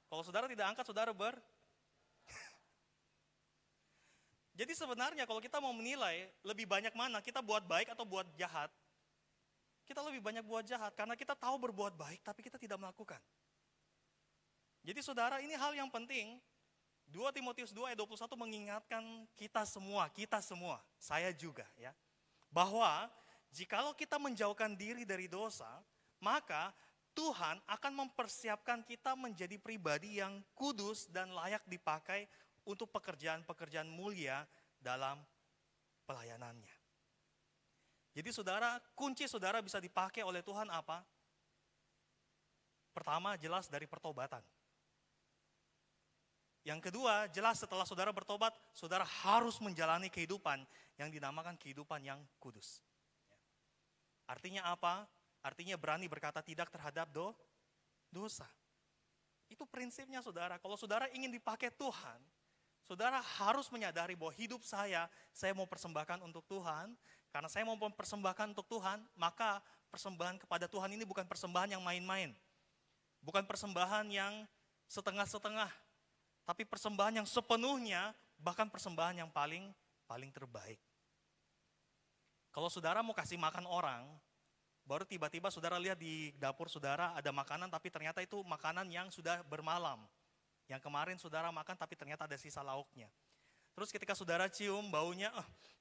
Kalau saudara tidak angkat, saudara Jadi sebenarnya kalau kita mau menilai lebih banyak mana, kita buat baik atau buat jahat, kita lebih banyak buat jahat karena kita tahu berbuat baik tapi kita tidak melakukan. Jadi saudara, ini hal yang penting. 2 Timotius 2 ayat 21 mengingatkan kita semua, saya juga ya, bahwa jikalau kita menjauhkan diri dari dosa, maka Tuhan akan mempersiapkan kita menjadi pribadi yang kudus dan layak dipakai untuk pekerjaan-pekerjaan mulia dalam pelayanannya. Jadi saudara, kunci saudara bisa dipakai oleh Tuhan apa? Pertama, jelas dari pertobatan. Yang kedua, jelas setelah saudara bertobat, saudara harus menjalani kehidupan yang dinamakan kehidupan yang kudus. Artinya apa? Artinya berani berkata tidak terhadap dosa. Itu prinsipnya saudara. Kalau saudara ingin dipakai Tuhan, saudara harus menyadari bahwa hidup saya mau persembahkan untuk Tuhan. Karena saya mau persembahkan untuk Tuhan, maka persembahan kepada Tuhan ini bukan persembahan yang main-main. Bukan persembahan yang setengah-setengah. Tapi persembahan yang sepenuhnya, bahkan persembahan yang paling terbaik. Kalau saudara mau kasih makan orang, baru tiba-tiba saudara lihat di dapur saudara ada makanan, tapi ternyata itu makanan yang sudah bermalam. Yang kemarin saudara makan, tapi ternyata ada sisa lauknya. Terus ketika saudara cium baunya,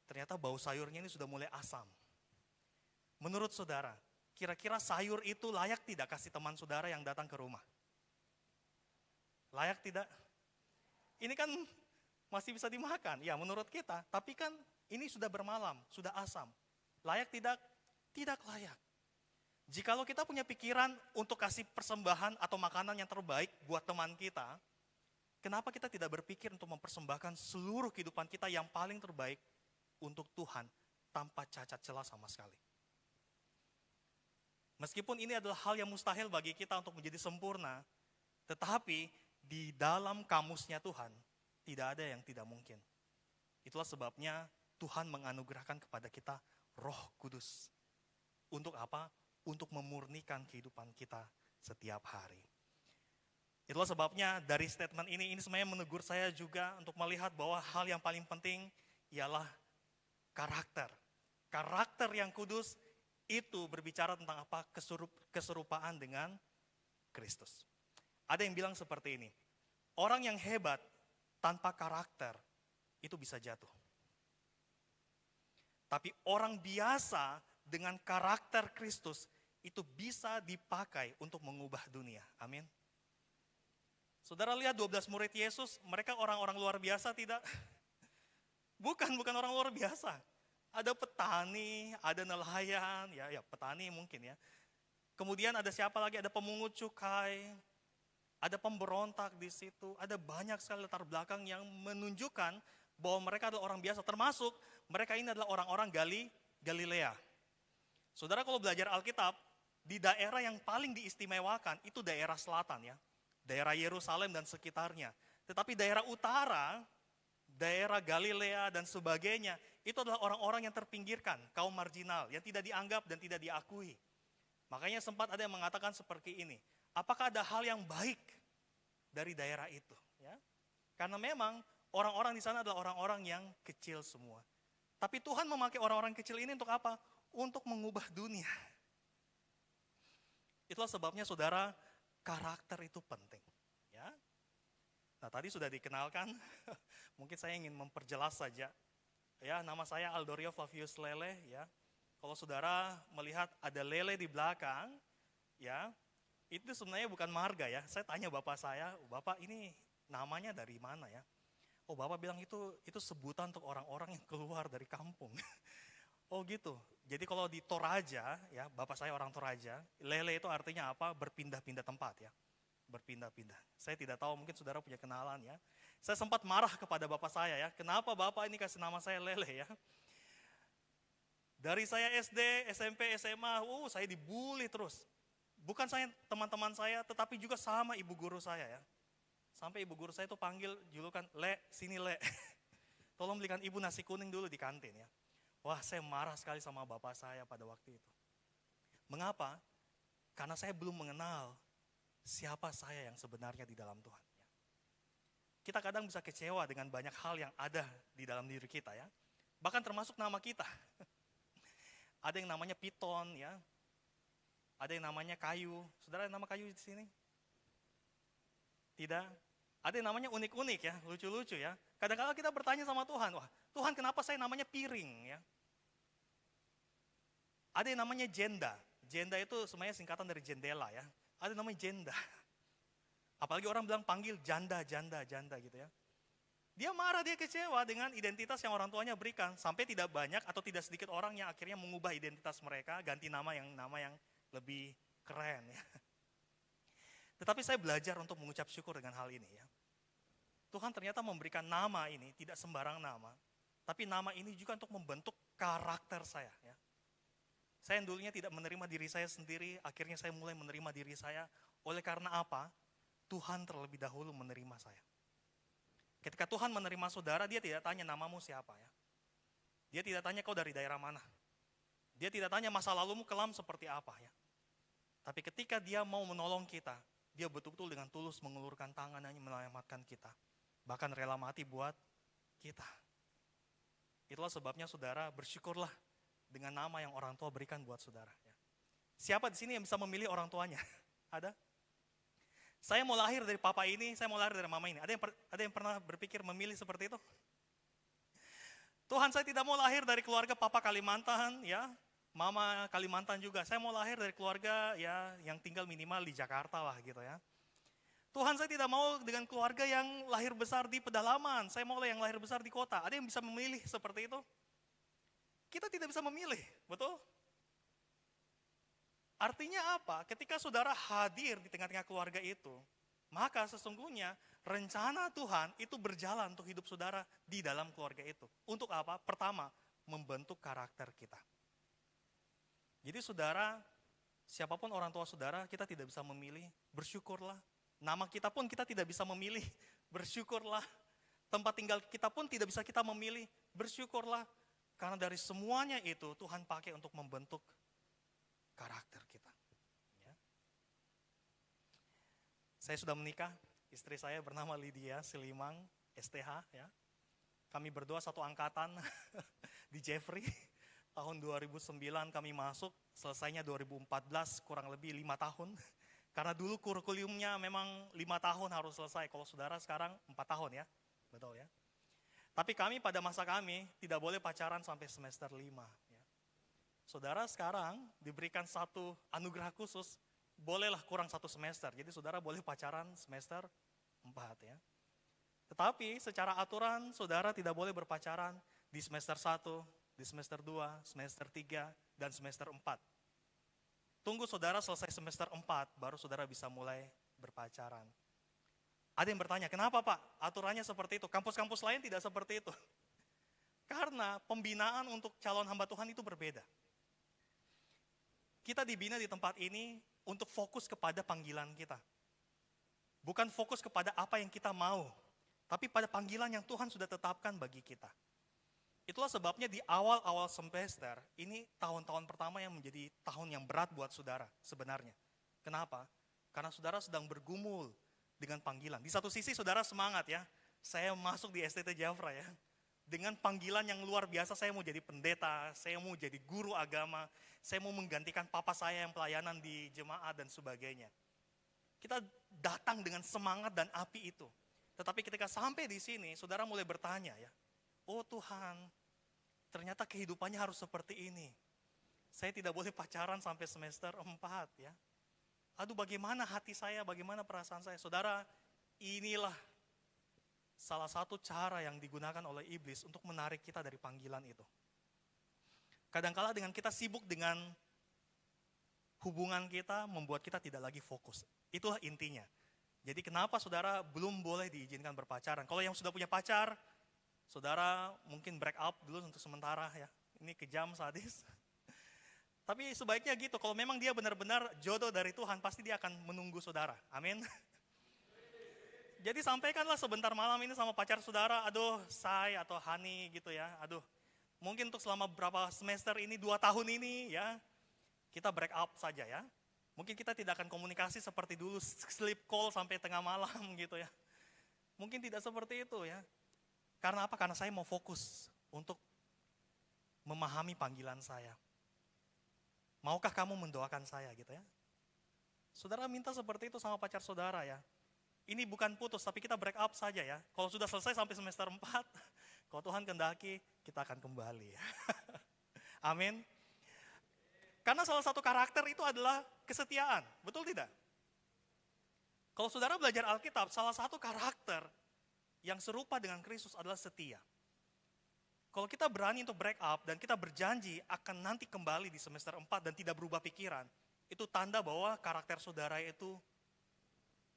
ternyata bau sayurnya ini sudah mulai asam. Menurut saudara, kira-kira sayur itu layak tidak kasih teman saudara yang datang ke rumah? Layak tidak? Ini kan masih bisa dimakan, ya menurut kita. Tapi kan ini sudah bermalam, sudah asam. Layak tidak? Tidak layak. Jikalau kita punya pikiran untuk kasih persembahan atau makanan yang terbaik buat teman kita, kenapa kita tidak berpikir untuk mempersembahkan seluruh kehidupan kita yang paling terbaik untuk Tuhan tanpa cacat celah sama sekali? Meskipun ini adalah hal yang mustahil bagi kita untuk menjadi sempurna, tetapi di dalam kamusnya Tuhan tidak ada yang tidak mungkin. Itulah sebabnya Tuhan menganugerahkan kepada kita Roh Kudus. Untuk apa? Untuk memurnikan kehidupan kita setiap hari. Itulah sebabnya dari statement ini sebenarnya menegur saya juga untuk melihat bahwa hal yang paling penting ialah karakter. Karakter yang kudus itu berbicara tentang apa? Keserupaan dengan Kristus. Ada yang bilang seperti ini, orang yang hebat tanpa karakter itu bisa jatuh. Tapi orang biasa dengan karakter Kristus itu bisa dipakai untuk mengubah dunia. Amin. Saudara lihat 12 murid Yesus, mereka orang-orang luar biasa tidak? Bukan orang luar biasa. Ada petani, ada nelayan, ya petani mungkin ya. Kemudian ada siapa lagi? Ada pemungut cukai, ada pemberontak di situ, ada banyak sekali latar belakang yang menunjukkan bahwa mereka adalah orang biasa. Termasuk mereka ini adalah orang-orang Galilea. Saudara kalau belajar Alkitab, di daerah yang paling diistimewakan itu daerah selatan ya. Daerah Yerusalem dan sekitarnya. Tetapi daerah utara, daerah Galilea dan sebagainya, itu adalah orang-orang yang terpinggirkan, kaum marginal, yang tidak dianggap dan tidak diakui. Makanya sempat ada yang mengatakan seperti ini, apakah ada hal yang baik dari daerah itu? Ya? Karena memang orang-orang di sana adalah orang-orang yang kecil semua. Tapi Tuhan memakai orang-orang kecil ini untuk apa? Untuk mengubah dunia. Itulah sebabnya saudara, karakter itu penting. Ya. Nah tadi sudah dikenalkan, mungkin saya ingin memperjelas saja. Ya, nama saya Aldorio Flavius Lele. Ya. Kalau saudara melihat ada lele di belakang, ya itu sebenarnya bukan marga ya. Saya tanya bapak saya, bapak ini namanya dari mana ya? Oh bapak bilang itu sebutan untuk orang-orang yang keluar dari kampung. Oh gitu. Jadi kalau di Toraja, ya bapak saya orang Toraja, lele itu artinya apa? Berpindah-pindah tempat ya. Berpindah-pindah. Saya tidak tahu, mungkin saudara punya kenalan ya. Saya sempat marah kepada bapak saya ya. Kenapa bapak ini kasih nama saya lele ya? Dari saya SD, SMP, SMA, saya dibully terus. Bukan saya, teman-teman saya, tetapi juga sama ibu guru saya ya. Sampai ibu guru saya itu panggil julukan, Le, sini Le. Tolong belikan ibu nasi kuning dulu di kantin ya. Wah, saya marah sekali sama bapak saya pada waktu itu. Mengapa? Karena saya belum mengenal siapa saya yang sebenarnya di dalam Tuhan. Kita kadang bisa kecewa dengan banyak hal yang ada di dalam diri kita ya. Bahkan termasuk nama kita. Ada yang namanya piton ya. Ada yang namanya kayu. Saudara ada nama kayu di sini? Tidak. Ada yang namanya unik-unik ya, lucu-lucu ya. Kadang-kadang kita bertanya sama Tuhan, wah Tuhan kenapa saya namanya piring ya. Ada yang namanya jenda. Jenda itu sebenarnya singkatan dari jendela ya. Ada yang namanya jenda. Apalagi orang bilang panggil janda gitu ya. Dia marah, dia kecewa dengan identitas yang orang tuanya berikan. Sampai tidak banyak atau tidak sedikit orang yang akhirnya mengubah identitas mereka, ganti nama yang lebih keren ya. Tetapi saya belajar untuk mengucap syukur dengan hal ini ya. Tuhan ternyata memberikan nama ini, tidak sembarang nama. Tapi nama ini juga untuk membentuk karakter saya ya. Saya yang dulunya tidak menerima diri saya sendiri, akhirnya saya mulai menerima diri saya. Oleh karena apa? Tuhan terlebih dahulu menerima saya. Ketika Tuhan menerima saudara, dia tidak tanya namamu siapa ya. Dia tidak tanya kau dari daerah mana. Dia tidak tanya masa lalumu kelam seperti apa ya. Tapi ketika dia mau menolong kita, dia betul-betul dengan tulus mengulurkan tangannya menyelamatkan kita. Bahkan rela mati buat kita. Itulah sebabnya saudara bersyukurlah dengan nama yang orang tua berikan buat saudara. Ya. Siapa di sini yang bisa memilih orang tuanya? Ada? Saya mau lahir dari papa ini, saya mau lahir dari mama ini. Ada yang pernah berpikir memilih seperti itu? Tuhan, saya tidak mau lahir dari keluarga papa Kalimantan, ya, mama Kalimantan juga. Saya mau lahir dari keluarga ya yang tinggal minimal di Jakarta lah gitu ya. Tuhan, saya tidak mau dengan keluarga yang lahir besar di pedalaman. Saya mau yang lahir besar di kota. Ada yang bisa memilih seperti itu? Kita tidak bisa memilih, betul? Artinya apa? Ketika saudara hadir di tengah-tengah keluarga itu, maka sesungguhnya rencana Tuhan itu berjalan untuk hidup saudara di dalam keluarga itu. Untuk apa? Pertama, membentuk karakter kita. Jadi saudara, siapapun orang tua saudara, kita tidak bisa memilih, bersyukurlah. Nama kita pun kita tidak bisa memilih, bersyukurlah. Tempat tinggal kita pun tidak bisa kita memilih, bersyukurlah. Karena dari semuanya itu Tuhan pakai untuk membentuk karakter kita. Ya. Saya sudah menikah, istri saya bernama Lydia Silimang, STH. Ya. Kami berdua satu angkatan di Jeffrey. Tahun 2009 kami masuk, selesainya 2014 kurang lebih 5 tahun. Karena dulu kurikulumnya memang 5 tahun harus selesai, kalau saudara sekarang 4 tahun ya, betul ya. Tapi kami pada masa kami tidak boleh pacaran sampai semester 5. Ya. Saudara sekarang diberikan satu anugerah khusus, bolehlah kurang 1 semester. Jadi saudara boleh pacaran semester 4 ya. Tetapi secara aturan saudara tidak boleh berpacaran di semester 1, di semester 2, semester 3, dan semester 4. Tunggu saudara selesai semester 4, baru saudara bisa mulai berpacaran. Ada yang bertanya, kenapa Pak? Aturannya seperti itu. Kampus-kampus lain tidak seperti itu. Karena pembinaan untuk calon hamba Tuhan itu berbeda. Kita dibina di tempat ini untuk fokus kepada panggilan kita. Bukan fokus kepada apa yang kita mau. tapi pada panggilan yang Tuhan sudah tetapkan bagi kita. Itulah sebabnya di awal-awal semester, ini tahun-tahun pertama yang menjadi tahun yang berat buat saudara sebenarnya. Kenapa? Karena saudara sedang bergumul dengan panggilan. Di satu sisi saudara semangat ya, saya masuk di STT Jafra ya. Dengan panggilan yang luar biasa, saya mau jadi pendeta, saya mau jadi guru agama, saya mau menggantikan papa saya yang pelayanan di jemaat dan sebagainya. Kita datang dengan semangat dan api itu. Tetapi ketika sampai di sini, saudara mulai bertanya ya, oh Tuhan, ternyata kehidupannya harus seperti ini. Saya tidak boleh pacaran sampai semester 4 ya. Aduh, bagaimana hati saya, bagaimana perasaan saya. Saudara, inilah salah satu cara yang digunakan oleh iblis untuk menarik kita dari panggilan itu. Kadangkala dengan kita sibuk dengan hubungan kita, membuat kita tidak lagi fokus. Itulah intinya. Jadi kenapa saudara belum boleh diizinkan berpacaran? Kalau yang sudah punya pacar, saudara mungkin break up dulu untuk sementara ya. Ini kejam, sadis. Tapi sebaiknya gitu, kalau memang dia benar-benar jodoh dari Tuhan, pasti dia akan menunggu saudara. Amin. Jadi sampaikanlah sebentar malam ini sama pacar saudara, aduh Sai atau Hani gitu ya, aduh mungkin untuk selama beberapa semester ini, 2 tahun ini ya, kita break up saja ya. Mungkin kita tidak akan komunikasi seperti dulu, sleep call sampai tengah malam gitu ya. Mungkin tidak seperti itu ya. Karena apa? Karena saya mau fokus untuk memahami panggilan saya. Maukah kamu mendoakan saya gitu ya? Saudara minta seperti itu sama pacar saudara ya. Ini bukan putus, tapi kita break up saja ya. Kalau sudah selesai sampai semester 4, kalau Tuhan kehendaki, kita akan kembali. Amin. Karena salah satu karakter itu adalah kesetiaan, betul tidak? Kalau saudara belajar Alkitab, salah satu karakter yang serupa dengan Kristus adalah setia. Kalau kita berani untuk break up dan kita berjanji akan nanti kembali di semester 4 dan tidak berubah pikiran, itu tanda bahwa karakter saudara itu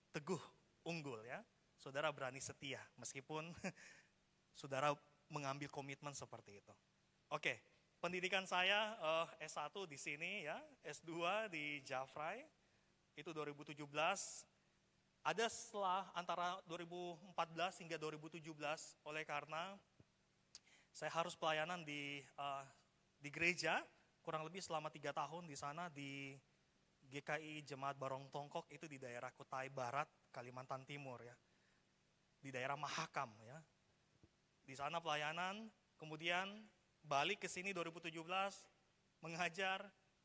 teguh, unggul ya. Saudara berani setia meskipun saudara mengambil komitmen seperti itu. Oke, pendidikan saya S1 di sini ya, S2 di Jafra itu 2017. Ada setelah antara 2014 hingga 2017 oleh karena saya harus pelayanan di gereja kurang lebih selama 3 tahun di sana di GKI Jemaat Barong Tongkok itu di daerah Kutai Barat, Kalimantan Timur ya. Di daerah Mahakam ya. Di sana pelayanan, kemudian balik ke sini 2017 mengajar,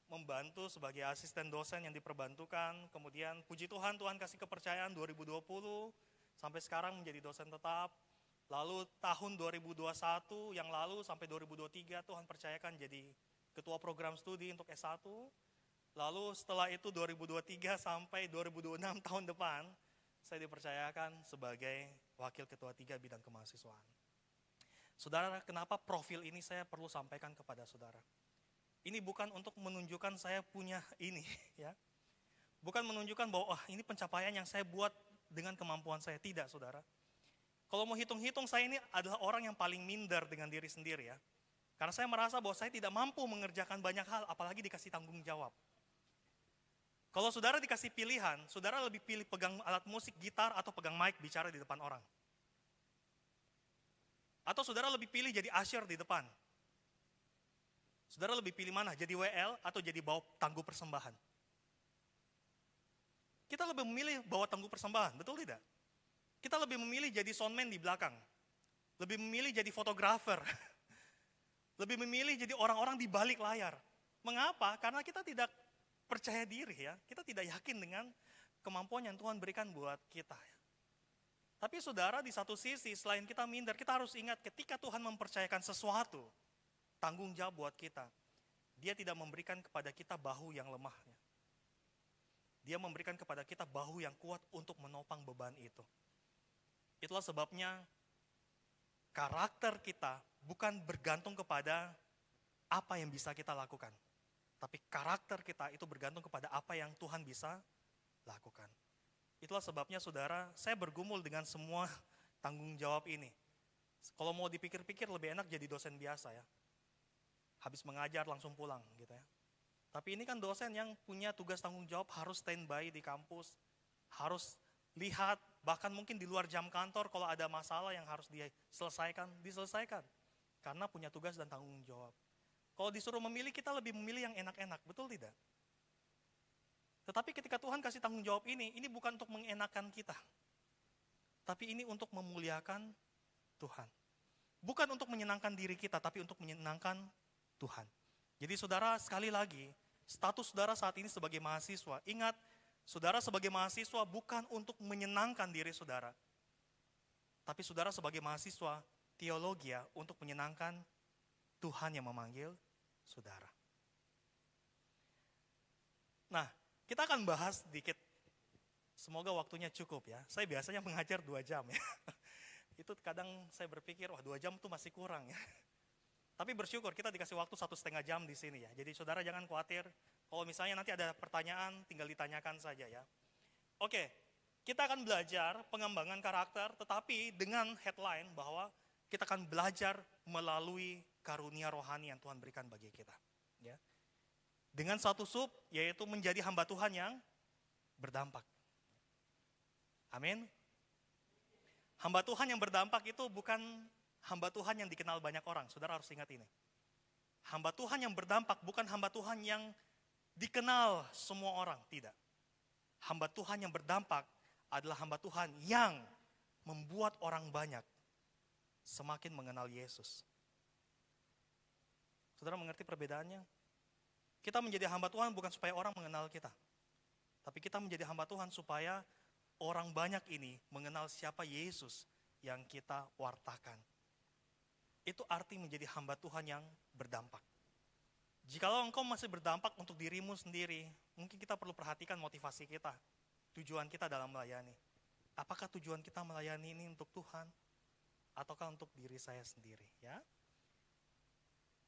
membantu sebagai asisten dosen yang diperbantukan. Kemudian puji Tuhan, Tuhan kasih kepercayaan 2020 sampai sekarang menjadi dosen tetap. Lalu tahun 2021 yang lalu sampai 2023 Tuhan percayakan jadi ketua program studi untuk S1. Lalu setelah itu 2023 sampai 2026 tahun depan, saya dipercayakan sebagai wakil ketua 3 bidang kemahasiswaan. Saudara, kenapa profil ini saya perlu sampaikan kepada saudara? Ini bukan untuk menunjukkan saya punya ini, ya. Bukan menunjukkan bahwa ini pencapaian yang saya buat dengan kemampuan saya, tidak saudara. Kalau mau hitung-hitung, saya ini adalah orang yang paling minder dengan diri sendiri ya. Karena saya merasa bahwa saya tidak mampu mengerjakan banyak hal, apalagi dikasih tanggung jawab. Kalau saudara dikasih pilihan, saudara lebih pilih pegang alat musik, gitar, atau pegang mic bicara di depan orang. Atau saudara lebih pilih jadi usher di depan. Saudara lebih pilih mana? Jadi WL atau jadi bawa tangguh persembahan? Kita lebih memilih bawa tangguh persembahan, betul tidak? Kita lebih memilih jadi soundman di belakang. Lebih memilih jadi fotografer. Lebih memilih jadi orang-orang di balik layar. Mengapa? Karena kita tidak percaya diri ya. Kita tidak yakin dengan kemampuan yang Tuhan berikan buat kita. Tapi saudara, di satu sisi selain kita minder, kita harus ingat ketika Tuhan mempercayakan sesuatu, tanggung jawab buat kita. Dia tidak memberikan kepada kita bahu yang lemahnya. Dia memberikan kepada kita bahu yang kuat untuk menopang beban itu. Itulah sebabnya karakter kita bukan bergantung kepada apa yang bisa kita lakukan. Tapi karakter kita itu bergantung kepada apa yang Tuhan bisa lakukan. Itulah sebabnya saudara, saya bergumul dengan semua tanggung jawab ini. Kalau mau dipikir-pikir lebih enak jadi dosen biasa ya. Habis mengajar langsung pulang gitu ya. Tapi ini kan dosen yang punya tugas tanggung jawab harus standby di kampus, harus lihat, bahkan mungkin di luar jam kantor kalau ada masalah yang harus diselesaikan. Karena punya tugas dan tanggung jawab. Kalau disuruh memilih, kita lebih memilih yang enak-enak, betul tidak? Tetapi ketika Tuhan kasih tanggung jawab ini bukan untuk mengenakan kita. Tapi ini untuk memuliakan Tuhan. Bukan untuk menyenangkan diri kita, tapi untuk menyenangkan Tuhan. Jadi saudara, sekali lagi, status saudara saat ini sebagai mahasiswa, ingat, saudara sebagai mahasiswa bukan untuk menyenangkan diri saudara. Tapi saudara sebagai mahasiswa teologi untuk menyenangkan Tuhan yang memanggil saudara. Nah, kita akan bahas sedikit. Semoga waktunya cukup ya. Saya biasanya mengajar 2 jam ya. Itu kadang saya berpikir, wah 2 jam itu masih kurang ya. Tapi bersyukur kita dikasih waktu 1,5 jam di sini ya. Jadi saudara jangan khawatir. Kalau misalnya nanti ada pertanyaan, tinggal ditanyakan saja ya. Oke, kita akan belajar pengembangan karakter, tetapi dengan headline bahwa kita akan belajar melalui karunia rohani yang Tuhan berikan bagi kita. Ya. Dengan satu sub, yaitu menjadi hamba Tuhan yang berdampak. Amin. Hamba Tuhan yang berdampak itu bukan hamba Tuhan yang dikenal banyak orang. Saudara harus ingat ini. Hamba Tuhan yang berdampak bukan hamba Tuhan yang dikenal semua orang. Tidak. Hamba Tuhan yang berdampak adalah hamba Tuhan yang membuat orang banyak semakin mengenal Yesus. Saudara mengerti perbedaannya? Kita menjadi hamba Tuhan bukan supaya orang mengenal kita. Tapi kita menjadi hamba Tuhan supaya orang banyak ini mengenal siapa Yesus yang kita wartakan. Itu arti menjadi hamba Tuhan yang berdampak. Jikalau engkau masih berdampak untuk dirimu sendiri, mungkin kita perlu perhatikan motivasi kita, tujuan kita dalam melayani. Apakah tujuan kita melayani ini untuk Tuhan, ataukah untuk diri saya sendiri? Ya.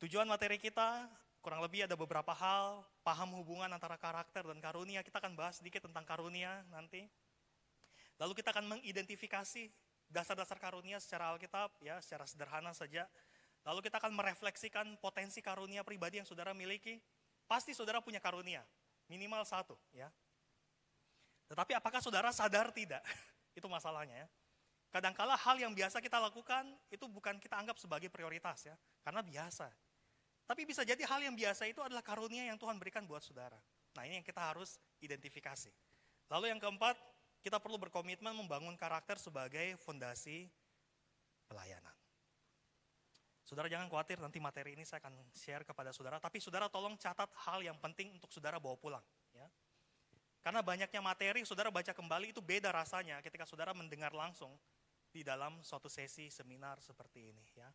Tujuan materi kita kurang lebih ada beberapa hal, paham hubungan antara karakter dan karunia. Kita akan bahas sedikit tentang karunia nanti. Lalu kita akan mengidentifikasi dasar-dasar karunia secara Alkitab, ya, secara sederhana saja. Lalu kita akan merefleksikan potensi karunia pribadi yang saudara miliki. Pasti saudara punya karunia, minimal 1, ya. Tetapi apakah saudara sadar tidak? Itu masalahnya ya. Kadangkala hal yang biasa kita lakukan itu bukan kita anggap sebagai prioritas ya, karena biasa. Tapi bisa jadi hal yang biasa itu adalah karunia yang Tuhan berikan buat saudara. Nah ini yang kita harus identifikasi. Lalu yang keempat, kita perlu berkomitmen membangun karakter sebagai fondasi pelayanan. Saudara jangan khawatir, nanti materi ini saya akan share kepada saudara. Tapi saudara tolong catat hal yang penting untuk saudara bawa pulang. Ya. Karena banyaknya materi, saudara baca kembali itu beda rasanya ketika saudara mendengar langsung di dalam suatu sesi seminar seperti ini. Ya.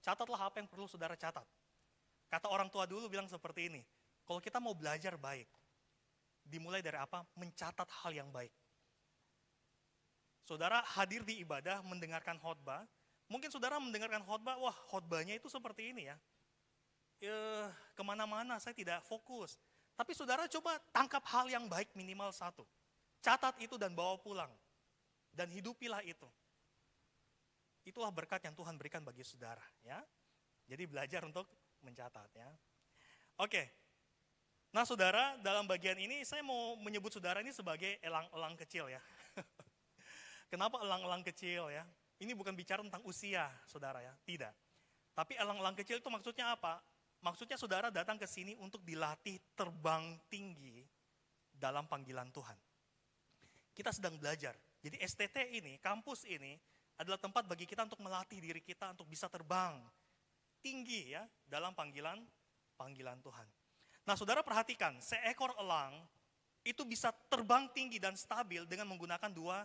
Catatlah apa yang perlu saudara catat. Kata orang tua dulu bilang seperti ini, kalau kita mau belajar baik, dimulai dari apa? Mencatat hal yang baik. Saudara hadir di ibadah, mendengarkan khotbah. Mungkin saudara mendengarkan khotbah, wah khotbahnya itu seperti ini ya. Kemana-mana saya tidak fokus. Tapi saudara coba tangkap hal yang baik minimal 1. Catat itu dan bawa pulang. Dan hidupilah itu. Itulah berkat yang Tuhan berikan bagi saudara. Ya. Jadi belajar untuk mencatat ya. Oke. Nah saudara, dalam bagian ini saya mau menyebut saudara ini sebagai elang-elang kecil ya. Kenapa elang-elang kecil ya? Ini bukan bicara tentang usia saudara ya, tidak. Tapi elang-elang kecil itu maksudnya apa? Maksudnya saudara datang ke sini untuk dilatih terbang tinggi dalam panggilan Tuhan. Kita sedang belajar. Jadi STT ini, kampus ini adalah tempat bagi kita untuk melatih diri kita untuk bisa terbang tinggi ya dalam panggilan Tuhan. Nah saudara perhatikan, seekor elang itu bisa terbang tinggi dan stabil dengan menggunakan 2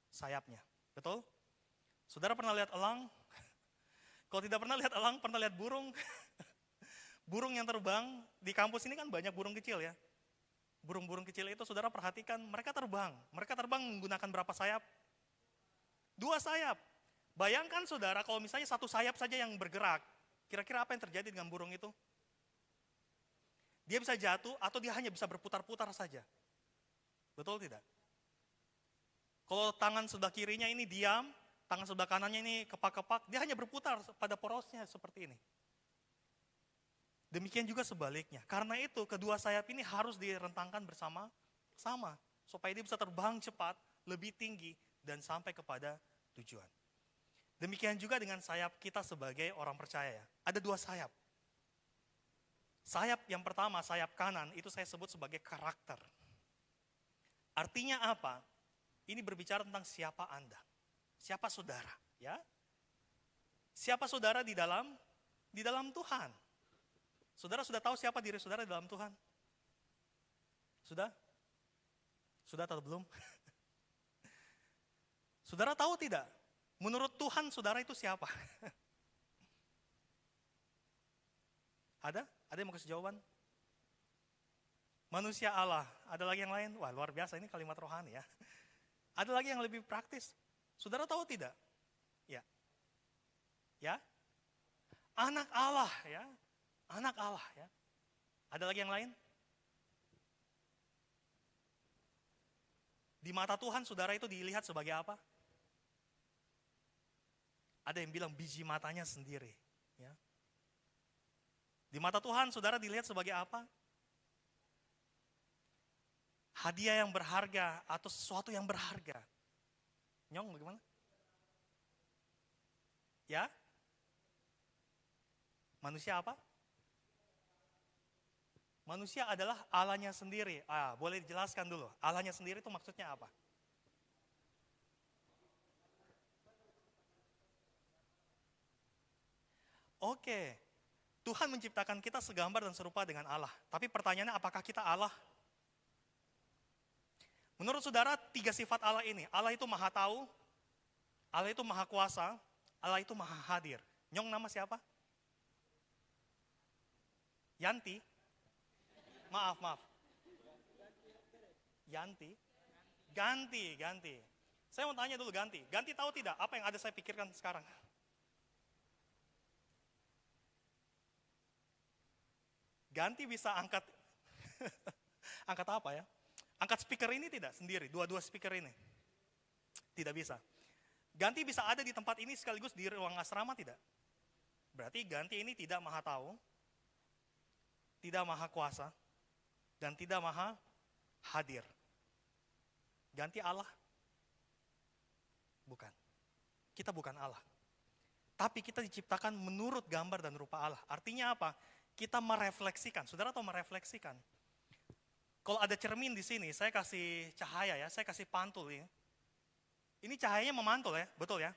sayapnya. Betul? Saudara pernah lihat elang? Kalau tidak pernah lihat elang, pernah lihat burung? Burung yang terbang, di kampus ini kan banyak burung kecil ya. Burung-burung kecil itu saudara perhatikan, mereka terbang. Mereka terbang menggunakan berapa sayap? 2 sayap. Bayangkan saudara kalau misalnya 1 sayap saja yang bergerak, kira-kira apa yang terjadi dengan burung itu? Dia bisa jatuh atau dia hanya bisa berputar-putar saja. Betul tidak? Kalau tangan sebelah kirinya ini diam, tangan sebelah kanannya ini kepak-kepak, dia hanya berputar pada porosnya seperti ini. Demikian juga sebaliknya. Karena itu kedua sayap ini harus direntangkan bersama-sama supaya dia bisa terbang cepat lebih tinggi, dan sampai kepada tujuan. Demikian juga dengan sayap kita sebagai orang percaya ya. Ada 2 sayap. Sayap yang pertama, sayap kanan, itu saya sebut sebagai karakter. Artinya apa? Ini berbicara tentang siapa Anda, siapa saudara, ya. Siapa saudara di dalam Tuhan. Saudara sudah tahu siapa diri saudara di dalam Tuhan? Sudah? Sudah atau belum? Saudara tahu tidak? Menurut Tuhan saudara itu siapa? Ada? Ada yang mau kasih jawaban? Manusia Allah. Ada lagi yang lain? Wah, luar biasa, ini kalimat rohani ya. Ada lagi yang lebih praktis. Saudara tahu tidak? Ya. Ya? Anak Allah ya. Anak Allah ya. Ada lagi yang lain? Di mata Tuhan saudara itu dilihat sebagai apa? Ada yang bilang biji matanya sendiri. Ya. Di mata Tuhan saudara dilihat sebagai apa? Hadiah yang berharga atau sesuatu yang berharga. Nyong bagaimana? Ya? Manusia apa? Manusia adalah Allahnya sendiri. Boleh dijelaskan dulu. Allahnya sendiri itu maksudnya apa? Oke, Tuhan menciptakan kita segambar dan serupa dengan Allah. Tapi pertanyaannya apakah kita Allah? Menurut saudara 3 sifat Allah ini. Allah itu maha tahu, Allah itu maha kuasa, Allah itu maha hadir. Nyong nama siapa? Yanti? Maaf. Yanti? Ganti. Saya mau tanya dulu Ganti. Ganti tahu tidak apa yang ada saya pikirkan sekarang? Ganti bisa angkat, angkat apa ya? Angkat speaker ini tidak sendiri, dua speaker ini. Tidak bisa. Ganti bisa ada di tempat ini sekaligus di ruang asrama tidak? Berarti Ganti ini tidak maha tahu, tidak maha kuasa, dan tidak maha hadir. Ganti Allah? Bukan. Kita bukan Allah. Tapi kita diciptakan menurut gambar dan rupa Allah. Artinya apa? Kita merefleksikan. Saudara tahu merefleksikan? Kalau ada cermin di sini, saya kasih cahaya ya, saya kasih pantul ini. Ini cahayanya memantul ya, betul ya?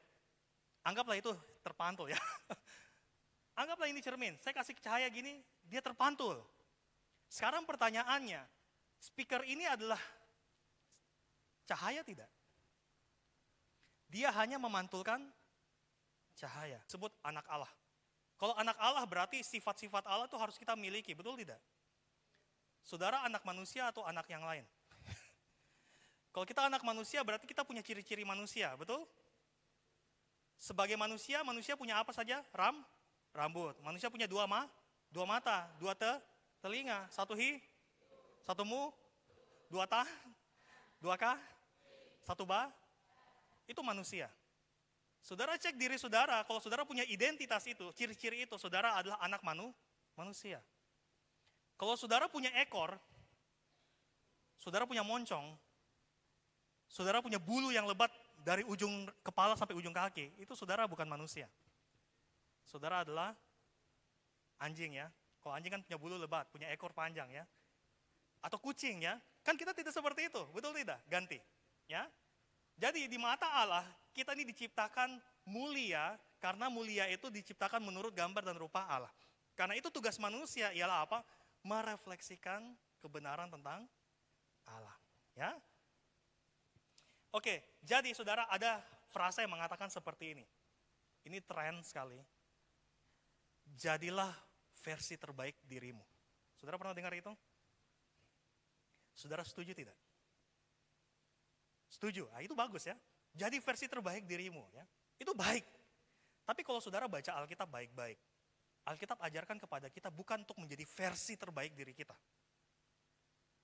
Anggaplah itu terpantul ya. Anggaplah ini cermin, saya kasih cahaya gini, dia terpantul. Sekarang pertanyaannya, speaker ini adalah cahaya tidak? Dia hanya memantulkan cahaya. Sebut anak Allah. Kalau anak Allah berarti sifat-sifat Allah itu harus kita miliki, betul tidak? Saudara anak manusia atau anak yang lain? Kalau kita anak manusia berarti kita punya ciri-ciri manusia, betul? Sebagai manusia, manusia punya apa saja? Rambut. Manusia punya dua mata, dua telinga, satu mu, dua satu ba. Itu manusia. Saudara cek diri saudara, kalau saudara punya identitas itu, ciri-ciri itu, saudara adalah anak manusia. Kalau saudara punya ekor, saudara punya moncong, saudara punya bulu yang lebat dari ujung kepala sampai ujung kaki, itu saudara bukan manusia. Saudara adalah anjing ya. Kalau anjing kan punya bulu lebat, punya ekor panjang ya. Atau kucing ya. Kan kita tidak seperti itu, betul tidak? Ganti. Ya. Jadi di mata Allah, kita ini diciptakan mulia, karena mulia itu diciptakan menurut gambar dan rupa Allah. Karena itu tugas manusia ialah apa? Merefleksikan kebenaran tentang Allah. Ya. Oke, jadi saudara ada frasa yang mengatakan seperti ini. Ini tren sekali. Jadilah versi terbaik dirimu. Saudara pernah dengar itu? Saudara setuju tidak? Setuju, itu bagus ya. Jadi versi terbaik dirimu ya. Itu baik. Tapi kalau saudara baca Alkitab baik-baik. Alkitab ajarkan kepada kita bukan untuk menjadi versi terbaik diri kita.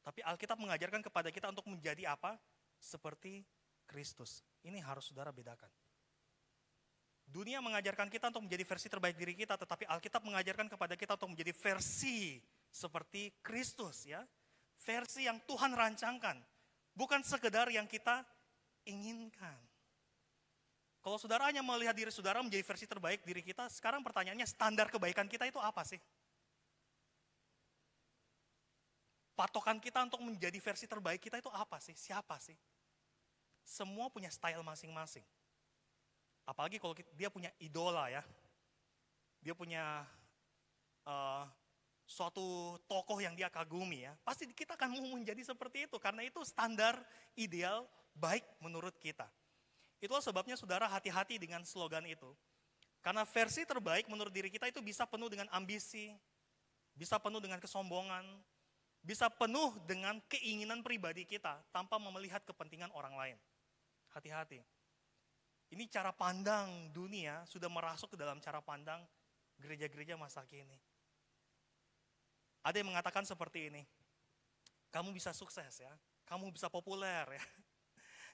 Tapi Alkitab mengajarkan kepada kita untuk menjadi apa? Seperti Kristus. Ini harus saudara bedakan. Dunia mengajarkan kita untuk menjadi versi terbaik diri kita, tetapi Alkitab mengajarkan kepada kita untuk menjadi versi seperti Kristus ya. Versi yang Tuhan rancangkan. Bukan sekedar yang kita inginkan. Kalau saudara hanya melihat diri saudara menjadi versi terbaik diri kita, sekarang pertanyaannya standar kebaikan kita itu apa sih? Patokan kita untuk menjadi versi terbaik kita itu apa sih? Siapa sih? Semua punya style masing-masing. Apalagi kalau dia punya idola ya. Dia punya suatu tokoh yang dia kagumi ya. Pasti kita akan mau menjadi seperti itu. Karena itu standar ideal baik menurut kita. Itulah sebabnya saudara hati-hati dengan slogan itu. Karena versi terbaik menurut diri kita itu bisa penuh dengan ambisi, bisa penuh dengan kesombongan, bisa penuh dengan keinginan pribadi kita tanpa melihat kepentingan orang lain. Hati-hati. Ini cara pandang dunia sudah merasuk ke dalam cara pandang gereja-gereja masa kini. Ada yang mengatakan seperti ini, kamu bisa sukses ya, kamu bisa populer ya,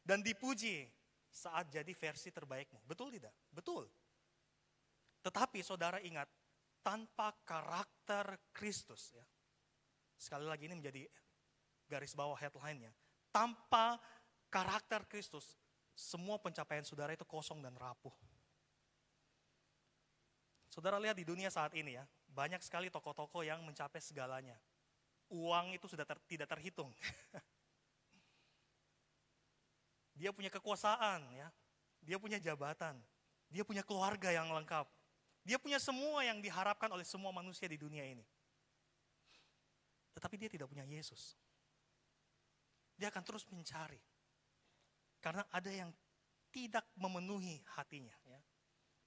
dan dipuji saat jadi versi terbaikmu. Betul tidak? Betul. Tetapi saudara ingat, tanpa karakter Kristus ya. Sekali lagi ini menjadi garis bawah headline-nya. Tanpa karakter Kristus, semua pencapaian saudara itu kosong dan rapuh. Saudara lihat di dunia saat ini ya, banyak sekali tokoh-tokoh yang mencapai segalanya. Uang itu sudah tidak terhitung. Dia punya kekuasaan ya, dia punya jabatan, dia punya keluarga yang lengkap. Dia punya semua yang diharapkan oleh semua manusia di dunia ini. Tetapi dia tidak punya Yesus. Dia akan terus mencari. Karena ada yang tidak memenuhi hatinya. Ya.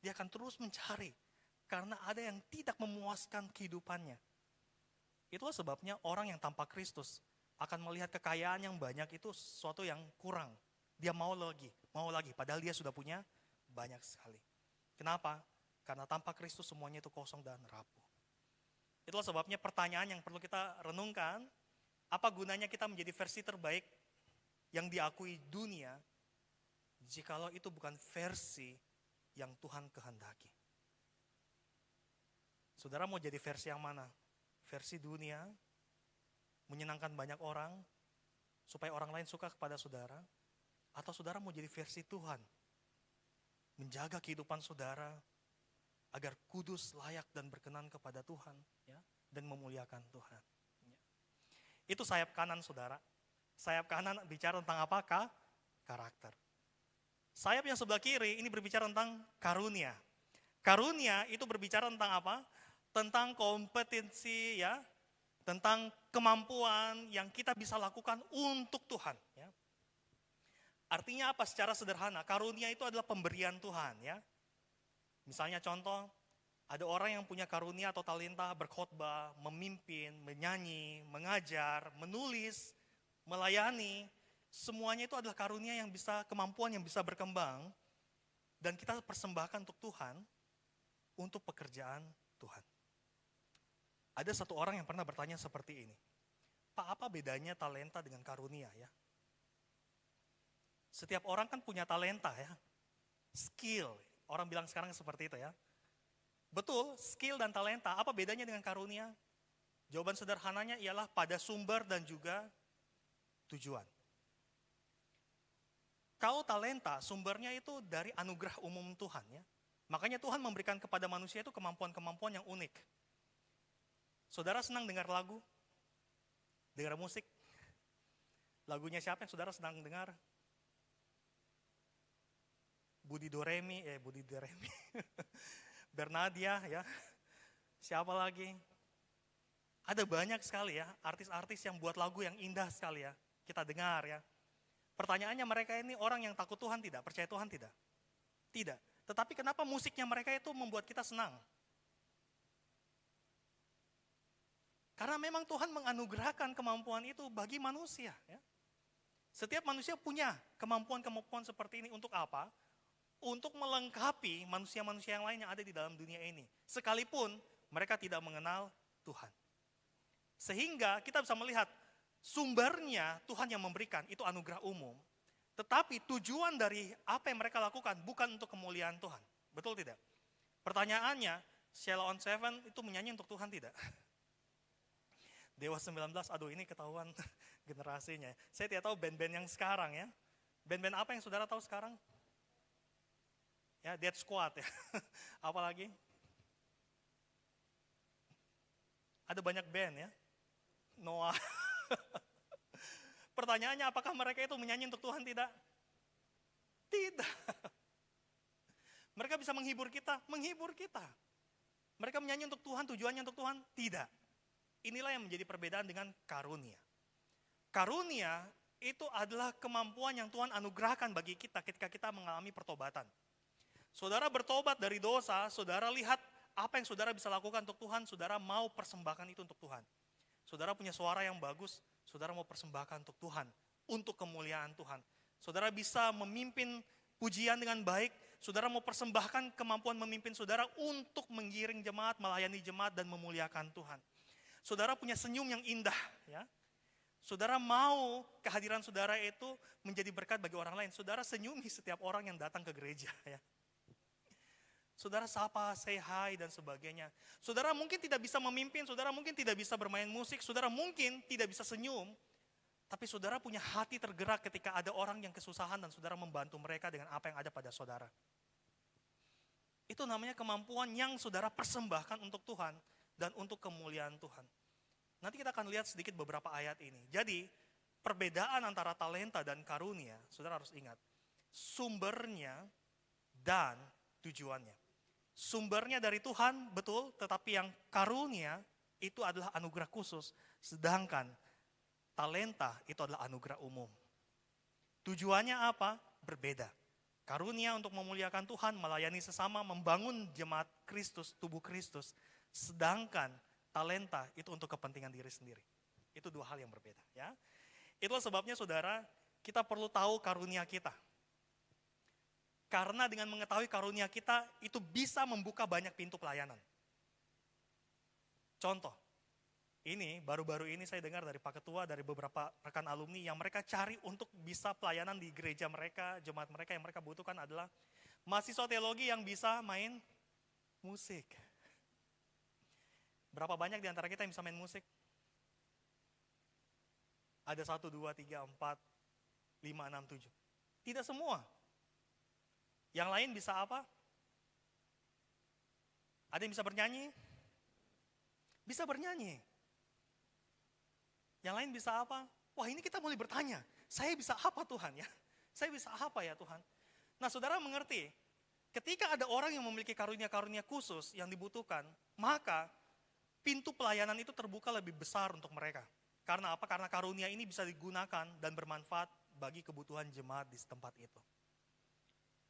Dia akan terus mencari. Karena ada yang tidak memuaskan kehidupannya. Itulah sebabnya orang yang tanpa Kristus akan melihat kekayaan yang banyak itu sesuatu yang kurang. Dia mau lagi. Padahal dia sudah punya banyak sekali. Kenapa? Karena tanpa Kristus semuanya itu kosong dan rapuh. Itulah sebabnya pertanyaan yang perlu kita renungkan, apa gunanya kita menjadi versi terbaik yang diakui dunia, jikalau itu bukan versi yang Tuhan kehendaki. Saudara mau jadi versi yang mana? Versi dunia, menyenangkan banyak orang, supaya orang lain suka kepada saudara, atau saudara mau jadi versi Tuhan, menjaga kehidupan saudara, agar kudus, layak, dan berkenan kepada Tuhan, ya, dan memuliakan Tuhan. Ya. Itu sayap kanan saudara. Sayap kanan bicara tentang apa? Karakter. Sayap yang sebelah kiri ini berbicara tentang karunia. Karunia itu berbicara tentang apa? Tentang kompetensi, ya, tentang kemampuan yang kita bisa lakukan untuk Tuhan. Ya. Artinya apa secara sederhana? Karunia itu adalah pemberian Tuhan. Ya. Misalnya contoh, ada orang yang punya karunia atau talenta berkhotbah, memimpin, menyanyi, mengajar, menulis, melayani. Semuanya itu adalah karunia yang bisa, kemampuan yang bisa berkembang. Dan kita persembahkan untuk Tuhan, untuk pekerjaan Tuhan. Ada satu orang yang pernah bertanya seperti ini. Pak, apa bedanya talenta dengan karunia ya? Setiap orang kan punya talenta ya. Skill. Orang bilang sekarang seperti itu ya. Betul, skill dan talenta. Apa bedanya dengan karunia? Jawaban sederhananya ialah pada sumber dan juga tujuan. Kalau talenta, sumbernya itu dari anugerah umum Tuhan ya. Makanya Tuhan memberikan kepada manusia itu kemampuan-kemampuan yang unik. Saudara senang dengar lagu? Dengar musik? Lagunya siapa yang saudara senang dengar? Budi Doremi. Bernadia ya. Siapa lagi? Ada banyak sekali ya artis-artis yang buat lagu yang indah sekali ya. Kita dengar ya. Pertanyaannya mereka ini orang yang takut Tuhan tidak? Percaya Tuhan tidak? Tidak. Tetapi kenapa musiknya mereka itu membuat kita senang? Karena memang Tuhan menganugerahkan kemampuan itu bagi manusia. Ya. Setiap manusia punya kemampuan-kemampuan seperti ini untuk apa? Untuk melengkapi manusia-manusia yang lain yang ada di dalam dunia ini. Sekalipun mereka tidak mengenal Tuhan. Sehingga kita bisa melihat sumbernya Tuhan yang memberikan, itu anugerah umum. Tetapi tujuan dari apa yang mereka lakukan bukan untuk kemuliaan Tuhan. Betul tidak? Pertanyaannya, Sheila on Seven itu menyanyi untuk Tuhan tidak? Dewa 19, aduh ini ketahuan generasinya. Saya tidak tahu band-band yang sekarang ya. Band-band apa yang saudara tahu sekarang? Ya, Dead Squad ya. Apalagi? Ada banyak band ya. Noah. Pertanyaannya, apakah mereka itu menyanyi untuk Tuhan? Tidak. Tidak. Mereka bisa menghibur kita, menghibur kita. Mereka menyanyi untuk Tuhan, tujuannya untuk Tuhan? Tidak. Inilah yang menjadi perbedaan dengan karunia. Karunia itu adalah kemampuan yang Tuhan anugerahkan bagi kita ketika kita mengalami pertobatan. Saudara bertobat dari dosa, saudara lihat apa yang saudara bisa lakukan untuk Tuhan, saudara mau persembahkan itu untuk Tuhan. Saudara punya suara yang bagus, saudara mau persembahkan untuk Tuhan, untuk kemuliaan Tuhan. Saudara bisa memimpin pujian dengan baik, saudara mau persembahkan kemampuan memimpin saudara untuk menggiring jemaat, melayani jemaat dan memuliakan Tuhan. Saudara punya senyum yang indah, ya. Saudara mau kehadiran saudara itu menjadi berkat bagi orang lain. Saudara senyumi setiap orang yang datang ke gereja, ya. Saudara sapa, say hi dan sebagainya. Saudara mungkin tidak bisa memimpin, saudara mungkin tidak bisa bermain musik, saudara mungkin tidak bisa senyum, tapi saudara punya hati tergerak ketika ada orang yang kesusahan dan saudara membantu mereka dengan apa yang ada pada saudara. Itu namanya kemampuan yang saudara persembahkan untuk Tuhan dan untuk kemuliaan Tuhan. Nanti kita akan lihat sedikit beberapa ayat ini. Jadi perbedaan antara talenta dan karunia, saudara harus ingat, sumbernya dan tujuannya. Sumbernya dari Tuhan, betul, tetapi yang karunia itu adalah anugerah khusus, sedangkan talenta itu adalah anugerah umum. Tujuannya apa? Berbeda. Karunia untuk memuliakan Tuhan, melayani sesama, membangun jemaat Kristus, tubuh Kristus, sedangkan talenta itu untuk kepentingan diri sendiri. Itu dua hal yang berbeda, ya. Itulah sebabnya saudara, kita perlu tahu karunia kita. Karena dengan mengetahui karunia kita, itu bisa membuka banyak pintu pelayanan. Contoh, ini baru-baru ini saya dengar dari Pak Ketua, dari beberapa rekan alumni yang mereka cari untuk bisa pelayanan di gereja mereka, jemaat mereka yang mereka butuhkan adalah mahasiswa teologi yang bisa main musik. Berapa banyak di antara kita yang bisa main musik? Ada 1, 2, 3, 4, 5, 6, 7. Tidak semua. Yang lain bisa apa? Ada yang bisa bernyanyi? Bisa bernyanyi. Yang lain bisa apa? Wah, ini kita mulai bertanya, saya bisa apa Tuhan ya? Saya bisa apa ya Tuhan? Nah, saudara mengerti, ketika ada orang yang memiliki karunia-karunia khusus yang dibutuhkan, maka pintu pelayanan itu terbuka lebih besar untuk mereka. Karena apa? Karena karunia ini bisa digunakan dan bermanfaat bagi kebutuhan jemaat di tempat itu.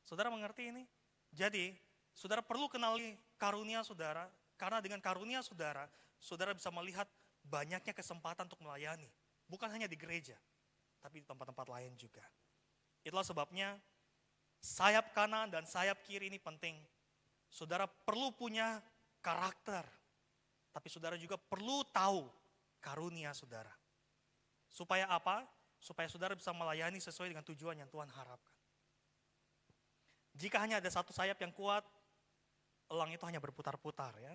Saudara mengerti ini? Jadi, saudara perlu kenali karunia saudara, karena dengan karunia saudara, saudara bisa melihat banyaknya kesempatan untuk melayani. Bukan hanya di gereja, tapi di tempat-tempat lain juga. Itulah sebabnya sayap kanan dan sayap kiri ini penting. Saudara perlu punya karakter, tapi saudara juga perlu tahu karunia saudara. Supaya apa? Supaya saudara bisa melayani sesuai dengan tujuan yang Tuhan harapkan. Jika hanya ada satu sayap yang kuat, elang itu hanya berputar-putar ya.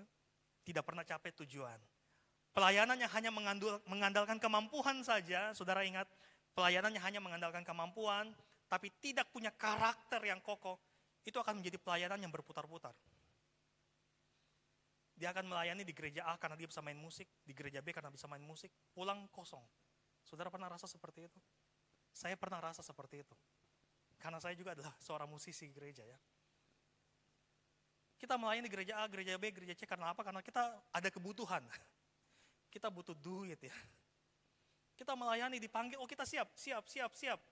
Tidak pernah capai tujuan. Pelayanan yang hanya mengandalkan kemampuan saja, saudara ingat, pelayanan yang hanya mengandalkan kemampuan, tapi tidak punya karakter yang kokoh, itu akan menjadi pelayanan yang berputar-putar. Dia akan melayani di gereja A karena dia bisa main musik, di gereja B karena bisa main musik, pulang kosong. Saudara pernah rasa seperti itu? Saya pernah rasa seperti itu. Karena saya juga adalah seorang musisi gereja ya. Kita melayani di gereja A, gereja B, gereja C karena apa? Karena kita ada kebutuhan. Kita butuh duit ya. Kita melayani dipanggil, oh kita siap.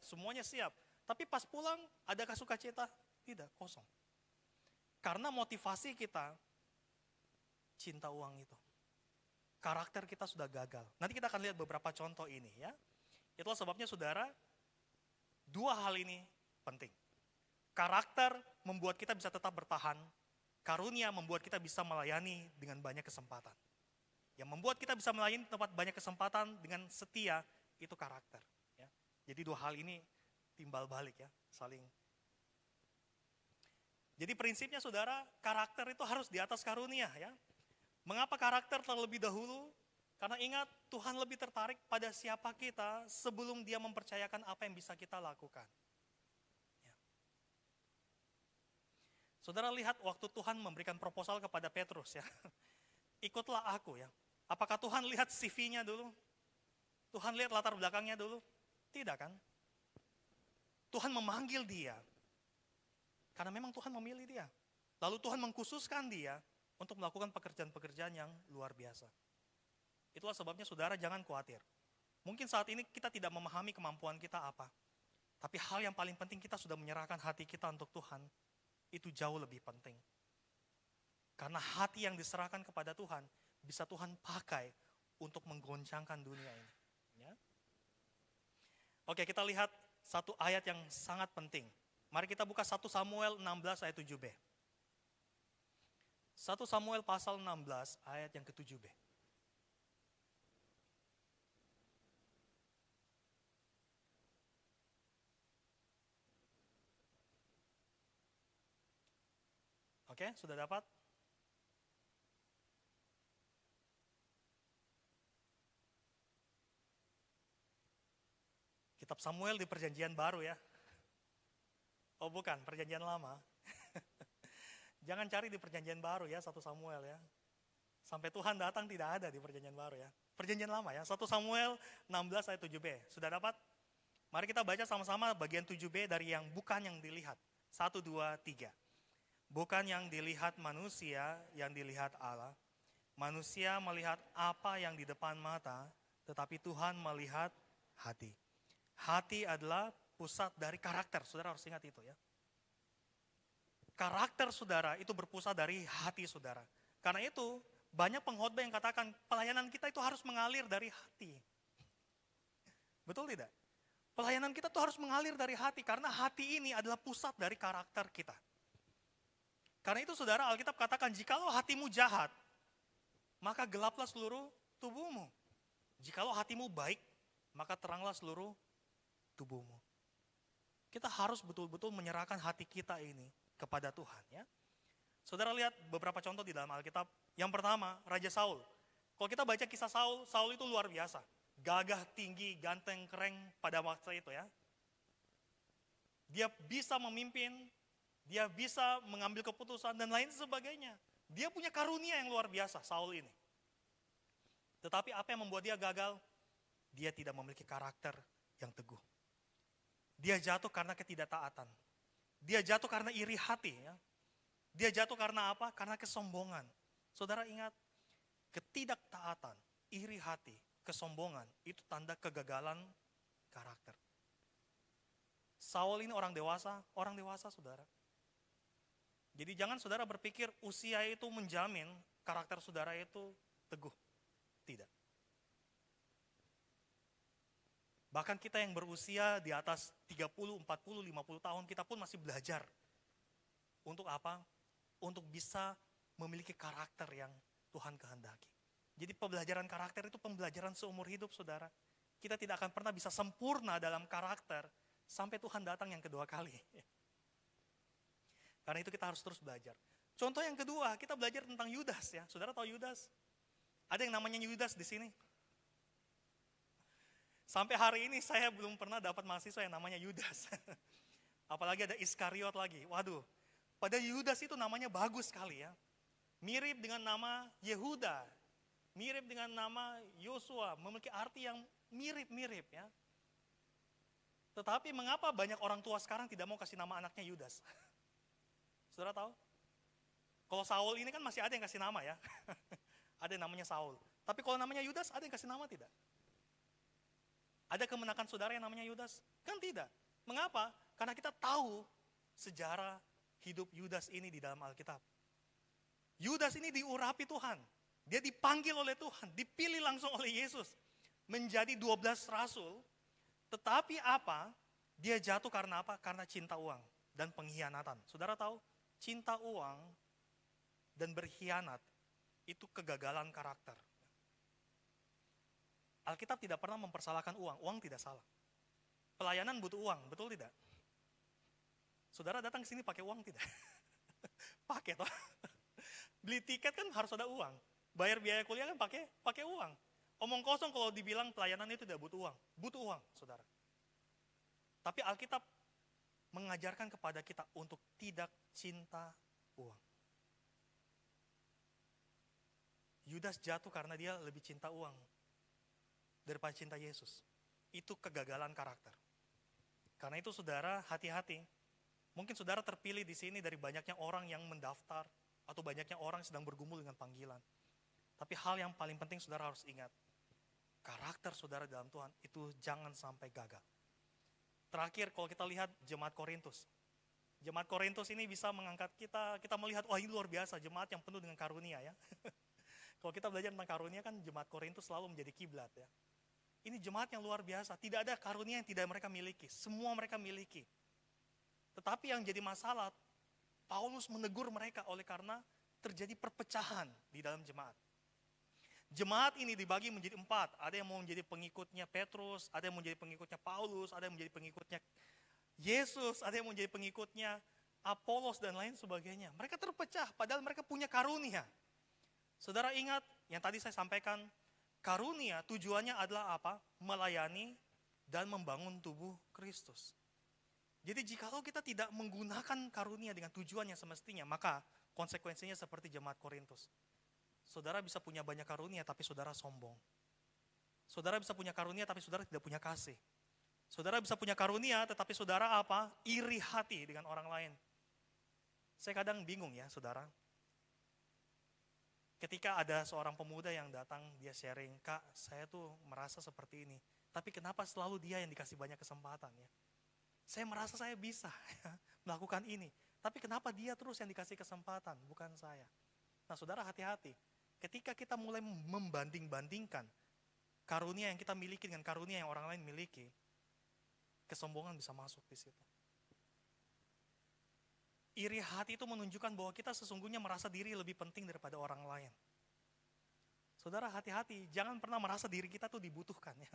Semuanya siap. Tapi pas pulang, adakah sukacita? Tidak, kosong. Karena motivasi kita, cinta uang itu. Karakter kita sudah gagal. Nanti kita akan lihat beberapa contoh ini ya. Itulah sebabnya saudara, dua hal ini penting. Karakter membuat kita bisa tetap bertahan. Karunia membuat kita bisa melayani dengan banyak kesempatan. Yang membuat kita bisa melayani tempat banyak kesempatan dengan setia, itu karakter. Ya. Jadi dua hal ini timbal balik ya, saling. Jadi prinsipnya saudara, karakter itu harus di atas karunia ya. Mengapa karakter terlebih dahulu? Karena ingat, Tuhan lebih tertarik pada siapa kita sebelum dia mempercayakan apa yang bisa kita lakukan. Saudara lihat waktu Tuhan memberikan proposal kepada Petrus ya. Ikutlah aku ya. Apakah Tuhan lihat CV-nya dulu? Tuhan lihat latar belakangnya dulu? Tidak kan? Tuhan memanggil dia. Karena memang Tuhan memilih dia. Lalu Tuhan mengkhususkan dia untuk melakukan pekerjaan-pekerjaan yang luar biasa. Itulah sebabnya saudara jangan khawatir. Mungkin saat ini kita tidak memahami kemampuan kita apa. Tapi hal yang paling penting kita sudah menyerahkan hati kita untuk Tuhan. Itu jauh lebih penting. Karena hati yang diserahkan kepada Tuhan bisa Tuhan pakai untuk menggoncangkan dunia ini. Ya. Oke, kita lihat satu ayat yang sangat penting. Mari kita buka 1 Samuel 16 ayat 7b. 1 Samuel pasal 16 ayat yang ke-7b. Oke, sudah dapat? Kitab Samuel di perjanjian baru ya. Oh bukan, perjanjian lama. Jangan cari di perjanjian baru ya, 1 Samuel ya. Sampai Tuhan datang tidak ada di perjanjian baru ya. Perjanjian lama ya, 1 Samuel 16 ayat 7b. Sudah dapat? Mari kita baca sama-sama bagian 7b dari yang bukan yang dilihat. 1, 2, 3. Bukan yang dilihat manusia, yang dilihat Allah. Manusia melihat apa yang di depan mata, tetapi Tuhan melihat hati. Hati adalah pusat dari karakter, saudara harus ingat itu ya. Karakter saudara itu berpusat dari hati saudara. Karena itu banyak pengkhotbah yang katakan pelayanan kita itu harus mengalir dari hati. Betul tidak? Pelayanan kita itu harus mengalir dari hati, karena hati ini adalah pusat dari karakter kita. Karena itu saudara, Alkitab katakan, jikalau hatimu jahat, maka gelaplah seluruh tubuhmu. Jikalau hatimu baik, maka teranglah seluruh tubuhmu. Kita harus betul-betul menyerahkan hati kita ini kepada Tuhan ya. Saudara lihat beberapa contoh di dalam Alkitab. Yang pertama, Raja Saul. Kalau kita baca kisah Saul, Saul itu luar biasa. Gagah, tinggi, ganteng, keren pada waktu itu ya. Dia bisa memimpin, dia bisa mengambil keputusan dan lain sebagainya. Dia punya karunia yang luar biasa, Saul ini. Tetapi apa yang membuat dia gagal? Dia tidak memiliki karakter yang teguh. Dia jatuh karena ketidaktaatan. Dia jatuh karena iri hati. Ya. Dia jatuh karena apa? Karena kesombongan. Saudara ingat, ketidaktaatan, iri hati, kesombongan, itu tanda kegagalan karakter. Saul ini orang dewasa saudara. Jadi jangan saudara berpikir usia itu menjamin karakter saudara itu teguh. Tidak. Bahkan kita yang berusia di atas 30, 40, 50 tahun, kita pun masih belajar. Untuk apa? Untuk bisa memiliki karakter yang Tuhan kehendaki. Jadi pembelajaran karakter itu pembelajaran seumur hidup saudara. Kita tidak akan pernah bisa sempurna dalam karakter sampai Tuhan datang yang kedua kali. Karena itu kita harus terus belajar. Contoh yang kedua, kita belajar tentang Yudas ya. Saudara tahu Yudas? Ada yang namanya Yudas di sini? Sampai hari ini saya belum pernah dapat mahasiswa yang namanya Yudas. Apalagi ada Iskariot lagi. Waduh, pada Yudas itu namanya bagus sekali ya. Mirip dengan nama Yehuda. Mirip dengan nama Yosua. Memiliki arti yang mirip-mirip ya. Tetapi mengapa banyak orang tua sekarang tidak mau kasih nama anaknya Yudas? Saudara tahu? Kalau Saul ini kan masih ada yang kasih nama ya. Ada yang namanya Saul. Tapi kalau namanya Yudas, ada yang kasih nama tidak? Ada kemenakan saudara yang namanya Yudas? Kan tidak. Mengapa? Karena kita tahu sejarah hidup Yudas ini di dalam Alkitab. Yudas ini diurapi Tuhan. Dia dipanggil oleh Tuhan, dipilih langsung oleh Yesus. Menjadi 12 rasul. Tetapi apa? Dia jatuh karena apa? Karena cinta uang dan pengkhianatan. Saudara tahu? Cinta uang dan berkhianat itu kegagalan karakter. Alkitab tidak pernah mempersalahkan uang. Uang tidak salah. Pelayanan butuh uang, betul tidak? Saudara datang ke sini pakai uang tidak? Pakai toh. Beli tiket kan harus ada uang. Bayar biaya kuliah kan pakai uang. Omong kosong kalau dibilang pelayanan itu tidak butuh uang. Butuh uang, saudara. Tapi Alkitab mengajarkan kepada kita untuk tidak cinta uang. Yudas jatuh karena dia lebih cinta uang daripada cinta Yesus. Itu kegagalan karakter. Karena itu saudara hati-hati. Mungkin saudara terpilih di sini dari banyaknya orang yang mendaftar atau banyaknya orang yang sedang bergumul dengan panggilan. Tapi hal yang paling penting saudara harus ingat, karakter saudara dalam Tuhan itu jangan sampai gagal. Terakhir kalau kita lihat jemaat Korintus. Jemaat Korintus ini bisa mengangkat kita melihat, wah ini luar biasa, jemaat yang penuh dengan karunia ya. Kalau kita belajar tentang karunia kan jemaat Korintus selalu menjadi kiblat ya. Ini jemaat yang luar biasa, tidak ada karunia yang tidak mereka miliki, semua mereka miliki. Tetapi yang jadi masalah, Paulus menegur mereka oleh karena terjadi perpecahan di dalam jemaat. Jemaat ini dibagi menjadi 4, ada yang mau menjadi pengikutnya Petrus, ada yang mau menjadi pengikutnya Paulus, ada yang menjadi pengikutnya Yesus, ada yang menjadi pengikutnya Apolos dan lain sebagainya. Mereka terpecah padahal mereka punya karunia. Saudara ingat yang tadi saya sampaikan, karunia tujuannya adalah apa? Melayani dan membangun tubuh Kristus. Jadi jikalau kita tidak menggunakan karunia dengan tujuan yang semestinya, maka konsekuensinya seperti jemaat Korintus. Saudara bisa punya banyak karunia tapi saudara sombong. Saudara bisa punya karunia tapi saudara tidak punya kasih. Saudara bisa punya karunia tetapi saudara apa? Iri hati dengan orang lain. Saya kadang bingung ya saudara. Ketika ada seorang pemuda yang datang, dia sharing, Kak saya tuh merasa seperti ini. Tapi kenapa selalu dia yang dikasih banyak kesempatan ya? Saya merasa saya bisa melakukan ini. Tapi kenapa dia terus yang dikasih kesempatan, bukan saya? Nah saudara hati-hati. Ketika kita mulai membanding-bandingkan karunia yang kita miliki dengan karunia yang orang lain miliki, kesombongan bisa masuk di situ. Iri hati itu menunjukkan bahwa kita sesungguhnya merasa diri lebih penting daripada orang lain. Saudara hati-hati, jangan pernah merasa diri kita tuh dibutuhkan ya.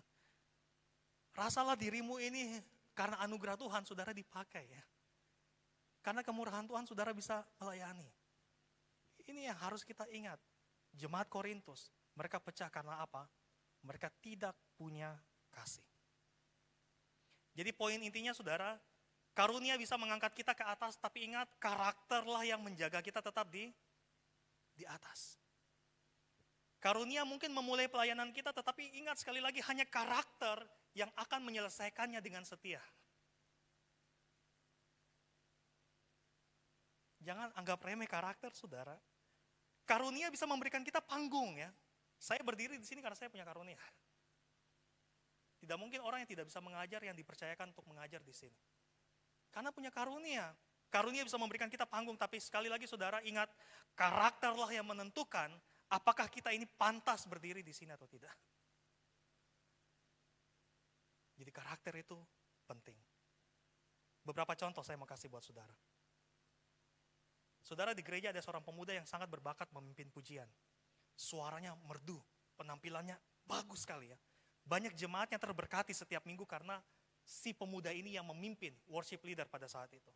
Rasalah dirimu ini karena anugerah Tuhan saudara dipakai ya. Karena kemurahan Tuhan saudara bisa melayani. Ini yang harus kita ingat. Jemaat Korintus, mereka pecah karena apa? Mereka tidak punya kasih. Jadi poin intinya saudara, karunia bisa mengangkat kita ke atas, tapi ingat karakterlah yang menjaga kita tetap di atas. Karunia mungkin memulai pelayanan kita, tetapi ingat sekali lagi hanya karakter yang akan menyelesaikannya dengan setia. Jangan anggap remeh karakter saudara. Karunia bisa memberikan kita panggung ya. Saya berdiri di sini karena saya punya karunia. Tidak mungkin orang yang tidak bisa mengajar yang dipercayakan untuk mengajar di sini. Karena punya karunia. Karunia bisa memberikan kita panggung, tapi sekali lagi saudara ingat, karakterlah yang menentukan apakah kita ini pantas berdiri di sini atau tidak. Jadi karakter itu penting. Beberapa contoh saya mau kasih buat saudara. Saudara di gereja ada seorang pemuda yang sangat berbakat memimpin pujian. Suaranya merdu, penampilannya bagus sekali ya. Banyak jemaat yang terberkati setiap minggu karena si pemuda ini yang memimpin worship leader pada saat itu.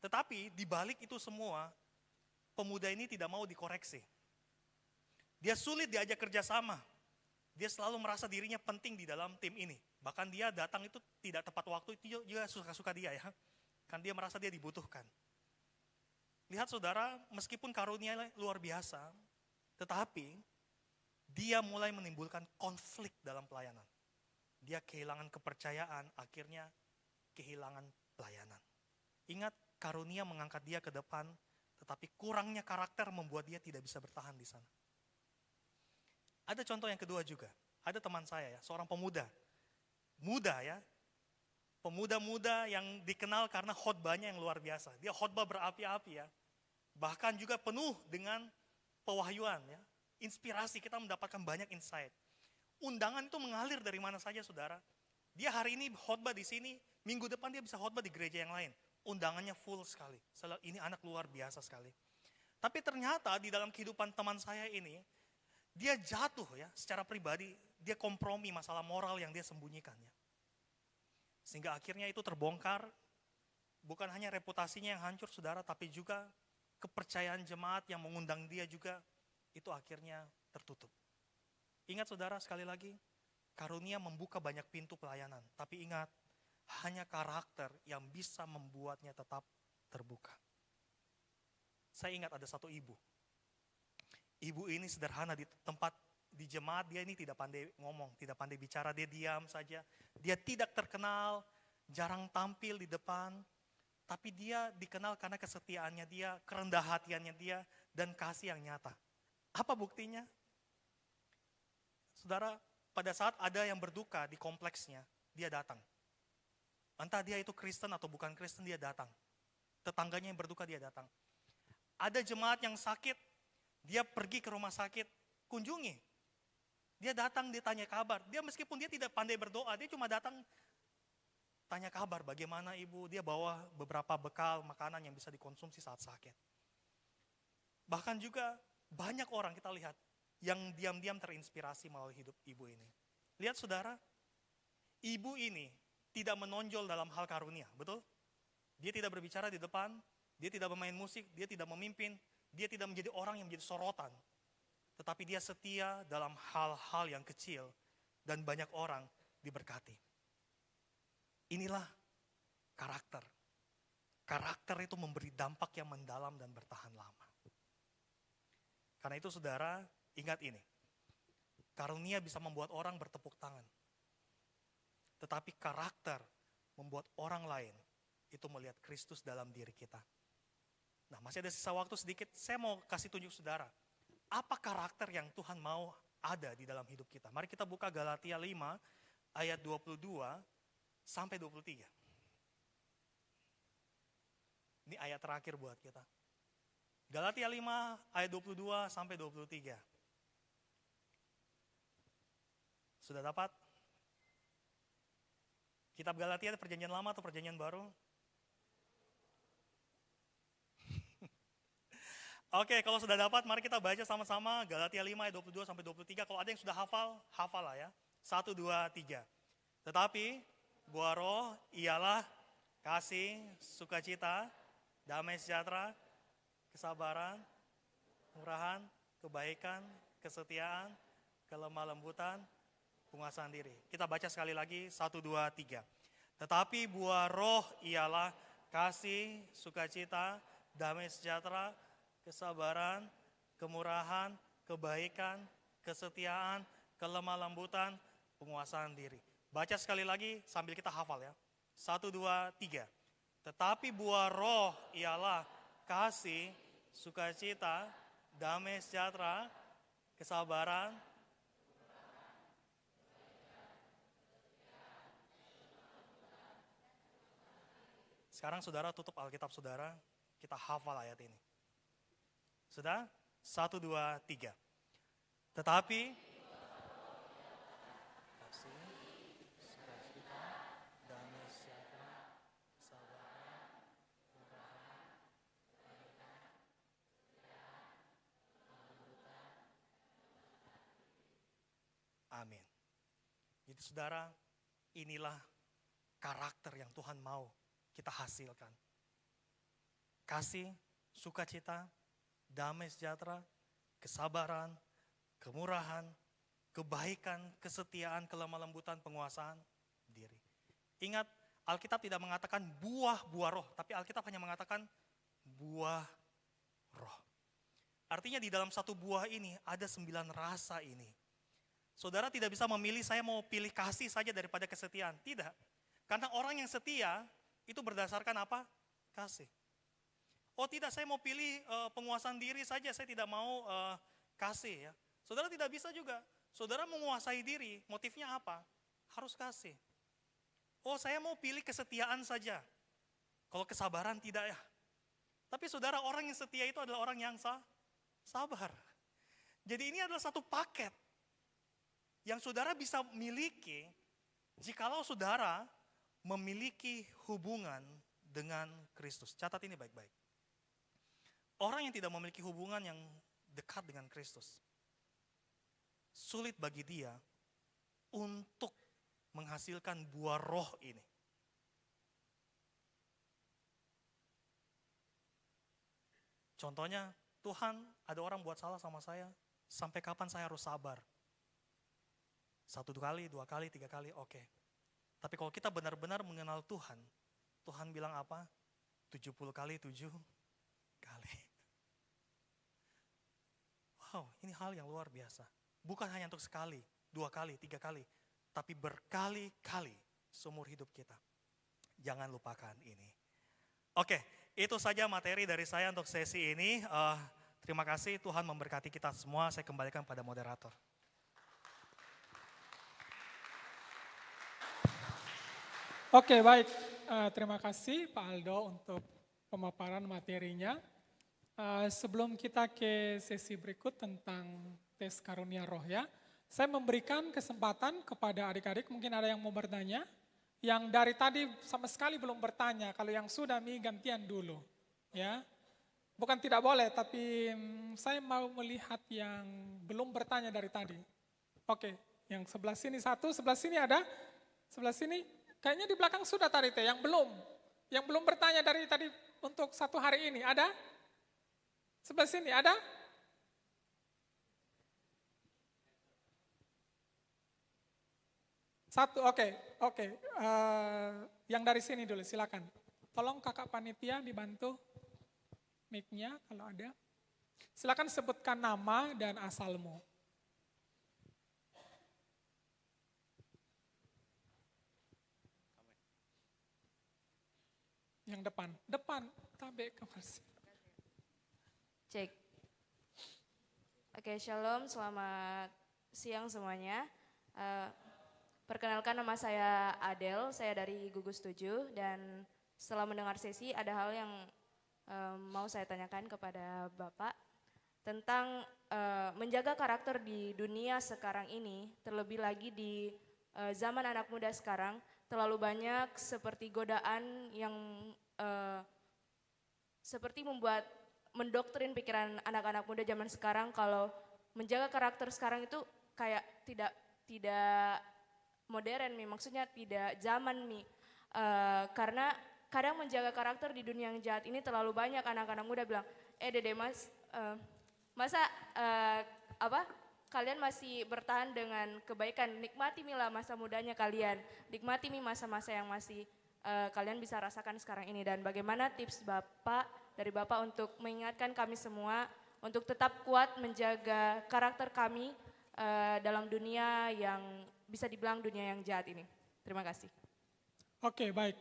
Tetapi di balik itu semua, pemuda ini tidak mau dikoreksi. Dia sulit diajak kerjasama. Dia selalu merasa dirinya penting di dalam tim ini. Bahkan dia datang itu tidak tepat waktu, itu juga suka-suka dia ya. Kan dia merasa dia dibutuhkan. Lihat saudara, meskipun karunia luar biasa, tetapi dia mulai menimbulkan konflik dalam pelayanan. Dia kehilangan kepercayaan, akhirnya kehilangan pelayanan. Ingat, karunia mengangkat dia ke depan, tetapi kurangnya karakter membuat dia tidak bisa bertahan di sana. Ada contoh yang kedua juga. Ada teman saya ya, seorang pemuda. Muda ya. Pemuda-muda yang dikenal karena khotbahnya yang luar biasa. Dia khotbah berapi-api ya. Bahkan juga penuh dengan pewahyuan ya. Inspirasi, kita mendapatkan banyak insight. Undangan itu mengalir dari mana saja saudara. Dia hari ini khotbah di sini, minggu depan dia bisa khotbah di gereja yang lain. Undangannya full sekali. Ini anak luar biasa sekali. Tapi ternyata di dalam kehidupan teman saya ini, dia jatuh ya secara pribadi, dia kompromi masalah moral yang dia sembunyikan ya. Sehingga akhirnya itu terbongkar, bukan hanya reputasinya yang hancur saudara, tapi juga kepercayaan jemaat yang mengundang dia juga, itu akhirnya tertutup. Ingat saudara sekali lagi, karunia membuka banyak pintu pelayanan, tapi ingat, hanya karakter yang bisa membuatnya tetap terbuka. Saya ingat ada satu ibu. Ibu ini sederhana di tempat di jemaat, dia ini tidak pandai ngomong, tidak pandai bicara, dia diam saja. Dia tidak terkenal, jarang tampil di depan, tapi dia dikenal karena kesetiaannya dia, kerendah hatiannya dia, dan kasih yang nyata. Apa buktinya? Saudara, pada saat ada yang berduka di kompleksnya, dia datang. Entah dia itu Kristen atau bukan Kristen, dia datang. Tetangganya yang berduka, dia datang. Ada jemaat yang sakit, dia pergi ke rumah sakit, kunjungi. Dia datang, dia tanya kabar. Dia meskipun dia tidak pandai berdoa, dia cuma datang tanya kabar bagaimana ibu. Dia bawa beberapa bekal makanan yang bisa dikonsumsi saat sakit. Bahkan juga banyak orang kita lihat yang diam-diam terinspirasi melalui hidup ibu ini. Lihat saudara, ibu ini tidak menonjol dalam hal karunia, betul? Dia tidak berbicara di depan, dia tidak bermain musik, dia tidak memimpin, dia tidak menjadi orang yang menjadi sorotan. Tetapi dia setia dalam hal-hal yang kecil dan banyak orang diberkati. Inilah karakter. Karakter itu memberi dampak yang mendalam dan bertahan lama. Karena itu saudara, ingat ini. Karunia bisa membuat orang bertepuk tangan. Tetapi karakter membuat orang lain itu melihat Kristus dalam diri kita. Nah, masih ada sisa waktu sedikit, saya mau kasih tunjuk saudara. Apa karakter yang Tuhan mau ada di dalam hidup kita? Mari kita buka Galatia 5 ayat 22 sampai 23. Ini ayat terakhir buat kita. Galatia 5 ayat 22 sampai 23. Sudah dapat? Kitab Galatia perjanjian lama atau perjanjian baru? Oke, kalau sudah dapat, mari kita baca sama-sama Galatia 5 ayat 22 sampai 23. Kalau ada yang sudah hafal, hafal lah ya. 1, 2, 3. Tetapi buah roh ialah kasih, sukacita, damai sejahtera, kesabaran, kemurahan, kebaikan, kesetiaan, kelemah lembutan, penguasaan diri. Kita baca sekali lagi, 1, 2, 3. Tetapi buah roh ialah kasih, sukacita, damai sejahtera, kesabaran, kemurahan, kebaikan, kesetiaan, kelemah lembutan, penguasaan diri. Baca sekali lagi sambil kita hafal ya. 1, 2, 3. Tetapi buah roh ialah kasih, sukacita, damai sejahtera, kesabaran, sekarang saudara tutup Alkitab saudara, kita hafal ayat ini. Sudah? 1, 2, 3. Tetapi kasih, sukacita, damai sejahtera, kesabaran, kemurahan, amin. Jadi saudara, inilah karakter yang Tuhan mau kita hasilkan. Kasih, sukacita, damai sejahtera, kesabaran, kemurahan, kebaikan, kesetiaan, kelemah lembutan, penguasaan diri. Ingat, Alkitab tidak mengatakan buah-buah roh, tapi Alkitab hanya mengatakan buah roh. Artinya di dalam satu buah ini ada 9 rasa ini. Saudara tidak bisa memilih saya mau pilih kasih saja daripada kesetiaan. Tidak. Karena orang yang setia itu berdasarkan apa? Kasih. Oh tidak, saya mau pilih penguasaan diri saja, saya tidak mau kasih ya. Saudara tidak bisa juga. Saudara menguasai diri, motifnya apa? Harus kasih. Oh saya mau pilih kesetiaan saja. Kalau kesabaran tidak ya. Tapi saudara, orang yang setia itu adalah orang yang sabar. Jadi ini adalah satu paket yang saudara bisa miliki jikalau saudara memiliki hubungan dengan Kristus. Catat ini baik-baik. Orang yang tidak memiliki hubungan yang dekat dengan Kristus, sulit bagi dia untuk menghasilkan buah roh ini. Contohnya, Tuhan ada orang buat salah sama saya, sampai kapan saya harus sabar? 1 kali, 2 kali, 3 kali, oke. Tapi kalau kita benar-benar mengenal Tuhan, Tuhan bilang apa? 70 kali 7 kali. wow, ini hal yang luar biasa. Bukan hanya untuk sekali, 2 kali, 3 kali, tapi berkali-kali seumur hidup kita. Jangan lupakan ini. Oke, itu saja materi dari saya untuk sesi ini. Terima kasih, Tuhan memberkati kita semua. Saya kembalikan pada moderator. Oke, baik. Terima kasih Pak Aldo untuk pemaparan materinya. Sebelum kita ke sesi berikut tentang tes karunia roh ya, saya memberikan kesempatan kepada adik-adik, mungkin ada yang mau bertanya. Yang dari tadi sama sekali belum bertanya, kalau yang sudah gantian dulu. Ya, bukan tidak boleh, tapi saya mau melihat yang belum bertanya dari tadi. Oke, yang sebelah sini satu, sebelah sini ada, sebelah sini. Kayaknya di belakang sudah tadi teh, yang belum bertanya dari tadi untuk satu hari ini, ada? Sebelah sini ada? Satu, oke. Yang dari sini dulu, silakan. Tolong kakak panitia dibantu mic-nya kalau ada. Silakan sebutkan nama dan asalmu. Yang depan, tabe kamar. Cek. Oke, shalom, selamat siang semuanya. Perkenalkan nama saya Adel, saya dari Gugus 7 dan setelah mendengar sesi ada hal yang mau saya tanyakan kepada Bapak tentang menjaga karakter di dunia sekarang ini, terlebih lagi di zaman anak muda sekarang, terlalu banyak seperti godaan yang seperti mendoktrin pikiran anak-anak muda zaman sekarang kalau menjaga karakter sekarang itu kayak tidak modern maksudnya tidak zaman karena kadang menjaga karakter di dunia yang jahat ini terlalu banyak anak-anak muda bilang, Dede Mas, masa kalian masih bertahan dengan kebaikan, nikmati mila masa mudanya kalian, nikmati masa-masa yang masih kalian bisa rasakan sekarang ini, dan bagaimana tips dari Bapak untuk mengingatkan kami semua untuk tetap kuat menjaga karakter kami dalam dunia yang bisa dibilang dunia yang jahat ini. Terima kasih. Oke, baik.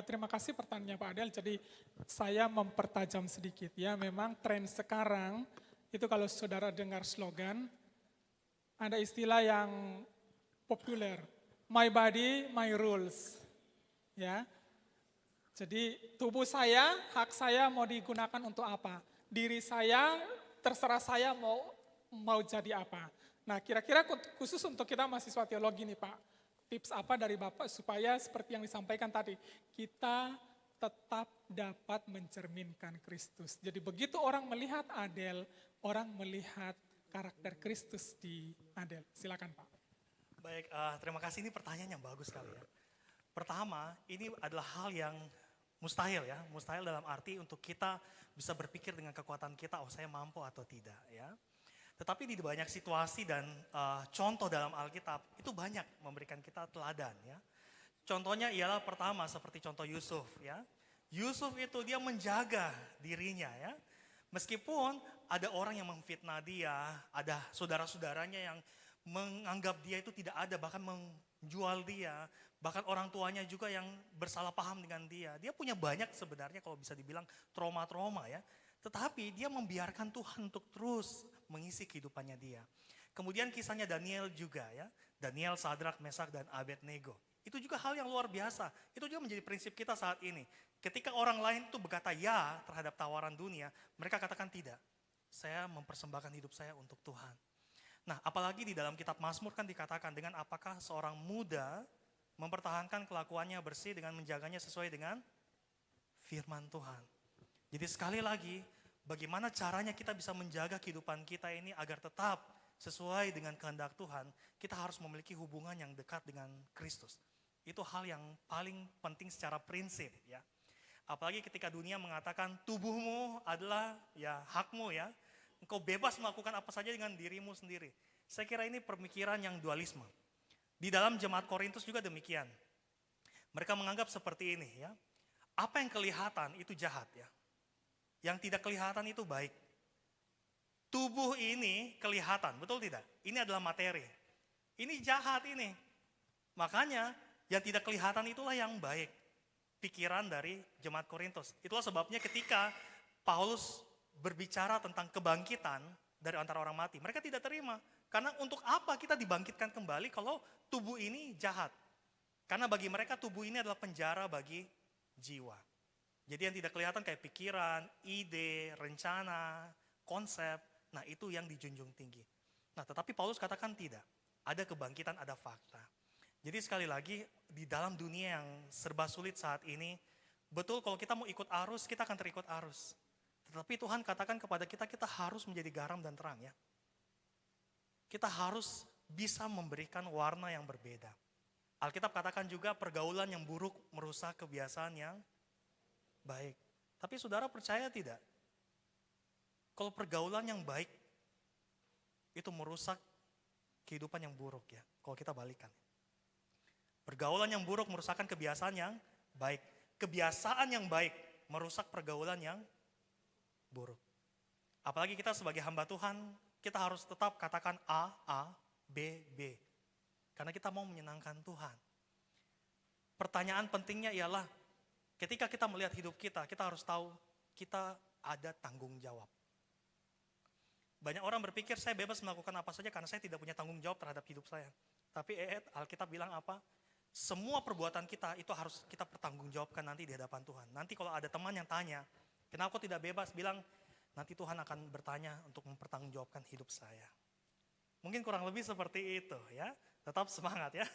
Terima kasih pertanyaannya Pak Adel. Jadi saya mempertajam sedikit ya. Memang tren sekarang itu kalau saudara dengar slogan, ada istilah yang populer, my body, my rules. Ya. Jadi tubuh saya, hak saya mau digunakan untuk apa? Diri saya, terserah saya mau jadi apa. Nah, kira-kira khusus untuk kita mahasiswa teologi nih Pak, tips apa dari Bapak supaya seperti yang disampaikan tadi, kita tetap dapat mencerminkan Kristus. Jadi begitu orang melihat Adel, orang melihat karakter Kristus di Adel. Silakan Pak. Baik, terima kasih, ini pertanyaan yang bagus sekali ya. Pertama, ini adalah hal yang mustahil ya, mustahil dalam arti untuk kita bisa berpikir dengan kekuatan kita, oh saya mampu atau tidak ya. Tetapi di banyak situasi dan contoh dalam Alkitab itu banyak memberikan kita teladan ya. Contohnya ialah pertama seperti contoh Yusuf ya. Yusuf itu dia menjaga dirinya ya. Meskipun ada orang yang memfitnah dia, ada saudara-saudaranya yang menganggap dia itu tidak ada, bahkan menjual dia, bahkan orang tuanya juga yang bersalah paham dengan dia. Dia punya banyak sebenarnya kalau bisa dibilang trauma-trauma ya. Tetapi dia membiarkan Tuhan untuk terus mengisi kehidupannya dia. Kemudian kisahnya Daniel juga ya. Daniel, Sadrak, Mesak, dan Abednego. Itu juga hal yang luar biasa. Itu juga menjadi prinsip kita saat ini. Ketika orang lain itu berkata ya terhadap tawaran dunia, mereka katakan tidak. Saya mempersembahkan hidup saya untuk Tuhan. Nah, apalagi di dalam kitab Mazmur kan dikatakan dengan apakah seorang muda mempertahankan kelakuannya bersih dengan menjaganya sesuai dengan firman Tuhan. Jadi sekali lagi, bagaimana caranya kita bisa menjaga kehidupan kita ini agar tetap sesuai dengan kehendak Tuhan, kita harus memiliki hubungan yang dekat dengan Kristus. Itu hal yang paling penting secara prinsip ya. Apalagi ketika dunia mengatakan tubuhmu adalah ya hakmu ya. Engkau bebas melakukan apa saja dengan dirimu sendiri. Saya kira ini pemikiran yang dualisme. Di dalam jemaat Korintus juga demikian. Mereka menganggap seperti ini ya. Apa yang kelihatan itu jahat ya. Yang tidak kelihatan itu baik. tubuh ini kelihatan, betul tidak? Ini adalah materi. Ini jahat ini. Makanya yang tidak kelihatan itulah yang baik. Pikiran dari jemaat Korintus. Itulah sebabnya ketika Paulus berbicara tentang kebangkitan dari antara orang mati, mereka tidak terima. Karena untuk apa kita dibangkitkan kembali kalau tubuh ini jahat? Karena bagi mereka tubuh ini adalah penjara bagi jiwa. Jadi yang tidak kelihatan kayak pikiran, ide, rencana, konsep, nah itu yang dijunjung tinggi. Nah tetapi Paulus katakan tidak, ada kebangkitan, ada fakta. Jadi sekali lagi di dalam dunia yang serba sulit saat ini, betul kalau kita mau ikut arus, kita akan terikut arus. Tetapi Tuhan katakan kepada kita, kita harus menjadi garam dan terang ya. Kita harus bisa memberikan warna yang berbeda. Alkitab katakan juga pergaulan yang buruk merusak kebiasaan yang baik. Tapi saudara percaya tidak? Kalau pergaulan yang baik itu merusak kehidupan yang buruk ya. Kalau kita balikan. Pergaulan yang buruk merusakkan kebiasaan yang baik. Kebiasaan yang baik merusak pergaulan yang buruk. Apalagi kita sebagai hamba Tuhan, kita harus tetap katakan A, B, B. Karena kita mau menyenangkan Tuhan. Pertanyaan pentingnya ialah, ketika kita melihat hidup kita harus tahu kita ada tanggung jawab. Banyak orang berpikir saya bebas melakukan apa saja karena saya tidak punya tanggung jawab terhadap hidup saya. Tapi Alkitab bilang apa? Semua perbuatan kita itu harus kita pertanggungjawabkan nanti di hadapan Tuhan. Nanti kalau ada teman yang tanya, kenapa kok tidak bebas? Bilang, nanti Tuhan akan bertanya untuk mempertanggungjawabkan hidup saya. Mungkin kurang lebih seperti itu ya. Tetap semangat ya.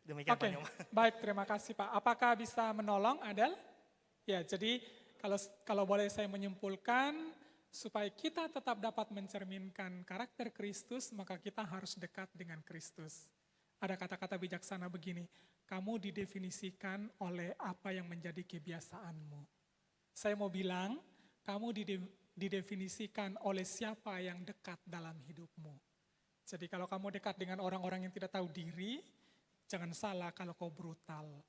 Demikian Pak Nyoman. Baik, terima kasih Pak. Apakah bisa menolong Adel? Ya, jadi kalau boleh saya menyimpulkan, supaya kita tetap dapat mencerminkan karakter Kristus, maka kita harus dekat dengan Kristus. Ada kata-kata bijaksana begini, kamu didefinisikan oleh apa yang menjadi kebiasaanmu. Saya mau bilang, kamu didefinisikan oleh siapa yang dekat dalam hidupmu. Jadi kalau kamu dekat dengan orang-orang yang tidak tahu diri, jangan salah kalau kau brutal.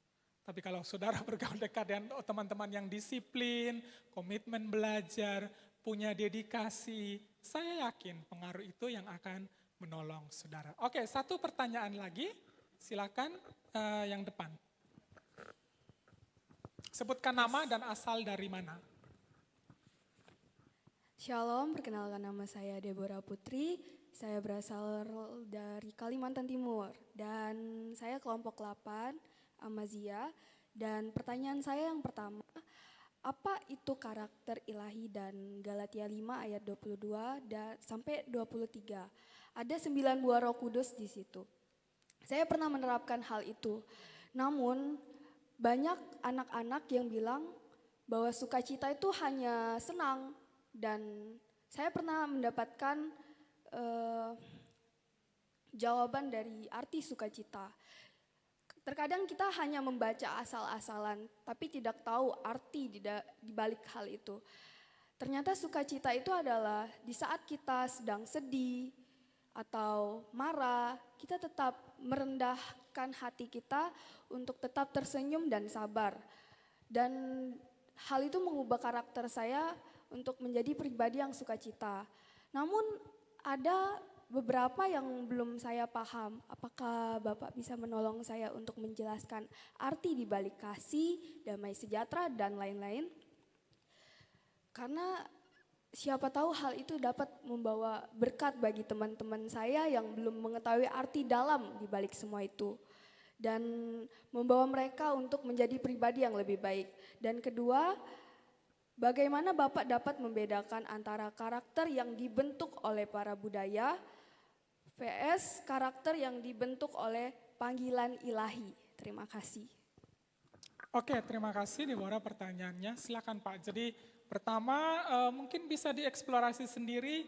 Tapi kalau saudara bergaul dekat dengan teman-teman yang disiplin, komitmen belajar, punya dedikasi, saya yakin pengaruh itu yang akan menolong saudara. Oke, satu pertanyaan lagi, silakan yang depan. Sebutkan nama dan asal dari mana. Shalom, perkenalkan nama saya Deborah Putri, saya berasal dari Kalimantan Timur dan saya kelompok 8 Amazia. Dan pertanyaan saya yang pertama, apa itu karakter ilahi dan Galatia 5 ayat 22 sampai 23. Ada 9 buah Roh Kudus di situ. Saya pernah menerapkan hal itu. Namun banyak anak-anak yang bilang bahwa sukacita itu hanya senang. Dan saya pernah mendapatkan jawaban dari arti sukacita. Terkadang kita hanya membaca asal-asalan, tapi tidak tahu arti di balik hal itu. Ternyata sukacita itu adalah di saat kita sedang sedih atau marah, kita tetap merendahkan hati kita untuk tetap tersenyum dan sabar. Dan hal itu mengubah karakter saya untuk menjadi pribadi yang sukacita. Namun ada beberapa yang belum saya paham. Apakah Bapak bisa menolong saya untuk menjelaskan arti di balik kasih, damai sejahtera, dan lain-lain? Karena siapa tahu hal itu dapat membawa berkat bagi teman-teman saya yang belum mengetahui arti dalam di balik semua itu. Dan membawa mereka untuk menjadi pribadi yang lebih baik. Dan kedua, bagaimana Bapak dapat membedakan antara karakter yang dibentuk oleh para budaya vs karakter yang dibentuk oleh panggilan ilahi. Terima kasih. Oke, terima kasih Deborah pertanyaannya. Silakan Pak. Jadi pertama mungkin bisa dieksplorasi sendiri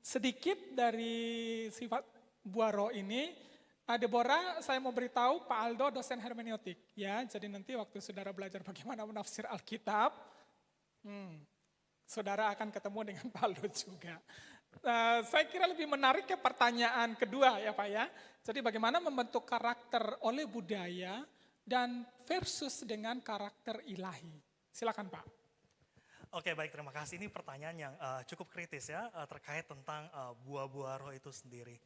sedikit dari sifat buah roh ini. Deborah, saya mau beritahu Pak Aldo dosen hermeneutik ya. Jadi nanti waktu saudara belajar bagaimana menafsir Alkitab, saudara akan ketemu dengan Pak Aldo juga. Saya kira lebih menarik ke pertanyaan kedua ya Pak ya. Jadi bagaimana membentuk karakter oleh budaya dan versus dengan karakter ilahi. Silakan Pak. Oke, baik, terima kasih. Ini pertanyaan yang cukup kritis ya, terkait tentang buah-buah roh itu sendiri.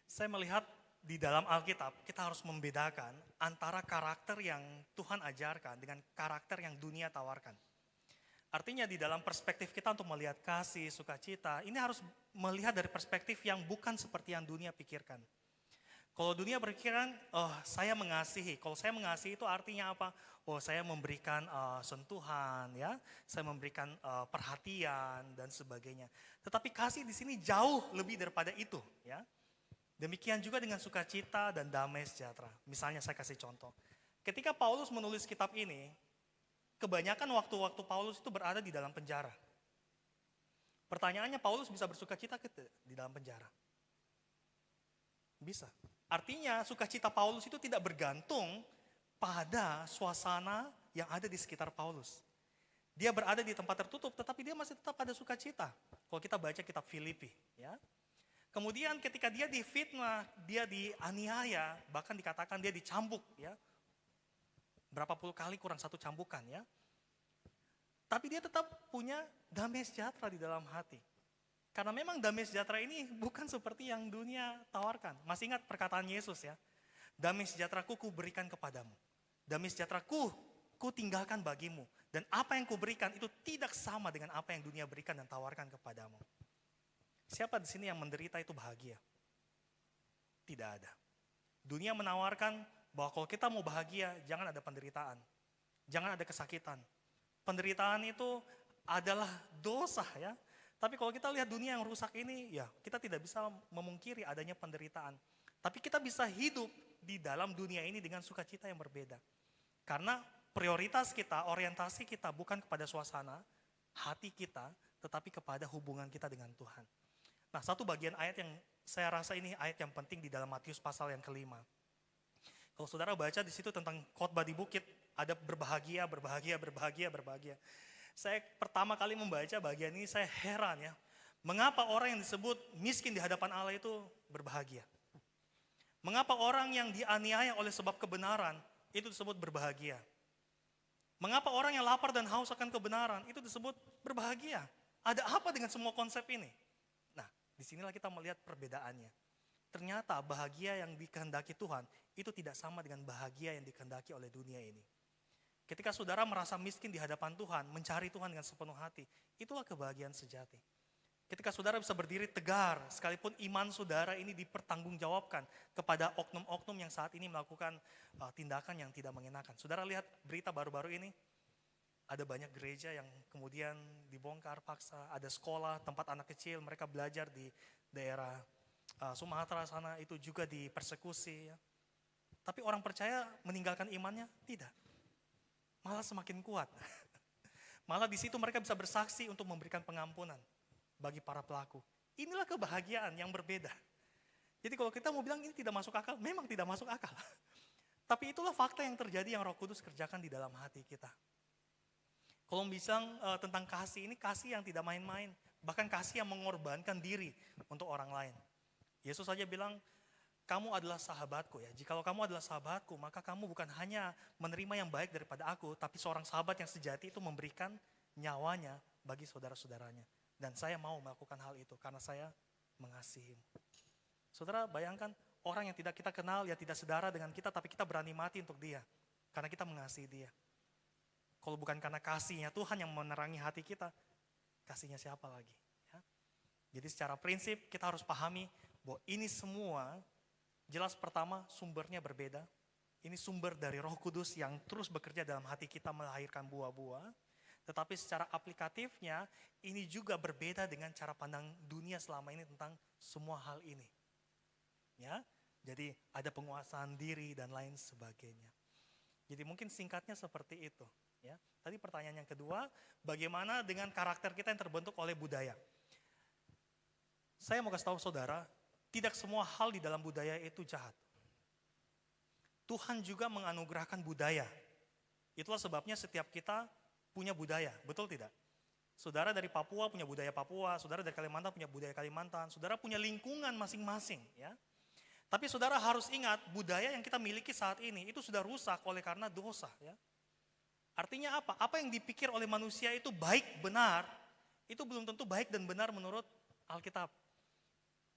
Saya melihat di dalam Alkitab kita harus membedakan antara karakter yang Tuhan ajarkan dengan karakter yang dunia tawarkan. Artinya di dalam perspektif kita untuk melihat kasih, sukacita, ini harus melihat dari perspektif yang bukan seperti yang dunia pikirkan. Kalau dunia berpikiran, oh saya mengasihi. Kalau saya mengasihi itu artinya apa? Oh saya memberikan sentuhan, ya, saya memberikan perhatian dan sebagainya. Tetapi kasih di sini jauh lebih daripada itu, ya. Demikian juga dengan sukacita dan damai sejahtera. Misalnya saya kasih contoh. Ketika Paulus menulis kitab ini, kebanyakan waktu-waktu Paulus itu berada di dalam penjara. Pertanyaannya, Paulus bisa bersukacita di dalam penjara? Bisa. Artinya sukacita Paulus itu tidak bergantung pada suasana yang ada di sekitar Paulus. Dia berada di tempat tertutup, tetapi dia masih tetap ada sukacita. Kalau kita baca kitab Filipi, ya. Kemudian ketika dia difitnah, dia dianiaya, bahkan dikatakan dia dicambuk, ya. Berapa puluh kali kurang satu cambukan, ya. Tapi dia tetap punya damai sejahtera di dalam hati. Karena memang damai sejahtera ini bukan seperti yang dunia tawarkan. Masih ingat perkataan Yesus, ya. Damai sejahteraku ku berikan kepadamu. Damai sejahteraku ku tinggalkan bagimu. Dan apa yang ku berikan itu tidak sama dengan apa yang dunia berikan dan tawarkan kepadamu. Siapa di sini yang menderita itu bahagia? Tidak ada. Dunia menawarkan bahwa kalau kita mau bahagia, jangan ada penderitaan. Jangan ada kesakitan. Penderitaan itu adalah dosa, ya. Tapi kalau kita lihat dunia yang rusak ini, ya kita tidak bisa memungkiri adanya penderitaan. Tapi kita bisa hidup di dalam dunia ini dengan sukacita yang berbeda. Karena prioritas kita, orientasi kita bukan kepada suasana, hati kita, tetapi kepada hubungan kita dengan Tuhan. Nah, satu bagian ayat yang saya rasa ini ayat yang penting di dalam Matius pasal yang ke-5. Kalau saudara baca di situ tentang khotbah di bukit, ada berbahagia, berbahagia, berbahagia, berbahagia. Saya pertama kali membaca bagian ini, saya heran, ya. Mengapa orang yang disebut miskin di hadapan Allah itu berbahagia? Mengapa orang yang dianiaya oleh sebab kebenaran itu disebut berbahagia? Mengapa orang yang lapar dan haus akan kebenaran itu disebut berbahagia? Ada apa dengan semua konsep ini? Nah, disinilah kita melihat perbedaannya. Ternyata bahagia yang dikehendaki Tuhan itu tidak sama dengan bahagia yang dikehendaki oleh dunia ini. Ketika saudara merasa miskin di hadapan Tuhan, mencari Tuhan dengan sepenuh hati, itulah kebahagiaan sejati. Ketika saudara bisa berdiri tegar, sekalipun iman saudara ini dipertanggungjawabkan kepada oknum-oknum yang saat ini melakukan tindakan yang tidak mengenakan. Saudara lihat berita baru-baru ini, ada banyak gereja yang kemudian dibongkar paksa, ada sekolah, tempat anak kecil, mereka belajar di daerah Sumatera sana, itu juga dipersekusi. Ya. Tapi orang percaya meninggalkan imannya? Tidak. Malah semakin kuat. Malah di situ mereka bisa bersaksi untuk memberikan pengampunan bagi para pelaku. Inilah kebahagiaan yang berbeda. Jadi kalau kita mau bilang ini tidak masuk akal, memang tidak masuk akal. Tapi itulah fakta yang terjadi yang Roh Kudus kerjakan di dalam hati kita. Kalau bilang tentang kasih, ini kasih yang tidak main-main. Bahkan kasih yang mengorbankan diri untuk orang lain. Yesus saja bilang, kamu adalah sahabatku ya. Jikalau kamu adalah sahabatku, maka kamu bukan hanya menerima yang baik daripada aku, tapi seorang sahabat yang sejati itu memberikan nyawanya bagi saudara-saudaranya. Dan saya mau melakukan hal itu karena saya mengasihimu. Saudara bayangkan orang yang tidak kita kenal, ya tidak sedara dengan kita, tapi kita berani mati untuk dia. Karena kita mengasihi dia. Kalau bukan karena kasihnya Tuhan yang menerangi hati kita, kasihnya siapa lagi? Ya? Jadi secara prinsip kita harus pahami bahwa ini semua jelas pertama sumbernya berbeda. Ini sumber dari Roh Kudus yang terus bekerja dalam hati kita melahirkan buah-buah. Tetapi secara aplikatifnya ini juga berbeda dengan cara pandang dunia selama ini tentang semua hal ini. Ya, jadi ada penguasaan diri dan lain sebagainya. Jadi mungkin singkatnya seperti itu. Ya, tadi pertanyaan yang kedua, bagaimana dengan karakter kita yang terbentuk oleh budaya? Saya mau kasih tahu saudara, tidak semua hal di dalam budaya itu jahat. Tuhan juga menganugerahkan budaya. Itulah sebabnya setiap kita punya budaya, betul tidak? Saudara dari Papua punya budaya Papua, saudara dari Kalimantan punya budaya Kalimantan, saudara punya lingkungan masing-masing. Ya. Tapi saudara harus ingat, budaya yang kita miliki saat ini itu sudah rusak oleh karena dosa. Ya. Artinya apa? Apa yang dipikir oleh manusia itu baik, benar, itu belum tentu baik dan benar menurut Alkitab.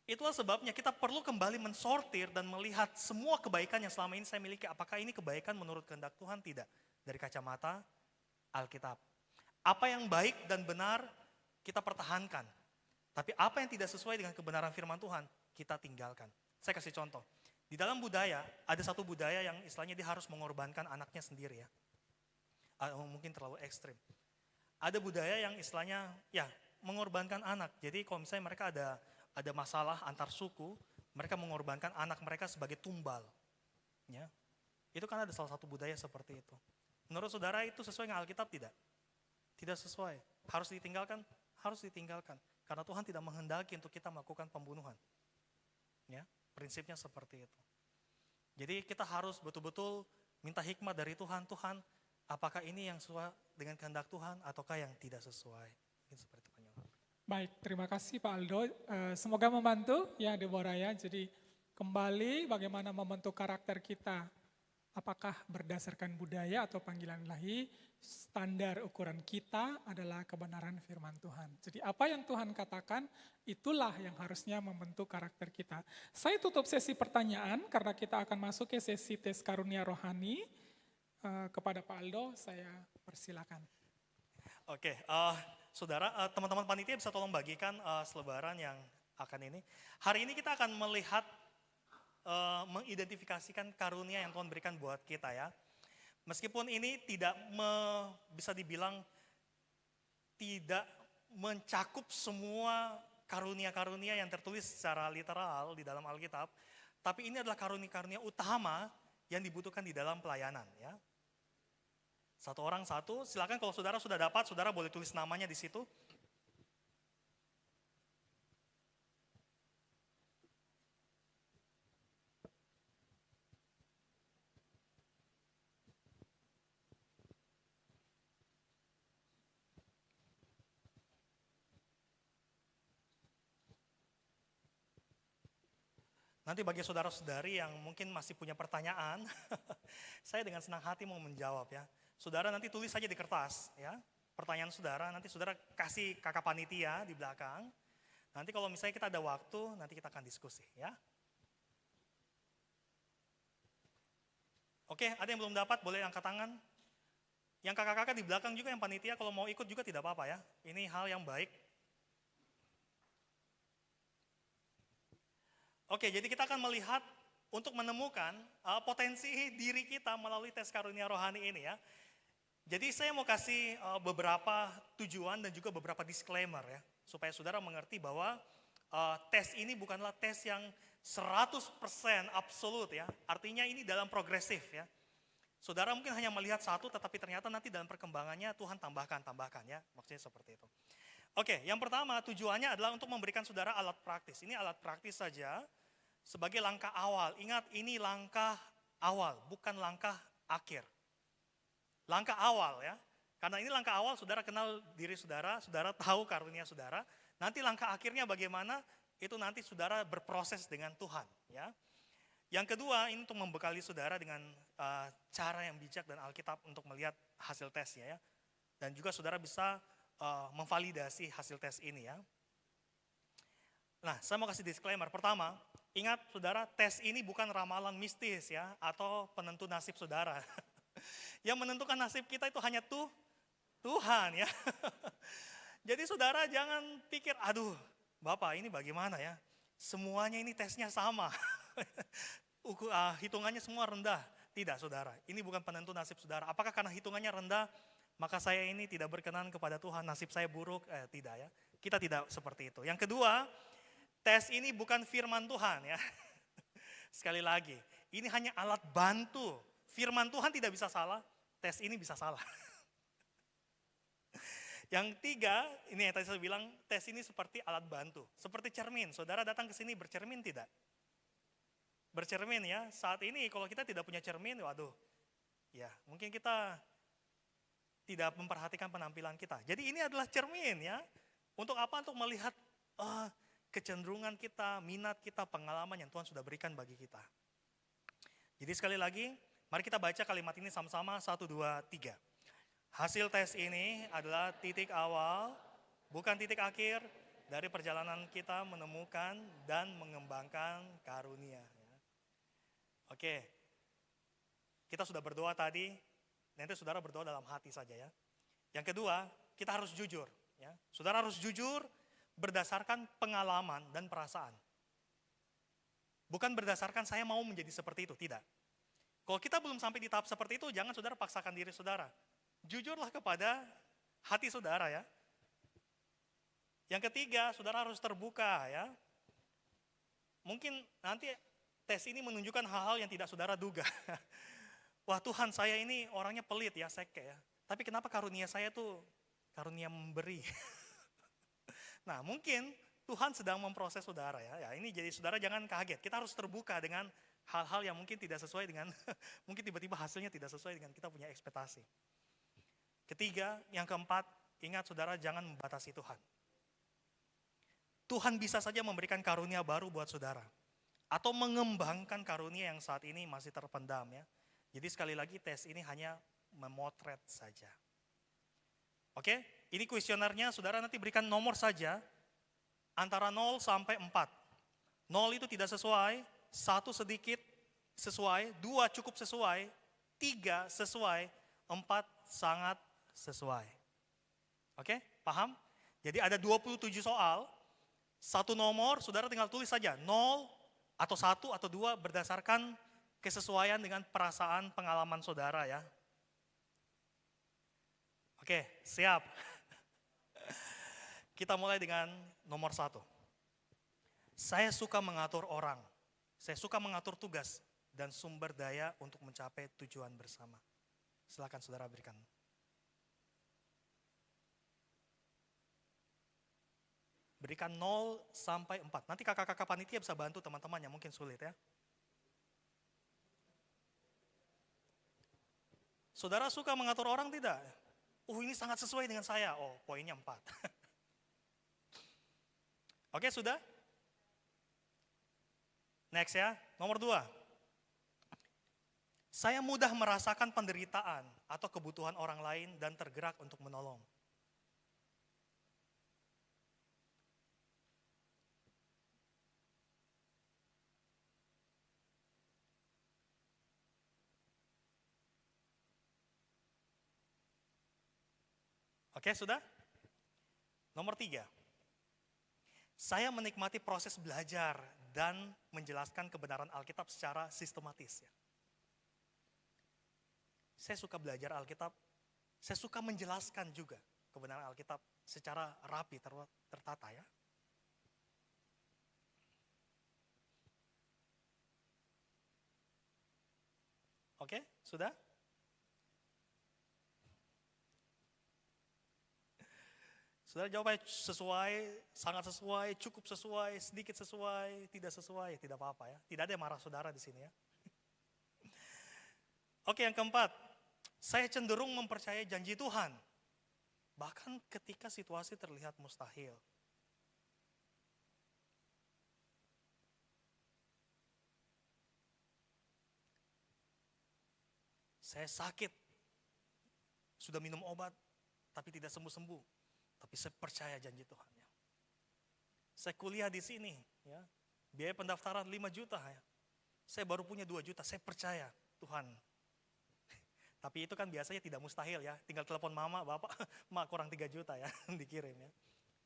Itulah sebabnya kita perlu kembali mensortir dan melihat semua kebaikan yang selama ini saya miliki. Apakah ini kebaikan menurut kehendak Tuhan? Tidak. Dari kacamata Alkitab. Apa yang baik dan benar kita pertahankan. Tapi apa yang tidak sesuai dengan kebenaran firman Tuhan, kita tinggalkan. Saya kasih contoh. Di dalam budaya, ada satu budaya yang istilahnya dia harus mengorbankan anaknya sendiri ya. Mungkin terlalu ekstrim. Ada budaya yang istilahnya ya mengorbankan anak. Jadi kalau misalnya mereka ada masalah antar suku, mereka mengorbankan anak mereka sebagai tumbal. Ya. Itu kan ada salah satu budaya seperti itu. Menurut saudara itu sesuai dengan Alkitab tidak? Tidak sesuai. Harus ditinggalkan? Harus ditinggalkan. Karena Tuhan tidak menghendaki untuk kita melakukan pembunuhan. Ya, prinsipnya seperti itu. Jadi kita harus betul-betul minta hikmat dari Tuhan. Tuhan, apakah ini yang sesuai dengan kehendak Tuhan ataukah yang tidak sesuai? Mungkin seperti itu. Baik, terima kasih Pak Aldo. Semoga membantu ya Deborah ya. Jadi kembali bagaimana membentuk karakter kita. Apakah berdasarkan budaya atau panggilan ilahi, standar ukuran kita adalah kebenaran firman Tuhan. Jadi apa yang Tuhan katakan, itulah yang harusnya membentuk karakter kita. Saya tutup sesi pertanyaan karena kita akan masuk ke sesi tes karunia rohani. Kepada Pak Aldo, saya persilakan. Oke, saudara, teman-teman panitia bisa tolong bagikan selebaran yang akan ini. Hari ini kita akan melihat, mengidentifikasikan karunia yang Tuhan berikan buat kita ya. Meskipun ini tidak bisa dibilang tidak mencakup semua karunia-karunia yang tertulis secara literal di dalam Alkitab, tapi ini adalah karunia-karunia utama yang dibutuhkan di dalam pelayanan ya. Satu orang satu, silakan kalau saudara sudah dapat, saudara boleh tulis namanya di situ. Nanti bagi saudara-saudari yang mungkin masih punya pertanyaan, saya dengan senang hati mau menjawab ya. Saudara nanti tulis saja di kertas ya, pertanyaan saudara, nanti saudara kasih kakak panitia di belakang. Nanti kalau misalnya kita ada waktu, nanti kita akan diskusi ya. Oke, ada yang belum dapat boleh angkat tangan. Yang kakak-kakak di belakang juga yang panitia kalau mau ikut juga tidak apa-apa ya. Ini hal yang baik. Oke, jadi kita akan melihat untuk menemukan potensi diri kita melalui tes karunia rohani ini ya. Jadi saya mau kasih beberapa tujuan dan juga beberapa disclaimer ya. Supaya saudara mengerti bahwa tes ini bukanlah tes yang 100% absolut ya. Artinya ini dalam progresif ya. Saudara mungkin hanya melihat satu tetapi ternyata nanti dalam perkembangannya Tuhan tambahkan ya. Maksudnya seperti itu. Oke, yang pertama tujuannya adalah untuk memberikan saudara alat praktis. Ini alat praktis saja sebagai langkah awal. Ingat ini langkah awal, bukan langkah akhir. Langkah awal ya. Karena ini langkah awal saudara kenal diri saudara, saudara tahu karunia saudara. Nanti langkah akhirnya bagaimana? Itu nanti saudara berproses dengan Tuhan ya. Yang kedua ini untuk membekali saudara dengan cara yang bijak dan Alkitab untuk melihat hasil tesnya ya. Dan juga saudara bisa memvalidasi hasil tes ini ya. Nah, saya mau kasih disclaimer. Pertama, ingat saudara, tes ini bukan ramalan mistis ya atau penentu nasib saudara. Yang menentukan nasib kita itu hanya Tuhan ya. Jadi saudara jangan pikir, aduh Bapak ini bagaimana ya. Semuanya ini tesnya sama. Hitungannya semua rendah. Tidak saudara, ini bukan penentu nasib saudara. Apakah karena hitungannya rendah, maka saya ini tidak berkenan kepada Tuhan, nasib saya buruk? Tidak ya, kita tidak seperti itu. Yang kedua, tes ini bukan firman Tuhan ya. Sekali lagi, ini hanya alat bantu. Firman Tuhan tidak bisa salah, tes ini bisa salah. Yang tiga, ini yang tadi saya bilang, tes ini seperti alat bantu. Seperti cermin, saudara datang ke sini bercermin tidak? Bercermin ya, saat ini kalau kita tidak punya cermin, waduh. Ya, mungkin kita tidak memperhatikan penampilan kita. Jadi ini adalah cermin ya. Untuk apa? Untuk melihat kecenderungan kita, minat kita, pengalaman yang Tuhan sudah berikan bagi kita. Jadi sekali lagi, mari kita baca kalimat ini sama-sama, 1, 2, 3. Hasil tes ini adalah titik awal, bukan titik akhir dari perjalanan kita menemukan dan mengembangkan karunia. Oke, kita sudah berdoa tadi, nanti saudara berdoa dalam hati saja ya. Yang kedua, kita harus jujur. Ya. Saudara harus jujur berdasarkan pengalaman dan perasaan. Bukan berdasarkan saya mau menjadi seperti itu, tidak. Kalau kita belum sampai di tahap seperti itu, jangan saudara paksakan diri saudara. Jujurlah kepada hati saudara ya. Yang ketiga, saudara harus terbuka ya. Mungkin nanti tes ini menunjukkan hal-hal yang tidak saudara duga. Wah Tuhan, saya ini orangnya pelit ya, seke ya. Tapi kenapa karunia saya tuh karunia memberi? Nah mungkin Tuhan sedang memproses saudara ya. Ya ini jadi saudara jangan kaget. Kita harus terbuka dengan hal-hal yang mungkin tidak sesuai dengan, mungkin tiba-tiba hasilnya tidak sesuai dengan kita punya ekspektasi. Ketiga, yang keempat, ingat saudara jangan membatasi Tuhan. Tuhan bisa saja memberikan karunia baru buat saudara. Atau mengembangkan karunia yang saat ini masih terpendam ya. Jadi sekali lagi tes ini hanya memotret saja. Oke, ini kuesionernya saudara nanti berikan nomor saja. Antara 0 sampai 4. 0 itu tidak sesuai, 1 sedikit sesuai, 2 cukup sesuai, 3 sesuai, 4 sangat sesuai. Oke, paham? Jadi ada 27 soal, 1 nomor, saudara tinggal tulis saja 0 atau 1 atau 2 berdasarkan kesesuaian dengan perasaan pengalaman saudara ya. Oke, siap. Kita mulai dengan nomor 1. Saya suka mengatur orang, saya suka mengatur tugas dan sumber daya untuk mencapai tujuan bersama. Silakan saudara berikan. Berikan 0 sampai 4. Nanti kakak-kakak panitia bisa bantu teman-teman yang mungkin sulit ya. Saudara suka mengatur orang tidak? Ini sangat sesuai dengan saya. Oh, poinnya 4. Oke, sudah? Next ya, nomor 2. Saya mudah merasakan penderitaan atau kebutuhan orang lain dan tergerak untuk menolong. Oke, sudah? Nomor 3. Saya menikmati proses belajar dan menjelaskan kebenaran Alkitab secara sistematis. Ya. Saya suka belajar Alkitab, saya suka menjelaskan juga kebenaran Alkitab secara rapi, tertata ya. Oke, sudah? Saudara jawabnya sesuai, sangat sesuai, cukup sesuai, sedikit sesuai, tidak sesuai, tidak apa-apa ya. Tidak ada yang marah saudara di sini ya. Oke, yang keempat, saya cenderung mempercayai janji Tuhan. Bahkan ketika situasi terlihat mustahil. Saya sakit, sudah minum obat, tapi tidak sembuh-sembuh. Tapi saya percaya janji Tuhan. Ya. Saya kuliah di sini, ya, biaya pendaftaran 5 juta. Ya. Saya baru punya 2 juta, saya percaya Tuhan. Tapi itu kan biasanya tidak mustahil ya, tinggal telepon mama, bapak, mak kurang 3 juta ya, dikirim ya.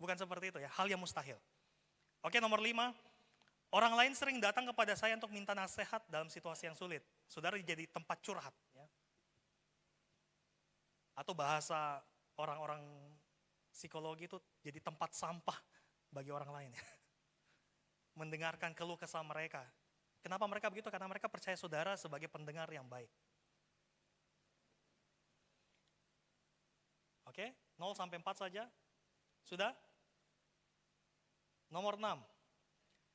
Bukan seperti itu ya, hal yang mustahil. Oke, nomor 5, orang lain sering datang kepada saya untuk minta nasihat dalam situasi yang sulit. Saudara jadi tempat curhat. Ya. Atau bahasa orang-orang psikologi itu jadi tempat sampah bagi orang lain. Mendengarkan keluh kesah mereka. Kenapa mereka begitu? Karena mereka percaya saudara sebagai pendengar yang baik. Oke, 0 sampai 4 saja. Sudah? Nomor 6.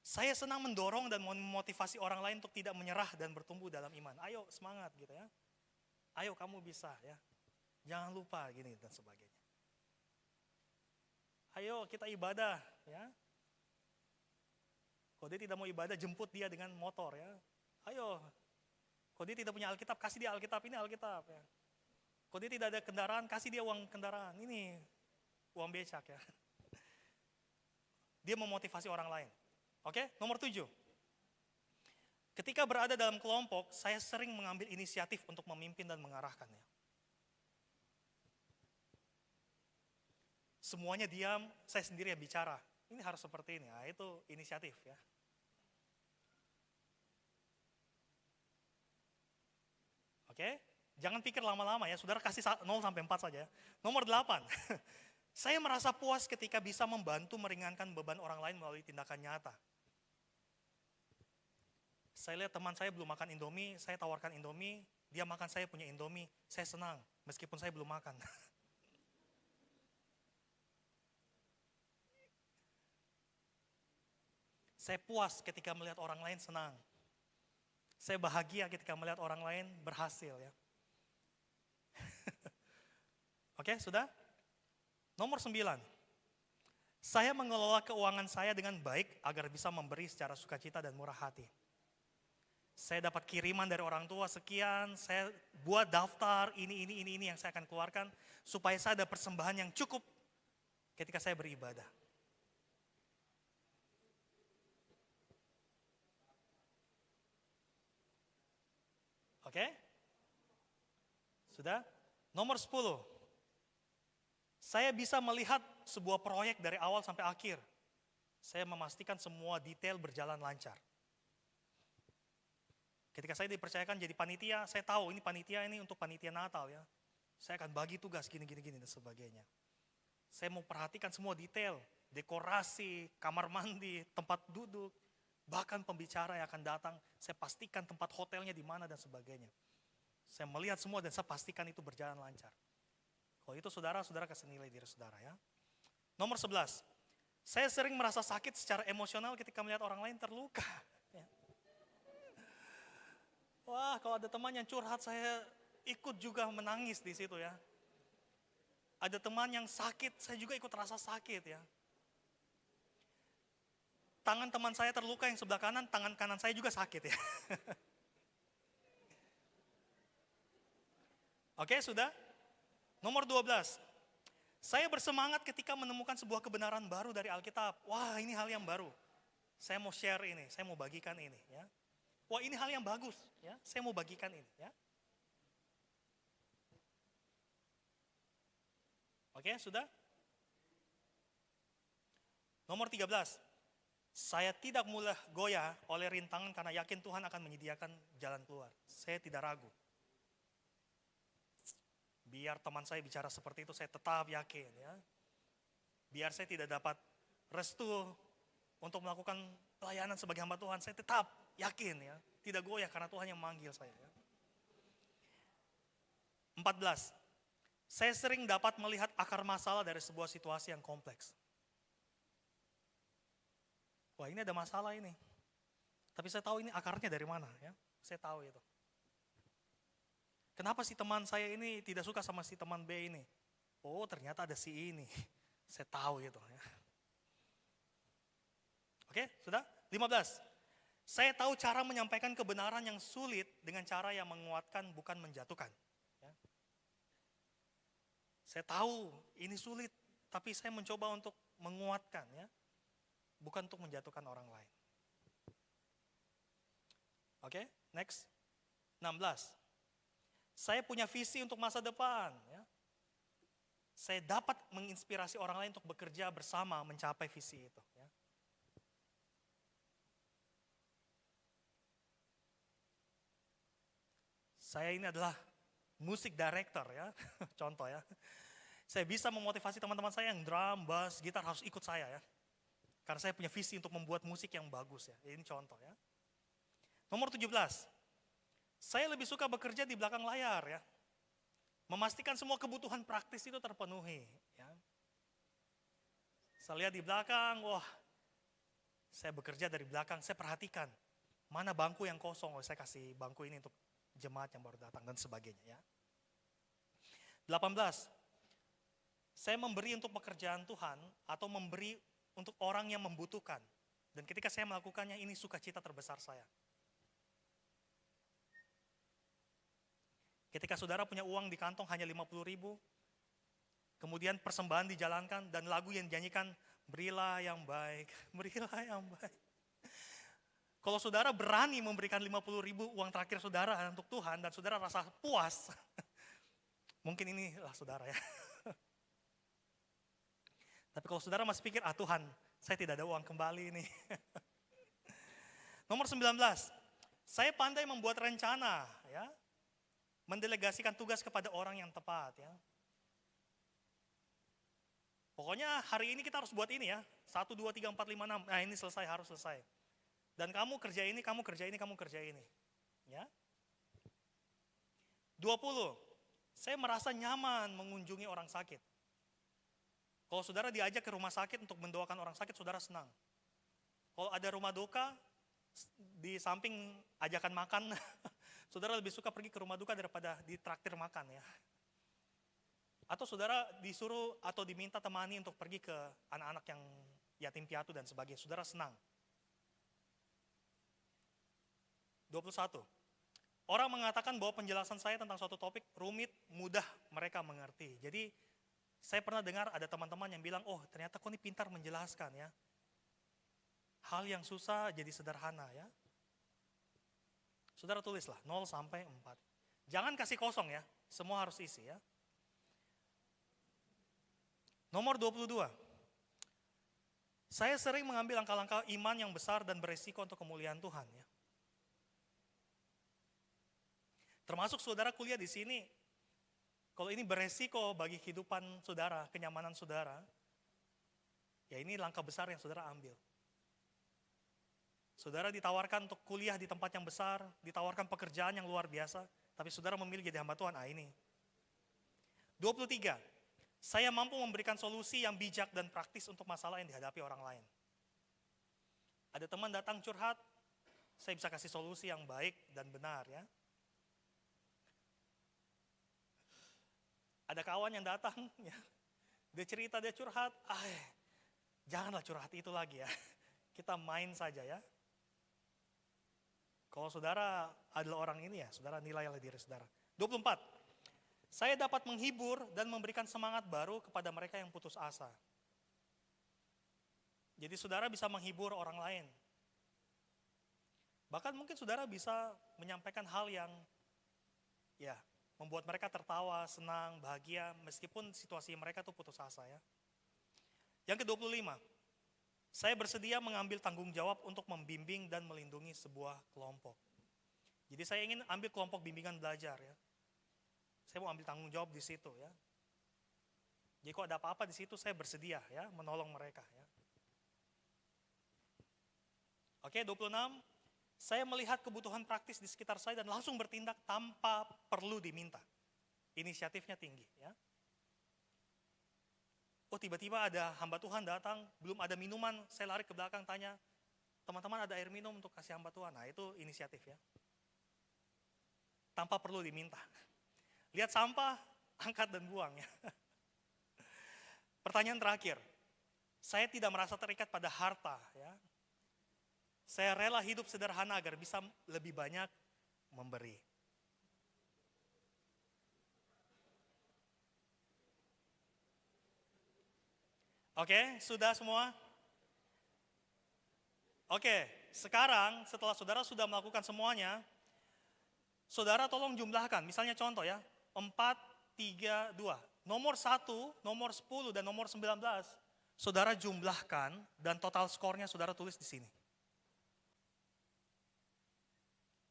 Saya senang mendorong dan memotivasi orang lain untuk tidak menyerah dan bertumbuh dalam iman. Ayo semangat gitu ya. Ayo kamu bisa ya. Jangan lupa gini dan sebagainya. Ayo kita ibadah ya. Kalau dia tidak mau ibadah, jemput dia dengan motor ya. Ayo. Kalau dia tidak punya Alkitab, kasih dia Alkitab, ini Alkitab ya. Kalau Kalau dia tidak ada kendaraan, kasih dia uang kendaraan. Ini uang becak ya. Dia memotivasi orang lain. Oke, nomor 7. Ketika berada dalam kelompok, saya sering mengambil inisiatif untuk memimpin dan mengarahkannya. Semuanya diam, saya sendiri yang bicara. Ini harus seperti ini, nah, itu inisiatif ya. Oke, jangan pikir lama-lama ya, saudara kasih 0 sampai 4 saja. Nomor 8, saya merasa puas ketika bisa membantu meringankan beban orang lain melalui tindakan nyata. Saya lihat teman saya belum makan Indomie, saya tawarkan Indomie, dia makan, saya punya Indomie, saya senang meskipun saya belum makan. Saya puas ketika melihat orang lain senang. Saya bahagia ketika melihat orang lain berhasil ya. Oke, sudah? Nomor 9. Saya mengelola keuangan saya dengan baik agar bisa memberi secara sukacita dan murah hati. Saya dapat kiriman dari orang tua sekian, saya buat daftar ini yang saya akan keluarkan supaya saya ada persembahan yang cukup ketika saya beribadah. Oke? Sudah? Nomor 10. Saya bisa melihat sebuah proyek dari awal sampai akhir. Saya memastikan semua detail berjalan lancar. Ketika saya dipercayakan jadi panitia, saya tahu ini panitia ini untuk panitia Natal ya. Saya akan bagi tugas gini dan sebagainya. Saya mau perhatikan semua detail, dekorasi, kamar mandi, tempat duduk, bahkan pembicara yang akan datang, saya pastikan tempat hotelnya di mana dan sebagainya. Saya melihat semua dan saya pastikan itu berjalan lancar. Kalau itu saudara kasih nilai diri saudara ya. Nomor 11, saya sering merasa sakit secara emosional ketika melihat orang lain terluka. Ya. Wah, kalau ada teman yang curhat, saya ikut juga menangis di situ ya. Ada teman yang sakit, saya juga ikut rasa sakit ya. Tangan teman saya terluka yang sebelah kanan, tangan kanan saya juga sakit ya. Oke, sudah? Nomor 12. Saya bersemangat ketika menemukan sebuah kebenaran baru dari Alkitab. Wah, ini hal yang baru. Saya mau share ini, saya mau bagikan ini ya. Wah, ini hal yang bagus ya. Saya mau bagikan ini ya. Oke, sudah? Nomor 13. Saya tidak mudah goyah oleh rintangan karena yakin Tuhan akan menyediakan jalan keluar. Saya tidak ragu. Biar teman saya bicara seperti itu, saya tetap yakin ya. Biar saya tidak dapat restu untuk melakukan pelayanan sebagai hamba Tuhan, saya tetap yakin ya. Tidak goyah karena Tuhan yang manggil saya ya. 14. Saya sering dapat melihat akar masalah dari sebuah situasi yang kompleks. Wah, ini ada masalah ini. Tapi saya tahu ini akarnya dari mana ya. Saya tahu itu. Kenapa si teman saya ini tidak suka sama si teman B ini? Oh, ternyata ada si ini. Saya tahu itu ya. Oke, sudah? 15. Saya tahu cara menyampaikan kebenaran yang sulit dengan cara yang menguatkan bukan menjatuhkan. Ya. Saya tahu ini sulit, tapi saya mencoba untuk menguatkan ya. Bukan untuk menjatuhkan orang lain. Oke, next. 16. Saya punya visi untuk masa depan. Ya. Saya dapat menginspirasi orang lain untuk bekerja bersama mencapai visi itu. Ya. Saya ini adalah musik director ya, contoh ya. Saya bisa memotivasi teman-teman saya yang drum, bass, gitar harus ikut saya ya. Karena saya punya visi untuk membuat musik yang bagus ya. Ini contoh ya. Nomor 17. Saya lebih suka bekerja di belakang layar ya. Memastikan semua kebutuhan praktis itu terpenuhi ya. Saya lihat di belakang, wah. Saya bekerja dari belakang, saya perhatikan mana bangku yang kosong, saya kasih bangku ini untuk jemaat yang baru datang dan sebagainya ya. 18. Saya memberi untuk pekerjaan Tuhan atau memberi untuk orang yang membutuhkan. Dan ketika saya melakukannya, ini sukacita terbesar saya. Ketika saudara punya uang di kantong hanya 50.000, kemudian persembahan dijalankan dan lagu yang dinyanyikan, berilah yang baik, berilah yang baik. Kalau saudara berani memberikan 50.000 uang terakhir saudara untuk Tuhan dan saudara rasa puas, mungkin inilah saudara ya. Tapi kalau saudara masih pikir, Tuhan, saya tidak ada uang kembali ini. Nomor 19, saya pandai membuat rencana, ya, mendelegasikan tugas kepada orang yang tepat, ya. Pokoknya hari ini kita harus buat ini ya, 1, 2, 3, 4, 5, 6, nah ini selesai, harus selesai. Dan kamu kerja ini, kamu kerja ini, kamu kerja ini. Ya. 20, saya merasa nyaman mengunjungi orang sakit. Kalau saudara diajak ke rumah sakit untuk mendoakan orang sakit, saudara senang. Kalau ada rumah duka, di samping ajakan makan, saudara lebih suka pergi ke rumah duka daripada ditraktir makan ya. Atau saudara disuruh atau diminta temani untuk pergi ke anak-anak yang yatim piatu dan sebagainya, saudara senang. 21. Orang mengatakan bahwa penjelasan saya tentang suatu topik rumit, mudah mereka mengerti. Jadi saya pernah dengar ada teman-teman yang bilang, oh ternyata kau ini pintar menjelaskan ya. Hal yang susah jadi sederhana ya. Saudara tulislah 0 sampai 4. Jangan kasih kosong ya, semua harus isi ya. Nomor 22. Saya sering mengambil langkah-langkah iman yang besar dan beresiko untuk kemuliaan Tuhan ya. Termasuk saudara kuliah di sini, kalau ini beresiko bagi kehidupan saudara, kenyamanan saudara, ya ini langkah besar yang saudara ambil. Saudara ditawarkan untuk kuliah di tempat yang besar, ditawarkan pekerjaan yang luar biasa, tapi saudara memilih jadi hamba Tuhan, ini. 23, saya mampu memberikan solusi yang bijak dan praktis untuk masalah yang dihadapi orang lain. Ada teman datang curhat, saya bisa kasih solusi yang baik dan benar ya. Ada kawan yang datang, ya, dia cerita, dia curhat, janganlah curhat itu lagi ya, kita main saja ya. Kalau saudara adalah orang ini ya, saudara nilailah diri saudara. 24, saya dapat menghibur dan memberikan semangat baru kepada mereka yang putus asa. Jadi saudara bisa menghibur orang lain. Bahkan mungkin saudara bisa menyampaikan hal yang ya membuat mereka tertawa, senang, bahagia, meskipun situasi mereka tuh putus asa ya. Yang ke-25, saya bersedia mengambil tanggung jawab untuk membimbing dan melindungi sebuah kelompok. Jadi saya ingin ambil kelompok bimbingan belajar ya. Saya mau ambil tanggung jawab di situ ya. Jadi kalau ada apa-apa di situ saya bersedia ya menolong mereka ya. Oke, 26. Saya melihat kebutuhan praktis di sekitar saya dan langsung bertindak tanpa perlu diminta. Inisiatifnya tinggi ya. Oh tiba-tiba ada hamba Tuhan datang, belum ada minuman, saya lari ke belakang tanya, teman-teman ada air minum untuk kasih hamba Tuhan. Nah itu inisiatif ya. Tanpa perlu diminta. Lihat sampah, angkat dan buang ya. Pertanyaan terakhir, saya tidak merasa terikat pada harta ya. Saya rela hidup sederhana agar bisa lebih banyak memberi. Oke, sudah semua? Oke, sekarang setelah saudara sudah melakukan semuanya, saudara tolong jumlahkan. Misalnya contoh ya, 4, 3, 2. Nomor 1, nomor 10, dan nomor 19, saudara jumlahkan dan total skornya saudara tulis di sini.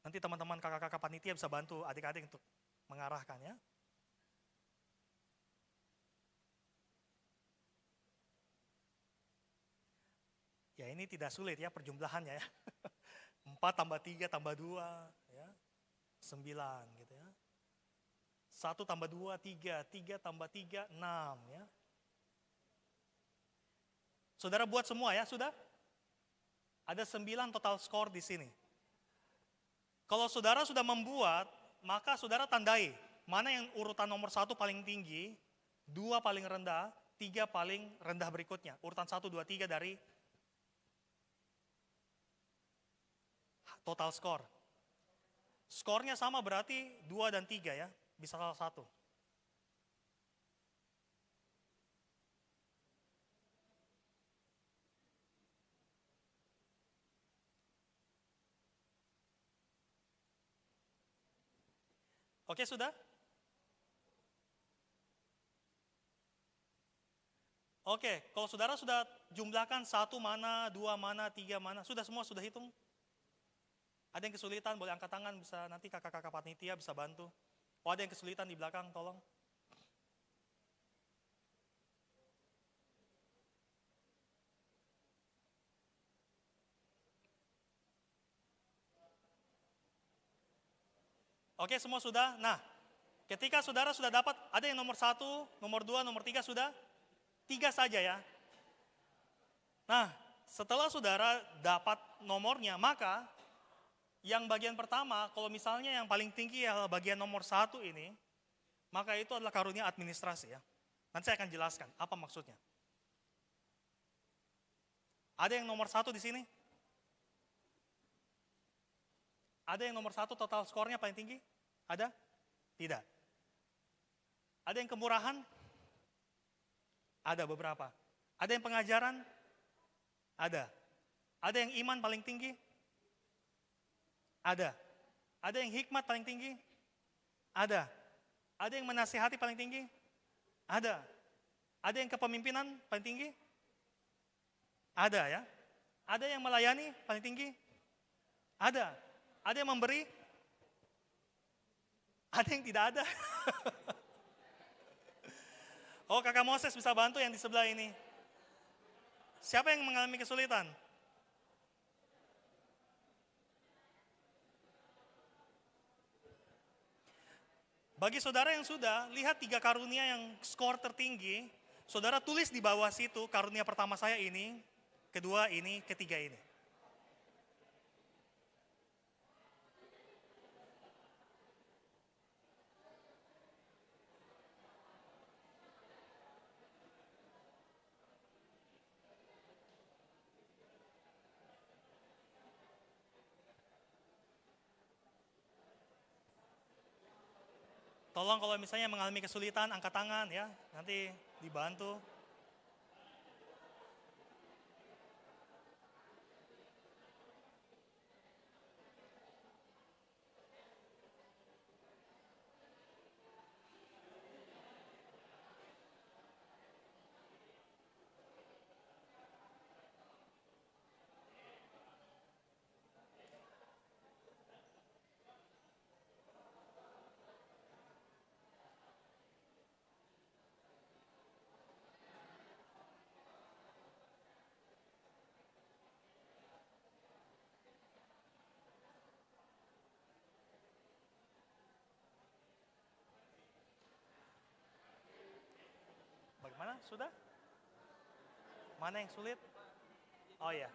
Nanti teman-teman kakak-kakak panitia bisa bantu adik-adik untuk mengarahkan ya. Ya ini tidak sulit ya perjumlahannya ya. 4 tambah 3 tambah 2 ya. 9 gitu ya. 1 tambah 2, 3. 3 tambah 3, 6 ya. Saudara buat semua ya, sudah? Ada 9 total skor di sini. Kalau saudara sudah membuat, maka saudara tandai mana yang urutan nomor 1 paling tinggi, 2 paling rendah, 3 paling rendah berikutnya. Urutan 1, 2, 3 dari total skor. Skornya sama berarti 2 dan 3 ya. Bisa salah satu. Oke, sudah? Oke, kalau saudara sudah jumlahkan 1 mana, 2 mana, 3 mana, sudah semua sudah hitung? Ada yang kesulitan, boleh angkat tangan, bisa nanti kakak-kakak panitia bisa bantu. Oh, ada yang kesulitan di belakang, tolong. Oke, semua sudah. Nah, ketika saudara sudah dapat, ada yang nomor 1, nomor 2, nomor 3 sudah? 3 saja ya. Nah, setelah saudara dapat nomornya, maka yang bagian pertama, kalau misalnya yang paling tinggi adalah bagian nomor 1 ini, maka itu adalah karunia administrasi ya. Nanti saya akan jelaskan apa maksudnya. Ada yang nomor 1 di sini? Ada yang nomor 1 total skornya paling tinggi? Ada? Tidak. Ada yang kemurahan? Ada beberapa. Ada yang pengajaran? Ada. Ada yang iman paling tinggi? Ada. Ada yang hikmat paling tinggi? Ada. Ada yang menasihati paling tinggi? Ada. Ada yang kepemimpinan paling tinggi? Ada ya. Ada yang melayani paling tinggi? Ada. Ada yang memberi? Ada yang tidak ada? Oh, kakak Moses bisa bantu yang di sebelah ini. Siapa yang mengalami kesulitan? Bagi saudara yang sudah, lihat 3 karunia yang skor tertinggi, saudara tulis di bawah situ, karunia pertama saya ini, kedua ini, ketiga ini. Tolong kalau misalnya mengalami kesulitan, angkat tangan ya, nanti dibantu. Bagaimana? Sudah? Mana yang sulit? Oh iya.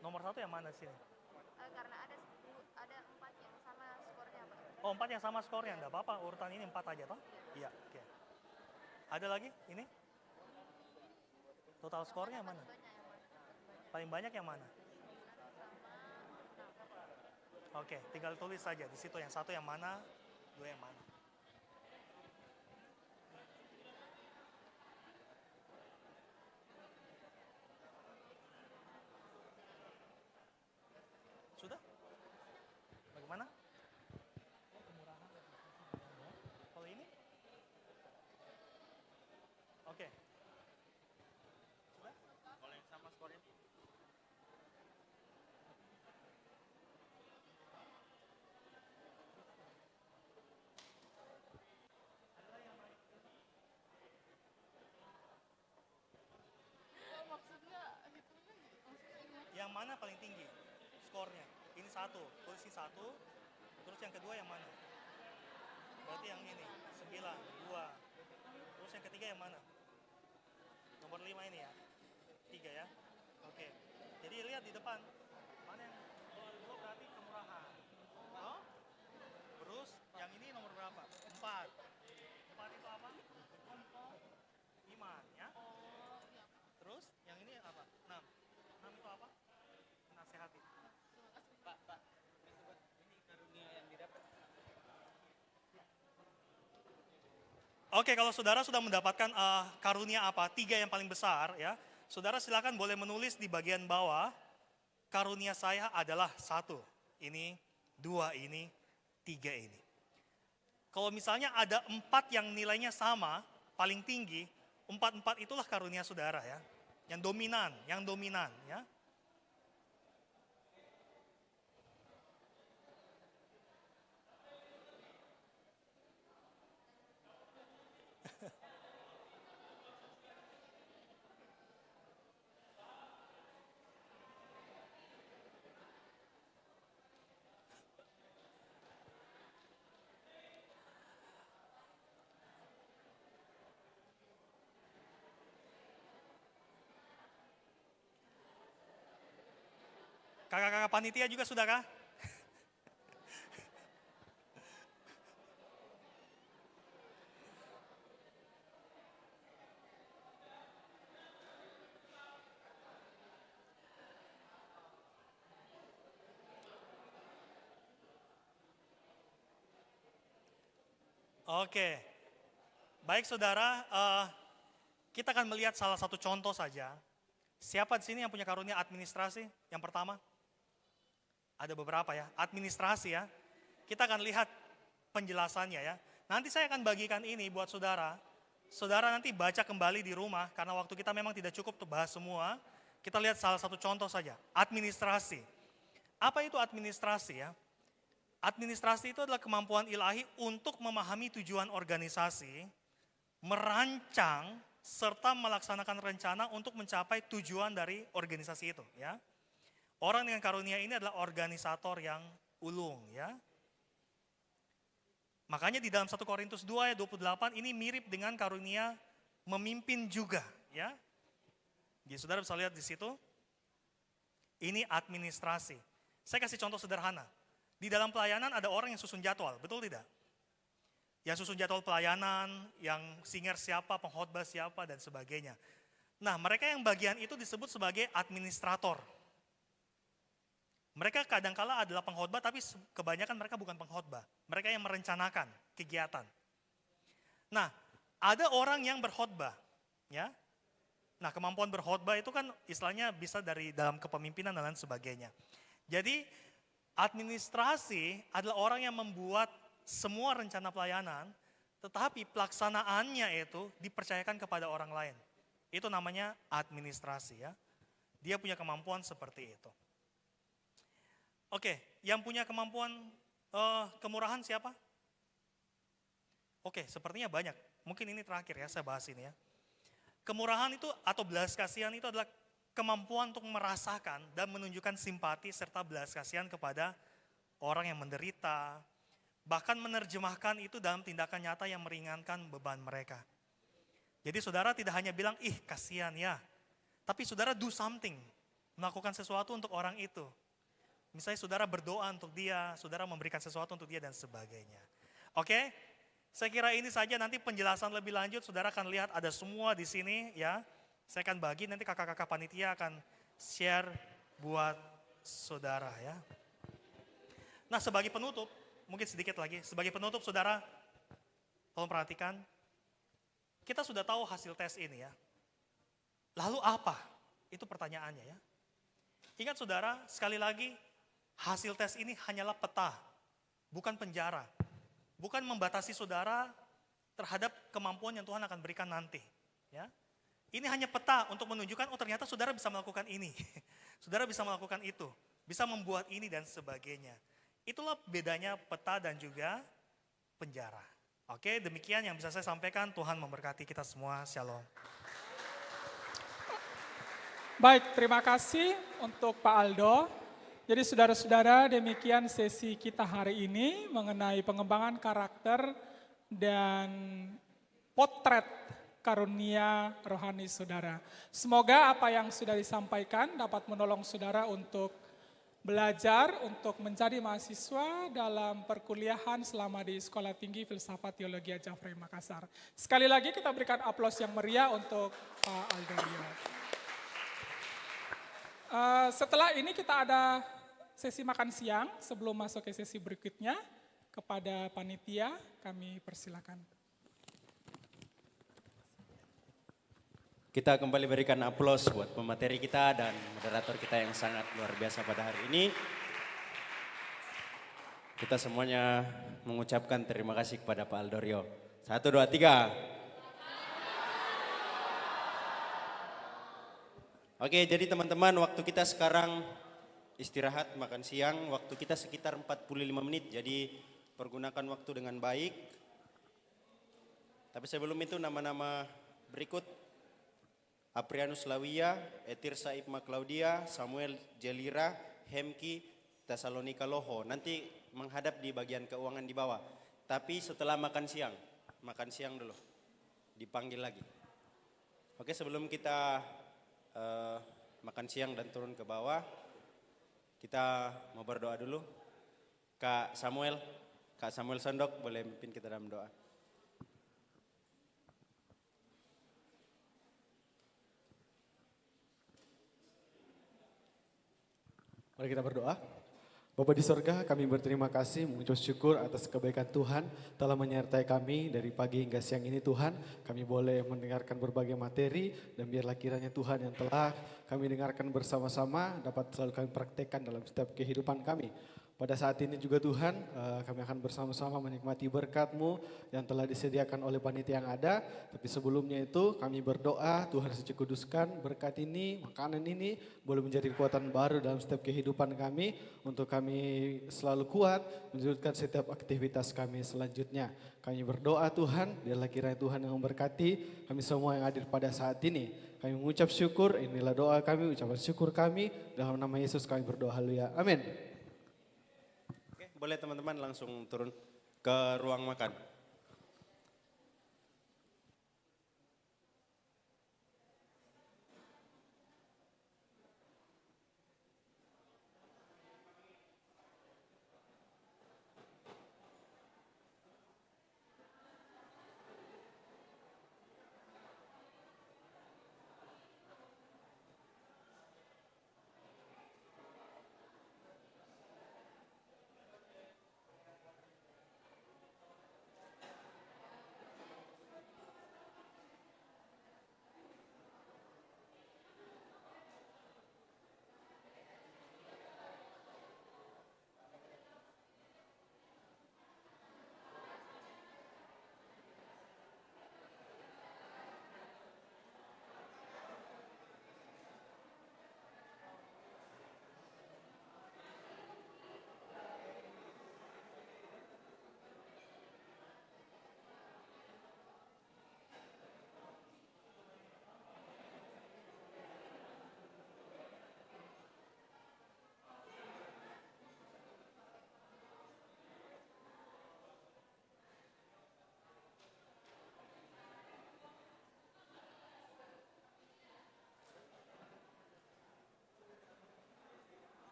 Nomor 1 yang mana sini? Karena ada 4 yang sama skornya, Pak. Oh, 4 yang sama skornya, enggak apa-apa. Urutan ini 4 aja toh? Iya, oke. Ada lagi? Ini? Total skornya mana? Paling banyak yang mana? Oke, tinggal tulis saja di situ yang 1 yang mana, 2 yang mana. Sudah? Bagaimana? Kalau ini? Oke. Sudah? Kalau yang sama skornya? Yang mana paling tinggi skornya? Ini 1, posisi 1. Terus yang kedua yang mana? Berarti yang ini 9, 2. Terus yang ketiga yang mana? Nomor 5 ini ya? 3 ya? Oke. Jadi lihat di depan. Mana yang nomor 2 berarti kemurahan. Oh? Terus yang ini nomor berapa? 4. 4 itu apa? Iman ya? Terus yang ini apa? 6. 6 itu apa? Menasehati. Pak, ini karunia yang didapat. Oke, kalau saudara sudah mendapatkan karunia apa, 3 yang paling besar ya, saudara silakan boleh menulis di bagian bawah, karunia saya adalah 1, ini, 2 ini, 3 ini. Kalau misalnya ada 4 yang nilainya sama, paling tinggi, 4 itulah karunia saudara ya, yang dominan ya. Kakak-kakak panitia juga sudah kah? Oke, baik saudara, kita akan melihat salah satu contoh saja. Siapa di sini yang punya karunia administrasi? Yang pertama? Ada beberapa ya, administrasi ya. Kita akan lihat penjelasannya ya. Nanti saya akan bagikan ini buat saudara. Saudara nanti baca kembali di rumah, karena waktu kita memang tidak cukup untuk bahas semua. Kita lihat salah satu contoh saja, administrasi. Apa itu administrasi ya? Administrasi itu adalah kemampuan ilahi untuk memahami tujuan organisasi, merancang, serta melaksanakan rencana untuk mencapai tujuan dari organisasi itu. Ya. Orang dengan karunia ini adalah organisator yang ulung. Ya. Makanya di dalam 1 Korintus 2 ayat 28 ini mirip dengan karunia memimpin juga. Ya. Jadi saudara bisa lihat di situ, ini administrasi. Saya kasih contoh sederhana. Di dalam pelayanan ada orang yang susun jadwal, betul tidak? Yang susun jadwal pelayanan, yang singer siapa, pengkhotbah siapa, dan sebagainya. Nah, mereka yang bagian itu disebut sebagai administrator. Mereka kadangkala adalah pengkhotbah, tapi kebanyakan mereka bukan pengkhotbah. Mereka yang merencanakan kegiatan. Nah, ada orang yang berkhotbah, ya. Nah, kemampuan berkhotbah itu kan istilahnya bisa dari dalam kepemimpinan dan lain sebagainya. Jadi, administrasi adalah orang yang membuat semua rencana pelayanan, tetapi pelaksanaannya itu dipercayakan kepada orang lain. Itu namanya administrasi ya. Dia punya kemampuan seperti itu. Oke, yang punya kemampuan kemurahan siapa? Oke, sepertinya banyak. Mungkin ini terakhir ya, saya bahas ini ya. Kemurahan itu atau belas kasihan itu adalah kemampuan untuk merasakan dan menunjukkan simpati serta belas kasihan kepada orang yang menderita, bahkan menerjemahkan itu dalam tindakan nyata yang meringankan beban mereka. Jadi saudara tidak hanya bilang, ih kasihan ya, tapi saudara do something, melakukan sesuatu untuk orang itu. Misalnya saudara berdoa untuk dia, saudara memberikan sesuatu untuk dia dan sebagainya. Oke, saya kira ini saja, nanti penjelasan lebih lanjut saudara akan lihat ada semua di sini ya. Saya akan bagi, nanti kakak-kakak panitia akan share buat saudara ya. Nah sebagai penutup, mungkin sedikit lagi, sebagai penutup saudara, tolong perhatikan, kita sudah tahu hasil tes ini ya. Lalu apa? Itu pertanyaannya ya. Ingat saudara, sekali lagi, hasil tes ini hanyalah peta, bukan penjara. Bukan membatasi saudara terhadap kemampuan yang Tuhan akan berikan nanti. Ya. Ini hanya peta untuk menunjukkan, oh ternyata saudara bisa melakukan ini. Saudara bisa melakukan itu. Bisa membuat ini dan sebagainya. Itulah bedanya peta dan juga penjara. Oke, demikian yang bisa saya sampaikan. Tuhan memberkati kita semua. Shalom. Baik, terima kasih untuk Pak Aldo. Jadi saudara-saudara, demikian sesi kita hari ini mengenai pengembangan karakter dan potret karunia rohani saudara. Semoga apa yang sudah disampaikan dapat menolong saudara untuk belajar, untuk menjadi mahasiswa dalam perkuliahan selama di Sekolah Tinggi Filsafat Teologi Jafrey Makassar. Sekali lagi kita berikan aplaus yang meriah untuk Pak Aldorio. Setelah ini kita ada sesi makan siang. Sebelum masuk ke sesi berikutnya, kepada panitia kami persilakan. Kita kembali berikan aplaus buat pemateri kita dan moderator kita yang sangat luar biasa pada hari ini. Kita semuanya mengucapkan terima kasih kepada Pak Aldorio. 1, 2, 3. Oke, jadi teman-teman, waktu kita sekarang istirahat makan siang, waktu kita sekitar 45 menit, jadi pergunakan waktu dengan baik. Tapi sebelum itu nama-nama berikut: Aprianus Lawia, Etirsa Ipma Claudia, Samuel Jelira, Hemki, Tesalonika Loho. Nanti menghadap di bagian keuangan di bawah. Tapi setelah makan siang dulu, dipanggil lagi. Oke, sebelum kita makan siang dan turun ke bawah, kita mau berdoa dulu. Kak Samuel Sondok boleh pimpin kita dalam doa. Mari kita berdoa. Bapa di sorga, kami berterima kasih mengucap syukur atas kebaikan Tuhan telah menyertai kami dari pagi hingga siang ini Tuhan. Kami boleh mendengarkan berbagai materi dan biarlah kiranya Tuhan yang telah kami dengarkan bersama-sama dapat selalu kami praktekkan dalam setiap kehidupan kami. Pada saat ini juga Tuhan, kami akan bersama-sama menikmati berkat-Mu yang telah disediakan oleh panitia yang ada. Tapi sebelumnya itu kami berdoa, Tuhan Suci Kuduskan berkat ini, makanan ini boleh menjadi kekuatan baru dalam setiap kehidupan kami. Untuk kami selalu kuat, melanjutkan setiap aktivitas kami selanjutnya. Kami berdoa Tuhan, biarlah kiranya Tuhan yang memberkati kami semua yang hadir pada saat ini. Kami mengucap syukur, inilah doa kami, ucapan syukur kami. Dalam nama Yesus kami berdoa, haleluya, amin. Boleh teman-teman langsung turun ke ruang makan.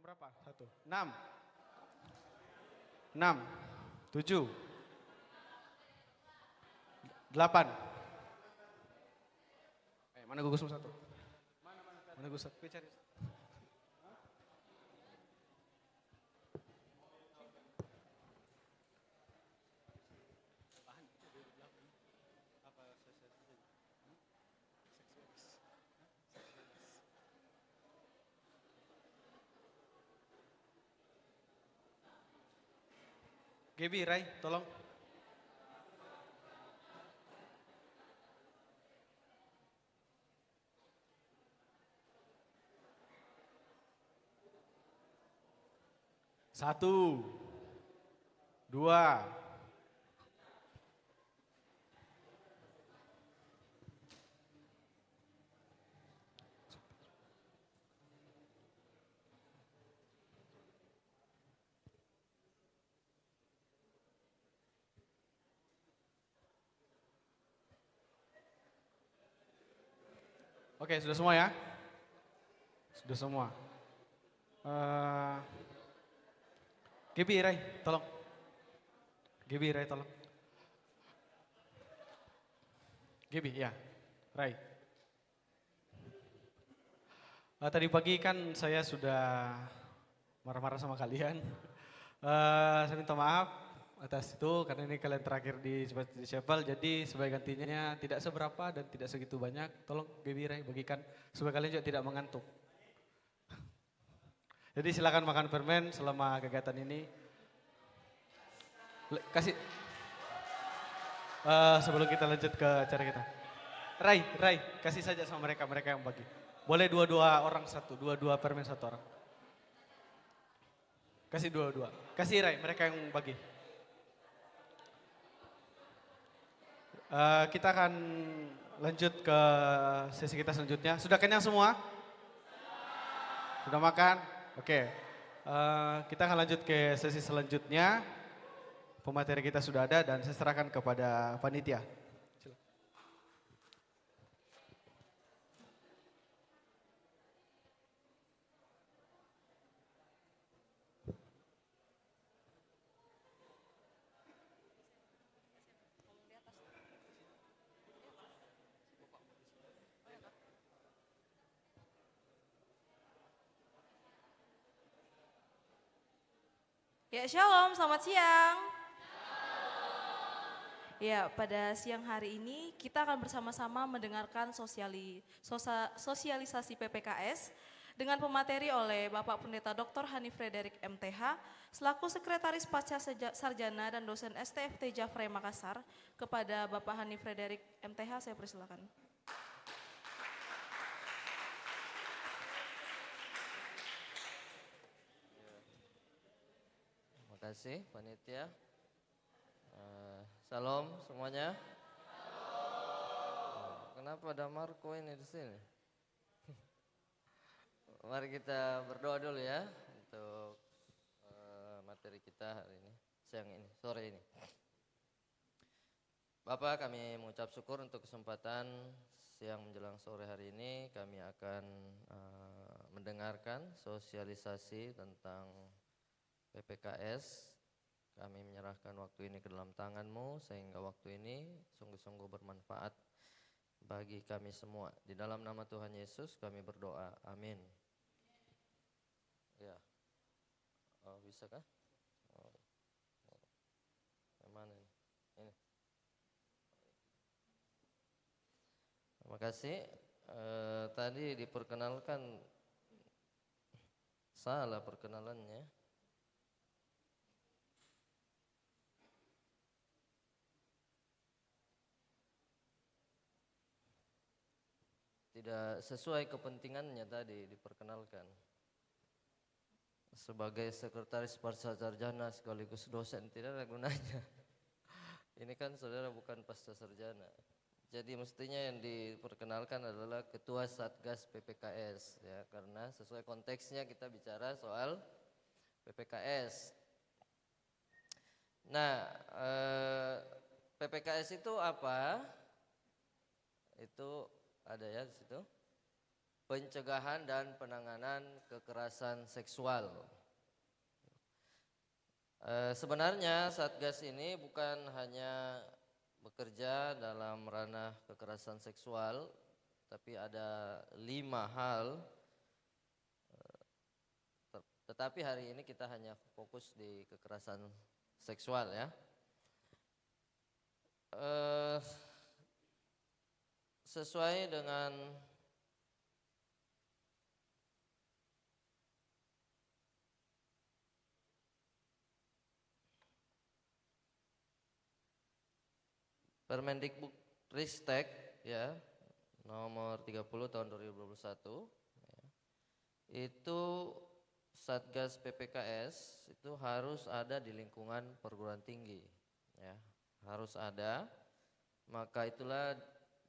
berapa? 1, 6, 6, 7, 8. Mana gugus nomor 1? Mana gugus 1? Cari. Gaby, Rai, tolong. Satu, dua, oke, sudah semua ya? Sudah semua. Gaby, Rai, tolong. Gaby, Rai, tolong. Gaby, ya. Rai. Tadi pagi kan saya sudah marah-marah sama kalian. Saya minta maaf atas itu karena ini kalian terakhir di Chapel, jadi sebagai gantinya tidak seberapa dan tidak segitu banyak. Tolong Gaby, Rai, bagikan supaya kalian juga tidak mengantuk. Jadi silakan makan permen selama kegiatan ini. Kasih sebelum kita lanjut ke acara kita. Rai, kasih saja sama mereka yang bagi. Boleh dua-dua orang satu, dua-dua permen satu orang. Kasih dua-dua. Kasih Rai, mereka yang bagi. Kita akan lanjut ke sesi kita selanjutnya. Sudah kenyang semua? Sudah makan? Oke, kita akan lanjut ke sesi selanjutnya. Pemateri kita sudah ada dan saya serahkan kepada panitia. Ya, shalom, selamat siang. Ya, pada siang hari ini kita akan bersama-sama mendengarkan sosialisasi PPKS dengan pemateri oleh Bapak Pendeta Dr. Hani Frederick MTH selaku Sekretaris Pasca Sarjana dan dosen STFT Jafray Makassar. Kepada Bapak Hani Frederick MTH saya persilakan. Terima kasih panitia. Salam semuanya. Kenapa ada Marco ini di sini? Mari kita berdoa dulu ya untuk materi kita hari ini, sore ini. Bapak, kami mengucap syukur untuk kesempatan siang menjelang sore hari ini. Kami akan mendengarkan sosialisasi tentang PPKS. Kami menyerahkan waktu ini ke dalam tangan-Mu sehingga waktu ini sungguh-sungguh bermanfaat bagi kami semua. Di dalam nama Tuhan Yesus kami berdoa. Amin. Ya. Bisa kah? Yang mana ini? Ini. Terima kasih. Tadi diperkenalkan salah perkenalannya. Tidak sesuai kepentingannya tadi diperkenalkan. Sebagai sekretaris pasca sarjana sekaligus dosen tidak ada gunanya. Ini kan saudara bukan pasca sarjana. Jadi mestinya yang diperkenalkan adalah Ketua Satgas PPKS ya, karena sesuai konteksnya kita bicara soal PPKS. Nah, PPKS itu apa? Itu ada ya di situ. pencegahan dan penanganan kekerasan seksual. Sebenarnya Satgas ini bukan hanya bekerja dalam ranah kekerasan seksual, tapi ada 5 hal. Tetapi hari ini kita hanya fokus di kekerasan seksual ya. Sesuai dengan Permendikbudristek ya nomor 30 tahun 2021 ya, itu Satgas PPKS itu harus ada di lingkungan perguruan tinggi ya, harus ada. Maka itulah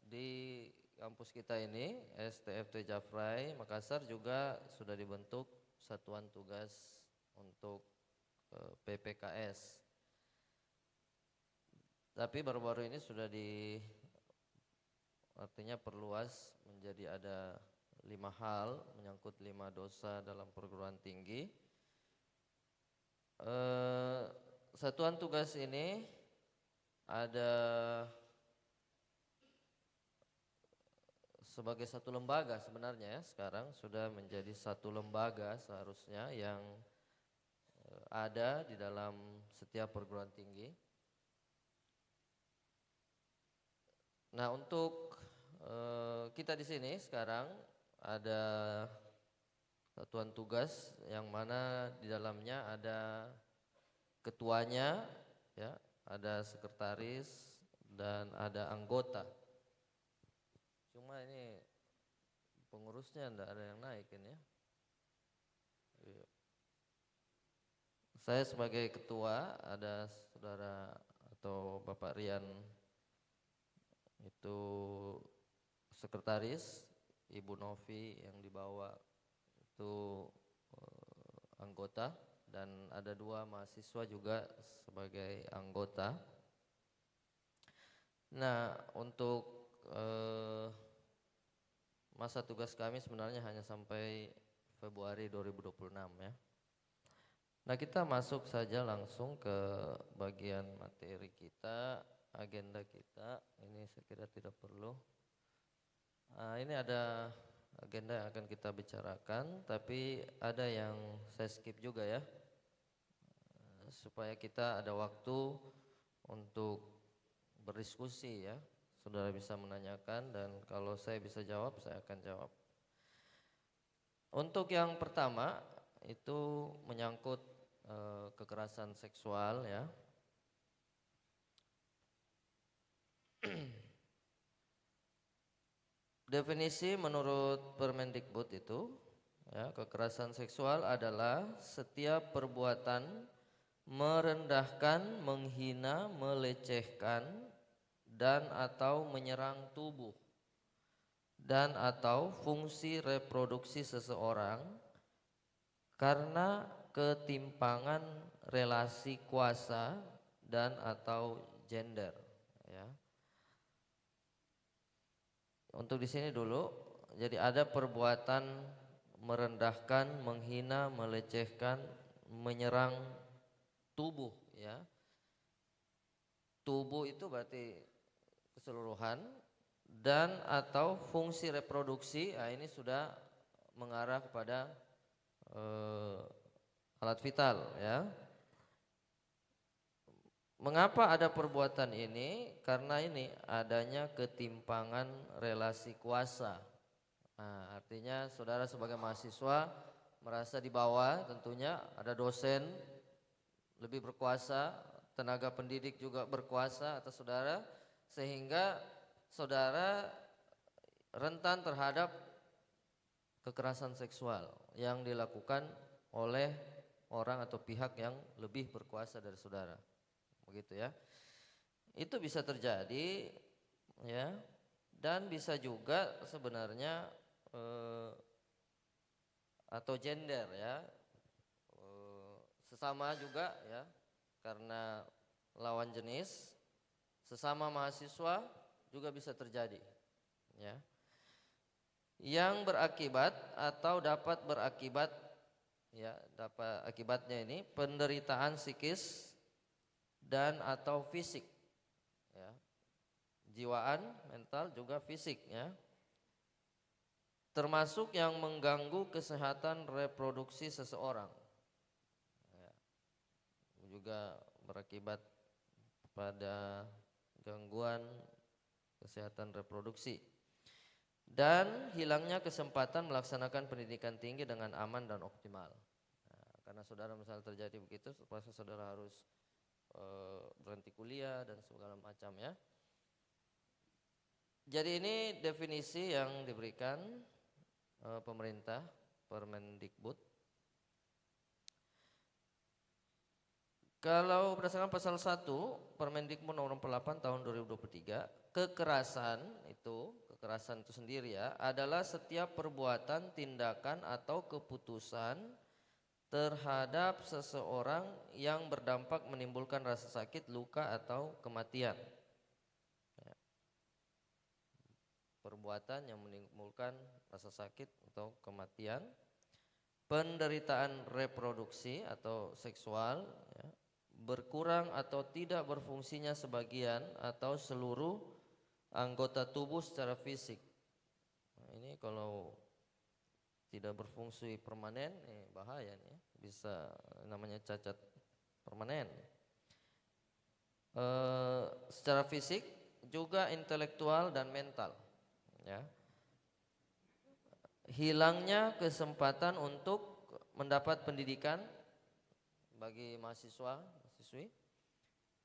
di kampus kita ini STFT Jafrai Makassar juga sudah dibentuk satuan tugas untuk PPKS. Tapi baru-baru ini sudah artinya perluas menjadi ada 5 hal menyangkut 5 dosa dalam perguruan tinggi. Satuan tugas ini ada sebagai satu lembaga sebenarnya ya, sekarang sudah menjadi satu lembaga seharusnya yang ada di dalam setiap perguruan tinggi. Nah, untuk kita di sini sekarang ada satuan tugas yang mana di dalamnya ada ketuanya, ya, ada sekretaris dan ada anggota. Cuma ini pengurusnya enggak ada yang naikin ya. Saya sebagai ketua, ada saudara atau Bapak Rian itu sekretaris, Ibu Novi yang dibawa itu anggota, dan ada 2 mahasiswa juga sebagai anggota. Nah, untuk masa tugas kami sebenarnya hanya sampai Februari 2026 ya. Nah, kita masuk saja langsung ke bagian materi kita, agenda kita. Ini saya kira tidak perlu. Ini ada agenda yang akan kita bicarakan, tapi ada yang saya skip juga ya, supaya kita ada waktu untuk berdiskusi ya. Saudara bisa menanyakan dan kalau saya bisa jawab, saya akan jawab. Untuk yang pertama itu menyangkut kekerasan seksual ya. Definisi menurut Permendikbud itu ya, kekerasan seksual adalah setiap perbuatan merendahkan, menghina, melecehkan dan atau menyerang tubuh dan atau fungsi reproduksi seseorang karena ketimpangan relasi kuasa dan atau gender ya. Untuk di sini dulu, jadi ada perbuatan merendahkan, menghina, melecehkan, menyerang tubuh ya. Tubuh itu berarti keseluruhan dan atau fungsi reproduksi. Nah, ini sudah mengarah kepada alat vital ya. Mengapa ada perbuatan ini? Karena ini adanya ketimpangan relasi kuasa. Nah, artinya saudara sebagai mahasiswa merasa di bawah, tentunya ada dosen lebih berkuasa, tenaga pendidik juga berkuasa atas saudara, sehingga saudara rentan terhadap kekerasan seksual yang dilakukan oleh orang atau pihak yang lebih berkuasa dari saudara. Begitu ya. Itu bisa terjadi ya, dan bisa juga sebenarnya atau gender ya, sesama juga ya, karena lawan jenis, sesama mahasiswa juga bisa terjadi ya. yang berakibat atau dapat berakibat, ya, dapat akibatnya ini penderitaan psikis dan atau fisik, ya, jiwaan, mental juga fisik, ya, termasuk yang mengganggu kesehatan reproduksi seseorang, ya, juga berakibat pada gangguan kesehatan reproduksi. Dan hilangnya kesempatan melaksanakan pendidikan tinggi dengan aman dan optimal. Nah, karena saudara misalnya terjadi begitu, pasti saudara harus berhenti kuliah dan segala macam, ya. Jadi ini definisi yang diberikan pemerintah, Permendikbud. Kalau berdasarkan pasal 1 Permendikbud nomor 48 tahun 2023, kekerasan itu sendiri, ya, adalah setiap perbuatan, tindakan atau keputusan terhadap seseorang yang berdampak menimbulkan rasa sakit, luka atau kematian. Ya. Perbuatan yang menimbulkan rasa sakit atau kematian, penderitaan reproduksi atau seksual, ya, berkurang atau tidak berfungsinya sebagian atau seluruh anggota tubuh secara fisik. Nah, ini kalau tidak berfungsi permanen, bahaya nih, bisa namanya cacat permanen. Secara fisik juga intelektual dan mental, ya. Hilangnya kesempatan untuk mendapat pendidikan bagi mahasiswa, mahasiswi,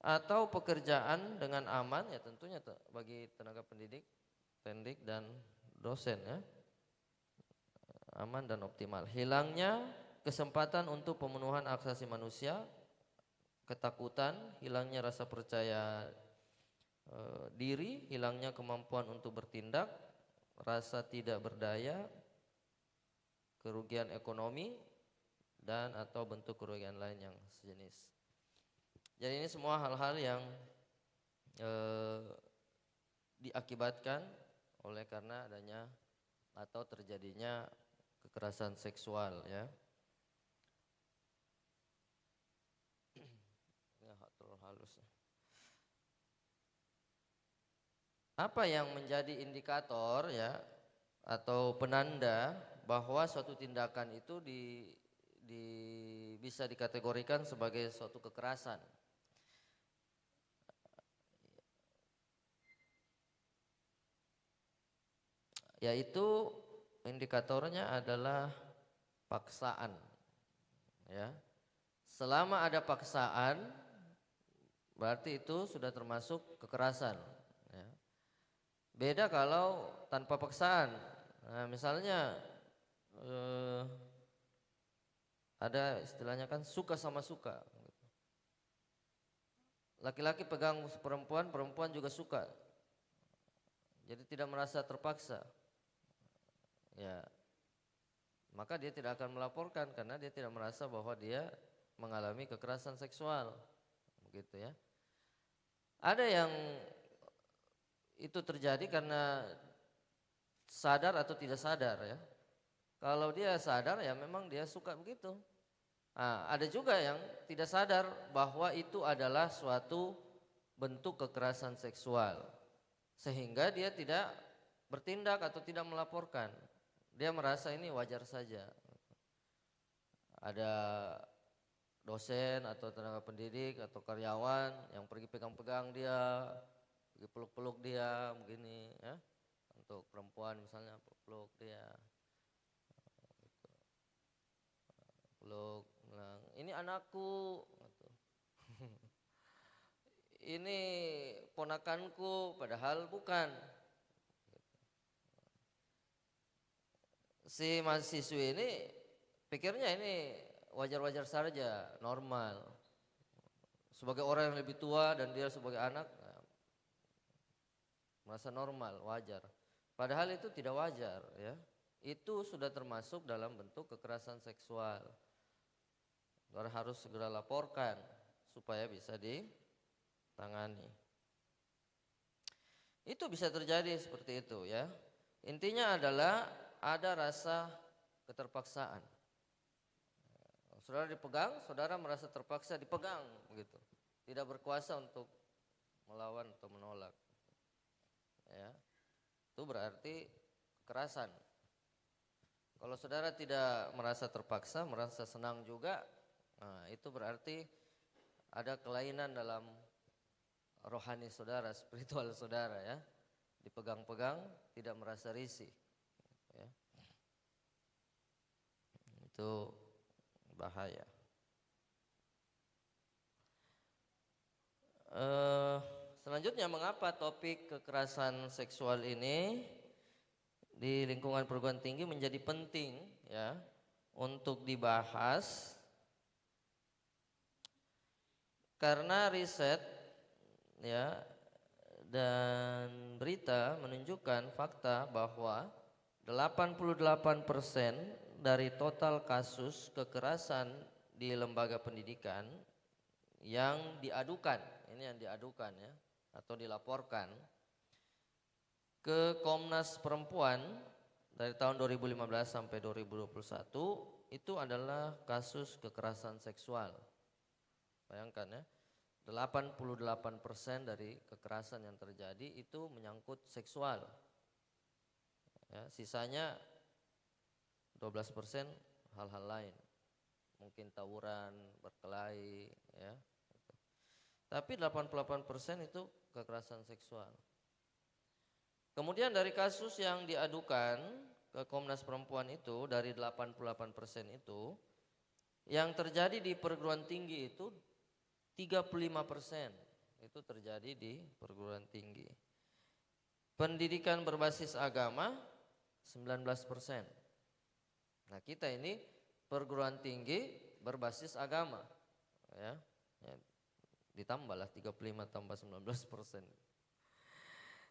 atau pekerjaan dengan aman, ya, tentunya bagi tenaga pendidik, pendik dan dosen, ya, aman dan optimal. Hilangnya kesempatan untuk pemenuhan hak asasi manusia, ketakutan, hilangnya rasa percaya diri, hilangnya kemampuan untuk bertindak, rasa tidak berdaya, kerugian ekonomi, dan atau bentuk kerugian lain yang sejenis. Jadi ini semua hal-hal yang diakibatkan oleh karena adanya atau terjadinya kekerasan seksual, ya. Ya, terlalu halus. Apa yang menjadi indikator, ya, atau penanda bahwa suatu tindakan itu bisa dikategorikan sebagai suatu kekerasan? Yaitu indikatornya adalah paksaan, ya. Selama ada paksaan berarti itu sudah termasuk kekerasan, ya. Beda kalau tanpa paksaan. Nah, misalnya ada istilahnya kan suka sama suka. Laki-laki pegang perempuan, perempuan juga suka. Jadi tidak merasa terpaksa. Ya, maka dia tidak akan melaporkan karena dia tidak merasa bahwa dia mengalami kekerasan seksual, begitu, ya. Ada yang itu terjadi karena sadar atau tidak sadar, ya. Kalau dia sadar, ya memang dia suka begitu. Nah, ada juga yang tidak sadar bahwa itu adalah suatu bentuk kekerasan seksual, sehingga dia tidak bertindak atau tidak melaporkan. Dia merasa ini wajar saja. Ada dosen atau tenaga pendidik atau karyawan yang pergi pegang-pegang dia, pergi peluk-peluk dia begini, ya. Untuk perempuan misalnya peluk dia, peluk, bilang, ini anakku, ini ponakanku, padahal bukan. Si mahasiswi ini pikirnya ini wajar-wajar saja, normal. Sebagai orang yang lebih tua dan dia sebagai anak, merasa normal, wajar. Padahal itu tidak wajar, ya. Itu sudah termasuk dalam bentuk kekerasan seksual. Saudara harus segera laporkan supaya bisa ditangani. Itu bisa terjadi seperti itu, ya. Intinya adalah ada rasa keterpaksaan. Saudara dipegang, saudara merasa terpaksa dipegang begitu. Tidak berkuasa untuk melawan atau menolak. Ya. Itu berarti kekerasan. Kalau saudara tidak merasa terpaksa, merasa senang juga, nah itu berarti ada kelainan dalam rohani saudara, spiritual saudara ya. Dipegang-pegang, tidak merasa risih. Ya. Itu bahaya. Selanjutnya, mengapa topik kekerasan seksual ini di lingkungan perguruan tinggi menjadi penting ya untuk dibahas? Karena riset ya dan berita menunjukkan fakta bahwa 88% dari total kasus kekerasan di lembaga pendidikan yang diadukan, ini yang diadukan ya, atau dilaporkan ke Komnas Perempuan dari tahun 2015 sampai 2021 itu adalah kasus kekerasan seksual. Bayangkan ya, 88% dari kekerasan yang terjadi itu menyangkut seksual. Ya, sisanya 12% hal-hal lain, mungkin tawuran, berkelahi, ya. Tapi 88% itu kekerasan seksual. Kemudian dari kasus yang diadukan ke Komnas Perempuan itu, dari 88% itu, yang terjadi di perguruan tinggi itu 35% itu terjadi di perguruan tinggi. Pendidikan berbasis agama 19%. Nah, kita ini perguruan tinggi berbasis agama, ya, ditambahlah 35 tambah 19%.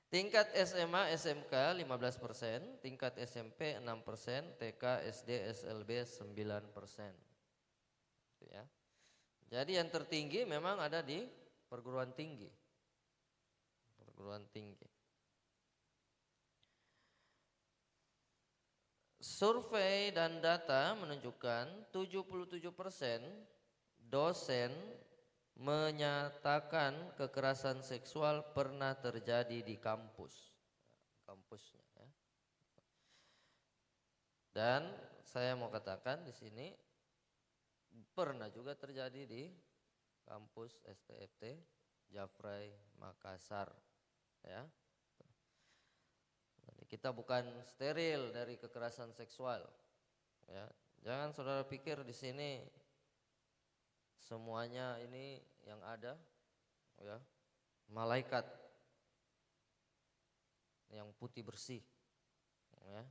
Tingkat SMA, SMK 15%, tingkat SMP 6%, TK, SD, SLB 9%. Itu ya. Jadi yang tertinggi memang ada di perguruan tinggi. Perguruan tinggi. Survei dan data menunjukkan 77% dosen menyatakan kekerasan seksual pernah terjadi di kampusnya. Ya. Dan saya mau katakan di sini pernah juga terjadi di kampus STFT Jafrai Makassar. Ya. Jadi kita bukan steril dari kekerasan seksual. Ya. Jangan saudara pikir di sini semuanya ini yang ada ya malaikat yang putih bersih ya.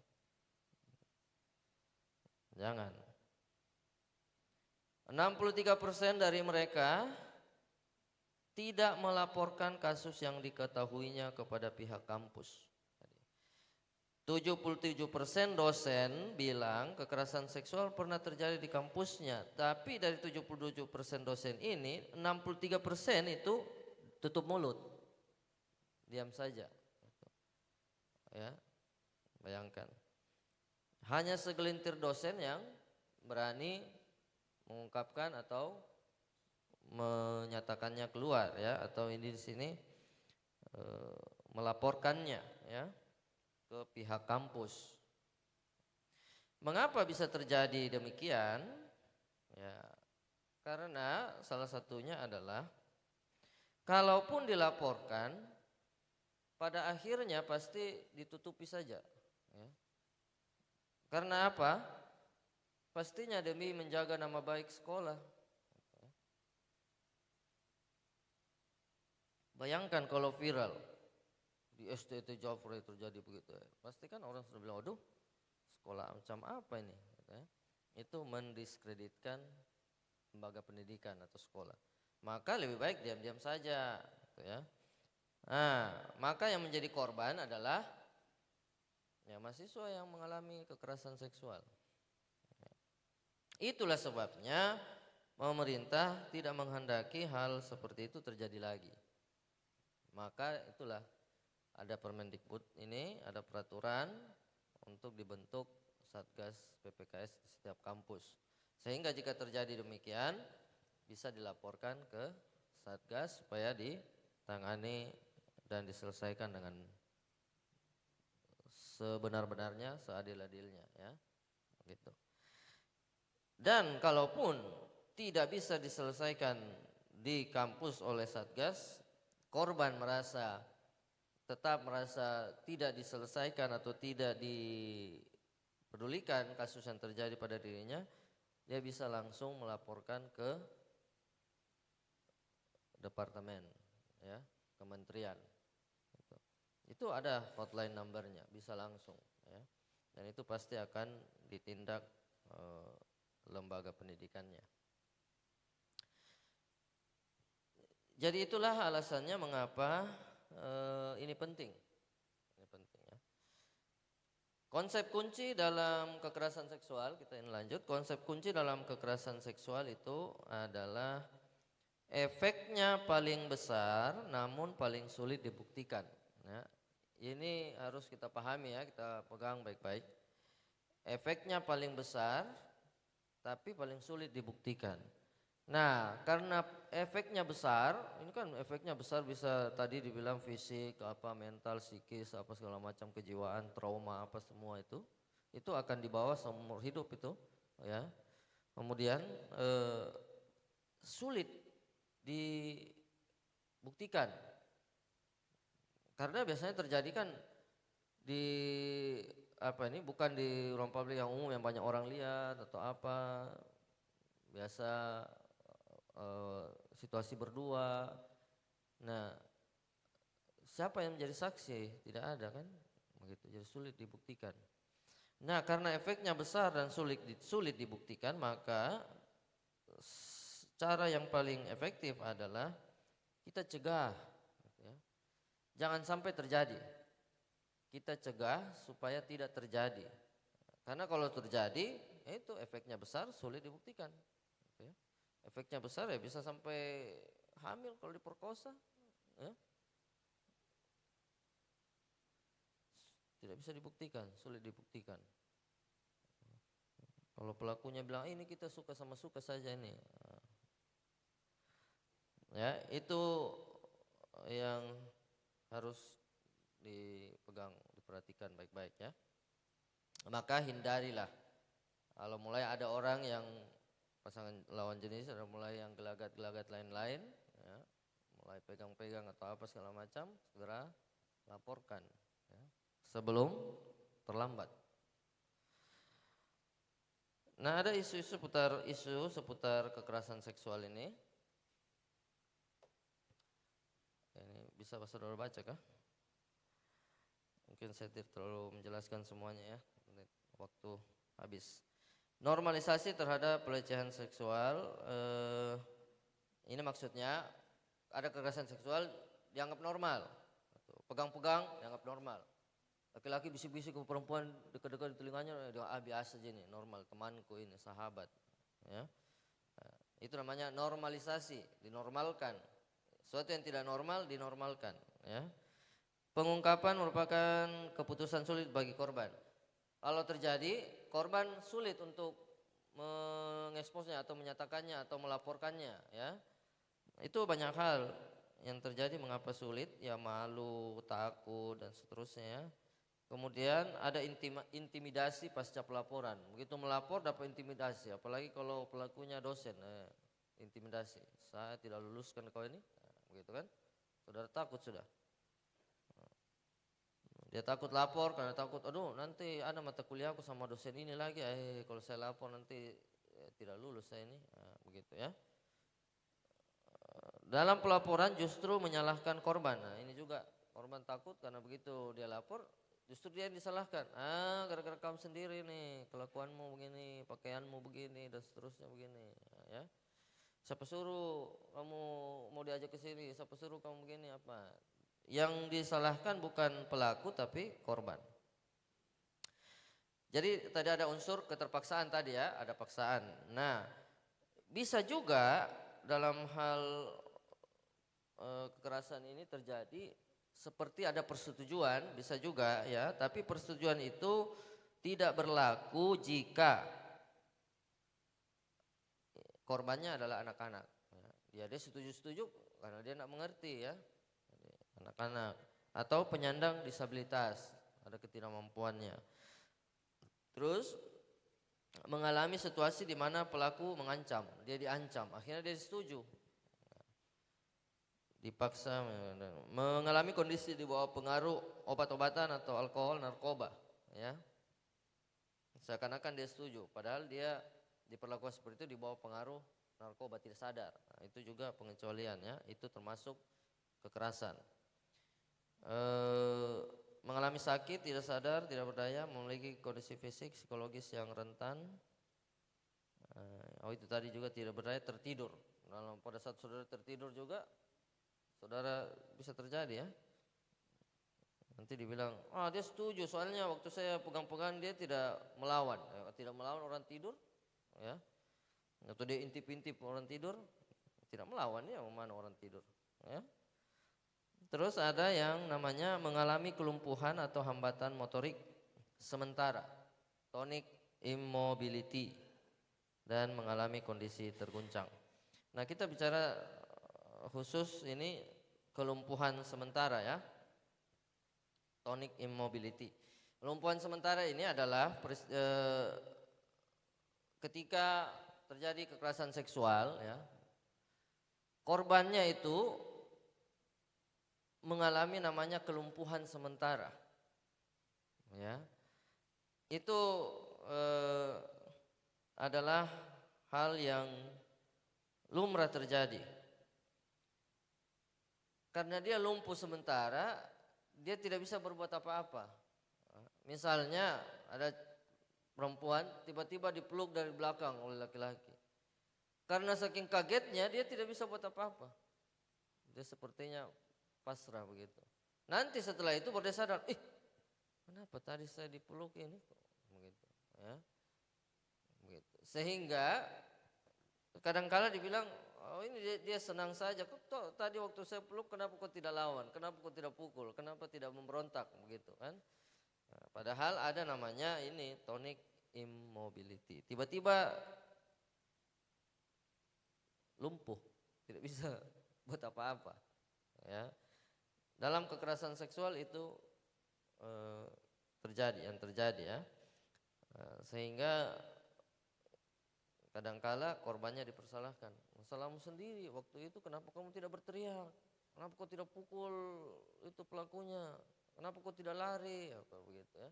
Jangan. 63% dari mereka tidak melaporkan kasus yang diketahuinya kepada pihak kampus. 77% dosen bilang kekerasan seksual pernah terjadi di kampusnya, tapi dari 77% dosen ini 63% itu tutup mulut, diam saja. Ya, bayangkan. Hanya segelintir dosen yang berani mengungkapkan atau menyatakannya keluar ya, atau ini di sini melaporkannya ya ke pihak kampus. Mengapa bisa terjadi demikian? Ya, karena salah satunya adalah kalaupun dilaporkan, pada akhirnya pasti ditutupi saja. Ya. Karena apa? Pastinya demi menjaga nama baik sekolah. Bayangkan kalau viral di STT Jafrai terjadi begitu ya. Pasti kan orang sudah bilang, aduh sekolah macam apa ini gitu ya. Itu mendiskreditkan lembaga pendidikan atau sekolah. Maka lebih baik diam-diam saja gitu ya. Nah, maka yang menjadi korban adalah ya mahasiswa yang mengalami kekerasan seksual. Itulah sebabnya pemerintah tidak menghendaki hal seperti itu terjadi lagi. Maka itulah ada Permendikbud ini, ada peraturan untuk dibentuk Satgas PPKS di setiap kampus. Sehingga jika terjadi demikian bisa dilaporkan ke Satgas supaya ditangani dan diselesaikan dengan sebenar-benarnya, seadil-adilnya ya. Gitu. Dan kalaupun tidak bisa diselesaikan di kampus oleh Satgas, korban tetap merasa tidak diselesaikan atau tidak dipedulikan kasus yang terjadi pada dirinya, dia bisa langsung melaporkan ke departemen, ya, kementerian. Itu ada hotline numbernya, bisa langsung, ya. Dan itu pasti akan ditindak lembaga pendidikannya. Jadi itulah alasannya mengapa ini penting. Ini penting ya. Konsep kunci dalam kekerasan seksual, kita ini lanjut. Konsep kunci dalam kekerasan seksual itu adalah efeknya paling besar namun paling sulit dibuktikan. Ya. Ini harus kita pahami ya, kita pegang baik-baik. Efeknya paling besar tapi paling sulit dibuktikan. Nah, karena efeknya besar, ini kan efeknya besar bisa tadi dibilang fisik, apa mental, psikis, apa segala macam kejiwaan, trauma, apa semua itu akan dibawa seumur hidup itu, ya. Kemudian sulit dibuktikan, karena biasanya terjadi kan bukan di ruang publik yang umum yang banyak orang lihat atau apa, biasa situasi berdua. Nah, siapa yang menjadi saksi? Tidak ada kan, begitu. Jadi sulit dibuktikan. Nah, karena efeknya besar dan sulit dibuktikan, maka cara yang paling efektif adalah kita cegah. Ya. Jangan sampai terjadi. Kita cegah supaya tidak terjadi. Karena kalau terjadi, itu efeknya besar, sulit dibuktikan. Ya. Efeknya besar ya bisa sampai hamil kalau diperkosa, ya. Tidak bisa dibuktikan, sulit dibuktikan. Kalau pelakunya bilang ini kita suka saja ini, ya itu yang harus dipegang, diperhatikan baik-baik ya. Maka hindarilah kalau mulai ada orang yang pasangan lawan jenis, ada mulai yang gelagat-gelagat lain-lain, ya, mulai pegang-pegang atau apa segala macam, segera laporkan ya, sebelum terlambat. Nah, ada isu seputar kekerasan seksual ini. Ini bisa Pak Saudara baca kah? Mungkin saya tidak terlalu menjelaskan semuanya ya, waktu habis. Normalisasi terhadap pelecehan seksual, ini maksudnya ada kekerasan seksual dianggap normal, pegang-pegang dianggap normal. Laki-laki bisik-bisik ke perempuan dekat-dekat di telinganya, biasa aja nih, normal, temanku ini, sahabat. Ya. Itu namanya normalisasi, dinormalkan. Sesuatu yang tidak normal dinormalkan. Ya. Pengungkapan merupakan keputusan sulit bagi korban. Kalau terjadi, korban sulit untuk mengeksposnya atau menyatakannya atau melaporkannya, ya. Itu banyak hal yang terjadi mengapa sulit, ya malu, takut dan seterusnya ya. Kemudian ada intimidasi pasca pelaporan. Begitu melapor dapat intimidasi, apalagi kalau pelakunya dosen, intimidasi. Saya tidak luluskan kau ini, begitu kan? Saudara takut sudah. Dia takut lapor karena takut, aduh nanti ada mata kuliahku sama dosen ini lagi, kalau saya lapor nanti tidak lulus saya ini, begitu ya. Dalam pelaporan justru menyalahkan korban. Nah ini juga korban takut karena begitu dia lapor, justru dia yang disalahkan. Gara-gara kamu sendiri nih, kelakuanmu begini, pakaianmu begini dan seterusnya begini, ya. Siapa suruh kamu mau diajak ke sini? Siapa suruh kamu begini apa? Yang disalahkan bukan pelaku tapi korban. Jadi tadi ada unsur keterpaksaan tadi ya, ada paksaan. Nah, bisa juga dalam hal kekerasan ini terjadi seperti ada persetujuan, bisa juga ya, tapi persetujuan itu tidak berlaku jika korbannya adalah anak-anak. Dia setuju-setuju karena dia tidak mengerti ya, anak-anak atau penyandang disabilitas, ada ketidakmampuannya. Terus mengalami situasi di mana pelaku mengancam, dia diancam, akhirnya dia setuju. Dipaksa, mengalami kondisi di bawah pengaruh obat-obatan atau alkohol, narkoba, ya. Seakan-akan dia setuju, padahal dia diperlakukan seperti itu di bawah pengaruh narkoba, tidak sadar. Nah, itu juga pengecualian ya, itu termasuk kekerasan. Mengalami sakit, tidak sadar, tidak berdaya, memiliki kondisi fisik, psikologis yang rentan. Oh itu tadi juga tidak berdaya, tertidur. Pada saat saudara tertidur juga, saudara bisa terjadi ya. Nanti dibilang, dia setuju soalnya waktu saya pegang-pegang dia tidak melawan. Tidak melawan orang tidur ya. Atau dia intip-intip orang tidur, tidak melawan ya, mana orang tidur ya. Terus ada yang namanya mengalami kelumpuhan atau hambatan motorik sementara, tonic immobility, dan mengalami kondisi terguncang. Nah kita bicara khusus ini kelumpuhan sementara ya, tonic immobility. Kelumpuhan sementara ini adalah ketika terjadi kekerasan seksual ya, korbannya itu mengalami namanya kelumpuhan sementara ya. Itu adalah hal yang lumrah terjadi. Karena dia lumpuh sementara, dia tidak bisa berbuat apa-apa. Misalnya ada perempuan tiba-tiba dipeluk dari belakang oleh laki-laki. Karena saking kagetnya dia tidak bisa buat apa-apa. Dia sepertinya pasrah begitu. Nanti setelah itu baru dia sadar, kenapa tadi saya dipeluk ini? Begitu, ya. Begitu. Sehingga kadang-kala dibilang, ini dia senang saja. Kok tadi waktu saya peluk kenapa kok tidak lawan? Kenapa kok tidak pukul? Kenapa tidak memberontak? Begitu kan? Nah, padahal ada namanya ini tonic immobility. Tiba-tiba lumpuh, tidak bisa buat apa-apa. Ya. Dalam kekerasan seksual itu yang terjadi ya. Sehingga kadangkala korbannya dipersalahkan. Salahmu sendiri waktu itu, kenapa kamu tidak berteriak? Kenapa kau tidak pukul itu pelakunya? Kenapa kau tidak lari? Apa begitu ya.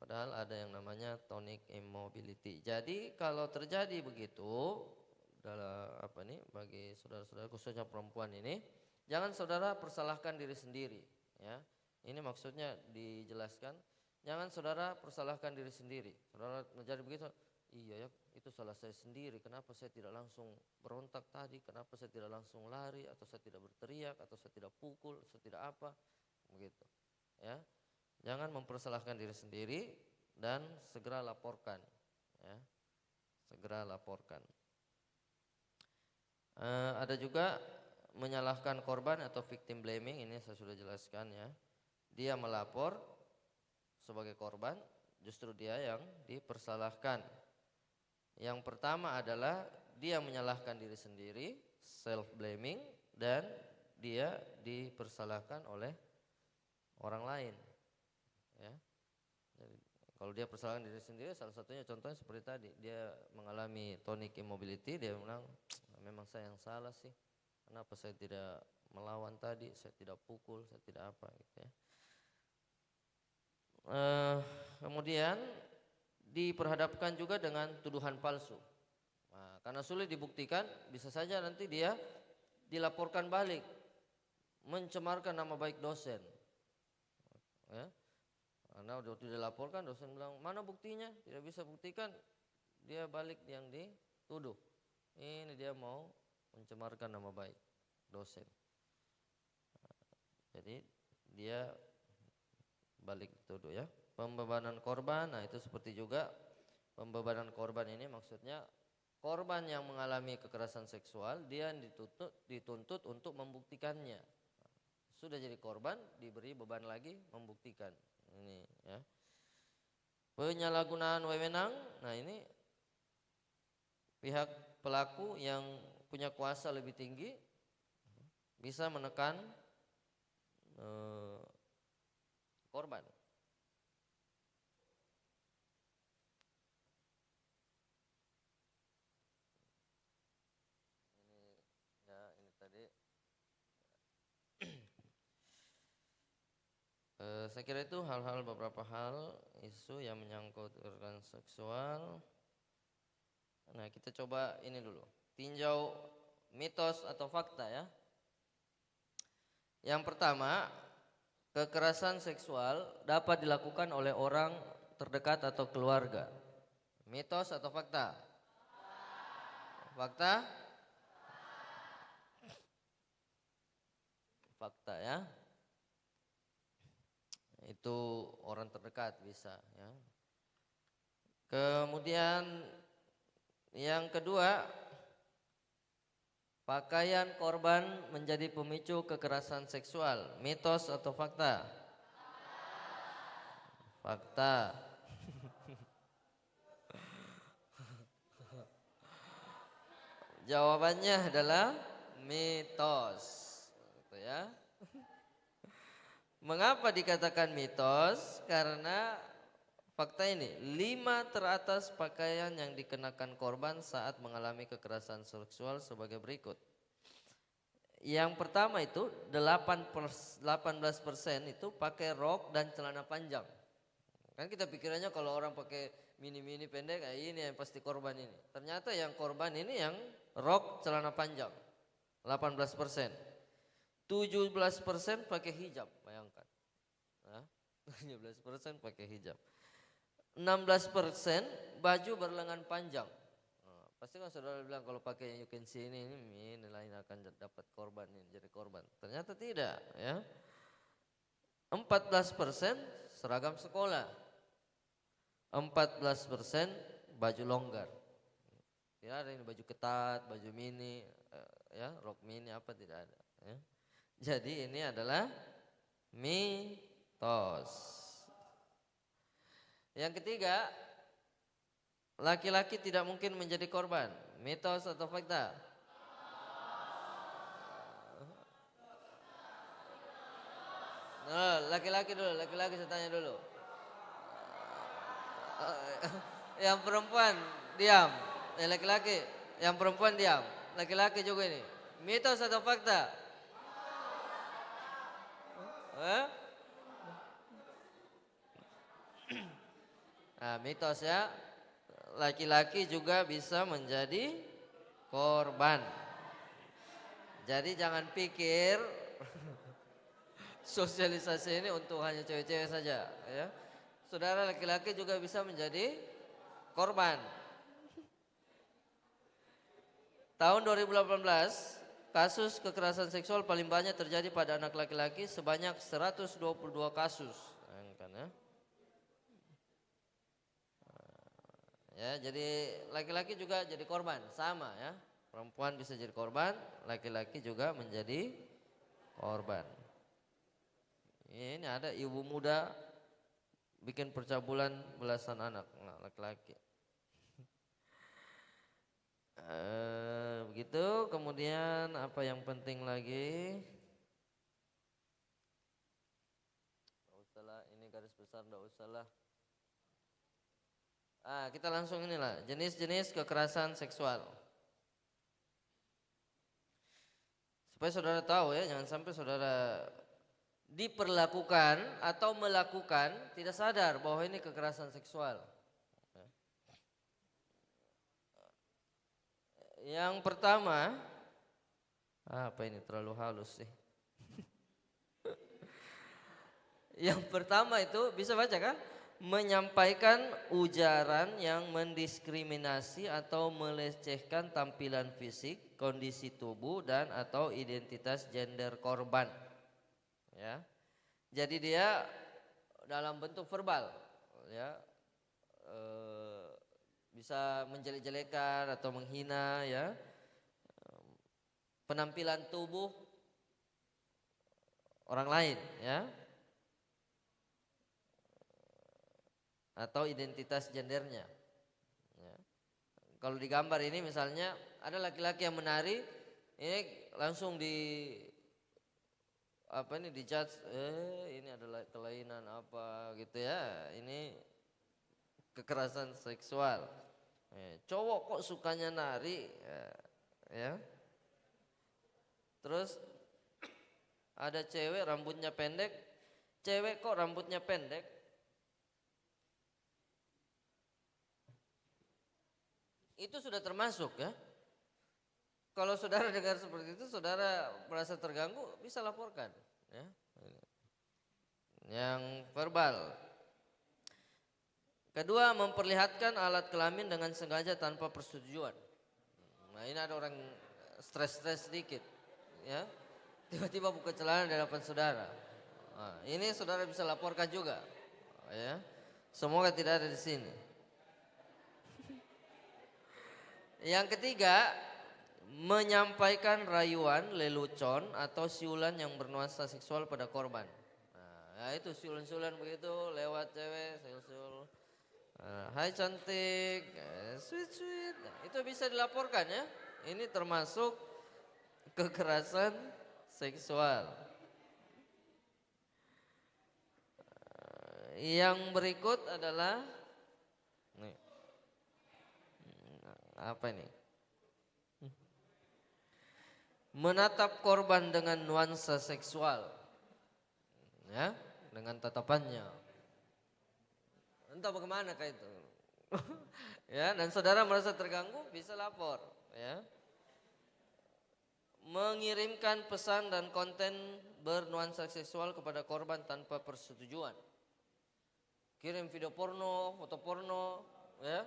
Padahal ada yang namanya tonic immobility. Jadi kalau terjadi begitu dalam bagi saudara-saudara khususnya perempuan ini, jangan saudara persalahkan diri sendiri ya. Ini maksudnya dijelaskan, jangan saudara persalahkan diri sendiri. Saudara menjadi begitu, iya ya, itu salah saya sendiri. Kenapa saya tidak langsung berontak tadi? Kenapa saya tidak langsung lari? Atau saya tidak berteriak? Atau saya tidak pukul? Saya tidak apa? Begitu. Ya, jangan mempersalahkan diri sendiri dan segera laporkan. Ya, segera laporkan. Ada juga menyalahkan korban atau victim blaming. Ini saya sudah jelaskan ya. Dia melapor sebagai korban, justru dia yang dipersalahkan. Yang pertama adalah dia menyalahkan diri sendiri, self blaming, dan dia dipersalahkan oleh orang lain. Ya. Jadi, kalau dia persalahkan diri sendiri, salah satunya contohnya seperti tadi, dia mengalami tonic immobility, dia bilang memang saya yang salah sih. Kenapa saya tidak melawan tadi, saya tidak pukul, saya tidak apa gitu ya. Kemudian diperhadapkan juga dengan tuduhan palsu. Nah, karena sulit dibuktikan, bisa saja nanti dia dilaporkan balik, mencemarkan nama baik dosen. Ya. Karena waktu dilaporkan, dosen bilang, mana buktinya? Tidak bisa buktikan, dia balik yang dituduh. Ini dia mau mencemarkan nama baik dosen. Jadi dia balik dituduh ya. Pembebanan korban, nah itu seperti juga pembebanan korban ini maksudnya korban yang mengalami kekerasan seksual dia dituntut untuk membuktikannya sudah jadi korban diberi beban lagi membuktikan. Ini ya. Penyalahgunaan wewenang, nah ini pihak pelaku yang punya kuasa lebih tinggi bisa menekan korban. Ini tadi saya kira itu beberapa hal isu yang menyangkut kekerasan seksual. Nah, kita coba ini dulu, tinjau mitos atau fakta ya. Yang pertama, kekerasan seksual dapat dilakukan oleh orang terdekat atau keluarga. Mitos atau fakta? Fakta? Fakta ya. Itu orang terdekat bisa ya. Kemudian yang kedua, pakaian korban menjadi pemicu kekerasan seksual. Mitos atau fakta? Fakta. Jawabannya adalah mitos. Gitu ya. Mengapa dikatakan mitos? Karena fakta ini, 5 teratas pakaian yang dikenakan korban saat mengalami kekerasan seksual sebagai berikut. Yang pertama itu 18% itu pakai rok dan celana panjang. Kan kita pikirannya kalau orang pakai mini-mini pendek, ini yang pasti korban ini. Ternyata yang korban ini yang rok celana panjang, 18%. 17% pakai hijab, bayangkan. 17% pakai hijab. 16% baju berlengan panjang. Pasti kan saudara bilang kalau pakai you can see ini nilainya akan dapat korban, ini jadi korban. Ternyata tidak ya. 14% seragam sekolah. 14% baju longgar. Tidak ada ini baju ketat, baju mini, ya rok mini apa tidak ada. Ya. Jadi ini adalah mitos. Yang ketiga, laki-laki tidak mungkin menjadi korban. Mitos atau fakta? Laki-laki dulu, laki-laki saya tanya dulu. Yang perempuan diam. Laki-laki, yang perempuan diam. Laki-laki juga ini. Mitos atau fakta? Nah, mitos ya, laki-laki juga bisa menjadi korban. Jadi jangan pikir sosialisasi ini untuk hanya cewek-cewek saja ya. Saudara laki-laki juga bisa menjadi korban. Tahun 2018, kasus kekerasan seksual paling banyak terjadi pada anak laki-laki sebanyak 122 kasus. Ya, jadi laki-laki juga jadi korban, sama ya. Perempuan bisa jadi korban, laki-laki juga menjadi korban. Ini ada ibu muda bikin percabulan belasan anak, laki-laki. Begitu, kemudian apa yang penting lagi? Tidak usahlah, ini garis besar tidak usahlah. Kita langsung inilah, jenis-jenis kekerasan seksual. Supaya saudara tahu ya, jangan sampai saudara diperlakukan atau melakukan tidak sadar bahwa ini kekerasan seksual. Yang pertama, apa ini terlalu halus sih. Yang pertama itu bisa baca kan? Menyampaikan ujaran yang mendiskriminasi atau melecehkan tampilan fisik, kondisi tubuh dan atau identitas gender korban. Ya. Jadi dia dalam bentuk verbal ya. Bisa menjelek-jelekan atau menghina ya. Penampilan tubuh orang lain, ya. Atau identitas gendernya. Ya. Kalau di gambar ini misalnya ada laki-laki yang menari, ini langsung dijudge, ini adalah kelainan apa gitu ya, ini kekerasan seksual. Cowok kok sukanya nari, ya. Terus ada cewek rambutnya pendek, cewek kok rambutnya pendek. Itu sudah termasuk, ya. Kalau saudara dengar seperti itu, saudara merasa terganggu, bisa laporkan. Ya. Yang verbal. Kedua, memperlihatkan alat kelamin dengan sengaja tanpa persetujuan. Nah, ini ada orang stres-stres sedikit, ya. Tiba-tiba buka celana di hadapan saudara. Nah, ini saudara bisa laporkan juga, ya. Semoga tidak ada di sini. Yang ketiga, menyampaikan rayuan, lelucon atau siulan yang bernuansa seksual pada korban. Nah, itu siulan-siulan begitu lewat cewek, siul-siul. Hai cantik, sweet. Nah, itu bisa dilaporkan, ya. Ini termasuk kekerasan seksual. Yang berikut adalah nih. Apa ini? Menatap korban dengan nuansa seksual, ya, dengan tatapannya. Entah bagaimana kayak itu. Ya, dan saudara merasa terganggu, bisa lapor, ya. Mengirimkan pesan dan konten bernuansa seksual kepada korban tanpa persetujuan. Kirim video porno, foto porno, ya,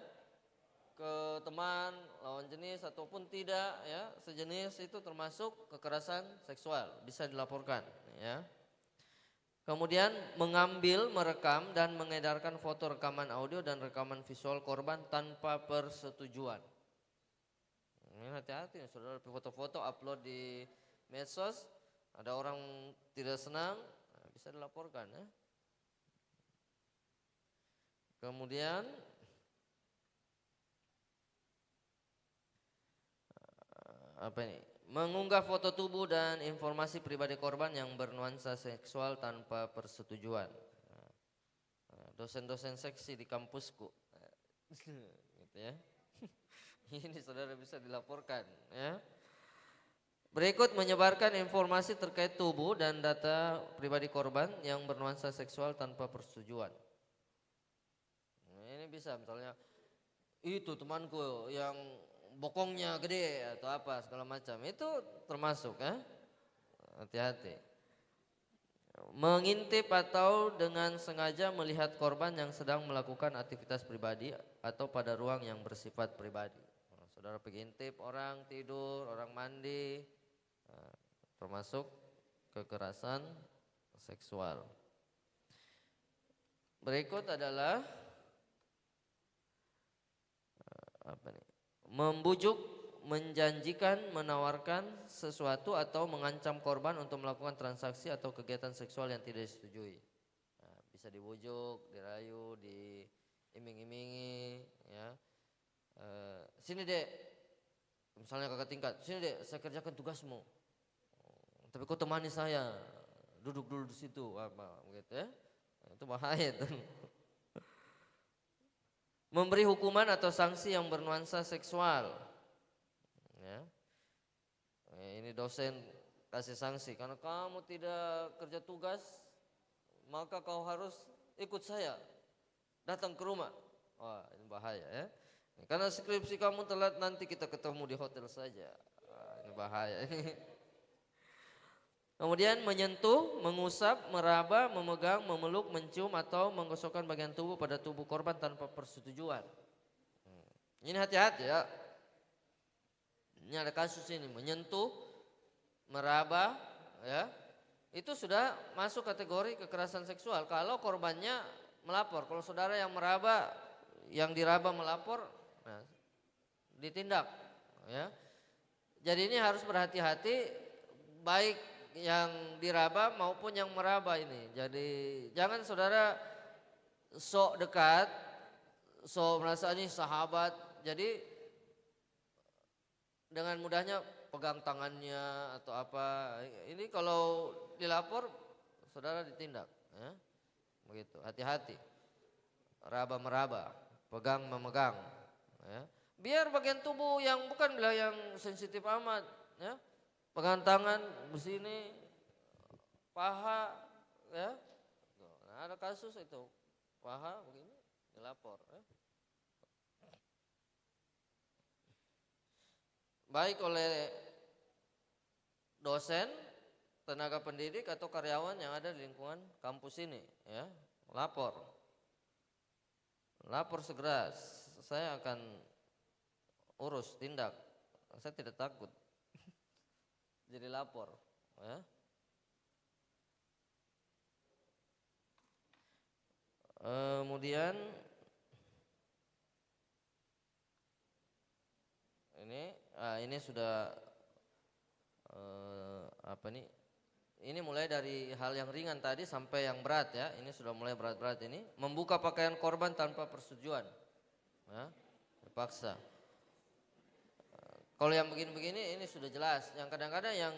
ke teman lawan jenis ataupun tidak, ya, sejenis, itu termasuk kekerasan seksual, bisa dilaporkan, ya. Kemudian mengambil, merekam dan mengedarkan foto, rekaman audio dan rekaman visual korban tanpa persetujuan. Ini hati-hati, saudara, foto-foto upload di medsos, ada orang tidak senang, bisa dilaporkan, ya. Kemudian apa ini? Mengunggah foto tubuh dan informasi pribadi korban yang bernuansa seksual tanpa persetujuan. Dosen-dosen seksi di kampusku, gitu ya. Ini saudara bisa dilaporkan, ya. Berikut menyebarkan informasi terkait tubuh dan data pribadi korban yang bernuansa seksual tanpa persetujuan. Ini bisa misalnya, itu temanku yang bokongnya gede atau apa segala macam, itu termasuk, ya. Hati-hati. Mengintip atau dengan sengaja melihat korban yang sedang melakukan aktivitas pribadi atau pada ruang yang bersifat pribadi. Saudara pergi intip orang tidur, orang mandi, termasuk kekerasan seksual. Berikut adalah apa nih? Membujuk, menjanjikan, menawarkan sesuatu atau mengancam korban untuk melakukan transaksi atau kegiatan seksual yang tidak disetujui. Nah, bisa dibujuk, dirayu, diiming-imingi, ya. Sini dek, misalnya kakak tingkat, sini dek, saya kerjakan tugasmu. Tapi kau temani saya, duduk dulu di situ, apa, gitu, ya. Itu bahaya tuh. Memberi hukuman atau sanksi yang bernuansa seksual, ya. Ini dosen kasih sanksi, karena kamu tidak kerja tugas, maka kau harus ikut saya datang ke rumah. Wah, ini bahaya, ya. Karena skripsi kamu telat, nanti kita ketemu di hotel saja. Wah, ini bahaya. Kemudian menyentuh, mengusap, meraba, memegang, memeluk, mencium atau menggosokkan bagian tubuh pada tubuh korban tanpa persetujuan. Ini hati-hati, ya. Ini ada kasus ini, menyentuh, meraba, ya. Itu sudah masuk kategori kekerasan seksual kalau korbannya melapor. Kalau saudara yang meraba, yang diraba melapor, nah, ditindak, ya. Jadi ini harus berhati-hati, baik yang diraba maupun yang meraba ini. Jadi jangan saudara sok dekat, sok merasa ini sahabat. Jadi dengan mudahnya pegang tangannya atau apa. Ini kalau dilapor saudara ditindak. Ya. Begitu, hati-hati. Raba meraba, pegang memegang. Ya. Biar bagian tubuh yang bukan yang sensitif amat. Ya. Pegang tangan sini, paha, ya. Nah, ada kasus itu, paha begini dilapor. Ya. Baik oleh dosen, tenaga pendidik atau karyawan yang ada di lingkungan kampus ini, ya. Lapor segera, saya akan urus tindak, saya tidak takut. Jadi lapor, ya. Kemudian ini sudah apa nih? Ini mulai dari hal yang ringan tadi sampai yang berat ya. Ini sudah mulai berat-berat ini. Membuka pakaian korban tanpa persetujuan, ya, terpaksa. Kalau yang begini-begini ini sudah jelas. Yang kadang-kadang yang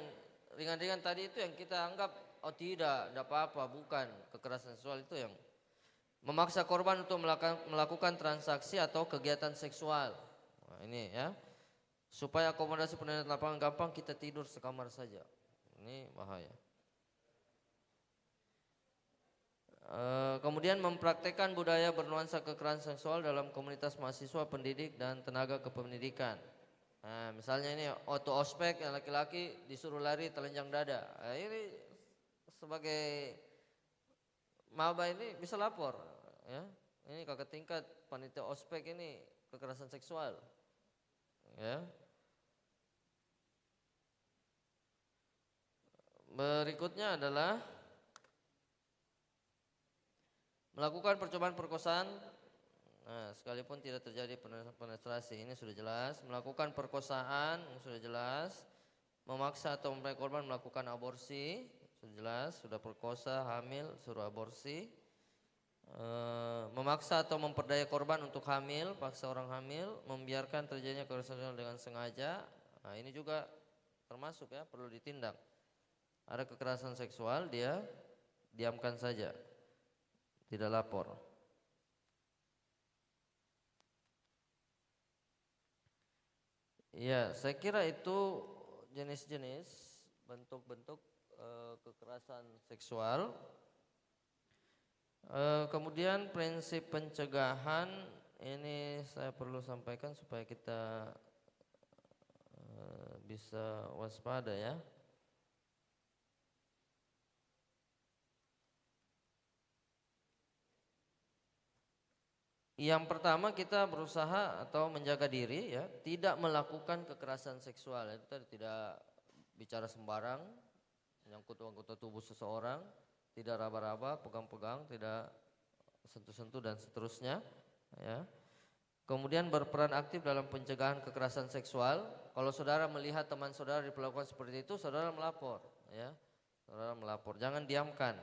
ringan-ringan tadi itu yang kita anggap oh tidak apa-apa, bukan kekerasan seksual. Itu yang memaksa korban untuk melakukan transaksi atau kegiatan seksual. Nah, ini ya. Supaya akomodasi pendanaan lapangan gampang, kita tidur sekamar saja. Ini bahaya. Kemudian mempraktekkan budaya bernuansa kekerasan seksual dalam komunitas mahasiswa, pendidik dan tenaga kependidikan. Nah, misalnya ini auto ospek yang laki-laki disuruh lari telanjang dada. Nah, ini sebagai maba ini bisa lapor, ya. Ini kakak tingkat panitia ospek ini kekerasan seksual, ya. Berikutnya adalah melakukan percobaan perkosaan. Nah, sekalipun tidak terjadi penetrasi, ini sudah jelas. Melakukan perkosaan, ini sudah jelas. Memaksa atau mempelai korban melakukan aborsi, sudah jelas. Sudah perkosa, hamil, suruh aborsi. Memaksa atau memperdaya korban untuk hamil, paksa orang hamil. Membiarkan terjadinya kekerasan seksual dengan sengaja. Nah, ini juga termasuk ya, perlu ditindak. Ada kekerasan seksual, dia diamkan saja, tidak lapor. Ya, saya kira itu jenis-jenis bentuk-bentuk kekerasan seksual. Kemudian prinsip pencegahan ini saya perlu sampaikan supaya kita bisa waspada ya. Yang pertama kita berusaha atau menjaga diri ya, tidak melakukan kekerasan seksual. Itu tadi tidak bicara sembarang, menyangkut anggota tubuh seseorang, tidak raba-raba, pegang-pegang, tidak sentuh-sentuh dan seterusnya. Ya. Kemudian berperan aktif dalam pencegahan kekerasan seksual. Kalau saudara melihat teman saudara diperlakukan seperti itu, saudara melapor. Ya. Saudara melapor, jangan diamkan.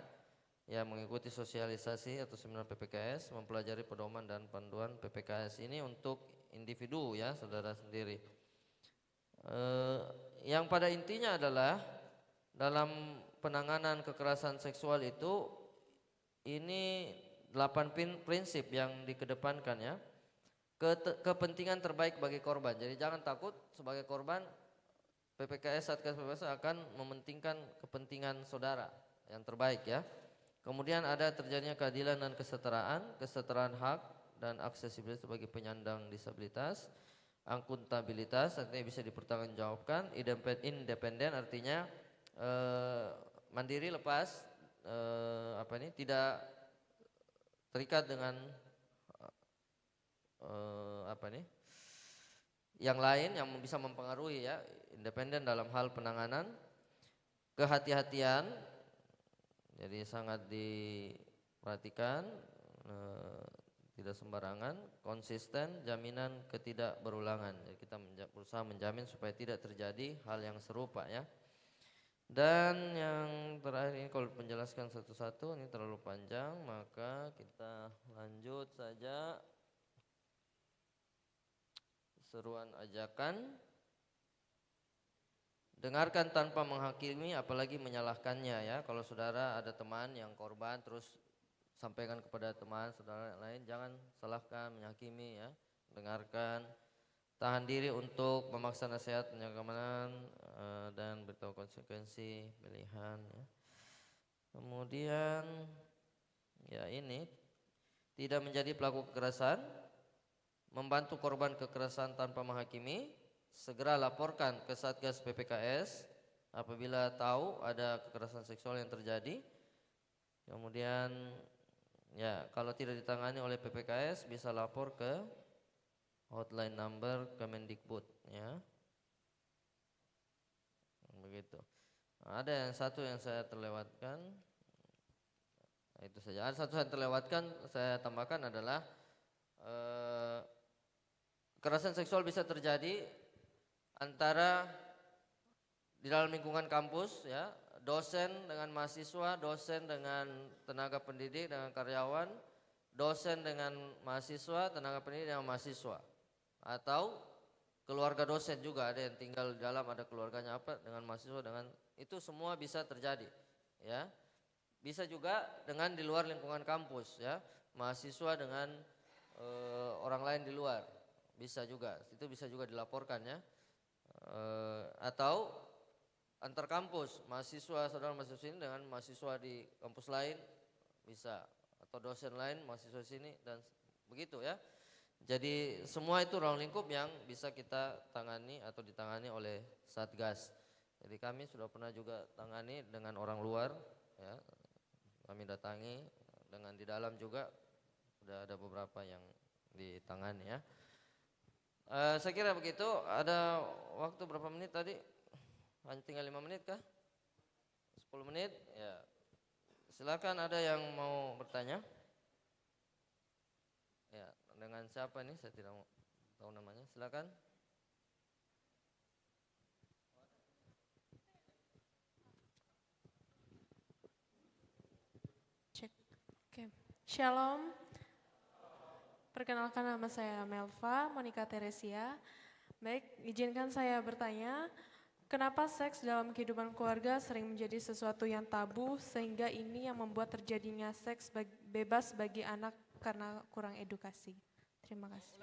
Ya, mengikuti sosialisasi atau seminar PPKS, mempelajari pedoman dan panduan PPKS ini untuk individu ya, saudara sendiri. Yang pada intinya adalah dalam penanganan kekerasan seksual itu ini 8 prinsip yang dikedepankan ya. Kepentingan terbaik bagi korban. Jadi jangan takut sebagai korban, PPKS Satgas PPKS akan mementingkan kepentingan saudara yang terbaik ya. Kemudian ada terjadinya keadilan dan kesetaraan hak dan aksesibilitas bagi penyandang disabilitas, akuntabilitas artinya bisa dipertanggungjawabkan, independen artinya mandiri lepas tidak terikat dengan yang lain yang bisa mempengaruhi ya, independen dalam hal penanganan, kehati-hatian. Jadi sangat diperhatikan, tidak sembarangan, konsisten, jaminan ketidakberulangan. Jadi kita berusaha menjamin supaya tidak terjadi hal yang serupa ya. Dan yang terakhir ini kalau penjelaskan satu-satu ini terlalu panjang, maka kita lanjut saja. Seruan ajakan, dengarkan tanpa menghakimi apalagi menyalahkannya ya. Kalau saudara ada teman yang korban terus sampaikan kepada teman saudara yang lain, jangan salahkan, menghakimi ya. Dengarkan, tahan diri untuk memaksa nasihat, keamanan dan beritahu konsekuensi pilihan ya. Kemudian ya ini, tidak menjadi pelaku kekerasan, membantu korban kekerasan tanpa menghakimi, segera laporkan ke Satgas PPKS apabila tahu ada kekerasan seksual yang terjadi. Kemudian ya kalau tidak ditangani oleh PPKS bisa lapor ke hotline number Kemendikbud ya. Begitu. Ada yang satu yang saya terlewatkan. Nah, itu saja. Ada satu yang terlewatkan saya tambahkan adalah kekerasan seksual bisa terjadi antara di dalam lingkungan kampus ya, dosen dengan mahasiswa, dosen dengan tenaga pendidik dengan karyawan, dosen dengan mahasiswa, tenaga pendidik dengan mahasiswa, atau keluarga dosen juga ada yang tinggal di dalam, ada keluarganya apa dengan mahasiswa, dengan itu semua bisa terjadi ya. Bisa juga dengan di luar lingkungan kampus ya, mahasiswa dengan orang lain di luar bisa juga, itu bisa juga dilaporkan ya. Atau antar kampus, mahasiswa saudara mahasiswa ini dengan mahasiswa di kampus lain bisa, atau dosen lain mahasiswa sini dan begitu ya. Jadi semua itu ruang lingkup yang bisa kita tangani atau ditangani oleh Satgas. Jadi kami sudah pernah juga tangani dengan orang luar ya, kami datangi, dengan di dalam juga sudah ada beberapa yang ditangani ya. Saya kira begitu. Ada waktu berapa menit tadi? Hanya tinggal 5 menit kah? 10 menit? Ya. Silakan, ada yang mau bertanya? Ya, dengan siapa nih? Saya tidak tahu namanya. Silakan. Cek. Oke. Shalom. Perkenalkan, nama saya Melva Monica Teresia. Baik, izinkan saya bertanya, kenapa seks dalam kehidupan keluarga sering menjadi sesuatu yang tabu sehingga ini yang membuat terjadinya seks bebas bagi anak karena kurang edukasi? Terima kasih.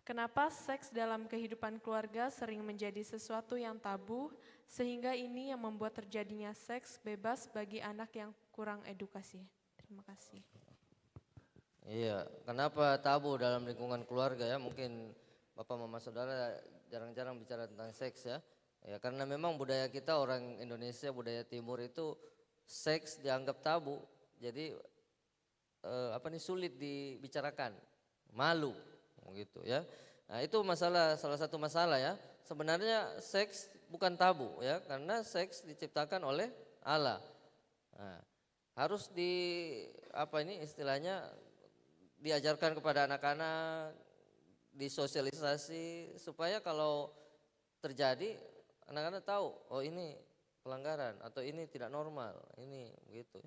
Kenapa seks dalam kehidupan keluarga sering menjadi sesuatu yang tabu sehingga ini yang membuat terjadinya seks bebas bagi anak yang kurang edukasi? Terima kasih. Iya, kenapa tabu dalam lingkungan keluarga ya? Mungkin Bapak Mama Saudara jarang-jarang bicara tentang seks ya. Ya karena memang budaya kita orang Indonesia, budaya timur itu seks dianggap tabu. Jadi sulit dibicarakan, malu gitu ya. Nah, itu salah satu masalah ya. Sebenarnya seks bukan tabu ya, karena seks diciptakan oleh Allah. Nah, harus diajarkan kepada anak-anak, disosialisasi supaya kalau terjadi anak-anak tahu, oh ini pelanggaran atau ini tidak normal, ini begitu.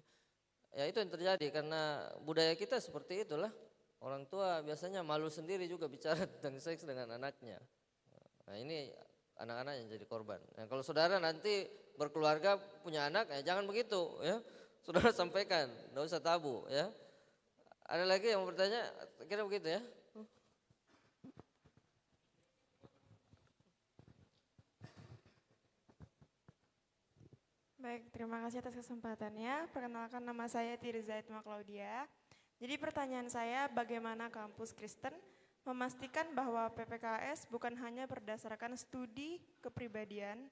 Ya itu yang terjadi karena budaya kita seperti itulah. Orang tua biasanya malu sendiri juga bicara tentang seks dengan anaknya. Nah ini anak-anak yang jadi korban. Nah, kalau saudara nanti berkeluarga punya anak, ya jangan begitu ya. Saudara sampaikan, tidak usah tabu ya. Ada lagi yang mau bertanya? Kira begitu ya? Baik, terima kasih atas kesempatannya. Perkenalkan, nama saya Tirza Itma Claudia. Jadi pertanyaan saya, bagaimana kampus Kristen memastikan bahwa PPKS bukan hanya berdasarkan studi kepribadian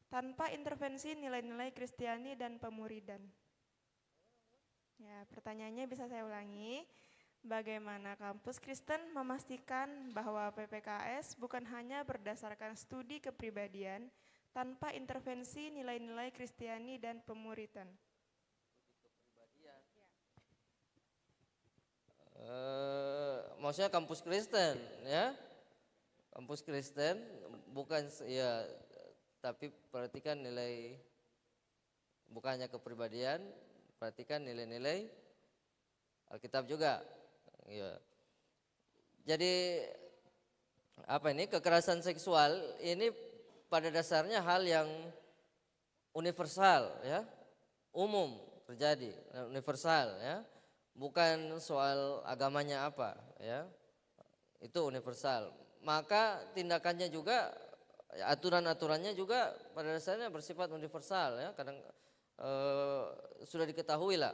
tanpa intervensi nilai-nilai Kristiani dan pemuridan? Ya, pertanyaannya bisa saya ulangi. Bagaimana kampus Kristen memastikan bahwa PPKS bukan hanya berdasarkan studi kepribadian tanpa intervensi nilai-nilai Kristiani dan pemuridan? Maksudnya kampus Kristen ya? Kampus Kristen bukan ya, tapi perhatikan nilai, bukannya kepribadian, perhatikan nilai-nilai Alkitab juga. Ya. Jadi apa ini, kekerasan seksual ini pada dasarnya hal yang universal, ya, umum terjadi, universal, ya, bukan soal agamanya apa, ya, itu universal. Maka tindakannya juga, aturan-aturannya juga pada dasarnya bersifat universal, ya. Kadang sudah diketahui lah,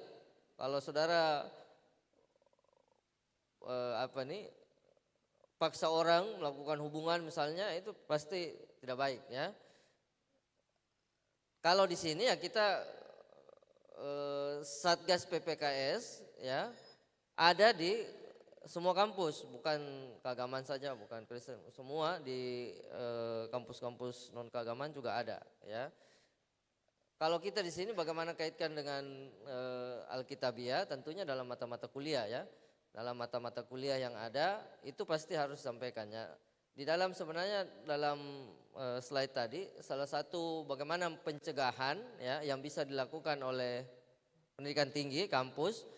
kalau saudara paksa orang melakukan hubungan misalnya, itu pasti tidak baik, ya. Kalau di sini ya kita Satgas PPKS, ya, ada di semua kampus, bukan keagamaan saja, bukan Kristen, semua di kampus-kampus non keagamaan juga ada, ya. Kalau kita di sini bagaimana kaitkan dengan Alkitabiah, tentunya dalam mata-mata kuliah, ya. Dalam mata-mata kuliah yang ada itu pasti harus disampaikannya. Di dalam sebenarnya dalam slide tadi, salah satu bagaimana pencegahan, ya, yang bisa dilakukan oleh pendidikan tinggi kampus,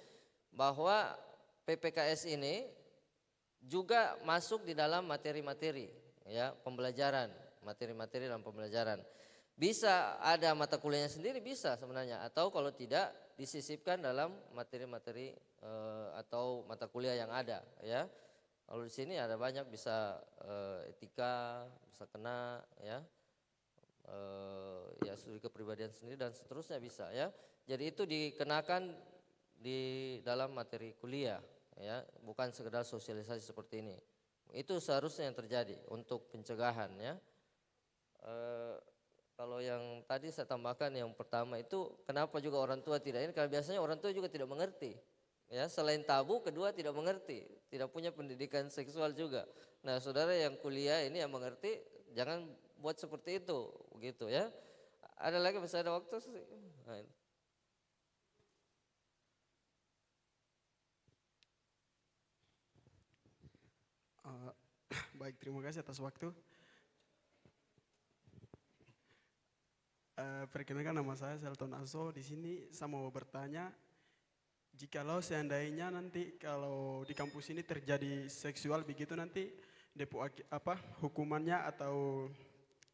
bahwa PPKS ini juga masuk di dalam materi-materi, ya, pembelajaran, materi-materi dalam pembelajaran. Bisa ada mata kuliahnya sendiri, bisa sebenarnya, atau kalau tidak disisipkan dalam materi-materi atau mata kuliah yang ada, ya. Kalau di sini ada banyak, bisa etika, bisa kena, ya, ya studi kepribadian sendiri dan seterusnya bisa, ya. Jadi itu dikenakan di dalam materi kuliah, ya, bukan sekedar sosialisasi seperti ini. Itu seharusnya yang terjadi untuk pencegahan, ya. Kalau yang tadi saya tambahkan, yang pertama itu kenapa juga orang tua tidak ini, karena biasanya orang tua juga tidak mengerti, ya, selain tabu, kedua tidak mengerti, tidak punya pendidikan seksual juga. Nah, saudara yang kuliah ini yang mengerti, jangan buat seperti itu, begitu, ya. Ada lagi, bisa ada waktu sih. Nah, baik, terima kasih atas waktu. Perkenalkan, nama saya Selton Aso. Di sini saya mau bertanya, jikalau seandainya nanti kalau di kampus ini terjadi seksual begitu, nanti hukumannya atau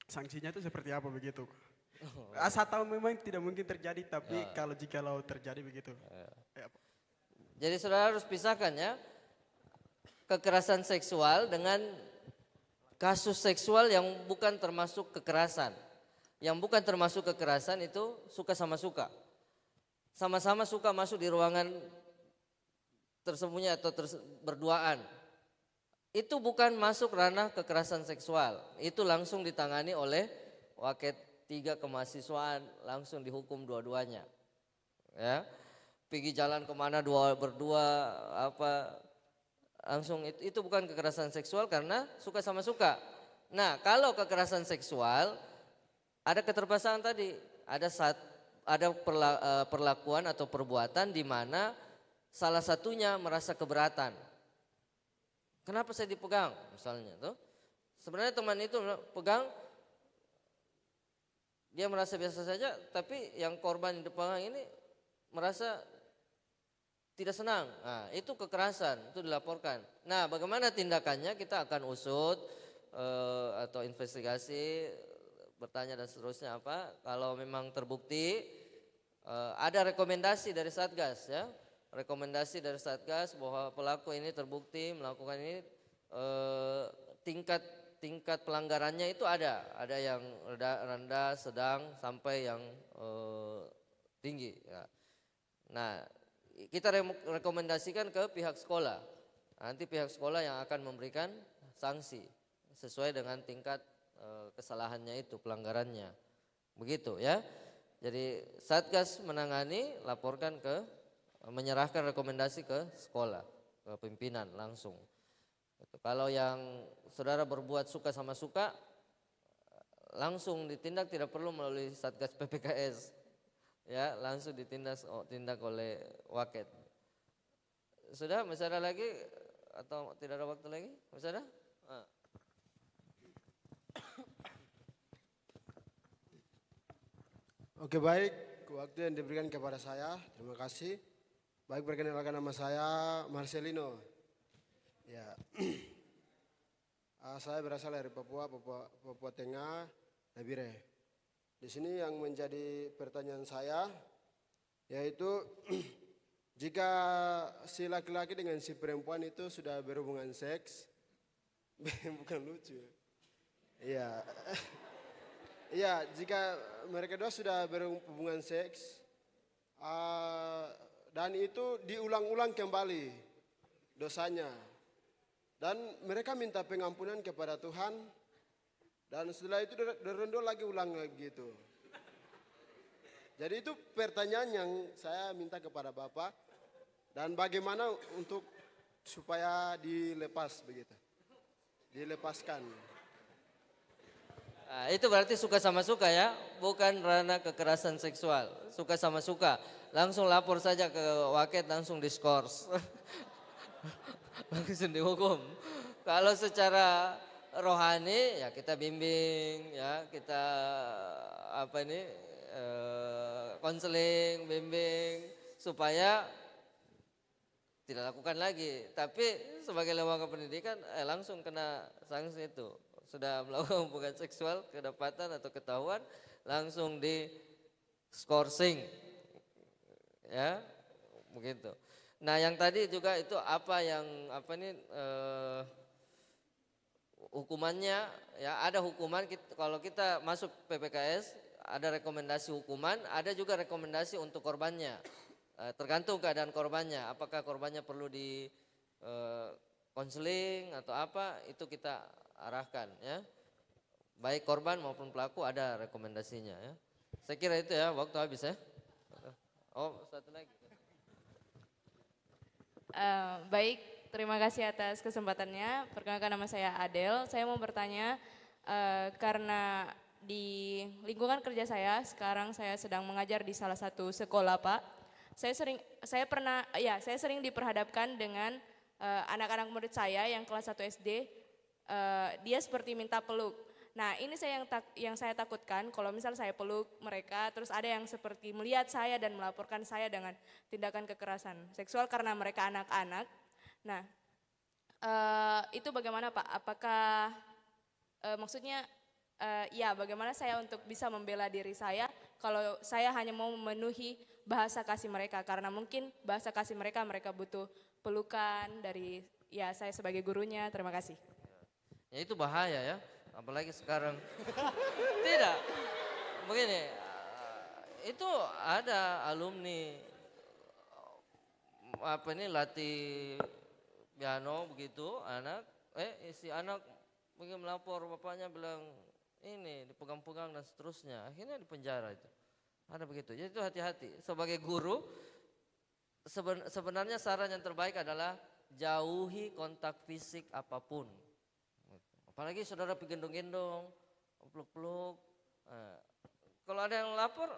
sanksinya itu seperti apa begitu? Saya tahu memang tidak mungkin terjadi, tapi jikalau terjadi begitu. Jadi saudara harus pisahkan, ya, kekerasan seksual dengan kasus seksual yang bukan termasuk kekerasan. Yang bukan termasuk kekerasan itu suka sama suka. Sama-sama suka masuk di ruangan tersembunyi atau berduaan. Itu bukan masuk ranah kekerasan seksual. Itu langsung ditangani oleh Waket 3 kemahasiswaan, langsung dihukum dua-duanya. Ya. Pergi jalan kemana berdua langsung itu bukan kekerasan seksual karena suka sama suka. Nah, kalau kekerasan seksual ada keterpaksaan tadi, ada perlakuan atau perbuatan di mana salah satunya merasa keberatan. Kenapa saya dipegang misalnya tuh? Sebenarnya teman itu pegang, dia merasa biasa saja, tapi yang korban yang dipegang ini merasa tidak senang. Nah, itu kekerasan, itu dilaporkan. Nah, bagaimana tindakannya, kita akan usut atau investigasi, bertanya dan seterusnya apa. Kalau memang terbukti, ada rekomendasi dari Satgas, ya. Rekomendasi dari Satgas bahwa pelaku ini terbukti melakukan ini, tingkat pelanggarannya itu ada yang rendah, sedang, sampai yang tinggi, ya. Nah, kita rekomendasikan ke pihak sekolah. Nanti pihak sekolah yang akan memberikan sanksi sesuai dengan tingkat kesalahannya itu, pelanggarannya. Begitu, ya. Jadi Satgas menangani, laporkan menyerahkan rekomendasi ke sekolah, ke pimpinan langsung. Kalau yang saudara berbuat suka sama suka, langsung ditindak, tidak perlu melalui Satgas PPKS. Ya, langsung ditindak oleh Waket. Sudah, masih ada lagi atau tidak ada waktu lagi? Masih ada? Oke baik, waktu yang diberikan kepada saya, terima kasih. Baik, perkenalkan nama saya Marcelino. Ya, saya berasal dari Papua Tengah, Nabire. Di sini yang menjadi pertanyaan saya, yaitu jika si laki-laki dengan si perempuan itu sudah berhubungan seks, bukan lucu. Iya, iya, jika mereka dua sudah berhubungan seks, dan itu diulang-ulang kembali dosanya. Dan mereka minta pengampunan kepada Tuhan. Dan setelah itu derendo lagi ulang lagi gitu. Jadi itu pertanyaan yang saya minta kepada Bapak. Dan bagaimana untuk supaya dilepas begitu. Dilepaskan. Nah, itu berarti suka sama suka ya, bukan ranah kekerasan seksual. Suka sama suka. Langsung lapor saja ke Waket, langsung diskors. Langsung dihukum. Kalau secara rohani ya kita bimbing, ya kita konseling, bimbing supaya tidak lakukan lagi. Tapi sebagai lembaga pendidikan langsung kena sanksi itu. Sudah melakukan hubungan seksual, kedapatan atau ketahuan, langsung di skorsing. Ya, begitu. Nah, yang tadi juga itu hukumannya ya, ada hukuman kalau kita masuk PPKS, ada rekomendasi hukuman, ada juga rekomendasi untuk korbannya. Tergantung keadaan korbannya, apakah korbannya perlu di konseling atau apa, itu kita arahkan ya. Baik korban maupun pelaku ada rekomendasinya ya. Saya kira itu ya, waktu habis ya. Oh, satu lagi. Baik, terima kasih atas kesempatannya. Perkenalkan nama saya Adel. Saya mau bertanya karena di lingkungan kerja saya sekarang saya sedang mengajar di salah satu sekolah, Pak. Saya sering diperhadapkan dengan anak-anak murid saya yang kelas 1 SD. Dia seperti minta peluk. Nah, ini yang saya takutkan kalau misal saya peluk mereka, terus ada yang seperti melihat saya dan melaporkan saya dengan tindakan kekerasan seksual karena mereka anak-anak. Nah, itu bagaimana Pak? Apakah bagaimana saya untuk bisa membela diri saya kalau saya hanya mau memenuhi bahasa kasih mereka, karena mungkin bahasa kasih mereka butuh pelukan dari saya sebagai gurunya. Terima kasih. Ya itu bahaya ya. Apalagi sekarang. Tidak. Begini, itu ada alumni latih piano begitu, anak si anak mungkin melapor, bapaknya bilang ini dipegang-pegang dan seterusnya, akhirnya di penjara itu. Ada begitu. Jadi itu hati-hati. Sebagai guru sebenarnya saran yang terbaik adalah jauhi kontak fisik apapun. Apalagi saudara gendong-gendong, peluk-peluk. Kalau ada yang lapor,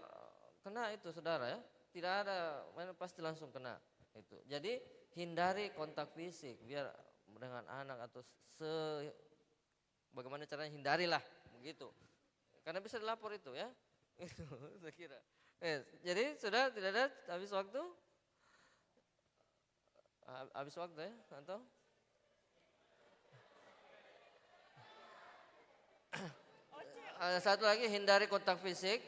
kena itu saudara ya. Tidak ada, pasti langsung kena. Itu. Jadi hindari kontak fisik, biar dengan anak atau bagaimana caranya hindarilah begitu. Karena bisa dilapor itu ya. Itu saya kira. Jadi sudah tidak ada habis waktu? Habis waktu ya, atau? Satu lagi, hindari kontak fisik.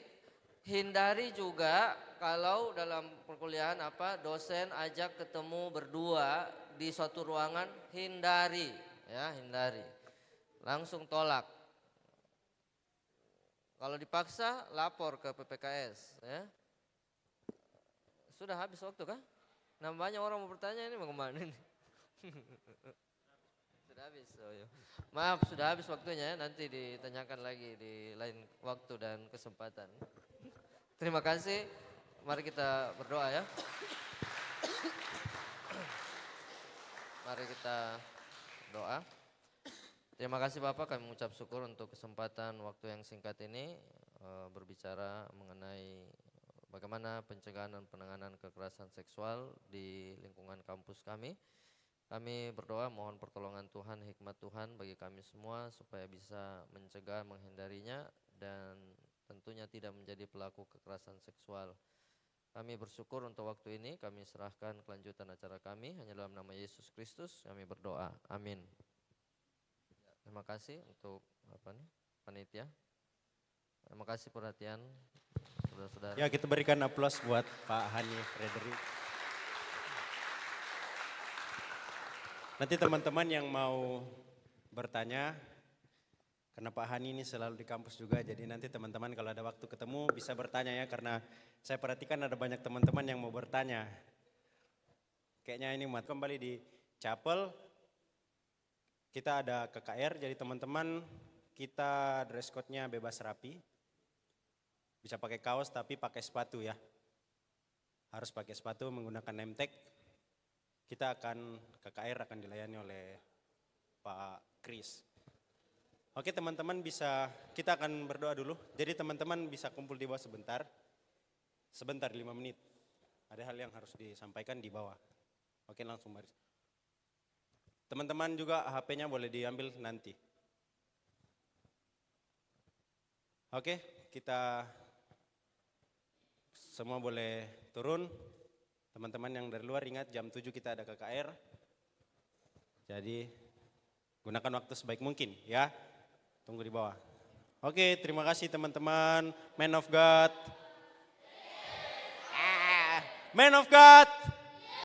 Hindari juga kalau dalam perkuliahan dosen ajak ketemu berdua di suatu ruangan, hindari ya, hindari. Langsung tolak. Kalau dipaksa lapor ke PPKS ya. Sudah habis waktu kah? Nah, banyak orang mau bertanya, ini mau kemana ini? Sudah habis. Oh, ya. Maaf, sudah habis waktunya, nanti ditanyakan lagi di lain waktu dan kesempatan. Terima kasih. Mari kita berdoa ya. Mari kita doa. Terima kasih Bapak, kami mengucap syukur untuk kesempatan waktu yang singkat ini berbicara mengenai bagaimana pencegahan dan penanganan kekerasan seksual di lingkungan kampus kami. Kami berdoa mohon pertolongan Tuhan, hikmat Tuhan bagi kami semua supaya bisa mencegah, menghindarinya, dan tentunya tidak menjadi pelaku kekerasan seksual. Kami bersyukur untuk waktu ini, kami serahkan kelanjutan acara kami, hanya dalam nama Yesus Kristus kami berdoa, amin. Terima kasih untuk panitia. Terima kasih perhatian saudara-saudara. Ya, kita berikan aplaus buat Pak Hani Frederick. Nanti teman-teman yang mau bertanya, karena Pak Hani ini selalu di kampus juga, jadi nanti teman-teman kalau ada waktu ketemu bisa bertanya ya, karena saya perhatikan ada banyak teman-teman yang mau bertanya. Kayaknya ini kembali di chapel, kita ada KKR, jadi teman-teman kita dress code-nya bebas rapi. Bisa pakai kaos tapi pakai sepatu ya. Harus pakai sepatu menggunakan name tag. KKR akan dilayani oleh Pak Kris. Oke teman-teman kita akan berdoa dulu. Jadi teman-teman bisa kumpul di bawah sebentar. Sebentar 5 menit. Ada hal yang harus disampaikan di bawah. Oke langsung mari. Teman-teman juga HP-nya boleh diambil nanti. Oke, kita semua boleh turun. Teman-teman yang dari luar ingat jam 7 kita ada KKR. Jadi gunakan waktu sebaik mungkin ya. Tunggu di bawah. Oke, terima kasih teman-teman. Man of God. Man of God.